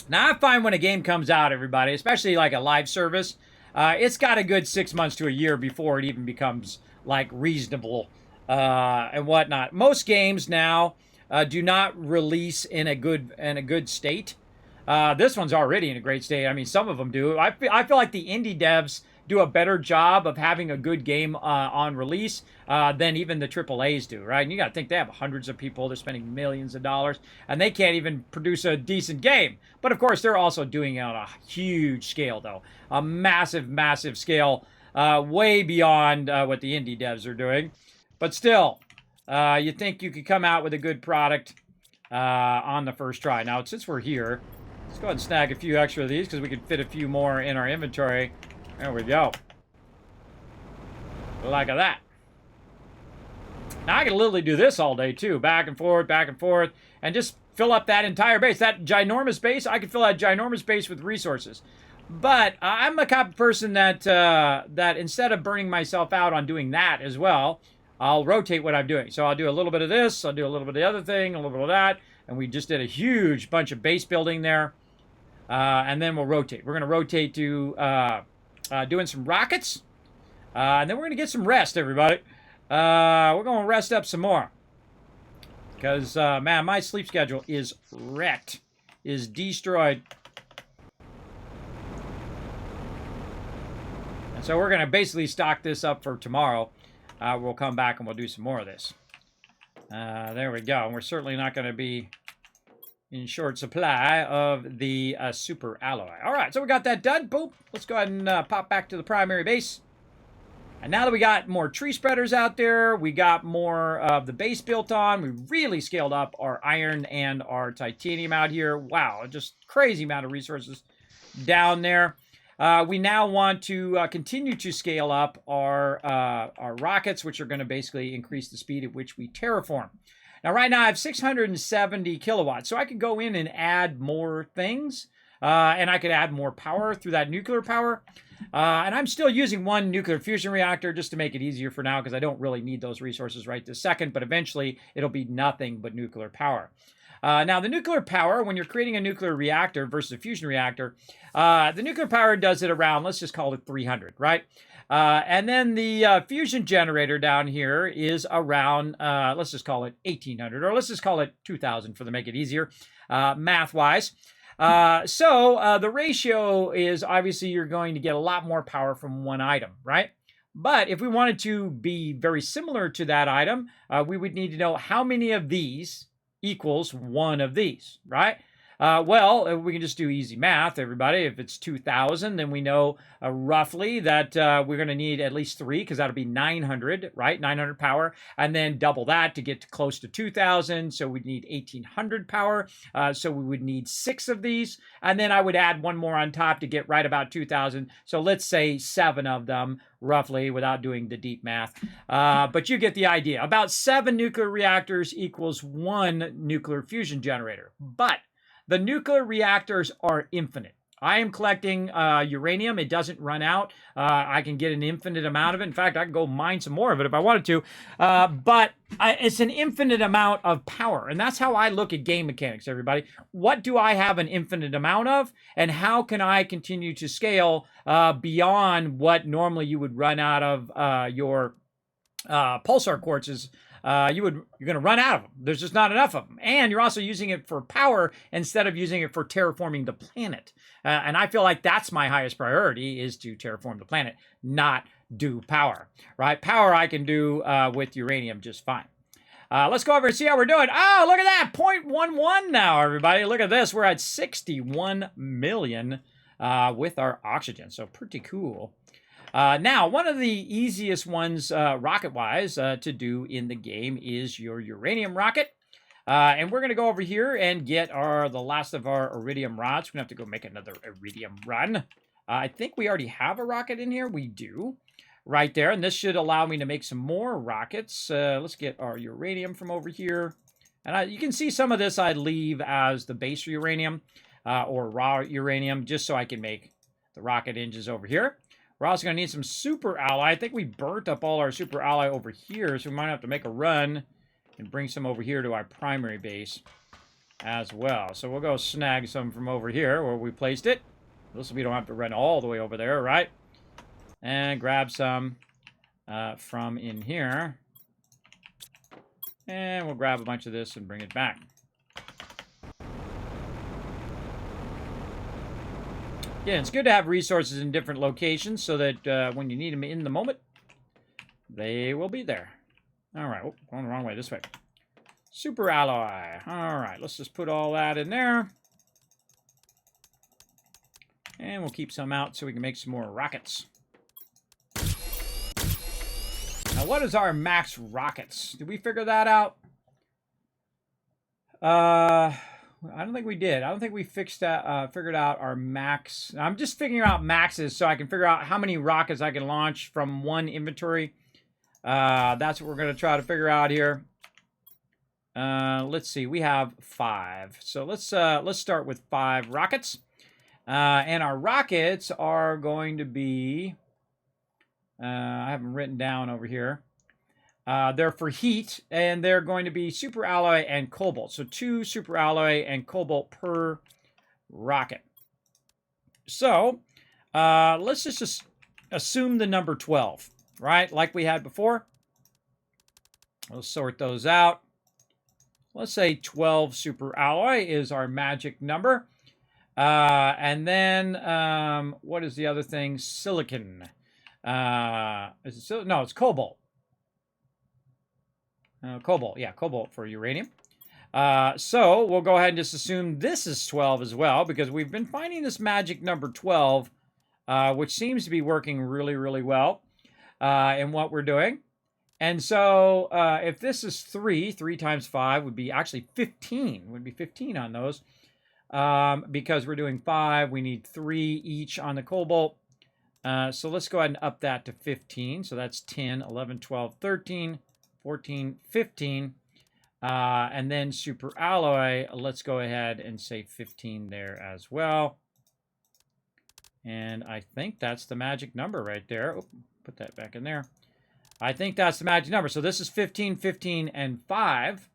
Now, I find when a game comes out, everybody, especially like a live service, it's got a good 6 months to a year before it even becomes like reasonable and whatnot. Most games now do not release in a good state. This one's already in a great state. I mean, some of them do. I feel like the indie devs do a better job of having a good game on release than even the AAAs do, right? And you got to think they have hundreds of people. They're spending millions of dollars, and they can't even produce a decent game. But, of course, they're also doing it on a huge scale, though. A massive, massive scale, way beyond what the indie devs are doing. But still, you think you could come out with a good product on the first try. Now, since we're here, let's go ahead and snag a few extra of these because we can fit a few more in our inventory. There we go. Like that. Now I can literally do this all day too. Back and forth, and just fill up that entire base. That ginormous base, I could fill that ginormous base with resources. But I'm a kind of person that that instead of burning myself out on doing that as well, I'll rotate what I'm doing. So I'll do a little bit of this, I'll do a little bit of the other thing, a little bit of that. And we just did a huge bunch of base building there. And then we'll rotate. We're going to rotate to doing some rockets. And then we're going to get some rest, everybody. We're going to rest up some more. Because, man, my sleep schedule is wrecked. Is destroyed. And so we're going to basically stock this up for tomorrow. We'll come back and we'll do some more of this. There we go. And we're certainly not going to be in short supply of the super alloy. All right, so we got that done. Boom. Let's go ahead and pop back to the primary base. And now that we got more tree spreaders out there, we got more of the base built on. We really scaled up our iron and our titanium out here. Wow, just crazy amount of resources down there. We now want to continue to scale up our rockets, which are going to basically increase the speed at which we terraform. Now, right now, I have 670 kilowatts, so I could go in and add more things, and I could add more power through that nuclear power. And I'm still using one nuclear fusion reactor just to make it easier for now, because I don't really need those resources right this second, but eventually it'll be nothing but nuclear power. Now, the nuclear power, when you're creating a nuclear reactor versus a fusion reactor, the nuclear power does it around, let's just call it 300, right? And then the fusion generator down here is around, let's just call it 1,800, or let's just call it 2,000 to make it easier, math-wise. So the ratio is obviously you're going to get a lot more power from one item, right? But if we wanted to be very similar to that item, we would need to know how many of these equals one of these, right? Well, we can just do easy math, everybody. If it's 2,000, then we know roughly that we're going to need at least 3, because that'll be 900, right? 900 power. And then double that to get close to 2,000. So we'd need 1,800 power. So we would need 6 of these. And then I would add one more on top to get right about 2,000. So let's say 7 of them, roughly, without doing the deep math. But you get the idea. About 7 nuclear reactors equals 1 nuclear fusion generator. But the nuclear reactors are infinite. I am collecting uranium. It doesn't run out. I can get an infinite amount of it. In fact, I can go mine some more of it if I wanted to. But it's an infinite amount of power. And that's how I look at game mechanics, everybody. What do I have an infinite amount of? And how can I continue to scale beyond what normally you would run out of your pulsar quartzes? You're going to run out of them. There's just not enough of them. And you're also using it for power instead of using it for terraforming the planet. And I feel like that's my highest priority, is to terraform the planet, not do power, right? Power I can do with uranium just fine. Let's go over and see how we're doing. Oh, look at that, 0.11 now, everybody. Look at this. We're at 61 million with our oxygen, so pretty cool. Now, one of the easiest ones, rocket-wise, to do in the game is your uranium rocket. And we're going to go over here and get the last of our iridium rods. We're going to have to go make another iridium run. I think we already have a rocket in here. We do. Right there. And this should allow me to make some more rockets. Let's get our uranium from over here. And you can see some of this I leave as the base uranium or raw uranium, just so I can make the rocket engines over here. We're also going to need some super alloy. I think we burnt up all our super alloy over here, so we might have to make a run and bring some over here to our primary base as well. So we'll go snag some from over here where we placed it. This way we don't have to run all the way over there, right? And grab some from in here. And we'll grab a bunch of this and bring it back. Yeah, it's good to have resources in different locations so that when you need them in the moment, they will be there. All right, oh, going the wrong way, this way. Super alloy. All right, let's just put all that in there. And we'll keep some out so we can make some more rockets. Now, what is our max rockets? Did we figure that out? I don't think we did. I don't think we figured out our max. I'm just figuring out maxes so I can figure out how many rockets I can launch from one inventory. That's what we're going to try to figure out here. Let's see. We have 5. So let's start with 5 rockets. And our rockets are going to be... I have them written down over here. They're for heat, and they're going to be super alloy and cobalt. So 2 super alloy and cobalt per rocket. So let's just assume the number 12, right? Like we had before. We'll sort those out. Let's say 12 super alloy is our magic number. And then what is the other thing? Silicon. Is it no, it's cobalt. Cobalt, yeah, cobalt for uranium. So we'll go ahead and just assume this is 12 as well, because we've been finding this magic number 12, which seems to be working really, really well in what we're doing. And so if this is 3 times 5 would be actually 15. Would be 15 on those. Because we're doing 5, we need 3 each on the cobalt. So let's go ahead and up that to 15. So that's 10, 11, 12, 13. 14, 15, and then super alloy, let's go ahead and say 15 there as well. And I think that's the magic number right there. Oh, put that back in there. I think that's the magic number. So this is 15, 15, and 5,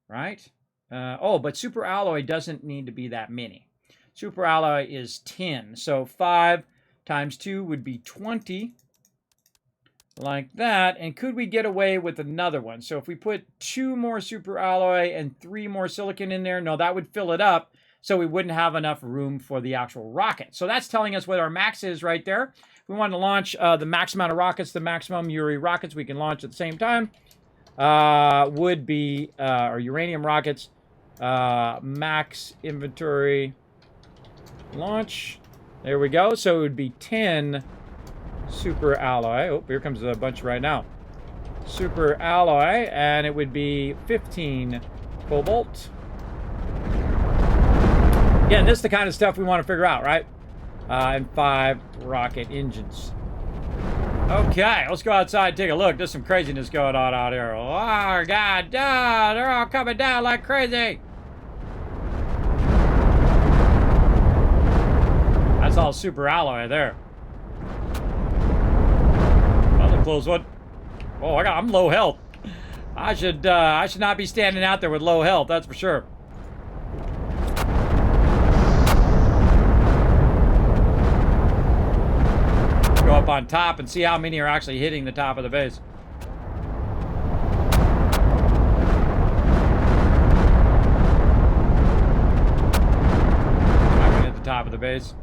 right? Oh, but super alloy doesn't need to be that many. Super alloy is 10. So 5 times 2 would be 20. Like that. And could we get away with another one? So if we put 2 more super alloy and 3 more silicon in there, no, that would fill it up. So we wouldn't have enough room for the actual rocket. So that's telling us what our max is right there. If we want to launch the max amount of rockets, the maximum Uri rockets we can launch at the same time would be our uranium rockets Max inventory launch. There we go. So it would be 10 super alloy. Oh, here comes a bunch right now. Super alloy, and it would be 15 cobalt. Again, this is the kind of stuff we want to figure out, right? And 5 rocket engines. Okay, let's go outside and take a look. There's some craziness going on out here. Oh, God, they're all coming down like crazy. That's all super alloy there. Another close one. Oh, I'm low health. I should not be standing out there with low health, that's for sure. Go up on top and see how many are actually hitting the top of the base. I can hit the top of the base.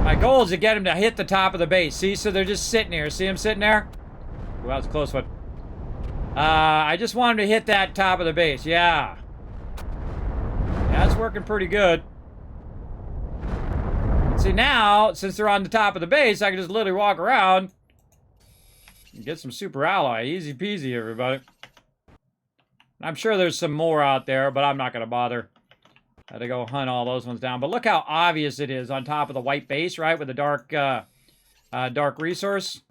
My goal is to get them to hit the top of the base. See, so they're just sitting here. See them sitting there? Well, that's a close one. I just want them to hit that top of the base. Yeah. That's working pretty good. See, now, since they're on the top of the base, I can just literally walk around and get some super alloy. Easy peasy, everybody. I'm sure there's some more out there, but I'm not going to bother. I had to go hunt all those ones down. But look how obvious it is on top of the white base, right? With the dark resource.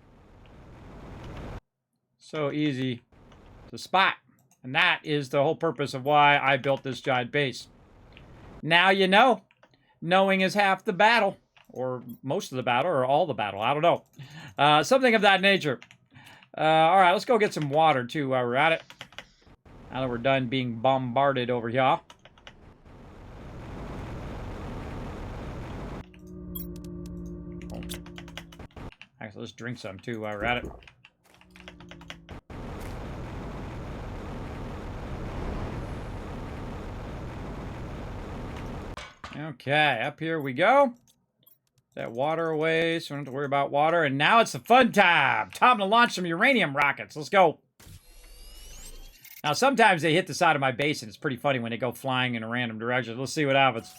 So easy to spot. And that is the whole purpose of why I built this giant base. Now you know. Knowing is half the battle. Or most of the battle, or all the battle. I don't know. Something of that nature. Alright, let's go get some water, too, while we're at it. Now that we're done being bombarded over here. Actually, let's drink some, too, while we're at it. Okay, up here we go. That water away, so we don't have to worry about water. And now it's the fun time. Time to launch some uranium rockets. Let's go. Now, sometimes they hit the side of my base, and it's pretty funny when they go flying in a random direction. Let's see what happens.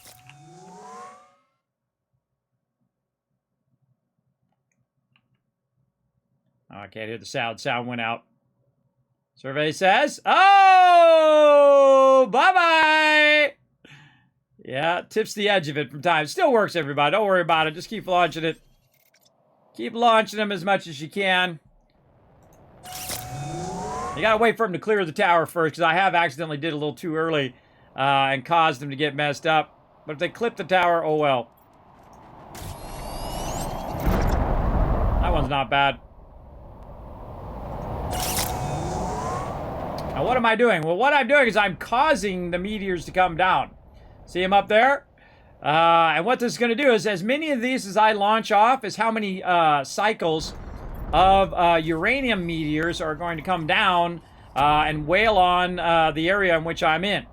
Oh, I can't hear the sound. Sound went out. Survey says, oh, bye-bye. Yeah, tips the edge of it from time. Still works, everybody. Don't worry about it. Just keep launching it. Keep launching them as much as you can. You gotta wait for them to clear the tower first, because I have accidentally did a little too early and caused them to get messed up. But if they clip the tower, oh well. That one's not bad. Now, what am I doing? Well, what I'm doing is I'm causing the meteors to come down. See them up there? And what this is going to do is, as many of these as I launch off is how many cycles of uranium meteors are going to come down and wail on the area in which I'm in.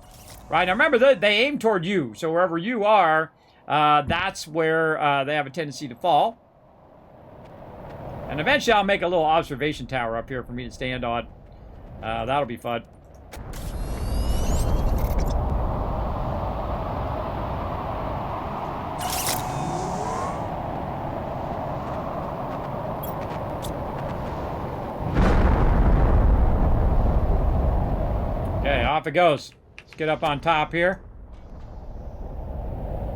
Right? Now remember, they aim toward you. So wherever you are, that's where they have a tendency to fall. And eventually I'll make a little observation tower up here for me to stand on. That'll be fun. Okay, off it goes. Let's get up on top here.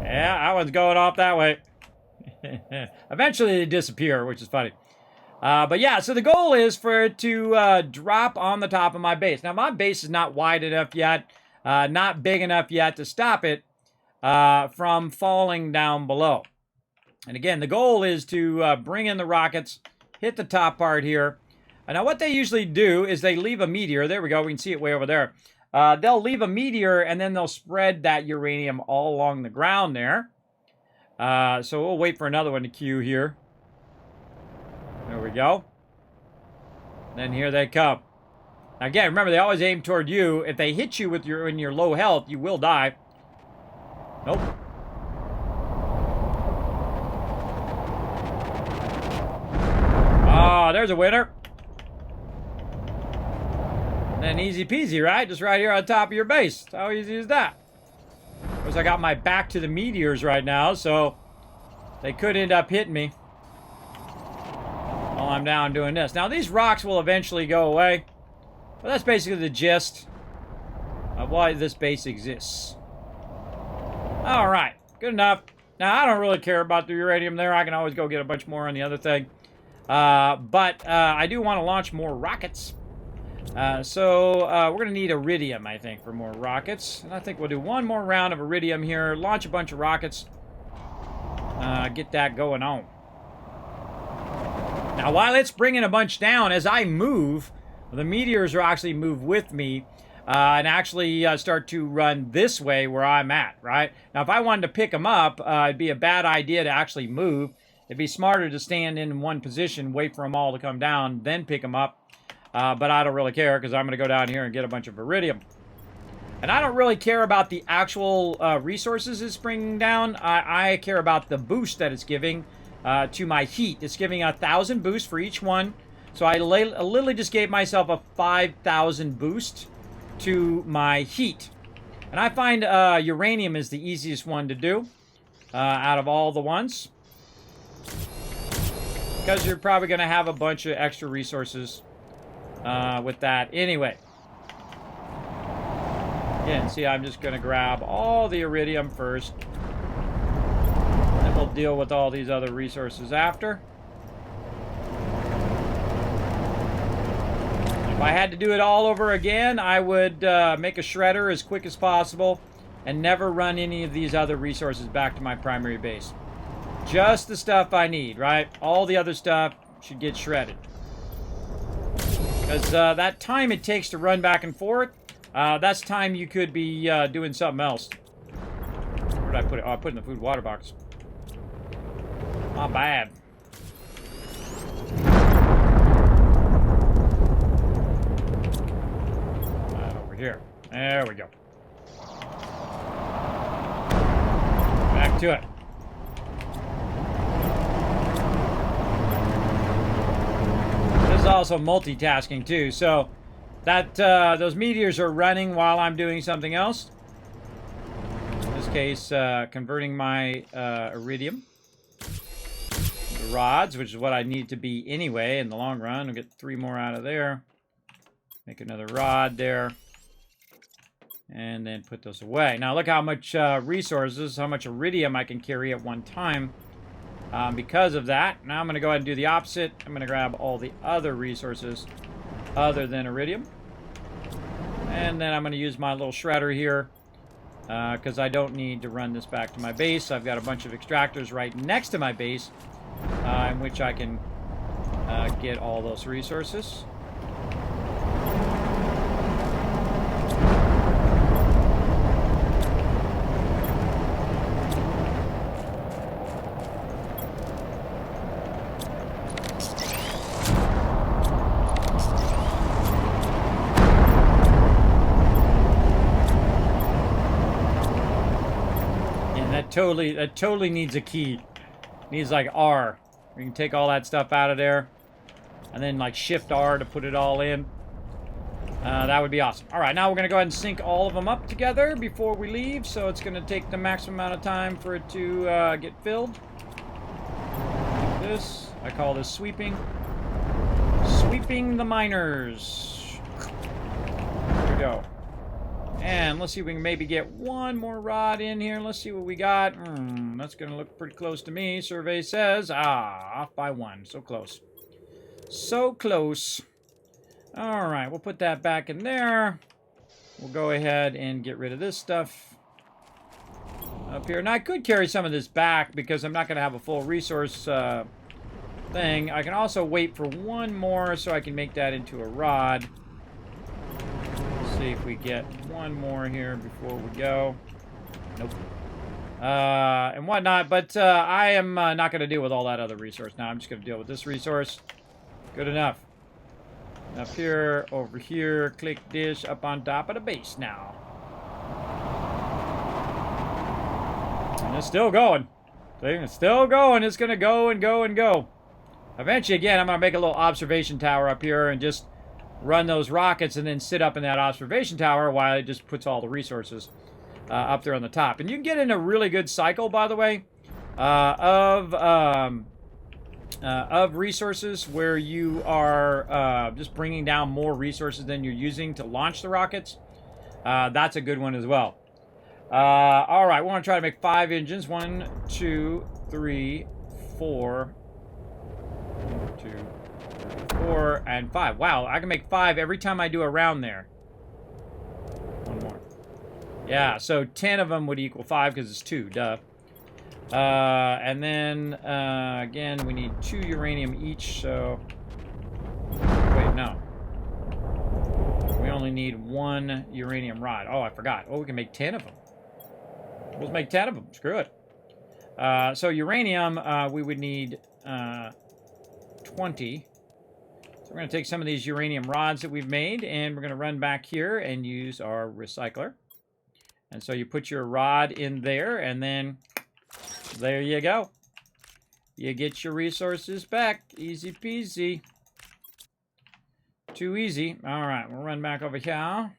Yeah, that one's going off that way. Eventually they disappear, which is funny. But yeah, so the goal is for it to drop on the top of my base. Now, my base is not wide enough yet, not big enough yet to stop it from falling down below. And again, the goal is to bring in the rockets, hit the top part here. And now what they usually do is they leave a meteor. There we go. We can see it way over there. They'll leave a meteor, and then they'll spread that uranium all along the ground there. So we'll wait for another one to queue here. There we go. Then here they come. Again, remember, they always aim toward you. If they hit you with in your low health, you will die. Nope. Oh, there's a winner. And then easy peasy, right? Just right here on top of your base. How easy is that? Of course, I got my back to the meteors right now, so they could end up hitting me while I'm down doing this. Now, these rocks will eventually go away, but that's basically the gist of why this base exists. All right, good enough. Now, I don't really care about the uranium there. I can always go get a bunch more on the other thing. But I do want to launch more rockets. So we're going to need iridium, I think, for more rockets. And I think we'll do one more round of iridium here, launch a bunch of rockets, get that going on. Now, while it's bringing a bunch down, as I move, the meteors will actually move with me and actually start to run this way where I'm at, right? Now, if I wanted to pick them up, it'd be a bad idea to actually move. It'd be smarter to stand in one position, wait for them all to come down, then pick them up. But I don't really care because I'm going to go down here and get a bunch of iridium. And I don't really care about the actual resources it's bringing down. I care about the boost that it's giving to my heat. It's giving 1,000 boosts for each one. So I literally just gave myself a 5,000 boost to my heat. And I find uranium is the easiest one to do out of all the ones. Because you're probably going to have a bunch of extra resources with that anyway. Again, see, I'm just going to grab all the iridium first. And we'll deal with all these other resources after. If I had to do it all over again, I would make a shredder as quick as possible and never run any of these other resources back to my primary base. Just the stuff I need, right? All the other stuff should get shredded. Because that time it takes to run back and forth, that's time you could be doing something else. Where did I put it? Oh, I put it in the food water box. Not bad. Right over here. There we go. Back to it. This is also multitasking too, so that those meteors are running while I'm doing something else. In this case, converting my iridium to rods, which is what I need to be anyway in the long run. I'll get 3 more out of there. Make another rod there. And then put those away. Now look how much resources, how much iridium I can carry at one time. Because of that, now I'm going to go ahead and do the opposite. I'm going to grab all the other resources other than iridium. And then I'm going to use my little shredder here because I don't need to run this back to my base. I've got a bunch of extractors right next to my base in which I can get all those resources. That totally needs a key. Needs like R. We can take all that stuff out of there. And then like Shift R to put it all in. That would be awesome. Alright, now we're going to go ahead and sync all of them up together before we leave. So it's going to take the maximum amount of time for it to get filled. Like this. I call this sweeping. Sweeping the miners. There we go. And let's see if we can maybe get one more rod in here. Let's see what we got. That's going to look pretty close to me. Survey says, off by 1. So close. So close. All right, we'll put that back in there. We'll go ahead and get rid of this stuff up here. Now, I could carry some of this back because I'm not going to have a full resource thing. I can also wait for one more so I can make that into a rod. See if we get one more here before we go. Nope. And whatnot, but I am not going to deal with all that other resource now. I'm just going to deal with this resource. Good enough. Up here, over here, click dish up on top of the base now. And it's still going. See, it's still going. It's going to go and go and go. Eventually, again, I'm going to make a little observation tower up here and just run those rockets and then sit up in that observation tower while it just puts all the resources up there on the top. And you can get in a really good cycle, by the way, of resources where you are just bringing down more resources than you're using to launch the rockets. That's a good one as well. All right, we want to try to make 5 engines. 1, 2, 3, 4. 1, 2, 3, 4, and 5. Wow, I can make 5 every time I do a round there. One more. Yeah, so 10 of them would equal 5 because it's 2, duh. And then, again, we need 2 uranium each, so... Wait, no. We only need 1 uranium rod. Oh, I forgot. Oh, we can make 10 of them. Let's make 10 of them. Screw it. So uranium, we would need 20. So we're going to take some of these uranium rods that we've made, and we're going to run back here and use our recycler. And so you put your rod in there, and then there you go. You get your resources back. Easy peasy. Too easy. All right, we'll run back over here.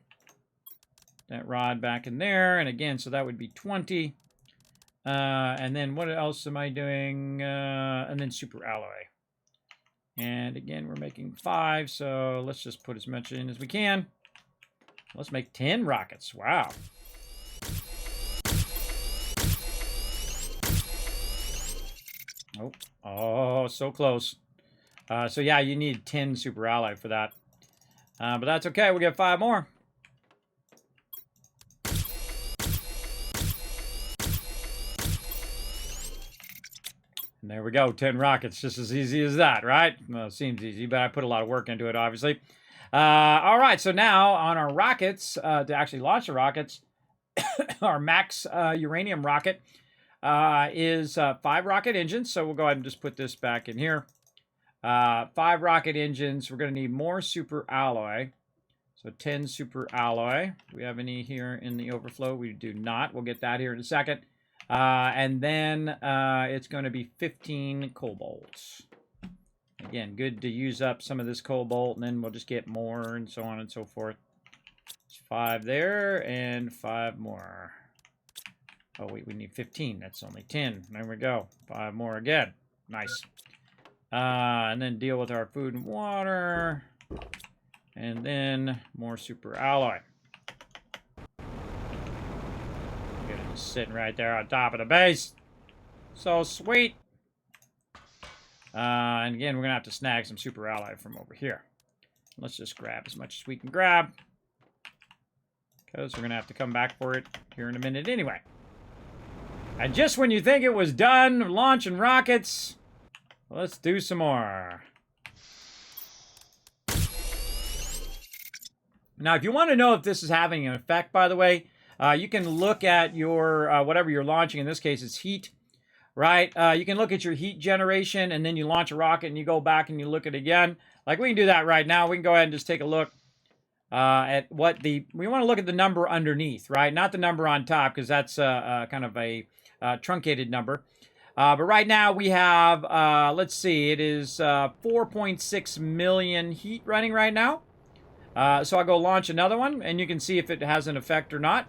That rod back in there, and again, so that would be 20. And then what else am I doing? And then super alloy. And again, we're making 5, so let's just put as much in as we can. Let's make 10 rockets. Wow. Oh, so close. So yeah, you need 10 super alloy for that. But that's okay, we'll get 5 more. And there we go, 10 rockets, just as easy as that, right? Well, it seems easy, but I put a lot of work into it, obviously. All right, so now on our rockets, to actually launch the rockets, our max uranium rocket is 5 rocket engines. So we'll go ahead and just put this back in here. 5 rocket engines. We're going to need more super alloy. So 10 super alloy. Do we have any here in the overflow? We do not. We'll get that here in a second. And then it's going to be 15 cobalt. Again, good to use up some of this cobalt, and then we'll just get more and so on and so forth. 5 there, and 5 more. Oh, wait, we need 15. That's only 10. There we go. 5 more again. Nice. And then deal with our food and water. And then more super alloy. Get it just sitting right there on top of the base. So sweet. And again, we're going to have to snag some super alloy from over here. Let's just grab as much as we can grab, because we're going to have to come back for it here in a minute anyway. And just when you think it was done launching rockets, let's do some more. Now, if you want to know if this is having an effect, by the way, you can look at your, whatever you're launching. In this case, it's heat, right? You can look at your heat generation, and then you launch a rocket, and you go back and you look at it again. Like, we can do that right now. We can go ahead and just take a look at what we want to look at the number underneath, right? Not the number on top, because that's kind of a truncated number. But right now we have, let's see, it is 4.6 million heat running right now. So I'll go launch another one, and you can see if it has an effect or not.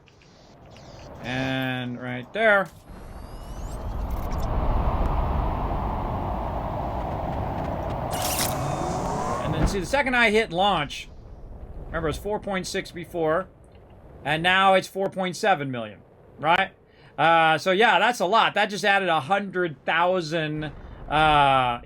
And right there. And then see, the second I hit launch, remember it was 4.6 before, and now it's 4.7 million, right? So yeah, that's a lot. That just added 100,000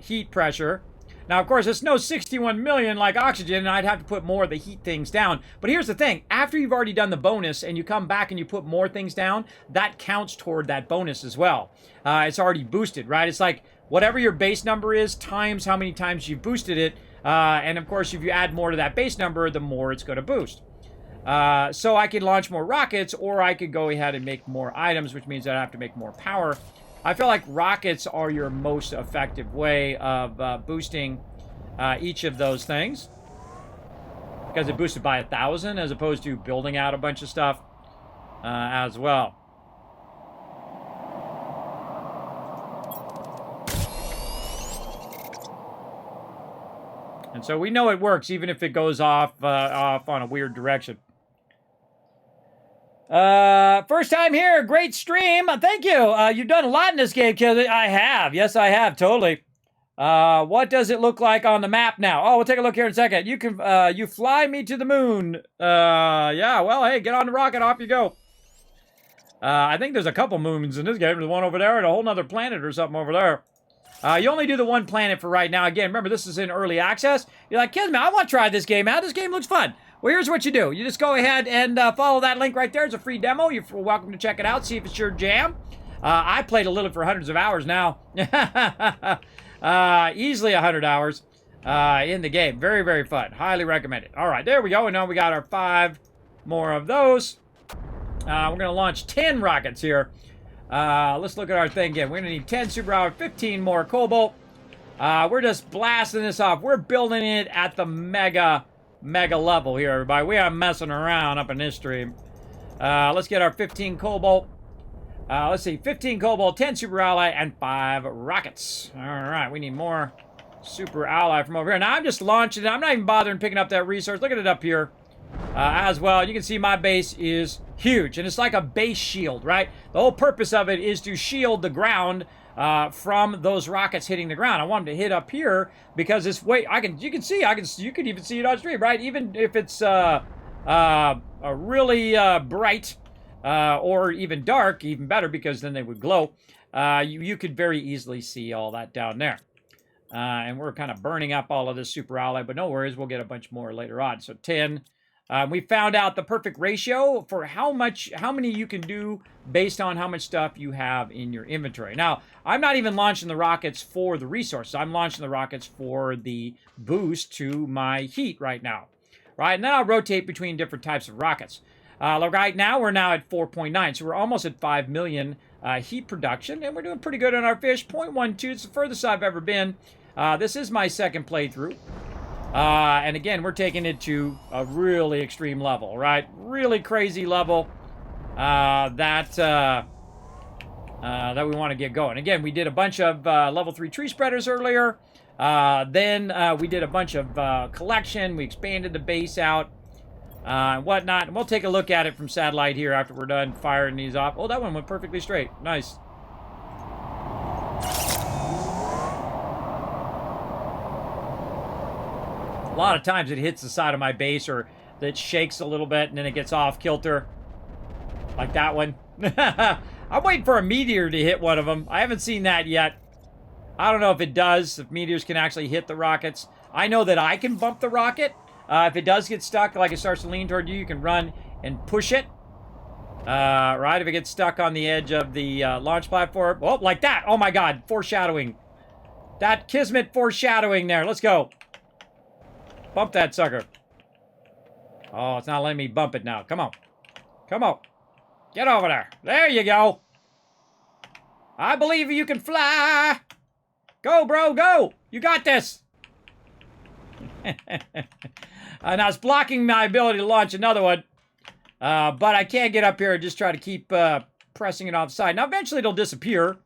heat pressure. Now, of course, it's no 61 million like oxygen, and I'd have to put more of the heat things down. But here's the thing. After you've already done the bonus and you come back and you put more things down, that counts toward that bonus as well. It's already boosted, right? It's like whatever your base number is times how many times you've boosted it. And, of course, if you add more to that base number, the more it's going to boost. So I could launch more rockets, or I could go ahead and make more items, which means I'd have to make more power. I feel like rockets are your most effective way of boosting each of those things, because it boosted by 1,000 as opposed to building out a bunch of stuff as well. And so we know it works, even if it goes off on a weird direction. First time here. Great stream. Thank you. You've done a lot in this game, kid. I have. Yes, I have. Totally. What does it look like on the map now? Oh, we'll take a look here in a second. You can, you fly me to the moon. Yeah, well, hey, get on the rocket. Off you go. I think there's a couple moons in this game. There's one over there and a whole nother planet or something over there. You only do the one planet for right now. Again, remember, this is in early access. You're like, Kismet, I want to try this game out. This game looks fun. Well, here's what you do. You just go ahead and follow that link right there. It's a free demo. You're welcome to check it out, see if it's your jam. I played a little for hundreds of hours now. Easily 100 hours in the game. Very, very fun. Highly recommend it. All right, there we go. And now we got our 5 more of those. We're going to launch 10 rockets here. Let's look at our thing again. We're going to need 10 super hours, 15 more cobalt. We're just blasting this off. We're building it at the mega level here, everybody. We are messing around up in this stream. Let's get our 15 cobalt. Let's see, 15 cobalt, 10 super ally, and 5 rockets. All right, we need more super ally from over here. Now, I'm just launching it. I'm not even bothering picking up that resource. Look at it up here as well. You can see my base is huge, and it's like a base shield, right? The whole purpose of it is to shield the ground from those rockets hitting the ground. I want them to hit up here because this way you can even see it on stream, right? Even if it's a really bright or even dark, even better, because then they would glow. You could very easily see all that down there. And we're kind of burning up all of this super ally, but no worries, we'll get a bunch more later on. So 10. We found out the perfect ratio for how many you can do based on how much stuff you have in your inventory. Now, I'm not even launching the rockets for the resources. I'm launching the rockets for the boost to my heat right now. Right, and then I'll rotate between different types of rockets. Right now, we're now at 4.9, so we're almost at 5 million heat production, and we're doing pretty good on our fish. 0.12, it's the furthest I've ever been. This is my second playthrough. And again, we're taking it to a really extreme level, right? Really crazy level that we want to get going. Again, we did a bunch of level 3 tree spreaders earlier. Then we did a bunch of collection. We expanded the base out and whatnot. And we'll take a look at it from satellite here after we're done firing these off. Oh, that one went perfectly straight. Nice. A lot of times it hits the side of my base or it shakes a little bit and then it gets off kilter. Like that one. I'm waiting for a meteor to hit one of them. I haven't seen that yet. I don't know if it does, if meteors can actually hit the rockets. I know that I can bump the rocket. If it does get stuck, like it starts to lean toward you, you can run and push it. Right, if it gets stuck on the edge of the launch platform. Oh, like that. Oh my God, foreshadowing. That Kismet foreshadowing there. Let's go. Bump that sucker. Oh, it's not letting me bump it now. Come on. Come on. Get over there. There you go. I believe you can fly. Go, bro, go. You got this. Now it's blocking my ability to launch another one. But I can't get up here and just try to keep pressing it off the side. Now, eventually it'll disappear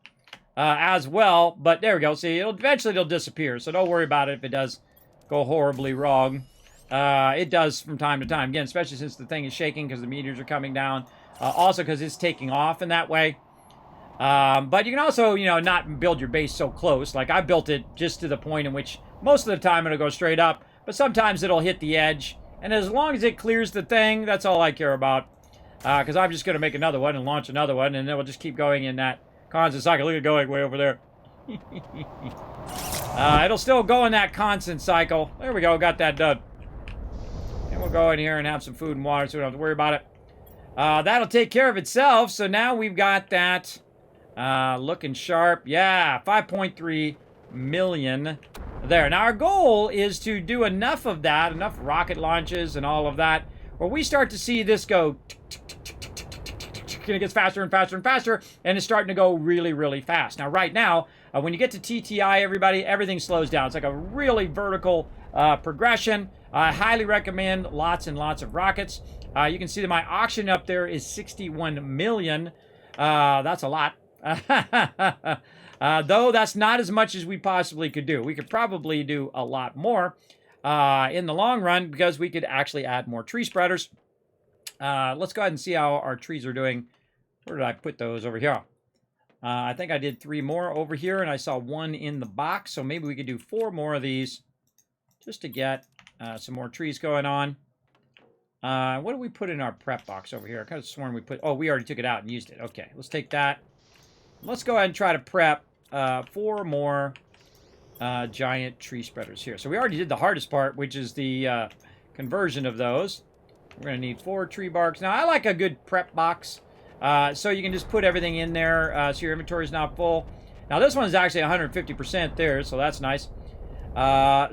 as well. But there we go. See, eventually it'll disappear. So don't worry about it if it does go horribly wrong. It does from time to time. Again, especially since the thing is shaking because the meteors are coming down. Also because it's taking off in that way. But you can also, you know, not build your base so close. Like I built it just to the point in which most of the time it'll go straight up. But sometimes it'll hit the edge. And as long as it clears the thing, that's all I care about. Because I'm just going to make another one and launch another one. And then we'll just keep going in that constant cycle. Look at it going way over there. It'll still go in that constant cycle. There we go. Got that done. And we'll go in here and have some food and water so we don't have to worry about it. That'll take care of itself. So now we've got that looking sharp. Yeah, 5.3 million there. Now our goal is to do enough of that, enough rocket launches and all of that, where we start to see this go and it gets faster and faster and faster, and it's starting to go really, really fast. Now right now, when you get to TTI, everybody, everything slows down. It's like a really vertical progression. I highly recommend lots and lots of rockets. You can see that my auction up there is 61 million. That's a lot. Though that's not as much as we possibly could do. We could probably do a lot more. in the long run because we could actually add more tree spreaders. Let's go ahead and see how our trees are doing. Where did I put those? Over here. I think I did 3 more over here, and I saw 1 in the box. So maybe we could do 4 more of these just to get some more trees going on. What do we put in our prep box over here? I kind of sworn we put... Oh, we already took it out and used it. Okay, let's take that. Let's go ahead and try to prep 4 more giant tree spreaders here. So we already did the hardest part, which is the conversion of those. We're going to need 4 tree barks. Now, I like a good prep box. So you can just put everything in there so your inventory is not full. Now, this one is actually 150% there, so that's nice.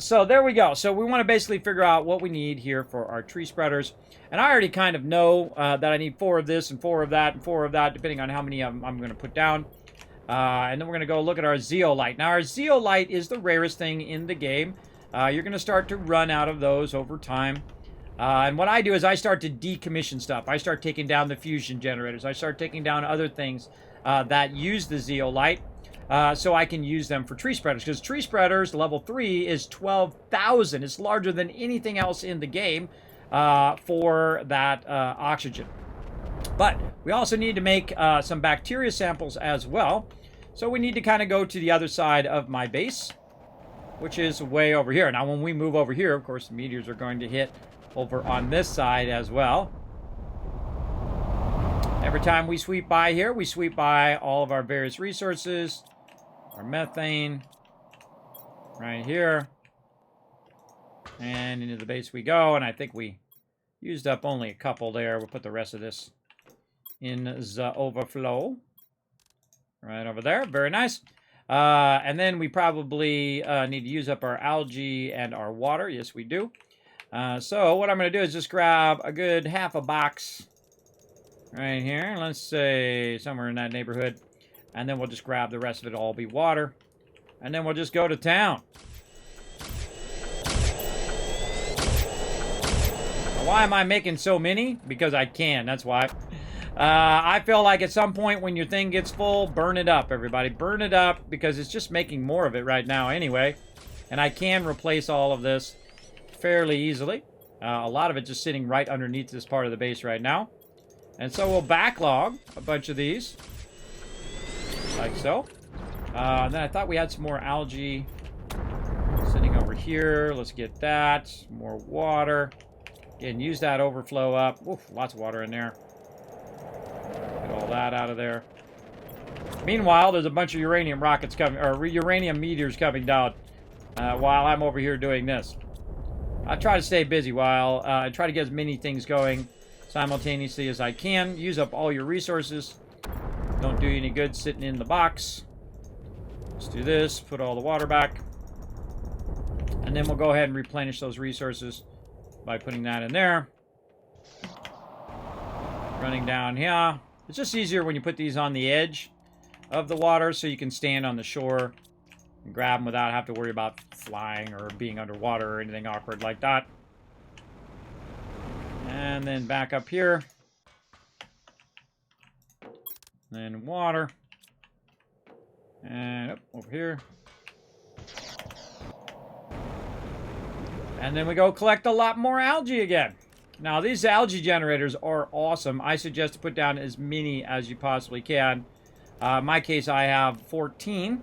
So there we go. So we want to basically figure out what we need here for our tree spreaders. And I already kind of know that I need 4 of this and 4 of that and 4 of that, depending on how many I'm going to put down. And then we're going to go look at our zeolite. Now, our zeolite is the rarest thing in the game. You're going to start to run out of those over time. And what I do is I start to decommission stuff. I start taking down the fusion generators. I start taking down other things that use the zeolite so I can use them for tree spreaders. Because tree spreaders, level 3, is 12,000. It's larger than anything else in the game for that oxygen. But we also need to make some bacteria samples as well. So we need to kind of go to the other side of my base, which is way over here. Now, when we move over here, of course, the meteors are going to hit over on this side as well. Every time we sweep by here, we sweep by all of our various resources. Our methane. Right here. And into the base we go. And I think we used up only a couple there. We'll put the rest of this in the overflow. Right over there. Very nice. And then we probably need to use up our algae and our water. Yes, we do. So what I'm going to do is just grab a good half a box right here. Let's say somewhere in that neighborhood. And then we'll just grab the rest of it. All be water. And then we'll just go to town. Why am I making so many? Because I can. That's why. I feel like at some point when your thing gets full, burn it up, everybody. Burn it up because it's just making more of it right now anyway. And I can replace all of this fairly easily. A lot of it just sitting right underneath this part of the base right now. And so we'll backlog a bunch of these. Like so. Then I thought we had some more algae sitting over here. Let's get that. More water. And use that overflow up. Oof, lots of water in there. Get all that out of there. Meanwhile, there's a bunch of uranium rockets coming, or uranium meteors coming down while I'm over here doing this. I try to stay busy while I try to get as many things going simultaneously as I can. Use up all your resources. Don't do you any good sitting in the box. Let's do this. Put all the water back. And then we'll go ahead and replenish those resources by putting that in there. Running down here. It's just easier when you put these on the edge of the water so you can stand on the shore and grab them without having to worry about flying or being underwater or anything awkward like that. And then back up here. Then water. And up over here. And then we go collect a lot more algae again. Now, these algae generators are awesome. I suggest to put down as many as you possibly can. In my case, I have 14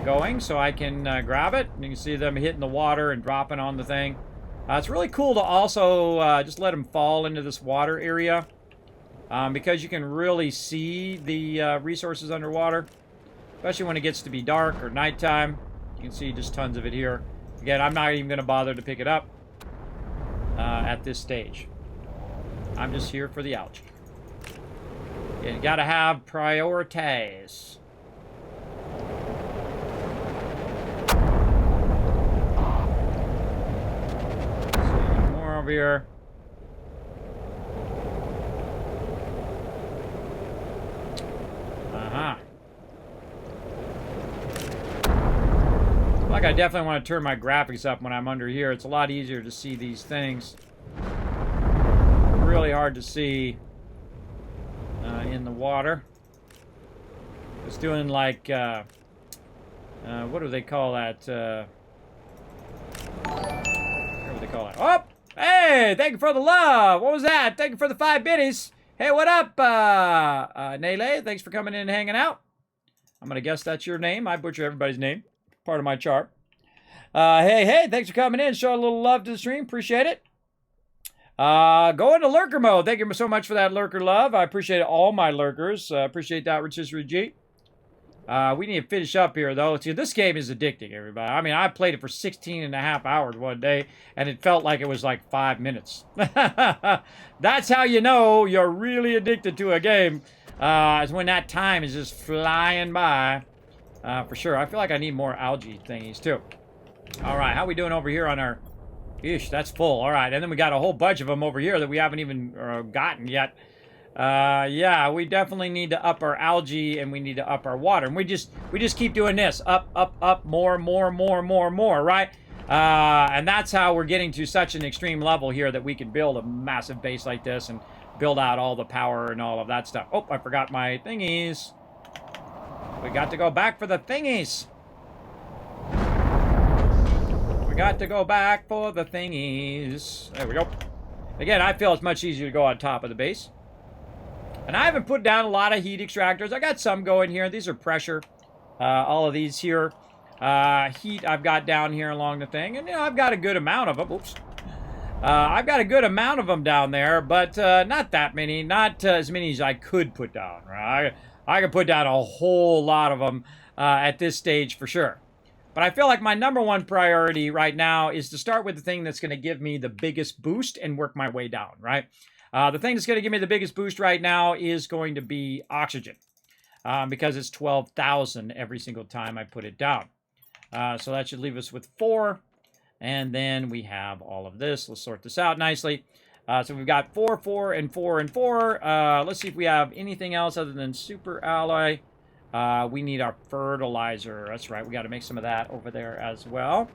going, so I can grab it. You can see them hitting the water and dropping on the thing. It's really cool to also just let them fall into this water area because you can really see the resources underwater, especially when it gets to be dark or nighttime. You can see just tons of it here. Again, I'm not even going to bother to pick it up at this stage. I'm just here for the algae. You got to have priorities. See more over here. Like I definitely want to turn my graphics up when I'm under here. It's a lot easier to see these things. Really hard to see in the water. It's doing like what do they call that? call it. Oh, hey, thank you for the love. What was that? Thank you for the 5 biddies. Hey, what up, Nele? Thanks for coming in and hanging out. I'm going to guess that's your name. I butcher everybody's name. Part of my chart. Hey, thanks for coming in. Show a little love to the stream. Appreciate it. Go into lurker mode. Thank you so much for that lurker love. I appreciate all my lurkers. Appreciate that, Rotisserie G. We need to finish up here, though. See, this game is addicting, everybody. I mean, I played it for 16.5 hours one day, and it felt like it was like 5 minutes. That's how you know you're really addicted to a game. Is when that time is just flying by. For sure. I feel like I need more algae thingies, too. All right, how we doing over here on our... Eesh, that's full. All right, and then we got a whole bunch of them over here that we haven't even gotten yet. Yeah, we definitely need to up our algae, and we need to up our water. And we just keep doing this. Up, more, right? And that's how we're getting to such an extreme level here that we can build a massive base like this and build out all the power and all of that stuff. Oh, I forgot my thingies. We got to go back for the thingies. We got to go back for the thingies. There we go. Again, I feel it's much easier to go on top of the base. And I haven't put down a lot of heat extractors. I got some going here. These are pressure. All of these here. Heat I've got down here along the thing. And, you know, I've got a good amount of them. Oops. I've got a good amount of them down there, but not that many. Not as many as I could put down. Right? I could put down a whole lot of them at this stage for sure. But I feel like my number one priority right now is to start with the thing that's going to give me the biggest boost and work my way down, right? The thing that's going to give me the biggest boost right now is going to be oxygen because it's 12,000 every single time I put it down. So that should leave us with 4. And then we have all of this. Let's sort this out nicely. So we've got 4, 4, and 4, and 4. Let's see if we have anything else other than super alloy. We need our fertilizer. That's right. We got to make some of that over there as well.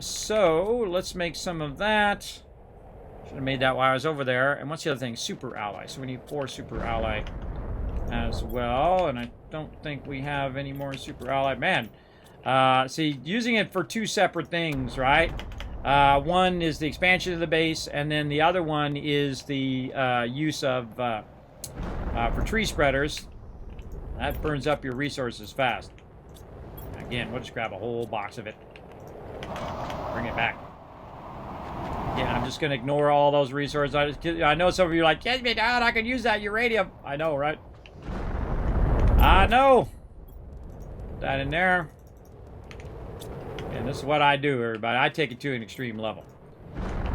So let's make some of that. Should have made that while I was over there. And what's the other thing? Super alloy. So we need 4 super alloy as well. And I don't think we have any more super alloy. Man, see, using it for 2 separate things, right? One is the expansion of the base, and then the other one is the use of for tree spreaders. That burns up your resources fast. Again, we'll just grab a whole box of it. Bring it back. Yeah, I'm just going to ignore all those resources. I know some of you are like, get me down, I can use that uranium. I know, right? I know. Put that in there. And this is what I do, everybody. I take it to an extreme level.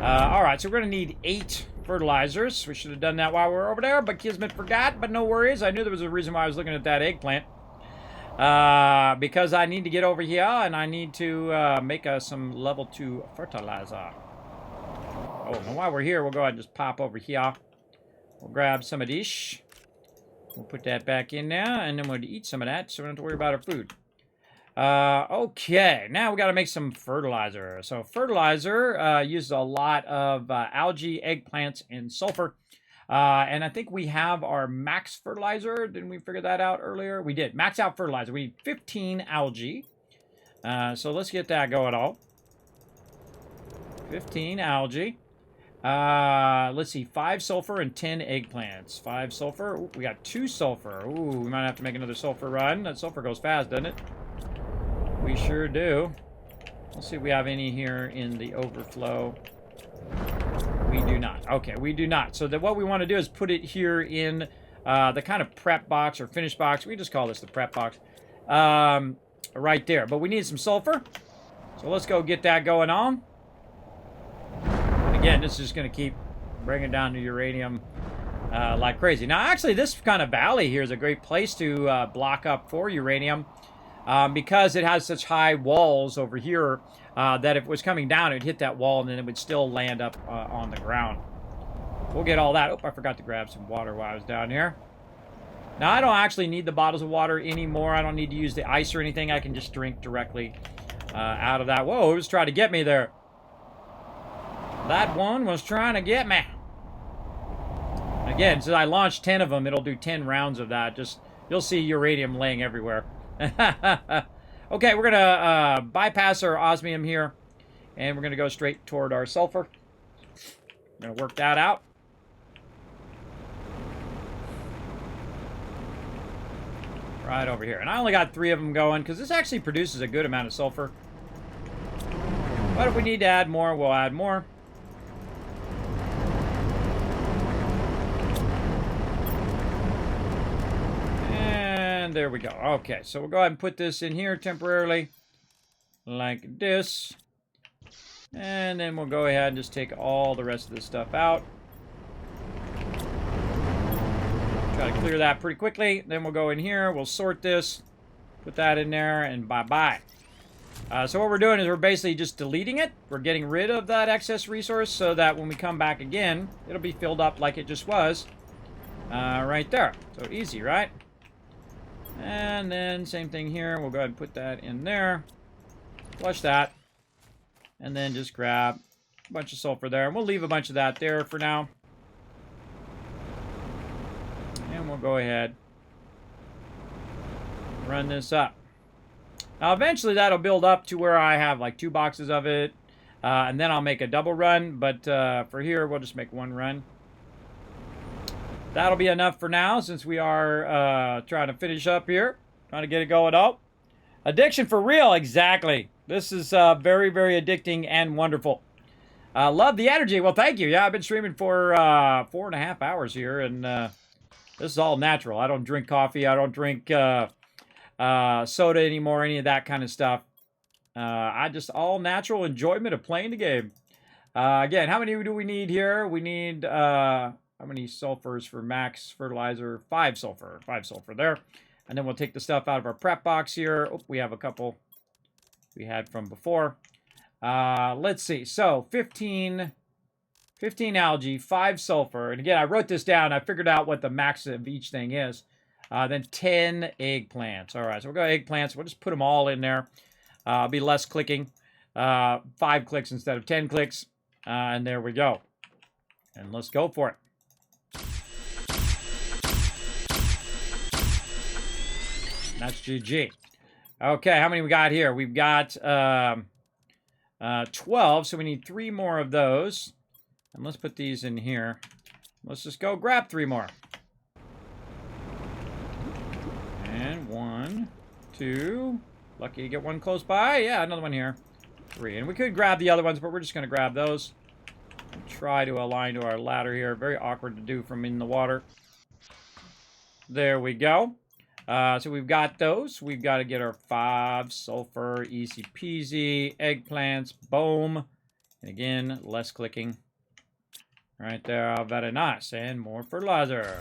All right, so we're going to need 8 fertilizers. We should have done that while we were over there, but Kismet forgot, but no worries. I knew there was a reason why I was looking at that eggplant. Because I need to get over here, and I need to make some level 2 fertilizer. Oh, and while we're here, we'll go ahead and just pop over here. We'll grab some of this. We'll put that back in there, and then we'll eat some of that, so we don't have to worry about our food. Okay, now we got to make some fertilizer. So fertilizer uses a lot of algae, eggplants, and sulfur. And I think we have our max fertilizer. Didn't we figure that out earlier? We did. Max out fertilizer. We need 15 algae. So let's get that going all. 15 algae. Let's see. 5 sulfur and 10 eggplants. 5 sulfur. Ooh, we got 2 sulfur. Ooh, we might have to make another sulfur run. That sulfur goes fast, doesn't it? We sure do. Let's see if we have any here in the overflow. We do not. Okay, we do not. So what we want to do is put it here in the kind of prep box or finish box. We just call this the prep box. Right there. But we need some sulfur. So let's go get that going on. And again, this is going to keep bringing down the uranium like crazy. Now, actually, this kind of valley here is a great place to block up for uranium. Because it has such high walls over here that if it was coming down, it would hit that wall and then it would still land up on the ground. We'll get all that. Oh, I forgot to grab some water while I was down here. Now, I don't actually need the bottles of water anymore. I don't need to use the ice or anything. I can just drink directly out of that. Whoa, it was trying to get me there. That one was trying to get me. Again, since I launched 10 of them, it'll do 10 rounds of that. Just you'll see uranium laying everywhere. Okay, we're going to bypass our osmium here. And we're going to go straight toward our sulfur. We're going to work that out. Right over here. And I only got 3 of them going because this actually produces a good amount of sulfur. But if we need to add more, we'll add more. And there we go. Okay, so we'll go ahead and put this in here temporarily. Like this. And then we'll go ahead and just take all the rest of this stuff out. Try to clear that pretty quickly. Then we'll go in here. We'll sort this. Put that in there. And bye-bye. So what we're doing is we're basically just deleting it. We're getting rid of that excess resource so that when we come back again, it'll be filled up like it just was. Right there. So easy, right? And then same thing here. We'll go ahead and put that in there. Flush that. And then just grab a bunch of sulfur there. And we'll leave a bunch of that there for now. And we'll go ahead. Run this up. Now, eventually that'll build up to where I have like 2 boxes of it. And then I'll make a double run. But for here, we'll just make 1 run. That'll be enough for now since we are trying to finish up here. Trying to get it going up. Addiction for real, exactly. This is very, very addicting and wonderful. Love the energy. Well, thank you. Yeah, I've been streaming for 4.5 hours here. And this is all natural. I don't drink coffee. I don't drink soda anymore, any of that kind of stuff. I just all natural enjoyment of playing the game. Again, how many do we need here? We need, how many sulfurs for max fertilizer? 5 sulfur. 5 sulfur there. And then we'll take the stuff out of our prep box here. Oh, we have a couple we had from before. Let's see. So, 15 algae, 5 sulfur. And again, I wrote this down. I figured out what the max of each thing is. Then 10 eggplants. All right, so we'll go eggplants. We'll just put them all in there. It'll be less clicking. 5 clicks instead of 10 clicks. And there we go. And let's go for it. That's GG. Okay, how many we got here? We've got 12, so we need 3 more of those. And let's put these in here. Let's just go grab 3 more. And 1, 2. Lucky to get 1 close by. Yeah, another one here. 3. And we could grab the other ones, but we're just going to grab those. And try to align to our ladder here. Very awkward to do from in the water. There we go. So we've got those. We've got to get our 5 sulfur, easy peasy, eggplants, boom. And again, less clicking. Right there, very nice. And more fertilizer.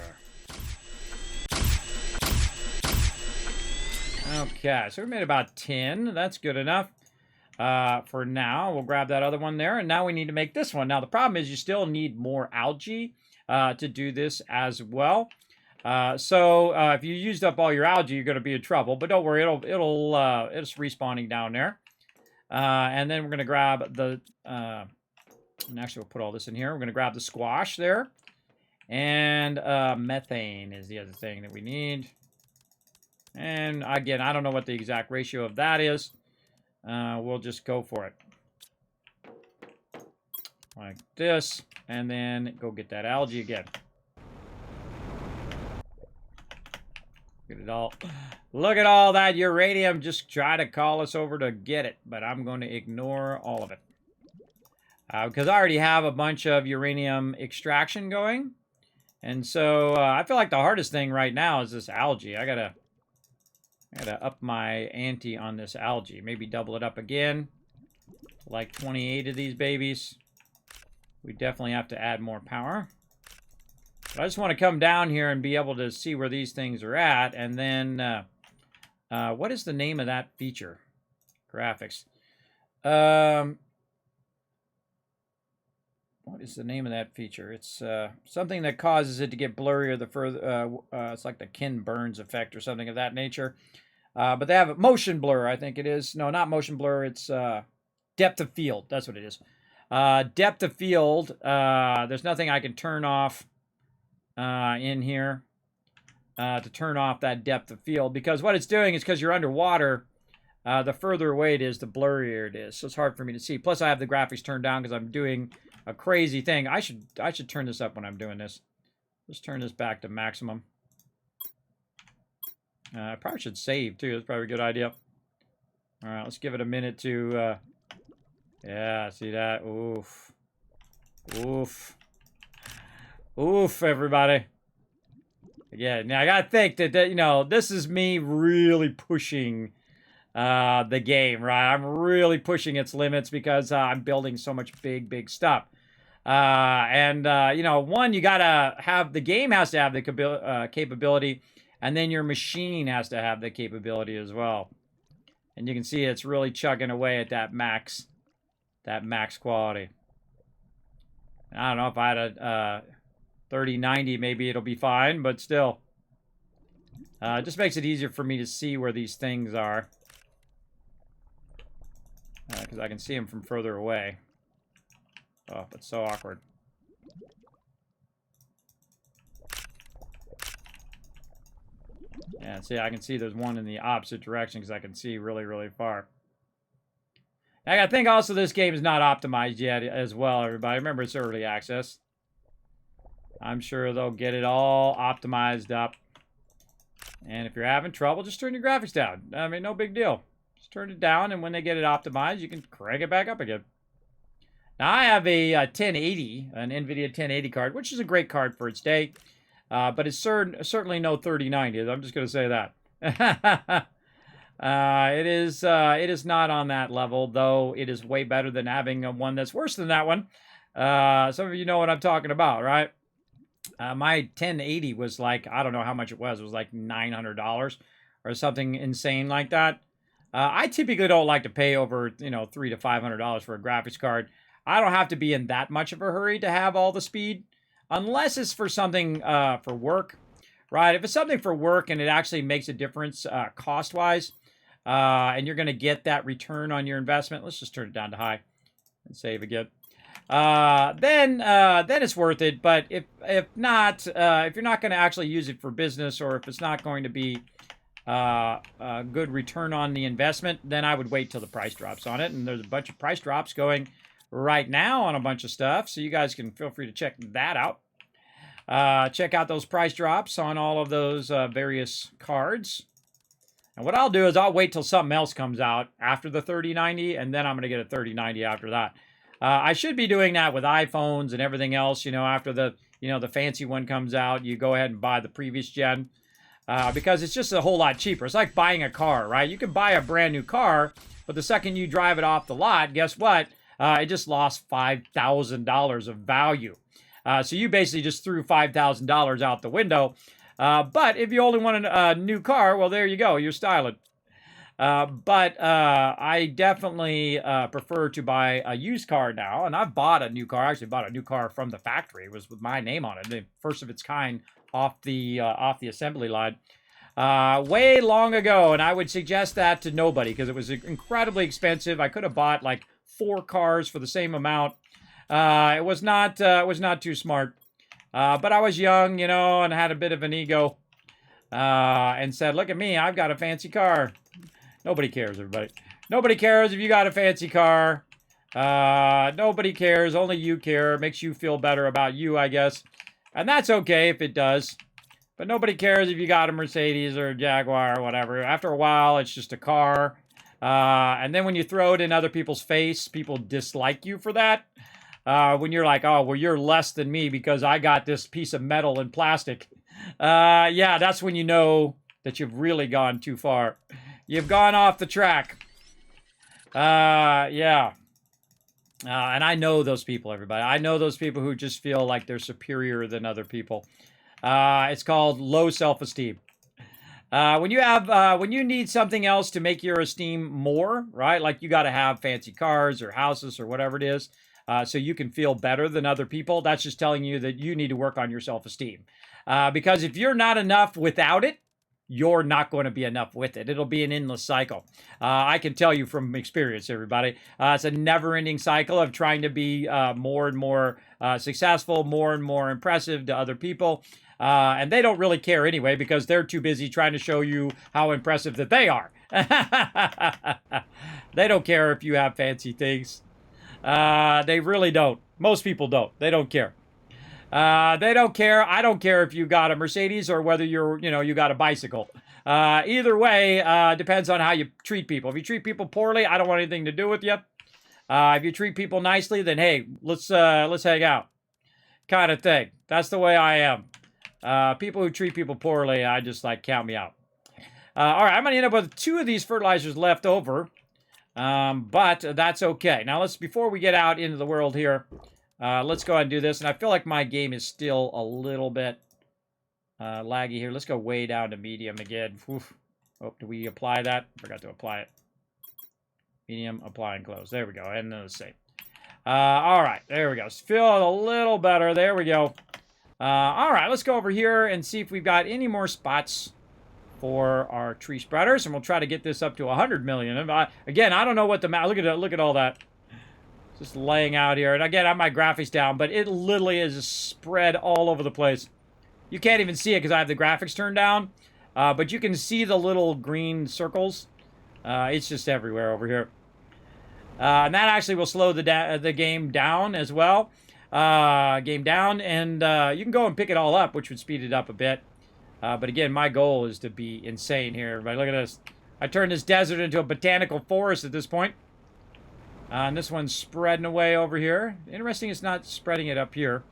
Okay, so we made about 10. That's good enough. For now, we'll grab that other one there. And now we need to make this one. Now, the problem is you still need more algae to do this as well. So if you used up all your algae, you're going to be in trouble. But don't worry, it's respawning down there. And then we're going to grab the, and actually we'll put all this in here. We're going to grab the squash there. And methane is the other thing that we need. And again, I don't know what the exact ratio of that is. We'll just go for it. Like this. And then go get that algae again. Look at it all. Look at all that uranium. Just try to call us over to get it. But I'm going to ignore all of it. Because I already have a bunch of uranium extraction going. And so I feel like the hardest thing right now is this algae. I gotta up my ante on this algae. Maybe double it up again. Like 28 of these babies. We definitely have to add more power. But I just want to come down here and be able to see where these things are at. And then, what is the name of that feature? Graphics. What is the name of that feature? It's something that causes it to get blurrier the further. It's like the Ken Burns effect or something of that nature. But they have a motion blur, I think it is. No, not motion blur. It's depth of field. That's what it is. Depth of field. There's nothing I can turn off in here to turn off that depth of field, because what it's doing is, because you're underwater, the further away it is, the blurrier it is. So it's hard for me to see. Plus, I have the graphics turned down because I'm doing a crazy thing. I should turn this up when I'm doing this. Let's turn this back to maximum. I probably should save, too. That's probably a good idea. All right, let's give it a minute to... yeah, see that? Oof. Oof. Oof, everybody. Again, now I gotta think that, you know, this is me really pushing the game, right? I'm really pushing its limits because I'm building so much big stuff. You know, one, you gotta have, the game has to have the capability, and then your machine has to have the capability as well. And you can see it's really chugging away at that max quality. I don't know if I had a 3090, maybe it'll be fine, but still. It just makes it easier for me to see where these things are. Because I can see them from further away. Oh, it's so awkward. Yeah, see, I can see there's one in the opposite direction because I can see really far. I gotta think also this game is not optimized yet as well, everybody. Remember, it's early access. I'm sure they'll get it all optimized up. And if you're having trouble, just turn your graphics down. I mean, no big deal. Just turn it down, and when they get it optimized, you can crank it back up again. Now, I have a 1080, an NVIDIA 1080 card, which is a great card for its day. But it's certainly no 3090. I'm just going to say that. It is not on that level, though it is way better than having one that's worse than that one. Some of you know what I'm talking about, right? My 1080 was like, I don't know how much it was. It was like $900 or something insane like that. I typically don't like to pay over, you know, $300 to $500 for a graphics card. I don't have to be in that much of a hurry to have all the speed, unless it's for something for work, right? If it's something for work and it actually makes a difference cost-wise, and you're going to get that return on your investment, let's just turn it down to high and save again. Then it's worth it. But if not, if you're not going to actually use it for business, or if it's not going to be a good return on the investment, then I would wait till the price drops on it. And there's a bunch of price drops going right now on a bunch of stuff, so you guys can feel free to check that out. Check out those price drops on all of those various cards. And what I'll do is I'll wait till something else comes out after the 3090, and then I'm going to get a 3090 after that. I should be doing that with iPhones and everything else. You know, after the fancy one comes out, you go ahead and buy the previous gen because it's just a whole lot cheaper. It's like buying a car, right? You can buy a brand new car, but the second you drive it off the lot, guess what? It just lost $5,000 of value. So you basically just threw $5,000 out the window. But if you only want a new car, well, there you go. You're styling. But I definitely prefer to buy a used car now. And I've bought a new car. I actually bought a new car from the factory. It was with my name on it. The first of its kind off the assembly line. Way long ago. And I would suggest that to nobody because it was incredibly expensive. I could have bought like 4 cars for the same amount. It was not too smart. But I was young, you know, and had a bit of an ego. And said, look at me, I've got a fancy car. Nobody cares, everybody. Nobody cares if you got a fancy car. Nobody cares. Only you care. It makes you feel better about you, I guess. And that's okay if it does. But nobody cares if you got a Mercedes or a Jaguar or whatever. After a while, it's just a car. And then when you throw it in other people's face, people dislike you for that. When you're like, oh, well, you're less than me because I got this piece of metal and plastic. Yeah, that's when you know that you've really gone too far. You've gone off the track. Yeah. And I know those people, everybody. I know those people who just feel like they're superior than other people. It's called low self-esteem. When you need something else to make your esteem more, right? Like you got to have fancy cars or houses or whatever it is, so you can feel better than other people. That's just telling you that you need to work on your self-esteem. Because if you're not enough without it, you're not going to be enough with it. It'll be an endless cycle. I can tell you from experience, everybody. It's a never-ending cycle of trying to be more and more successful, more and more impressive to other people. And they don't really care anyway because they're too busy trying to show you how impressive that they are. They don't care if you have fancy things. They really don't. Most people don't. They don't care. They don't care. I don't care if you got a Mercedes or whether you got a bicycle. Either way, depends on how you treat people. If you treat people poorly, I don't want anything to do with you. If you treat people nicely, then hey, let's hang out, kind of thing. That's the way I am. People who treat people poorly, I just like count me out. All right, I'm gonna end up with 2 of these fertilizers left over, but that's okay. Now before we get out into the world here. Let's go ahead and do this. And I feel like my game is still a little bit laggy here. Let's go way down to medium again. Oof. Oh, do we apply that? Forgot to apply it. Medium, apply and close. There we go. And then the same. All right. There we go. Feel a little better. There we go. All right. Let's go over here and see if we've got any more spots for our tree spreaders. And we'll try to get this up to 100 million. Again, I don't know what the map. Look at all that. Just laying out here. And again, I have my graphics down, but it literally is spread all over the place. You can't even see it because I have the graphics turned down. But you can see the little green circles. It's just everywhere over here. And that actually will slow the game down as well. And you can go and pick it all up, which would speed it up a bit. But again, my goal is to be insane here, everybody. Look at this. I turned this desert into a botanical forest at this point. And this one's spreading away over here. Interesting, it's not spreading it up here.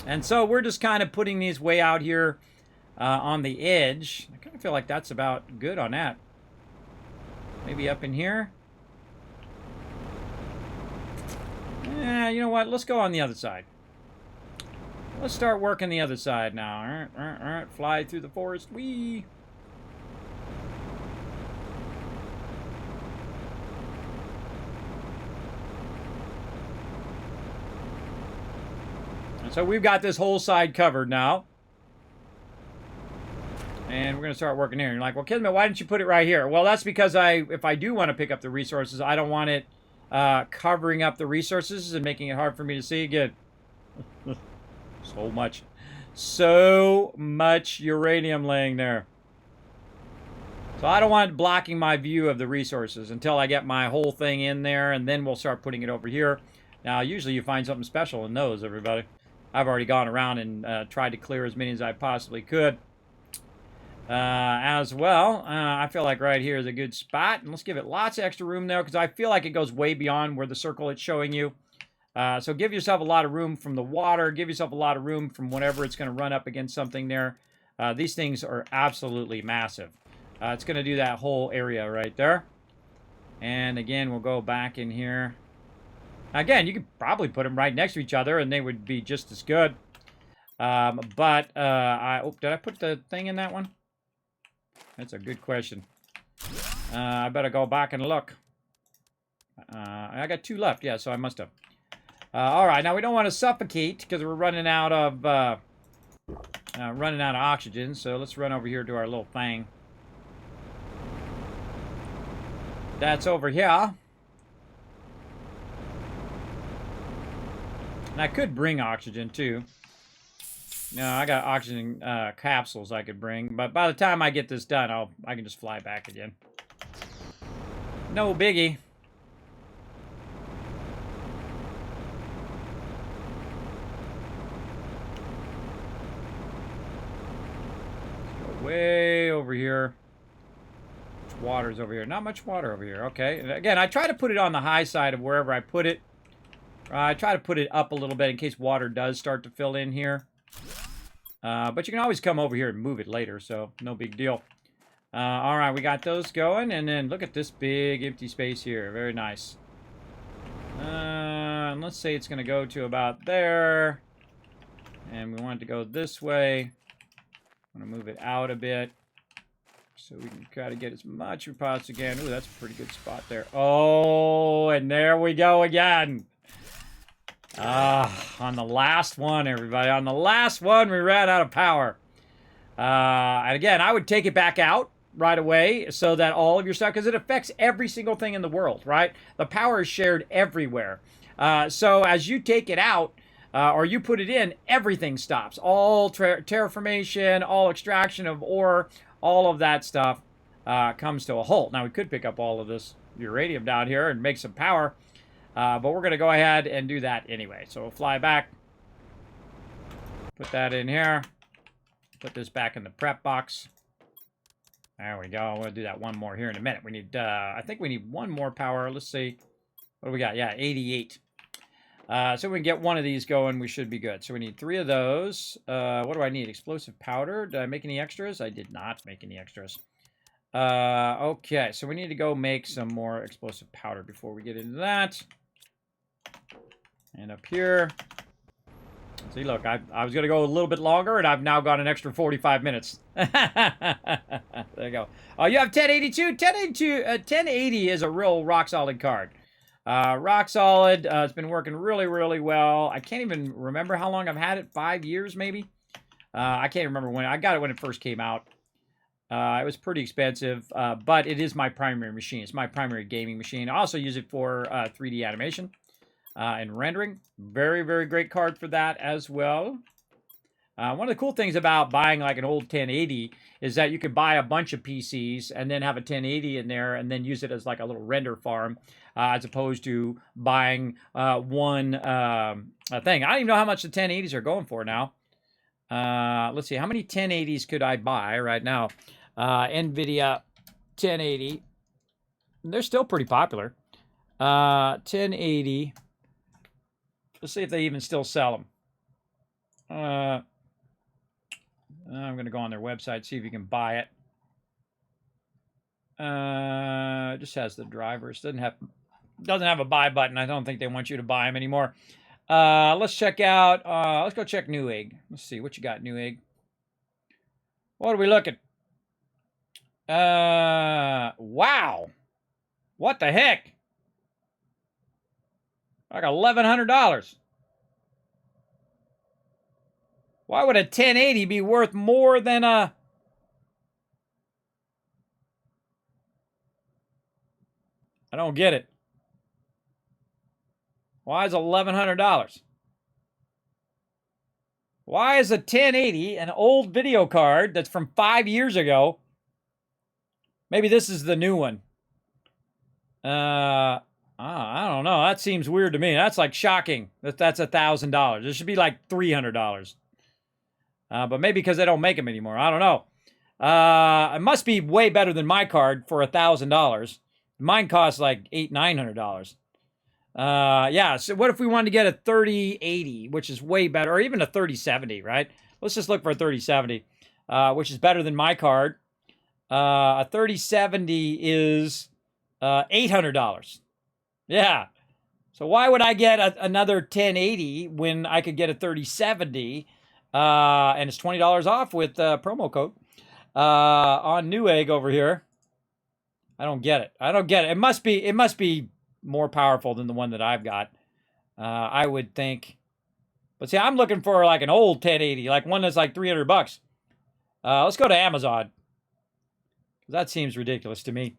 And so we're just kind of putting these way out here on the edge. I kind of feel like that's about good on that. Maybe up in here. Yeah, you know what? Let's go on the other side. Let's start working the other side now. All right. Fly through the forest. Whee! So we've got this whole side covered now. And we're going to start working here. And you're like, well, Kismet, why didn't you put it right here? Well, that's because if I do want to pick up the resources, I don't want it covering up the resources and making it hard for me to see again. So much uranium laying there. So I don't want it blocking my view of the resources until I get my whole thing in there, and then we'll start putting it over here. Now, usually you find something special in those, everybody. I've already gone around and tried to clear as many as I possibly could. As well, I feel like right here is a good spot. And let's give it lots of extra room there because I feel like it goes way beyond where the circle it's showing you. So give yourself a lot of room from the water. Give yourself a lot of room from whenever it's going to run up against something there. These things are absolutely massive. It's going to do that whole area right there. And again, we'll go back in here. Again, you could probably put them right next to each other and they would be just as good. Did I put the thing in that one? That's a good question. I better go back and look. I got 2 left. Yeah, so I must have. All right, now we don't want to suffocate because we're running out of oxygen. So let's run over here to our little thing. That's over here. And I could bring oxygen too. No, I got oxygen capsules I could bring, but by the time I get this done, I can just fly back again. No biggie. Let's go way over here. Water's over here. Not much water over here. Okay. And again, I try to put it on the high side of wherever I put it. I try to put it up a little bit in case water does start to fill in here. But you can always come over here and move it later, so no big deal. All right, we got those going, and then look at this big empty space here. Very nice. And let's say it's going to go to about there. And we want it to go this way. I'm going to move it out a bit. So we can try to get as much as possible again. Ooh, that's a pretty good spot there. Oh, and there we go again. On the last one, everybody. On the last one, we ran out of power. And again, I would take it back out right away so that all of your stuff, because it affects every single thing in the world, right? The power is shared everywhere. So as you take it out, or you put it in, everything stops. All terraformation, all extraction of ore, all of that stuff comes to a halt. Now, we could pick up all of this uranium down here and make some power, but we're going to go ahead and do that anyway. So we'll fly back, put that in here, put this back in the prep box. There we go. We'll do that one more here in a minute. We need, I think we need one more power. Let's see. What do we got? Yeah, 88. So we can get one of these going, we should be good. So we need 3 of those. What do I need? Explosive powder. Did I make any extras? I did not make any extras. Okay, so we need to go make some more explosive powder before we get into that. And up here. See, look, I was going to go a little bit longer, and I've now got an extra 45 minutes. There you go. Oh, you have 1082? 1080 is a real rock-solid card. Rock solid. It's been working really, really well. I can't even remember how long I've had it. 5 years, maybe? I can't remember when. I got it when it first came out. It was pretty expensive, but it is my primary machine. It's my primary gaming machine. I also use it for 3D animation and rendering. Very, very great card for that as well. One of the cool things about buying like an old 1080 is that you could buy a bunch of PCs and then have a 1080 in there and then use it as like a little render farm, as opposed to buying one thing. I don't even know how much the 1080s are going for now. Let's see, how many 1080s could I buy right now? NVIDIA 1080. They're still pretty popular. 1080. Let's see if they even still sell them. I'm going to go on their website, see if you can buy it. It just has the drivers. Doesn't have a buy button. I don't think they want you to buy them anymore. Let's check out. Let's go check Newegg. Let's see what you got, Newegg. What are we looking? Wow. What the heck? Like $1,100. Why would a 1080 be worth more than a... I don't get it. Why is $1,100? Why is a 1080 an old video card that's from 5 years ago? Maybe this is the new one. I don't know. That seems weird to me. That's like shocking. That's $1,000. It should be like $300. But maybe because they don't make them anymore. I don't know. It must be way better than my card for $1,000. Mine costs like $900. Yeah, so what if we wanted to get a 3080, which is way better, or even a 3070, right? Let's just look for a 3070, which is better than my card. A 3070 is $800. Yeah. So why would I get another 1080 when I could get a 3070, and it's $20 off with promo code on Newegg over here? I don't get it. I don't get it. It must be more powerful than the one that I've got. I would think. But see, I'm looking for like an old 1080, like one that's like $300. Let's go to Amazon. That seems ridiculous to me.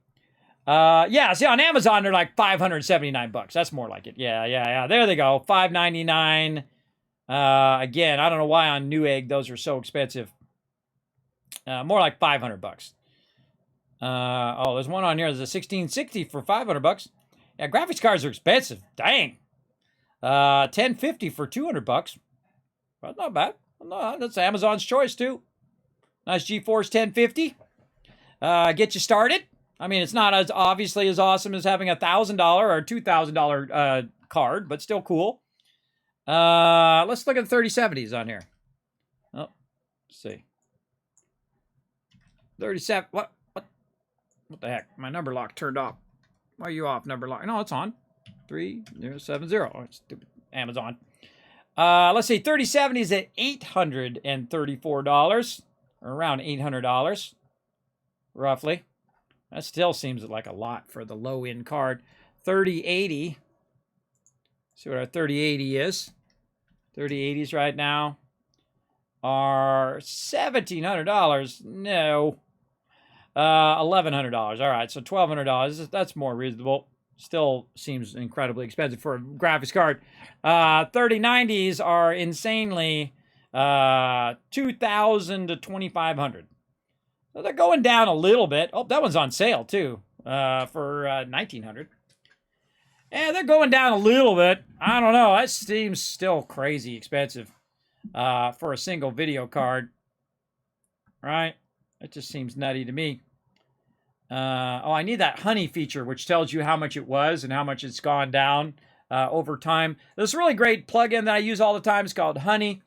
Yeah, see, on Amazon, they're like $579. That's more like it. Yeah. There they go. $599. Again, I don't know why on Newegg those are so expensive. More like $500. Oh, there's one on here. There's a 1660 for $500. Yeah, graphics cards are expensive. Dang. 1050 for $200. Well, not bad. No, that's Amazon's choice too. Nice GeForce 1050. Get you started. I mean, it's not as obviously as awesome as having $1,000 or $2,000 card, but still cool. Let's look at the 3070s on here. Oh, let's see. 37. What the heck? My number lock turned off. Why are you off, number lock? No, it's on. 3070. Oh, stupid Amazon. Let's see. 3070 is at $834, or around $800, roughly. That still seems like a lot for the low-end card. 3080. See what our 3080 is. 3080s right now. are $1,700. No. $1,100. All right, so $1,200. That's more reasonable. Still seems incredibly expensive for a graphics card. 3090s are insanely $2,000 to $2,500. So they're going down a little bit. Oh, that one's on sale too for $1,900. And they're going down a little bit. I don't know. That seems still crazy expensive for a single video card, right? It just seems nutty to me. Oh, I need that honey feature, which tells you how much it was and how much it's gone down over time. This really great plugin that I use all the time is called Honey.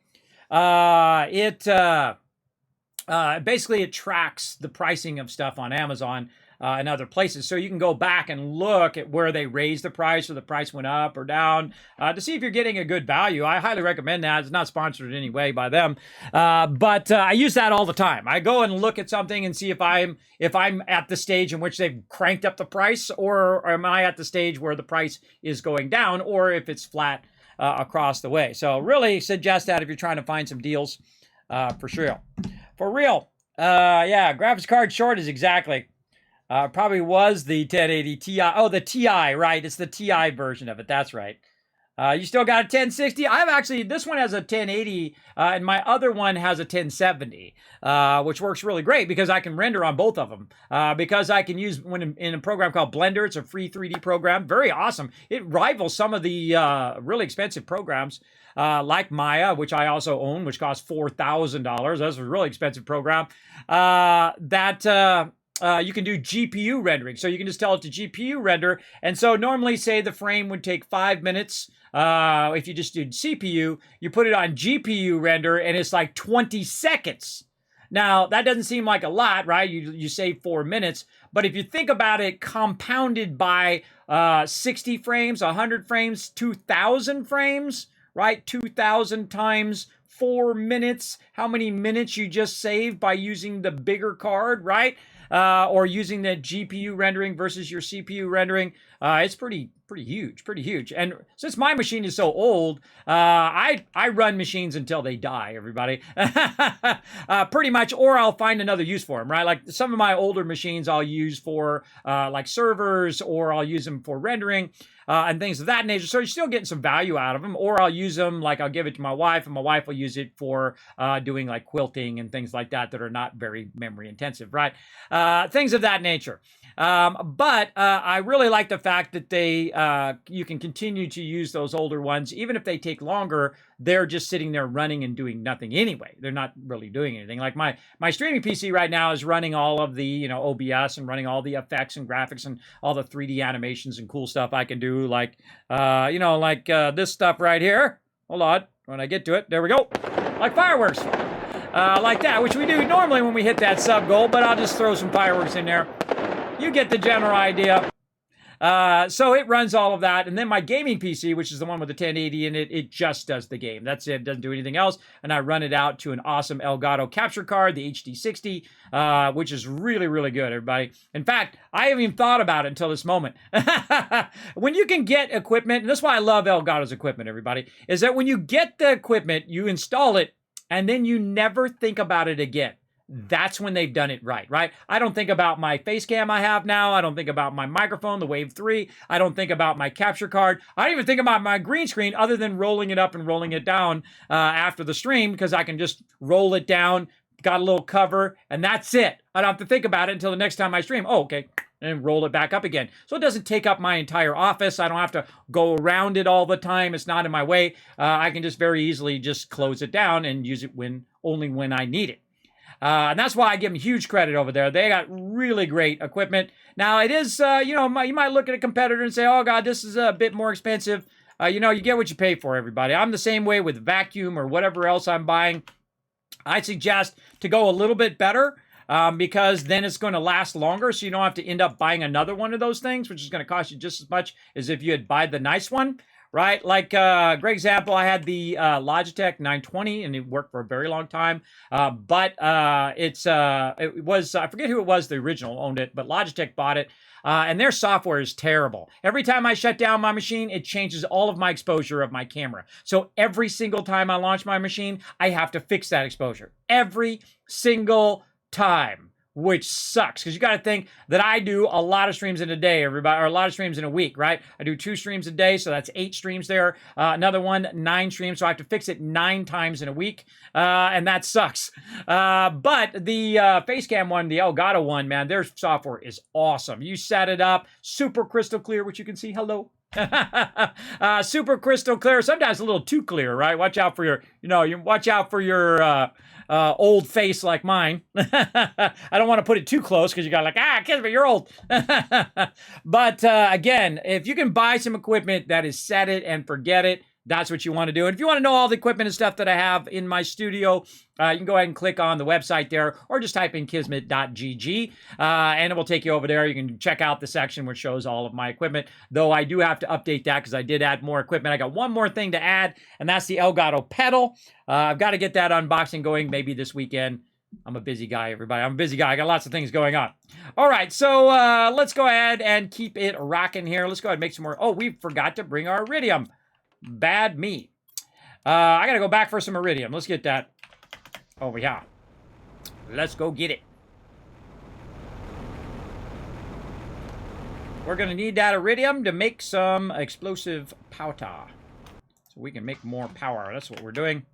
Basically, it tracks the pricing of stuff on Amazon and other places. So you can go back and look at where they raised the price or the price went up or down to see if you're getting a good value. I highly recommend that. It's not sponsored in any way by them. But I use that all the time. I go and look at something and see if I'm at the stage in which they've cranked up the price, or am I at the stage where the price is going down, or if it's flat across the way. So really suggest that if you're trying to find some deals for sure. For real. Yeah, graphics card short is exactly. Probably was the 1080 Ti. Oh, the Ti, right. It's the Ti version of it. That's right. You still got a 1060? This one has a 1080, and my other one has a 1070, which works really great because I can render on both of them. Because I can use in a program called Blender. It's a free 3D program. Very awesome. It rivals some of the really expensive programs. Like Maya, which I also own, which costs $4,000. That's a really expensive program. You can do GPU rendering. So you can just tell it to GPU render. And so normally, say the frame would take 5 minutes. If you just did CPU, you put it on GPU render and it's like 20 seconds. Now, that doesn't seem like a lot, right? You save 4 minutes. But if you think about it, compounded by 60 frames, 100 frames, 2,000 frames, right? 2,000 times 4 minutes. How many minutes you just saved by using the bigger card, right? Or using the GPU rendering versus your CPU rendering. It's pretty huge. And since my machine is so old, I run machines until they die, everybody. Pretty much, or I'll find another use for them, right? Like some of my older machines I'll use for like servers, or I'll use them for rendering. And things of that nature. So you're still getting some value out of them. Or I'll use them, like I'll give it to my wife, and my wife will use it for doing like quilting and things like that are not very memory intensive, right? Things of that nature. But I really like the fact that you can continue to use those older ones. Even if they take longer, they're just sitting there running and doing nothing anyway. They're not really doing anything. Like my streaming PC right now is running all of the, OBS, and running all the effects and graphics and all the 3D animations and cool stuff I can do. Like, this stuff right here. Hold on. When I get to it, there we go. Like fireworks. Like that, which we do normally when we hit that sub goal, but I'll just throw some fireworks in there. You get the general idea. So it runs all of that. And then my gaming PC, which is the one with the 1080 in it, it just does the game. That's it. It doesn't do anything else. And I run it out to an awesome Elgato capture card, the HD60, which is really, really good, everybody. In fact, I haven't even thought about it until this moment. When you can get equipment, and that's why I love Elgato's equipment, everybody, is that when you get the equipment, you install it, and then you never think about it again. That's when they've done it right? I don't think about my face cam I have now. I don't think about my microphone, the Wave 3. I don't think about my capture card. I don't even think about my green screen other than rolling it up and rolling it down after the stream, because I can just roll it down, got a little cover, and that's it. I don't have to think about it until the next time I stream. Oh, okay. And roll it back up again. So it doesn't take up my entire office. I don't have to go around it all the time. It's not in my way. I can just very easily just close it down and use it only when I need it. And that's why I give them huge credit over there. They got really great equipment. Now, it is, you might look at a competitor and say, oh, God, this is a bit more expensive. You get what you pay for, everybody. I'm the same way with vacuum or whatever else I'm buying. I suggest to go a little bit better because then it's going to last longer, so you don't have to end up buying another one of those things, which is going to cost you just as much as if you had buy the nice one. right? Like, great example, I had the Logitech 920, and it worked for a very long time. But it was, I forget who it was, the original owned it, but Logitech bought it. And their software is terrible. Every time I shut down my machine, it changes all of my exposure of my camera. So every single time I launch my machine, I have to fix that exposure. Every single time. Which sucks, because you got to think that I do a lot of streams in a day, everybody, or a lot of streams in a week, right? I do 2 streams a day, so that's 8 streams there. Another one, 9 streams, so I have to fix it 9 times in a week, and that sucks. But the Facecam one, the Elgato one, man, their software is awesome. You set it up, super crystal clear, which you can see, hello. Super crystal clear, sometimes a little too clear, right? Watch out for your, you watch out for your old face like mine. I don't want to put it too close because you got like, Kismet, you're old. But again, if you can buy some equipment that is set it and forget it, that's what you want to do. And if you want to know all the equipment and stuff that I have in my studio, you can go ahead and click on the website there, or just type in kismet.gg, and it will take you over there. You can check out the section which shows all of my equipment, though I do have to update that because I did add more equipment. I got one more thing to add, and that's the Elgato pedal. I've got to get that unboxing going maybe this weekend. I'm a busy guy, everybody. I'm a busy guy. I got lots of things going on. All right, so let's go ahead and keep it rocking here. Let's go ahead and make some more. Oh, we forgot to bring our iridium. Bad me. I gotta go back for some iridium. Let's get that over here. Let's go get it. We're gonna need that iridium to make some explosive powder, so we can make more power. That's what we're doing.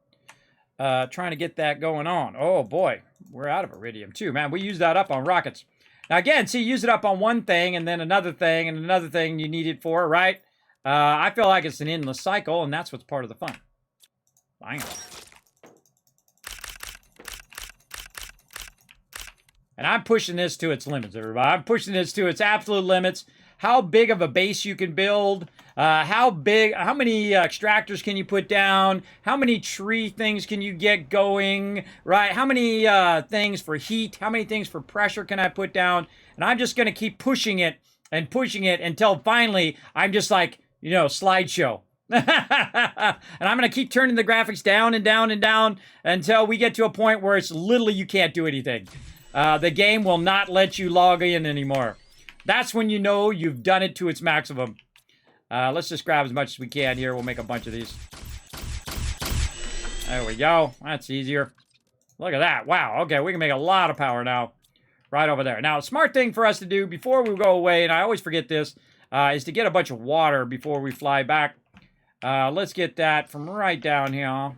Trying to get that going on. Oh boy, we're out of iridium too, man. We use that up on rockets. Now again, see, use it up on one thing and then another thing and another thing you need it for, right? I feel like it's an endless cycle, and that's what's part of the fun. Bang. And I'm pushing this to its limits, everybody. I'm pushing this to its absolute limits. How big of a base you can build, how many extractors can you put down, how many tree things can you get going, right? How many things for heat, how many things for pressure can I put down? And I'm just going to keep pushing it until finally I'm just like, slideshow. And I'm going to keep turning the graphics down and down and down until we get to a point where it's literally you can't do anything. The game will not let you log in anymore. That's when you know you've done it to its maximum. Let's just grab as much as we can here. We'll make a bunch of these. There we go. That's easier. Look at that. Wow. Okay, we can make a lot of power now. Right over there. Now, a smart thing for us to do before we go away, and I always forget this, is to get a bunch of water before we fly back. Let's get that from right down here.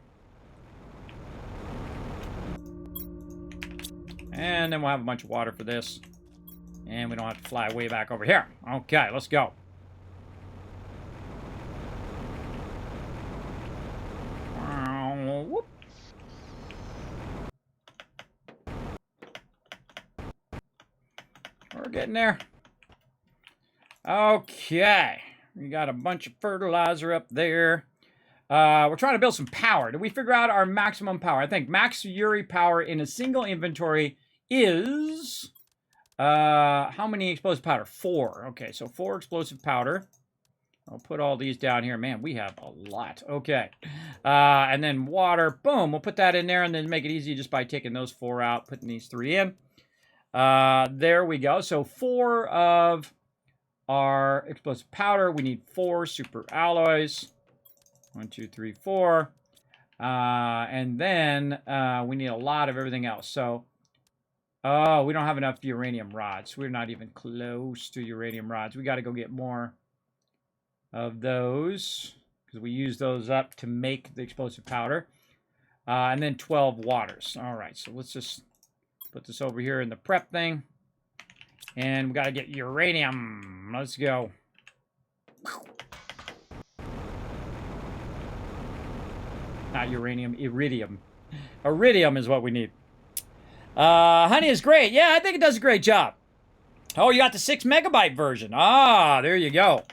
And then we'll have a bunch of water for this. And we don't have to fly way back over here. Okay, let's go. Whoop. We're getting there. Okay. We got a bunch of fertilizer up there. We're trying to build some power. Did we figure out our maximum power? I think max Uri power in a single inventory is... how many explosive powder? 4. Okay, so 4 explosive powder. I'll put all these down here. Man, we have a lot. Okay. And then water. Boom. We'll put that in there and then make it easy just by taking those 4 out, putting these 3 in. There we go. So 4 of our explosive powder. We need 4 super alloys. 1, 2, 3, 4. And then we need a lot of everything else. So, oh, we don't have enough uranium rods. We're not even close to uranium rods. We got to go get more of those because we use those up to make the explosive powder. And then 12 waters. All right, so let's just put this over here in the prep thing. And we got to get uranium. Let's go. Not uranium, iridium. Iridium is what we need. Honey is great. Yeah, I think it does a great job. Oh, you got the 6 megabyte version. Ah, there you go.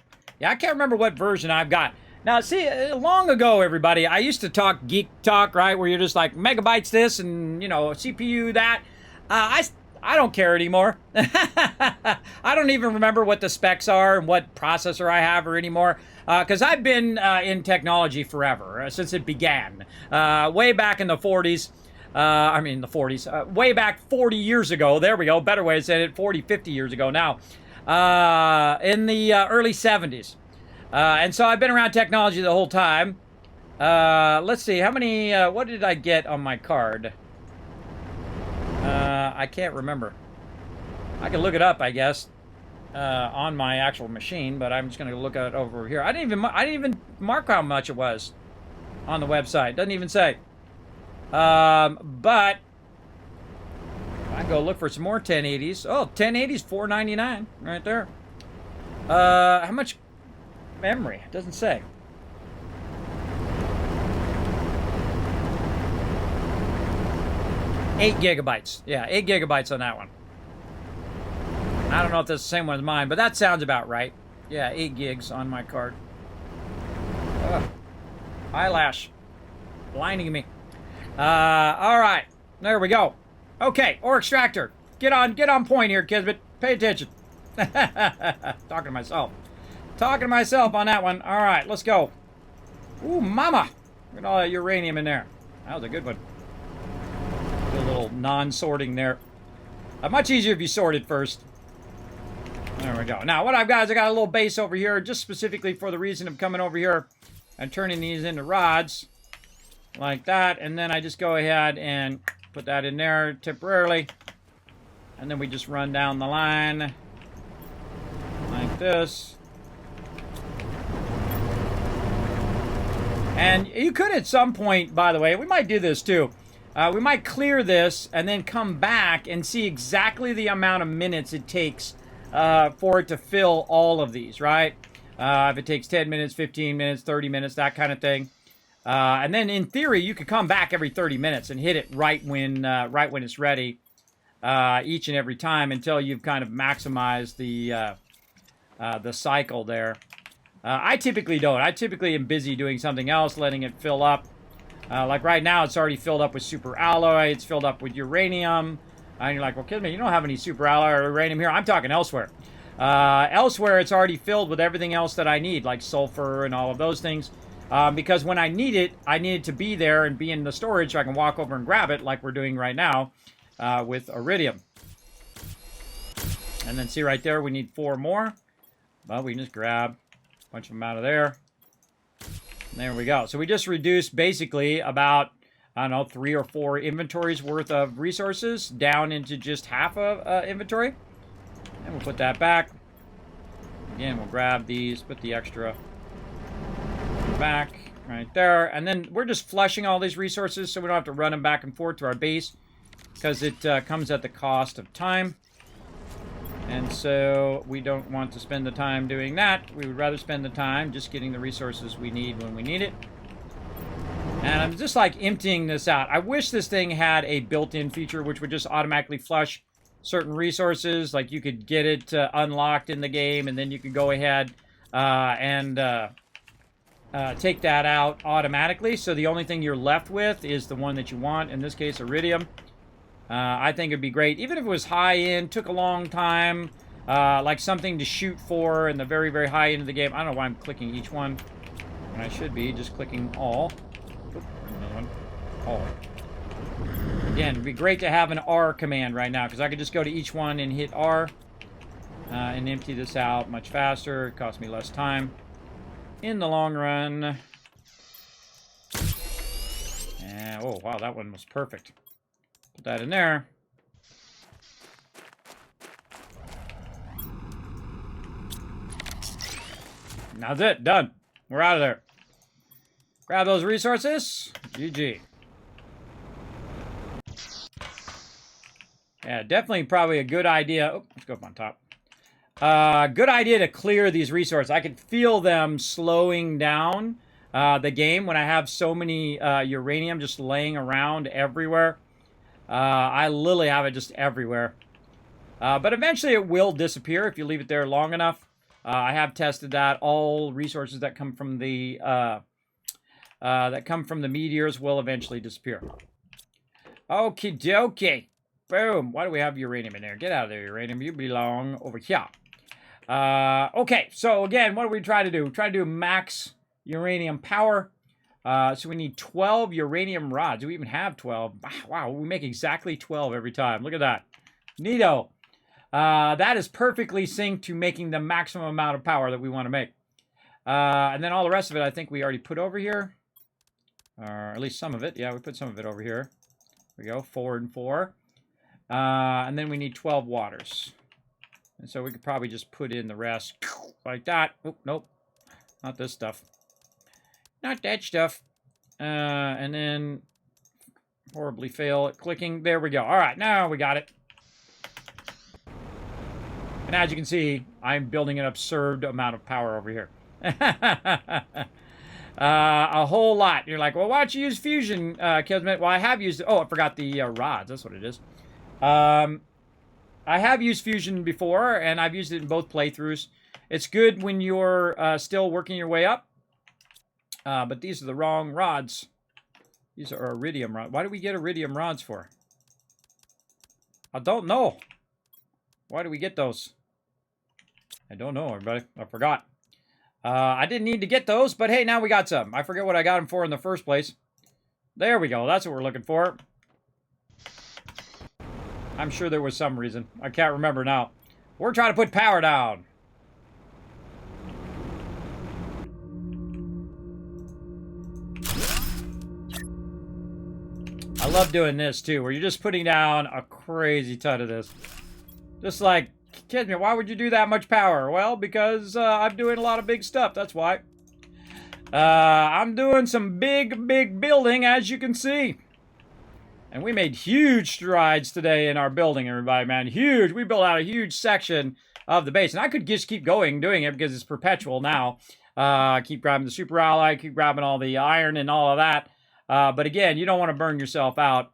Yeah, I can't remember what version I've got. Now, see, long ago, everybody, I used to talk geek talk, right, where you're just like, megabytes this and, CPU that. I don't care anymore. I don't even remember what the specs are and what processor I have or anymore. Because I've been in technology forever, since it began. Way back in the 40s. I mean, the 40s. Way back 40 years ago. There we go. Better way to say it. 40, 50 years ago now. In the early 70s. And so I've been around technology the whole time. Let's see. How many... what did I get on my card? I can't remember. I can look it up, I guess, on my actual machine, but I'm just going to look at it over here. I didn't even mark how much it was on the website. Doesn't even say. But I go look for some more 1080s. Oh, 1080s, $499 right there. How much memory? It doesn't say. 8 gigabytes. Yeah, 8 gigabytes on that one. I don't know if that's the same one as mine, but that sounds about right. Yeah, 8 gigs on my card. Ugh. Eyelash. Blinding me. All right. There we go. Okay, ore extractor. Get on point here, Kismet. Pay attention. Talking to myself. Talking to myself on that one. All right, let's go. Ooh, mama. Look at all that uranium in there. That was a good one. A little non-sorting there. Much easier if you sort it first. There we go. Now, what I've got is I got a little base over here, just specifically for the reason of coming over here and turning these into rods. Like that. And then I just go ahead and put that in there temporarily. And then we just run down the line. Like this. And you could at some point, by the way, we might do this too. We might clear this and then come back and see exactly the amount of minutes it takes for it to fill all of these, right? If it takes 10 minutes, 15 minutes, 30 minutes, that kind of thing. And then in theory, you could come back every 30 minutes and hit it right when it's ready each and every time until you've kind of maximized the cycle there. I typically don't. I typically am busy doing something else, letting it fill up. Like right now, it's already filled up with super alloy. It's filled up with uranium. And you're like, well, Kismet, you don't have any super alloy or uranium here. I'm talking elsewhere. Elsewhere, it's already filled with everything else that I need, like sulfur and all of those things. Because when I need it to be there and be in the storage so I can walk over and grab it, like we're doing right now with iridium. And then see right there, we need 4 more. Well, we can just grab a bunch of them out of there. There we go. So we just reduced basically about, I don't know, 3 or 4 inventories worth of resources down into just half of inventory. And we'll put that back. Again, we'll grab these, put the extra back right there. And then we're just flushing all these resources so we don't have to run them back and forth to our base because it comes at the cost of time. And so we don't want to spend the time doing that. We would rather spend the time just getting the resources we need when we need it. And I'm just like emptying this out. I wish this thing had a built-in feature which would just automatically flush certain resources. Like you could get it unlocked in the game and then you could go ahead and take that out automatically. So the only thing you're left with is the one that you want. In this case, iridium. I think it'd be great. Even if it was high-end, took a long time, like something to shoot for in the very, very high end of the game. I don't know why I'm clicking each one when I should be just clicking all. Oop, another one. All. Again, it'd be great to have an R command right now because I could just go to each one and hit R and empty this out much faster. It costs me less time in the long run. And, oh, wow, that one was perfect. Put that in there. Now that's it. Done. We're out of there. Grab those resources. GG. Yeah, definitely probably a good idea. Oh, let's go up on top. Good idea to clear these resources. I can feel them slowing down the game when I have so many uranium just laying around everywhere. I literally have it just everywhere. But eventually it will disappear if you leave it there long enough. I have tested that. All resources that come from the meteors will eventually disappear. Okie dokie. Boom. Why do we have uranium in there? Get out of there, uranium. You belong over here. Okay, so again, what are we trying to do? We're trying to do max uranium power. So we need 12 uranium rods. Do we even have 12? Wow, we make exactly 12 every time. Look at that. Neato. That is perfectly synced to making the maximum amount of power that we want to make. And then all the rest of it, I think we already put over here. Or at least some of it. Yeah, we put some of it over here. There we go, 4 and 4. And then we need 12 waters. And so we could probably just put in the rest like that. Oh, nope. Not this stuff. Not that stuff. And then horribly fail at clicking. There we go. All right, now we got it. And as you can see, I'm building an absurd amount of power over here. A whole lot. You're like, well, why don't you use fusion, Kismet? Well, I have used it. Oh, I forgot the rods. That's what it is. I have used fusion before, and I've used it in both playthroughs. It's good when you're still working your way up. But these are the wrong rods. These are iridium rods. Why do we get iridium rods for? I don't know. Why do we get those? I don't know, everybody. I forgot. I didn't need to get those, but hey, now we got some. I forget what I got them for in the first place. There we go. That's what we're looking for. I'm sure there was some reason. I can't remember now. We're trying to put power down. I love doing this, too, where you're just putting down a crazy ton of this. Just like, kid me, why would you do that much power? Well, because I'm doing a lot of big stuff, that's why. I'm doing some big building, as you can see. And we made huge strides today in our building, everybody, man. Huge. We built out a huge section of the base. And I could just keep going doing it because it's perpetual now. Keep grabbing the super ally, keep grabbing all the iron and all of that. But again, you don't want to burn yourself out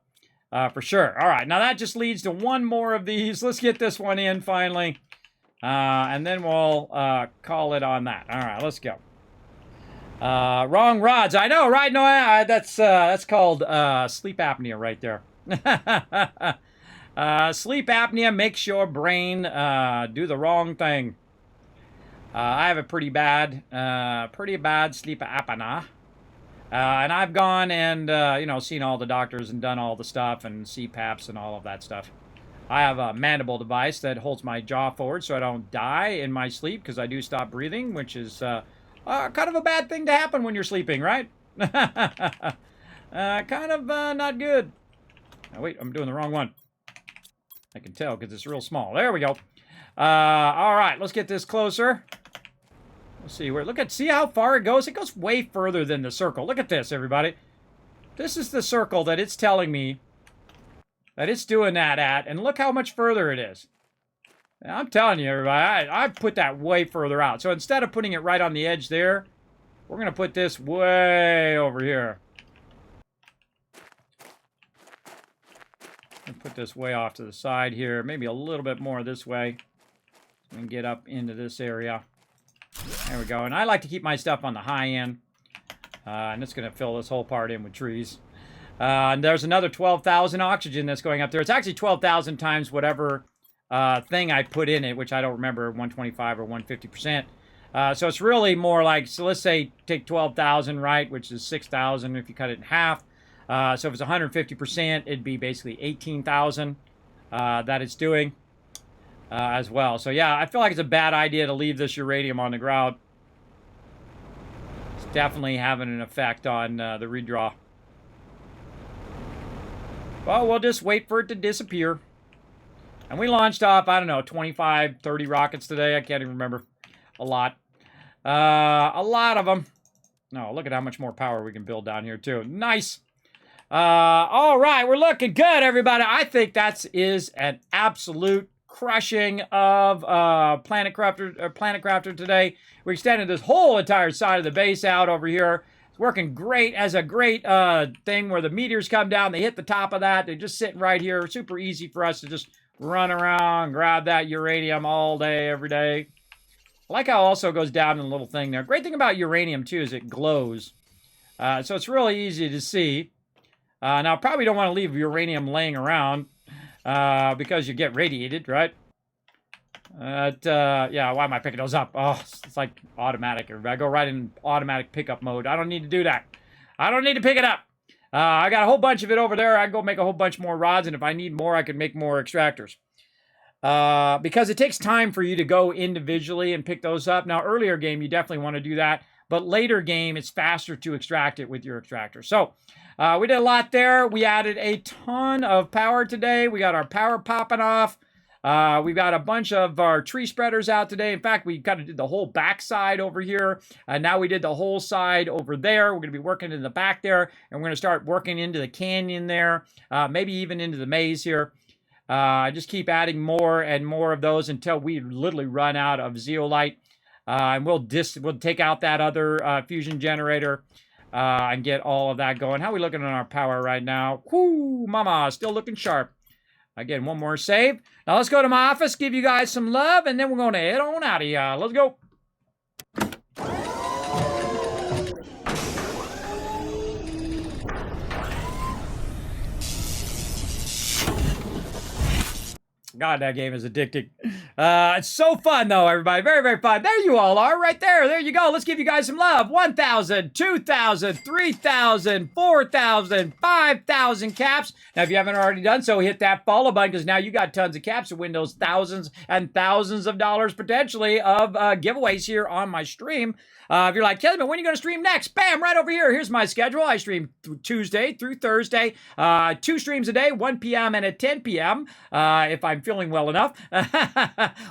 for sure. All right, now that just leads to one more of these. Let's get this one in finally. And then we'll call it on that. All right, let's go. Wrong rods. I know, right? No, that's called sleep apnea right there. Sleep apnea makes your brain do the wrong thing. I have a pretty bad sleep apnea. And I've gone and, seen all the doctors and done all the stuff and CPAPs and all of that stuff. I have a mandible device that holds my jaw forward so I don't die in my sleep because I do stop breathing, which is kind of a bad thing to happen when you're sleeping, right? Kind of not good. Oh, wait, I'm doing the wrong one. I can tell because it's real small. There we go. All right, let's get this closer. Let's see where. See how far it goes? It goes way further than the circle. Look at this, everybody. This is the circle that it's telling me that it's doing that at, and look how much further it is. I'm telling you, everybody, I put that way further out. So instead of putting it right on the edge there, we're going to put this way over here. And put this way off to the side here. Maybe a little bit more this way. So we can get up into this area. There we go. And I like to keep my stuff on the high end. And it's going to fill this whole part in with trees. And there's another 12,000 oxygen that's going up there. It's actually 12,000 times whatever thing I put in it, which I don't remember, 125 or 150%. So it's really more like, so let's say take 12,000, right, which is 6,000 if you cut it in half. So if it's 150%, it'd be basically 18,000 that it's doing as well. So yeah, I feel like it's a bad idea to leave this uranium on the ground. It's definitely having an effect on the redraw. Well, we'll just wait for it to disappear. And we launched off, I don't know, 25, 30 rockets today. I can't even remember. A lot. A lot of them. No, look at how much more power we can build down here, too. Nice. All right, we're looking good, everybody. I think that is an absolute crushing of Planet Crafter today. We extended this whole entire side of the base out over here. It's working great as a great thing where the meteors come down. They hit the top of that. They're just sitting right here. Super easy for us to just run around, grab that uranium all day, every day. I like how it also goes down in a little thing there. Great thing about uranium, too, is it glows. So it's really easy to see. Now, I probably don't want to leave uranium laying around. because you get radiated, right? Yeah, why am I picking those up? Oh, it's like automatic. I go right in automatic pickup mode. I don't need to do that. I don't need to pick it up. I got a whole bunch of it over there. I can go make a whole bunch more rods, and if I need more, I can make more extractors. Because it takes time for you to go individually and pick those up. Now, earlier game, you definitely want to do that. But later game, it's faster to extract it with your extractor. So, we did a lot there. We added a ton of power today. We got our power popping off. We've got a bunch of our tree spreaders out today. In fact, we kind of did the whole back side over here. And now we did the whole side over there. We're going to be working in the back there. And we're going to start working into the canyon there. Maybe even into the maze here. Just keep adding more and more of those until we literally run out of zeolite. And we'll take out that other fusion generator and get all of that going. How are we looking on our power right now? Whoo, mama, still looking sharp. Again, one more save. Now let's go to my office, give you guys some love, and then we're going to head on out of here. Let's go. God, that game is addicting. It's so fun, though, everybody. Very, very fun. There you all are, right there. There you go. Let's give you guys some love. 1,000, 2,000, 3,000, 4,000, 5,000 caps. Now, if you haven't already done so, hit that follow button, because now you got tons of caps to win those thousands and thousands of dollars, potentially, of giveaways here on my stream. If you're like, Kismet, when are you going to stream next? Bam, right over here. Here's my schedule. I stream Tuesday through Thursday. 2 streams a day, 1 p.m. and at 10 p.m. If I'm feeling well enough.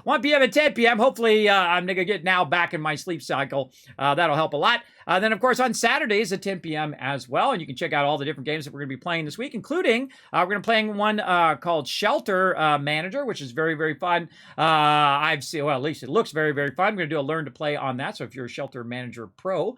1 p.m. and 10 p.m. Hopefully, I'm going to get now back in my sleep cycle. That'll help a lot. Then, of course, on Saturdays at 10 p.m. as well. And you can check out all the different games that we're going to be playing this week, including we're going to be playing one called Shelter Manager, which is very, very fun. I've seen, well, at least it looks very, very fun. We're going to do a learn to play on that. So if you're a Shelter Manager Pro,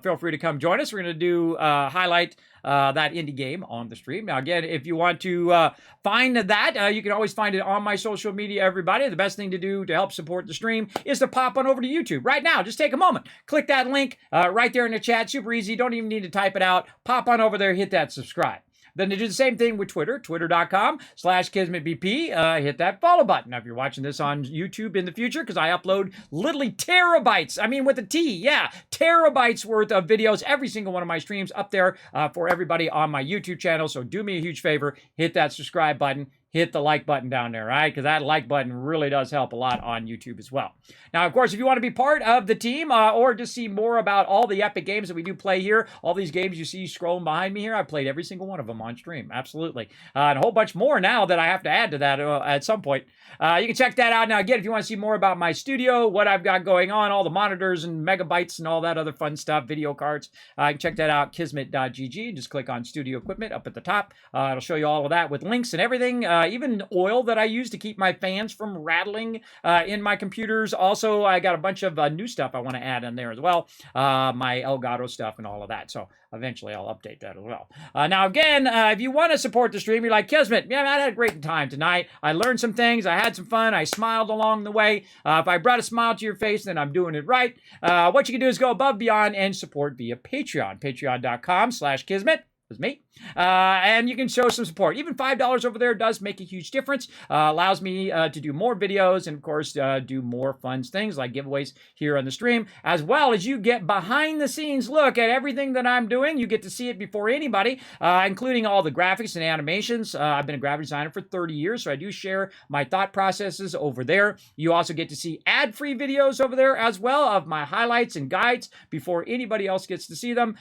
feel free to come join us. We're going to do highlight that indie game on the stream. Now, again, if you want to find that, you can always find it on my social media, everybody. The best thing to do to help support the stream is to pop on over to YouTube right now. Just take a moment. Click that link right there in the chat. Super easy. Don't even need to type it out. Pop on over there. Hit that subscribe. Then to do the same thing with Twitter, twitter.com/KismetBP. Hit that follow button. Now, if you're watching this on YouTube in the future, because I upload literally terabytes, I mean with a T, yeah, terabytes worth of videos, every single one of my streams up there for everybody on my YouTube channel. So do me a huge favor, hit that subscribe button. Hit the like button down there, right? Because that like button really does help a lot on YouTube as well. Now, of course, if you want to be part of the team or just see more about all the epic games that we do play here, all these games you see scrolling behind me here, I've played every single one of them on stream. Absolutely. And a whole bunch more now that I have to add to that at some point. You can check that out. Now, again, if you want to see more about my studio, what I've got going on, all the monitors and megabytes and all that other fun stuff, video cards, you can check that out, kismet.gg. Just click on Studio Equipment up at the top. It'll show you all of that with links and everything. Even oil that I use to keep my fans from rattling in my computers. Also, I got a bunch of new stuff I want to add in there as well. My Elgato stuff and all of that. So eventually I'll update that as well. Now, again, if you want to support the stream, you're like, Kismet, yeah, I had a great time tonight. I learned some things. I had some fun. I smiled along the way. If I brought a smile to your face, then I'm doing it right. What you can do is go above, beyond, and support via Patreon. Patreon.com/Kismet. Was me. And you can show some support. Even $5 over there does make a huge difference. Allows me to do more videos and, of course, do more fun things like giveaways here on the stream, as well as you get behind-the-scenes look at everything that I'm doing. You get to see it before anybody, including all the graphics and animations. I've been a graphic designer for 30 years, so I do share my thought processes over there. You also get to see ad-free videos over there as well of my highlights and guides before anybody else gets to see them.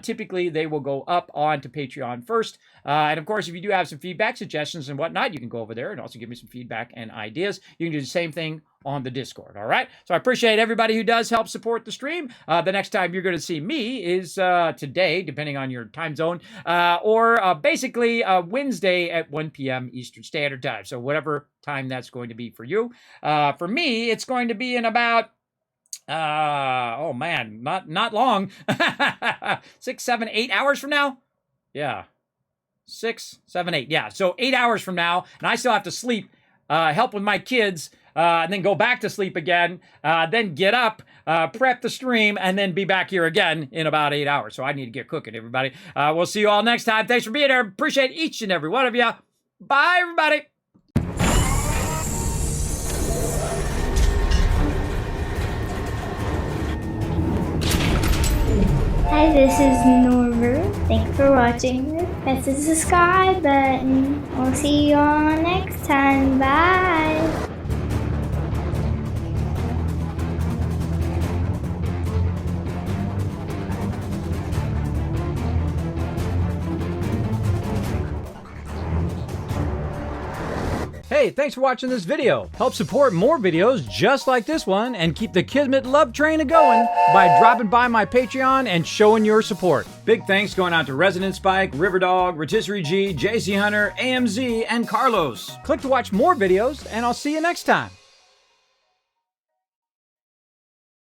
Typically, they will go up on to Patreon first. And of course, if you do have some feedback, suggestions, and whatnot, you can go over there and also give me some feedback and ideas. You can do the same thing on the Discord, all right? So I appreciate everybody who does help support the stream. The next time you're going to see me is today, depending on your time zone, or basically Wednesday at 1 p.m. Eastern Standard Time. So whatever time that's going to be for you. For me, it's going to be in about oh man, not long. 6, 7, 8 hours from now. Yeah. 6, 7, 8. Yeah. So 8 hours from now, and I still have to sleep, help with my kids, and then go back to sleep again, then get up, prep the stream, and then be back here again in about 8 hours. So I need to get cooking, everybody. We'll see you all next time. Thanks for being here. Appreciate each and every one of you. Bye, everybody.
Hi, this is Norbert. Thanks for watching. Press the subscribe button. We'll see you all next time. Bye.
Hey, thanks for watching this video. Help support more videos just like this one and keep the Kismet love train a-going by dropping by my Patreon and showing your support. Big thanks going out to Resident Spike, Riverdog, Rotisserie G, JC Hunter, AMZ, and Carlos. Click to watch more videos, and I'll see you next time.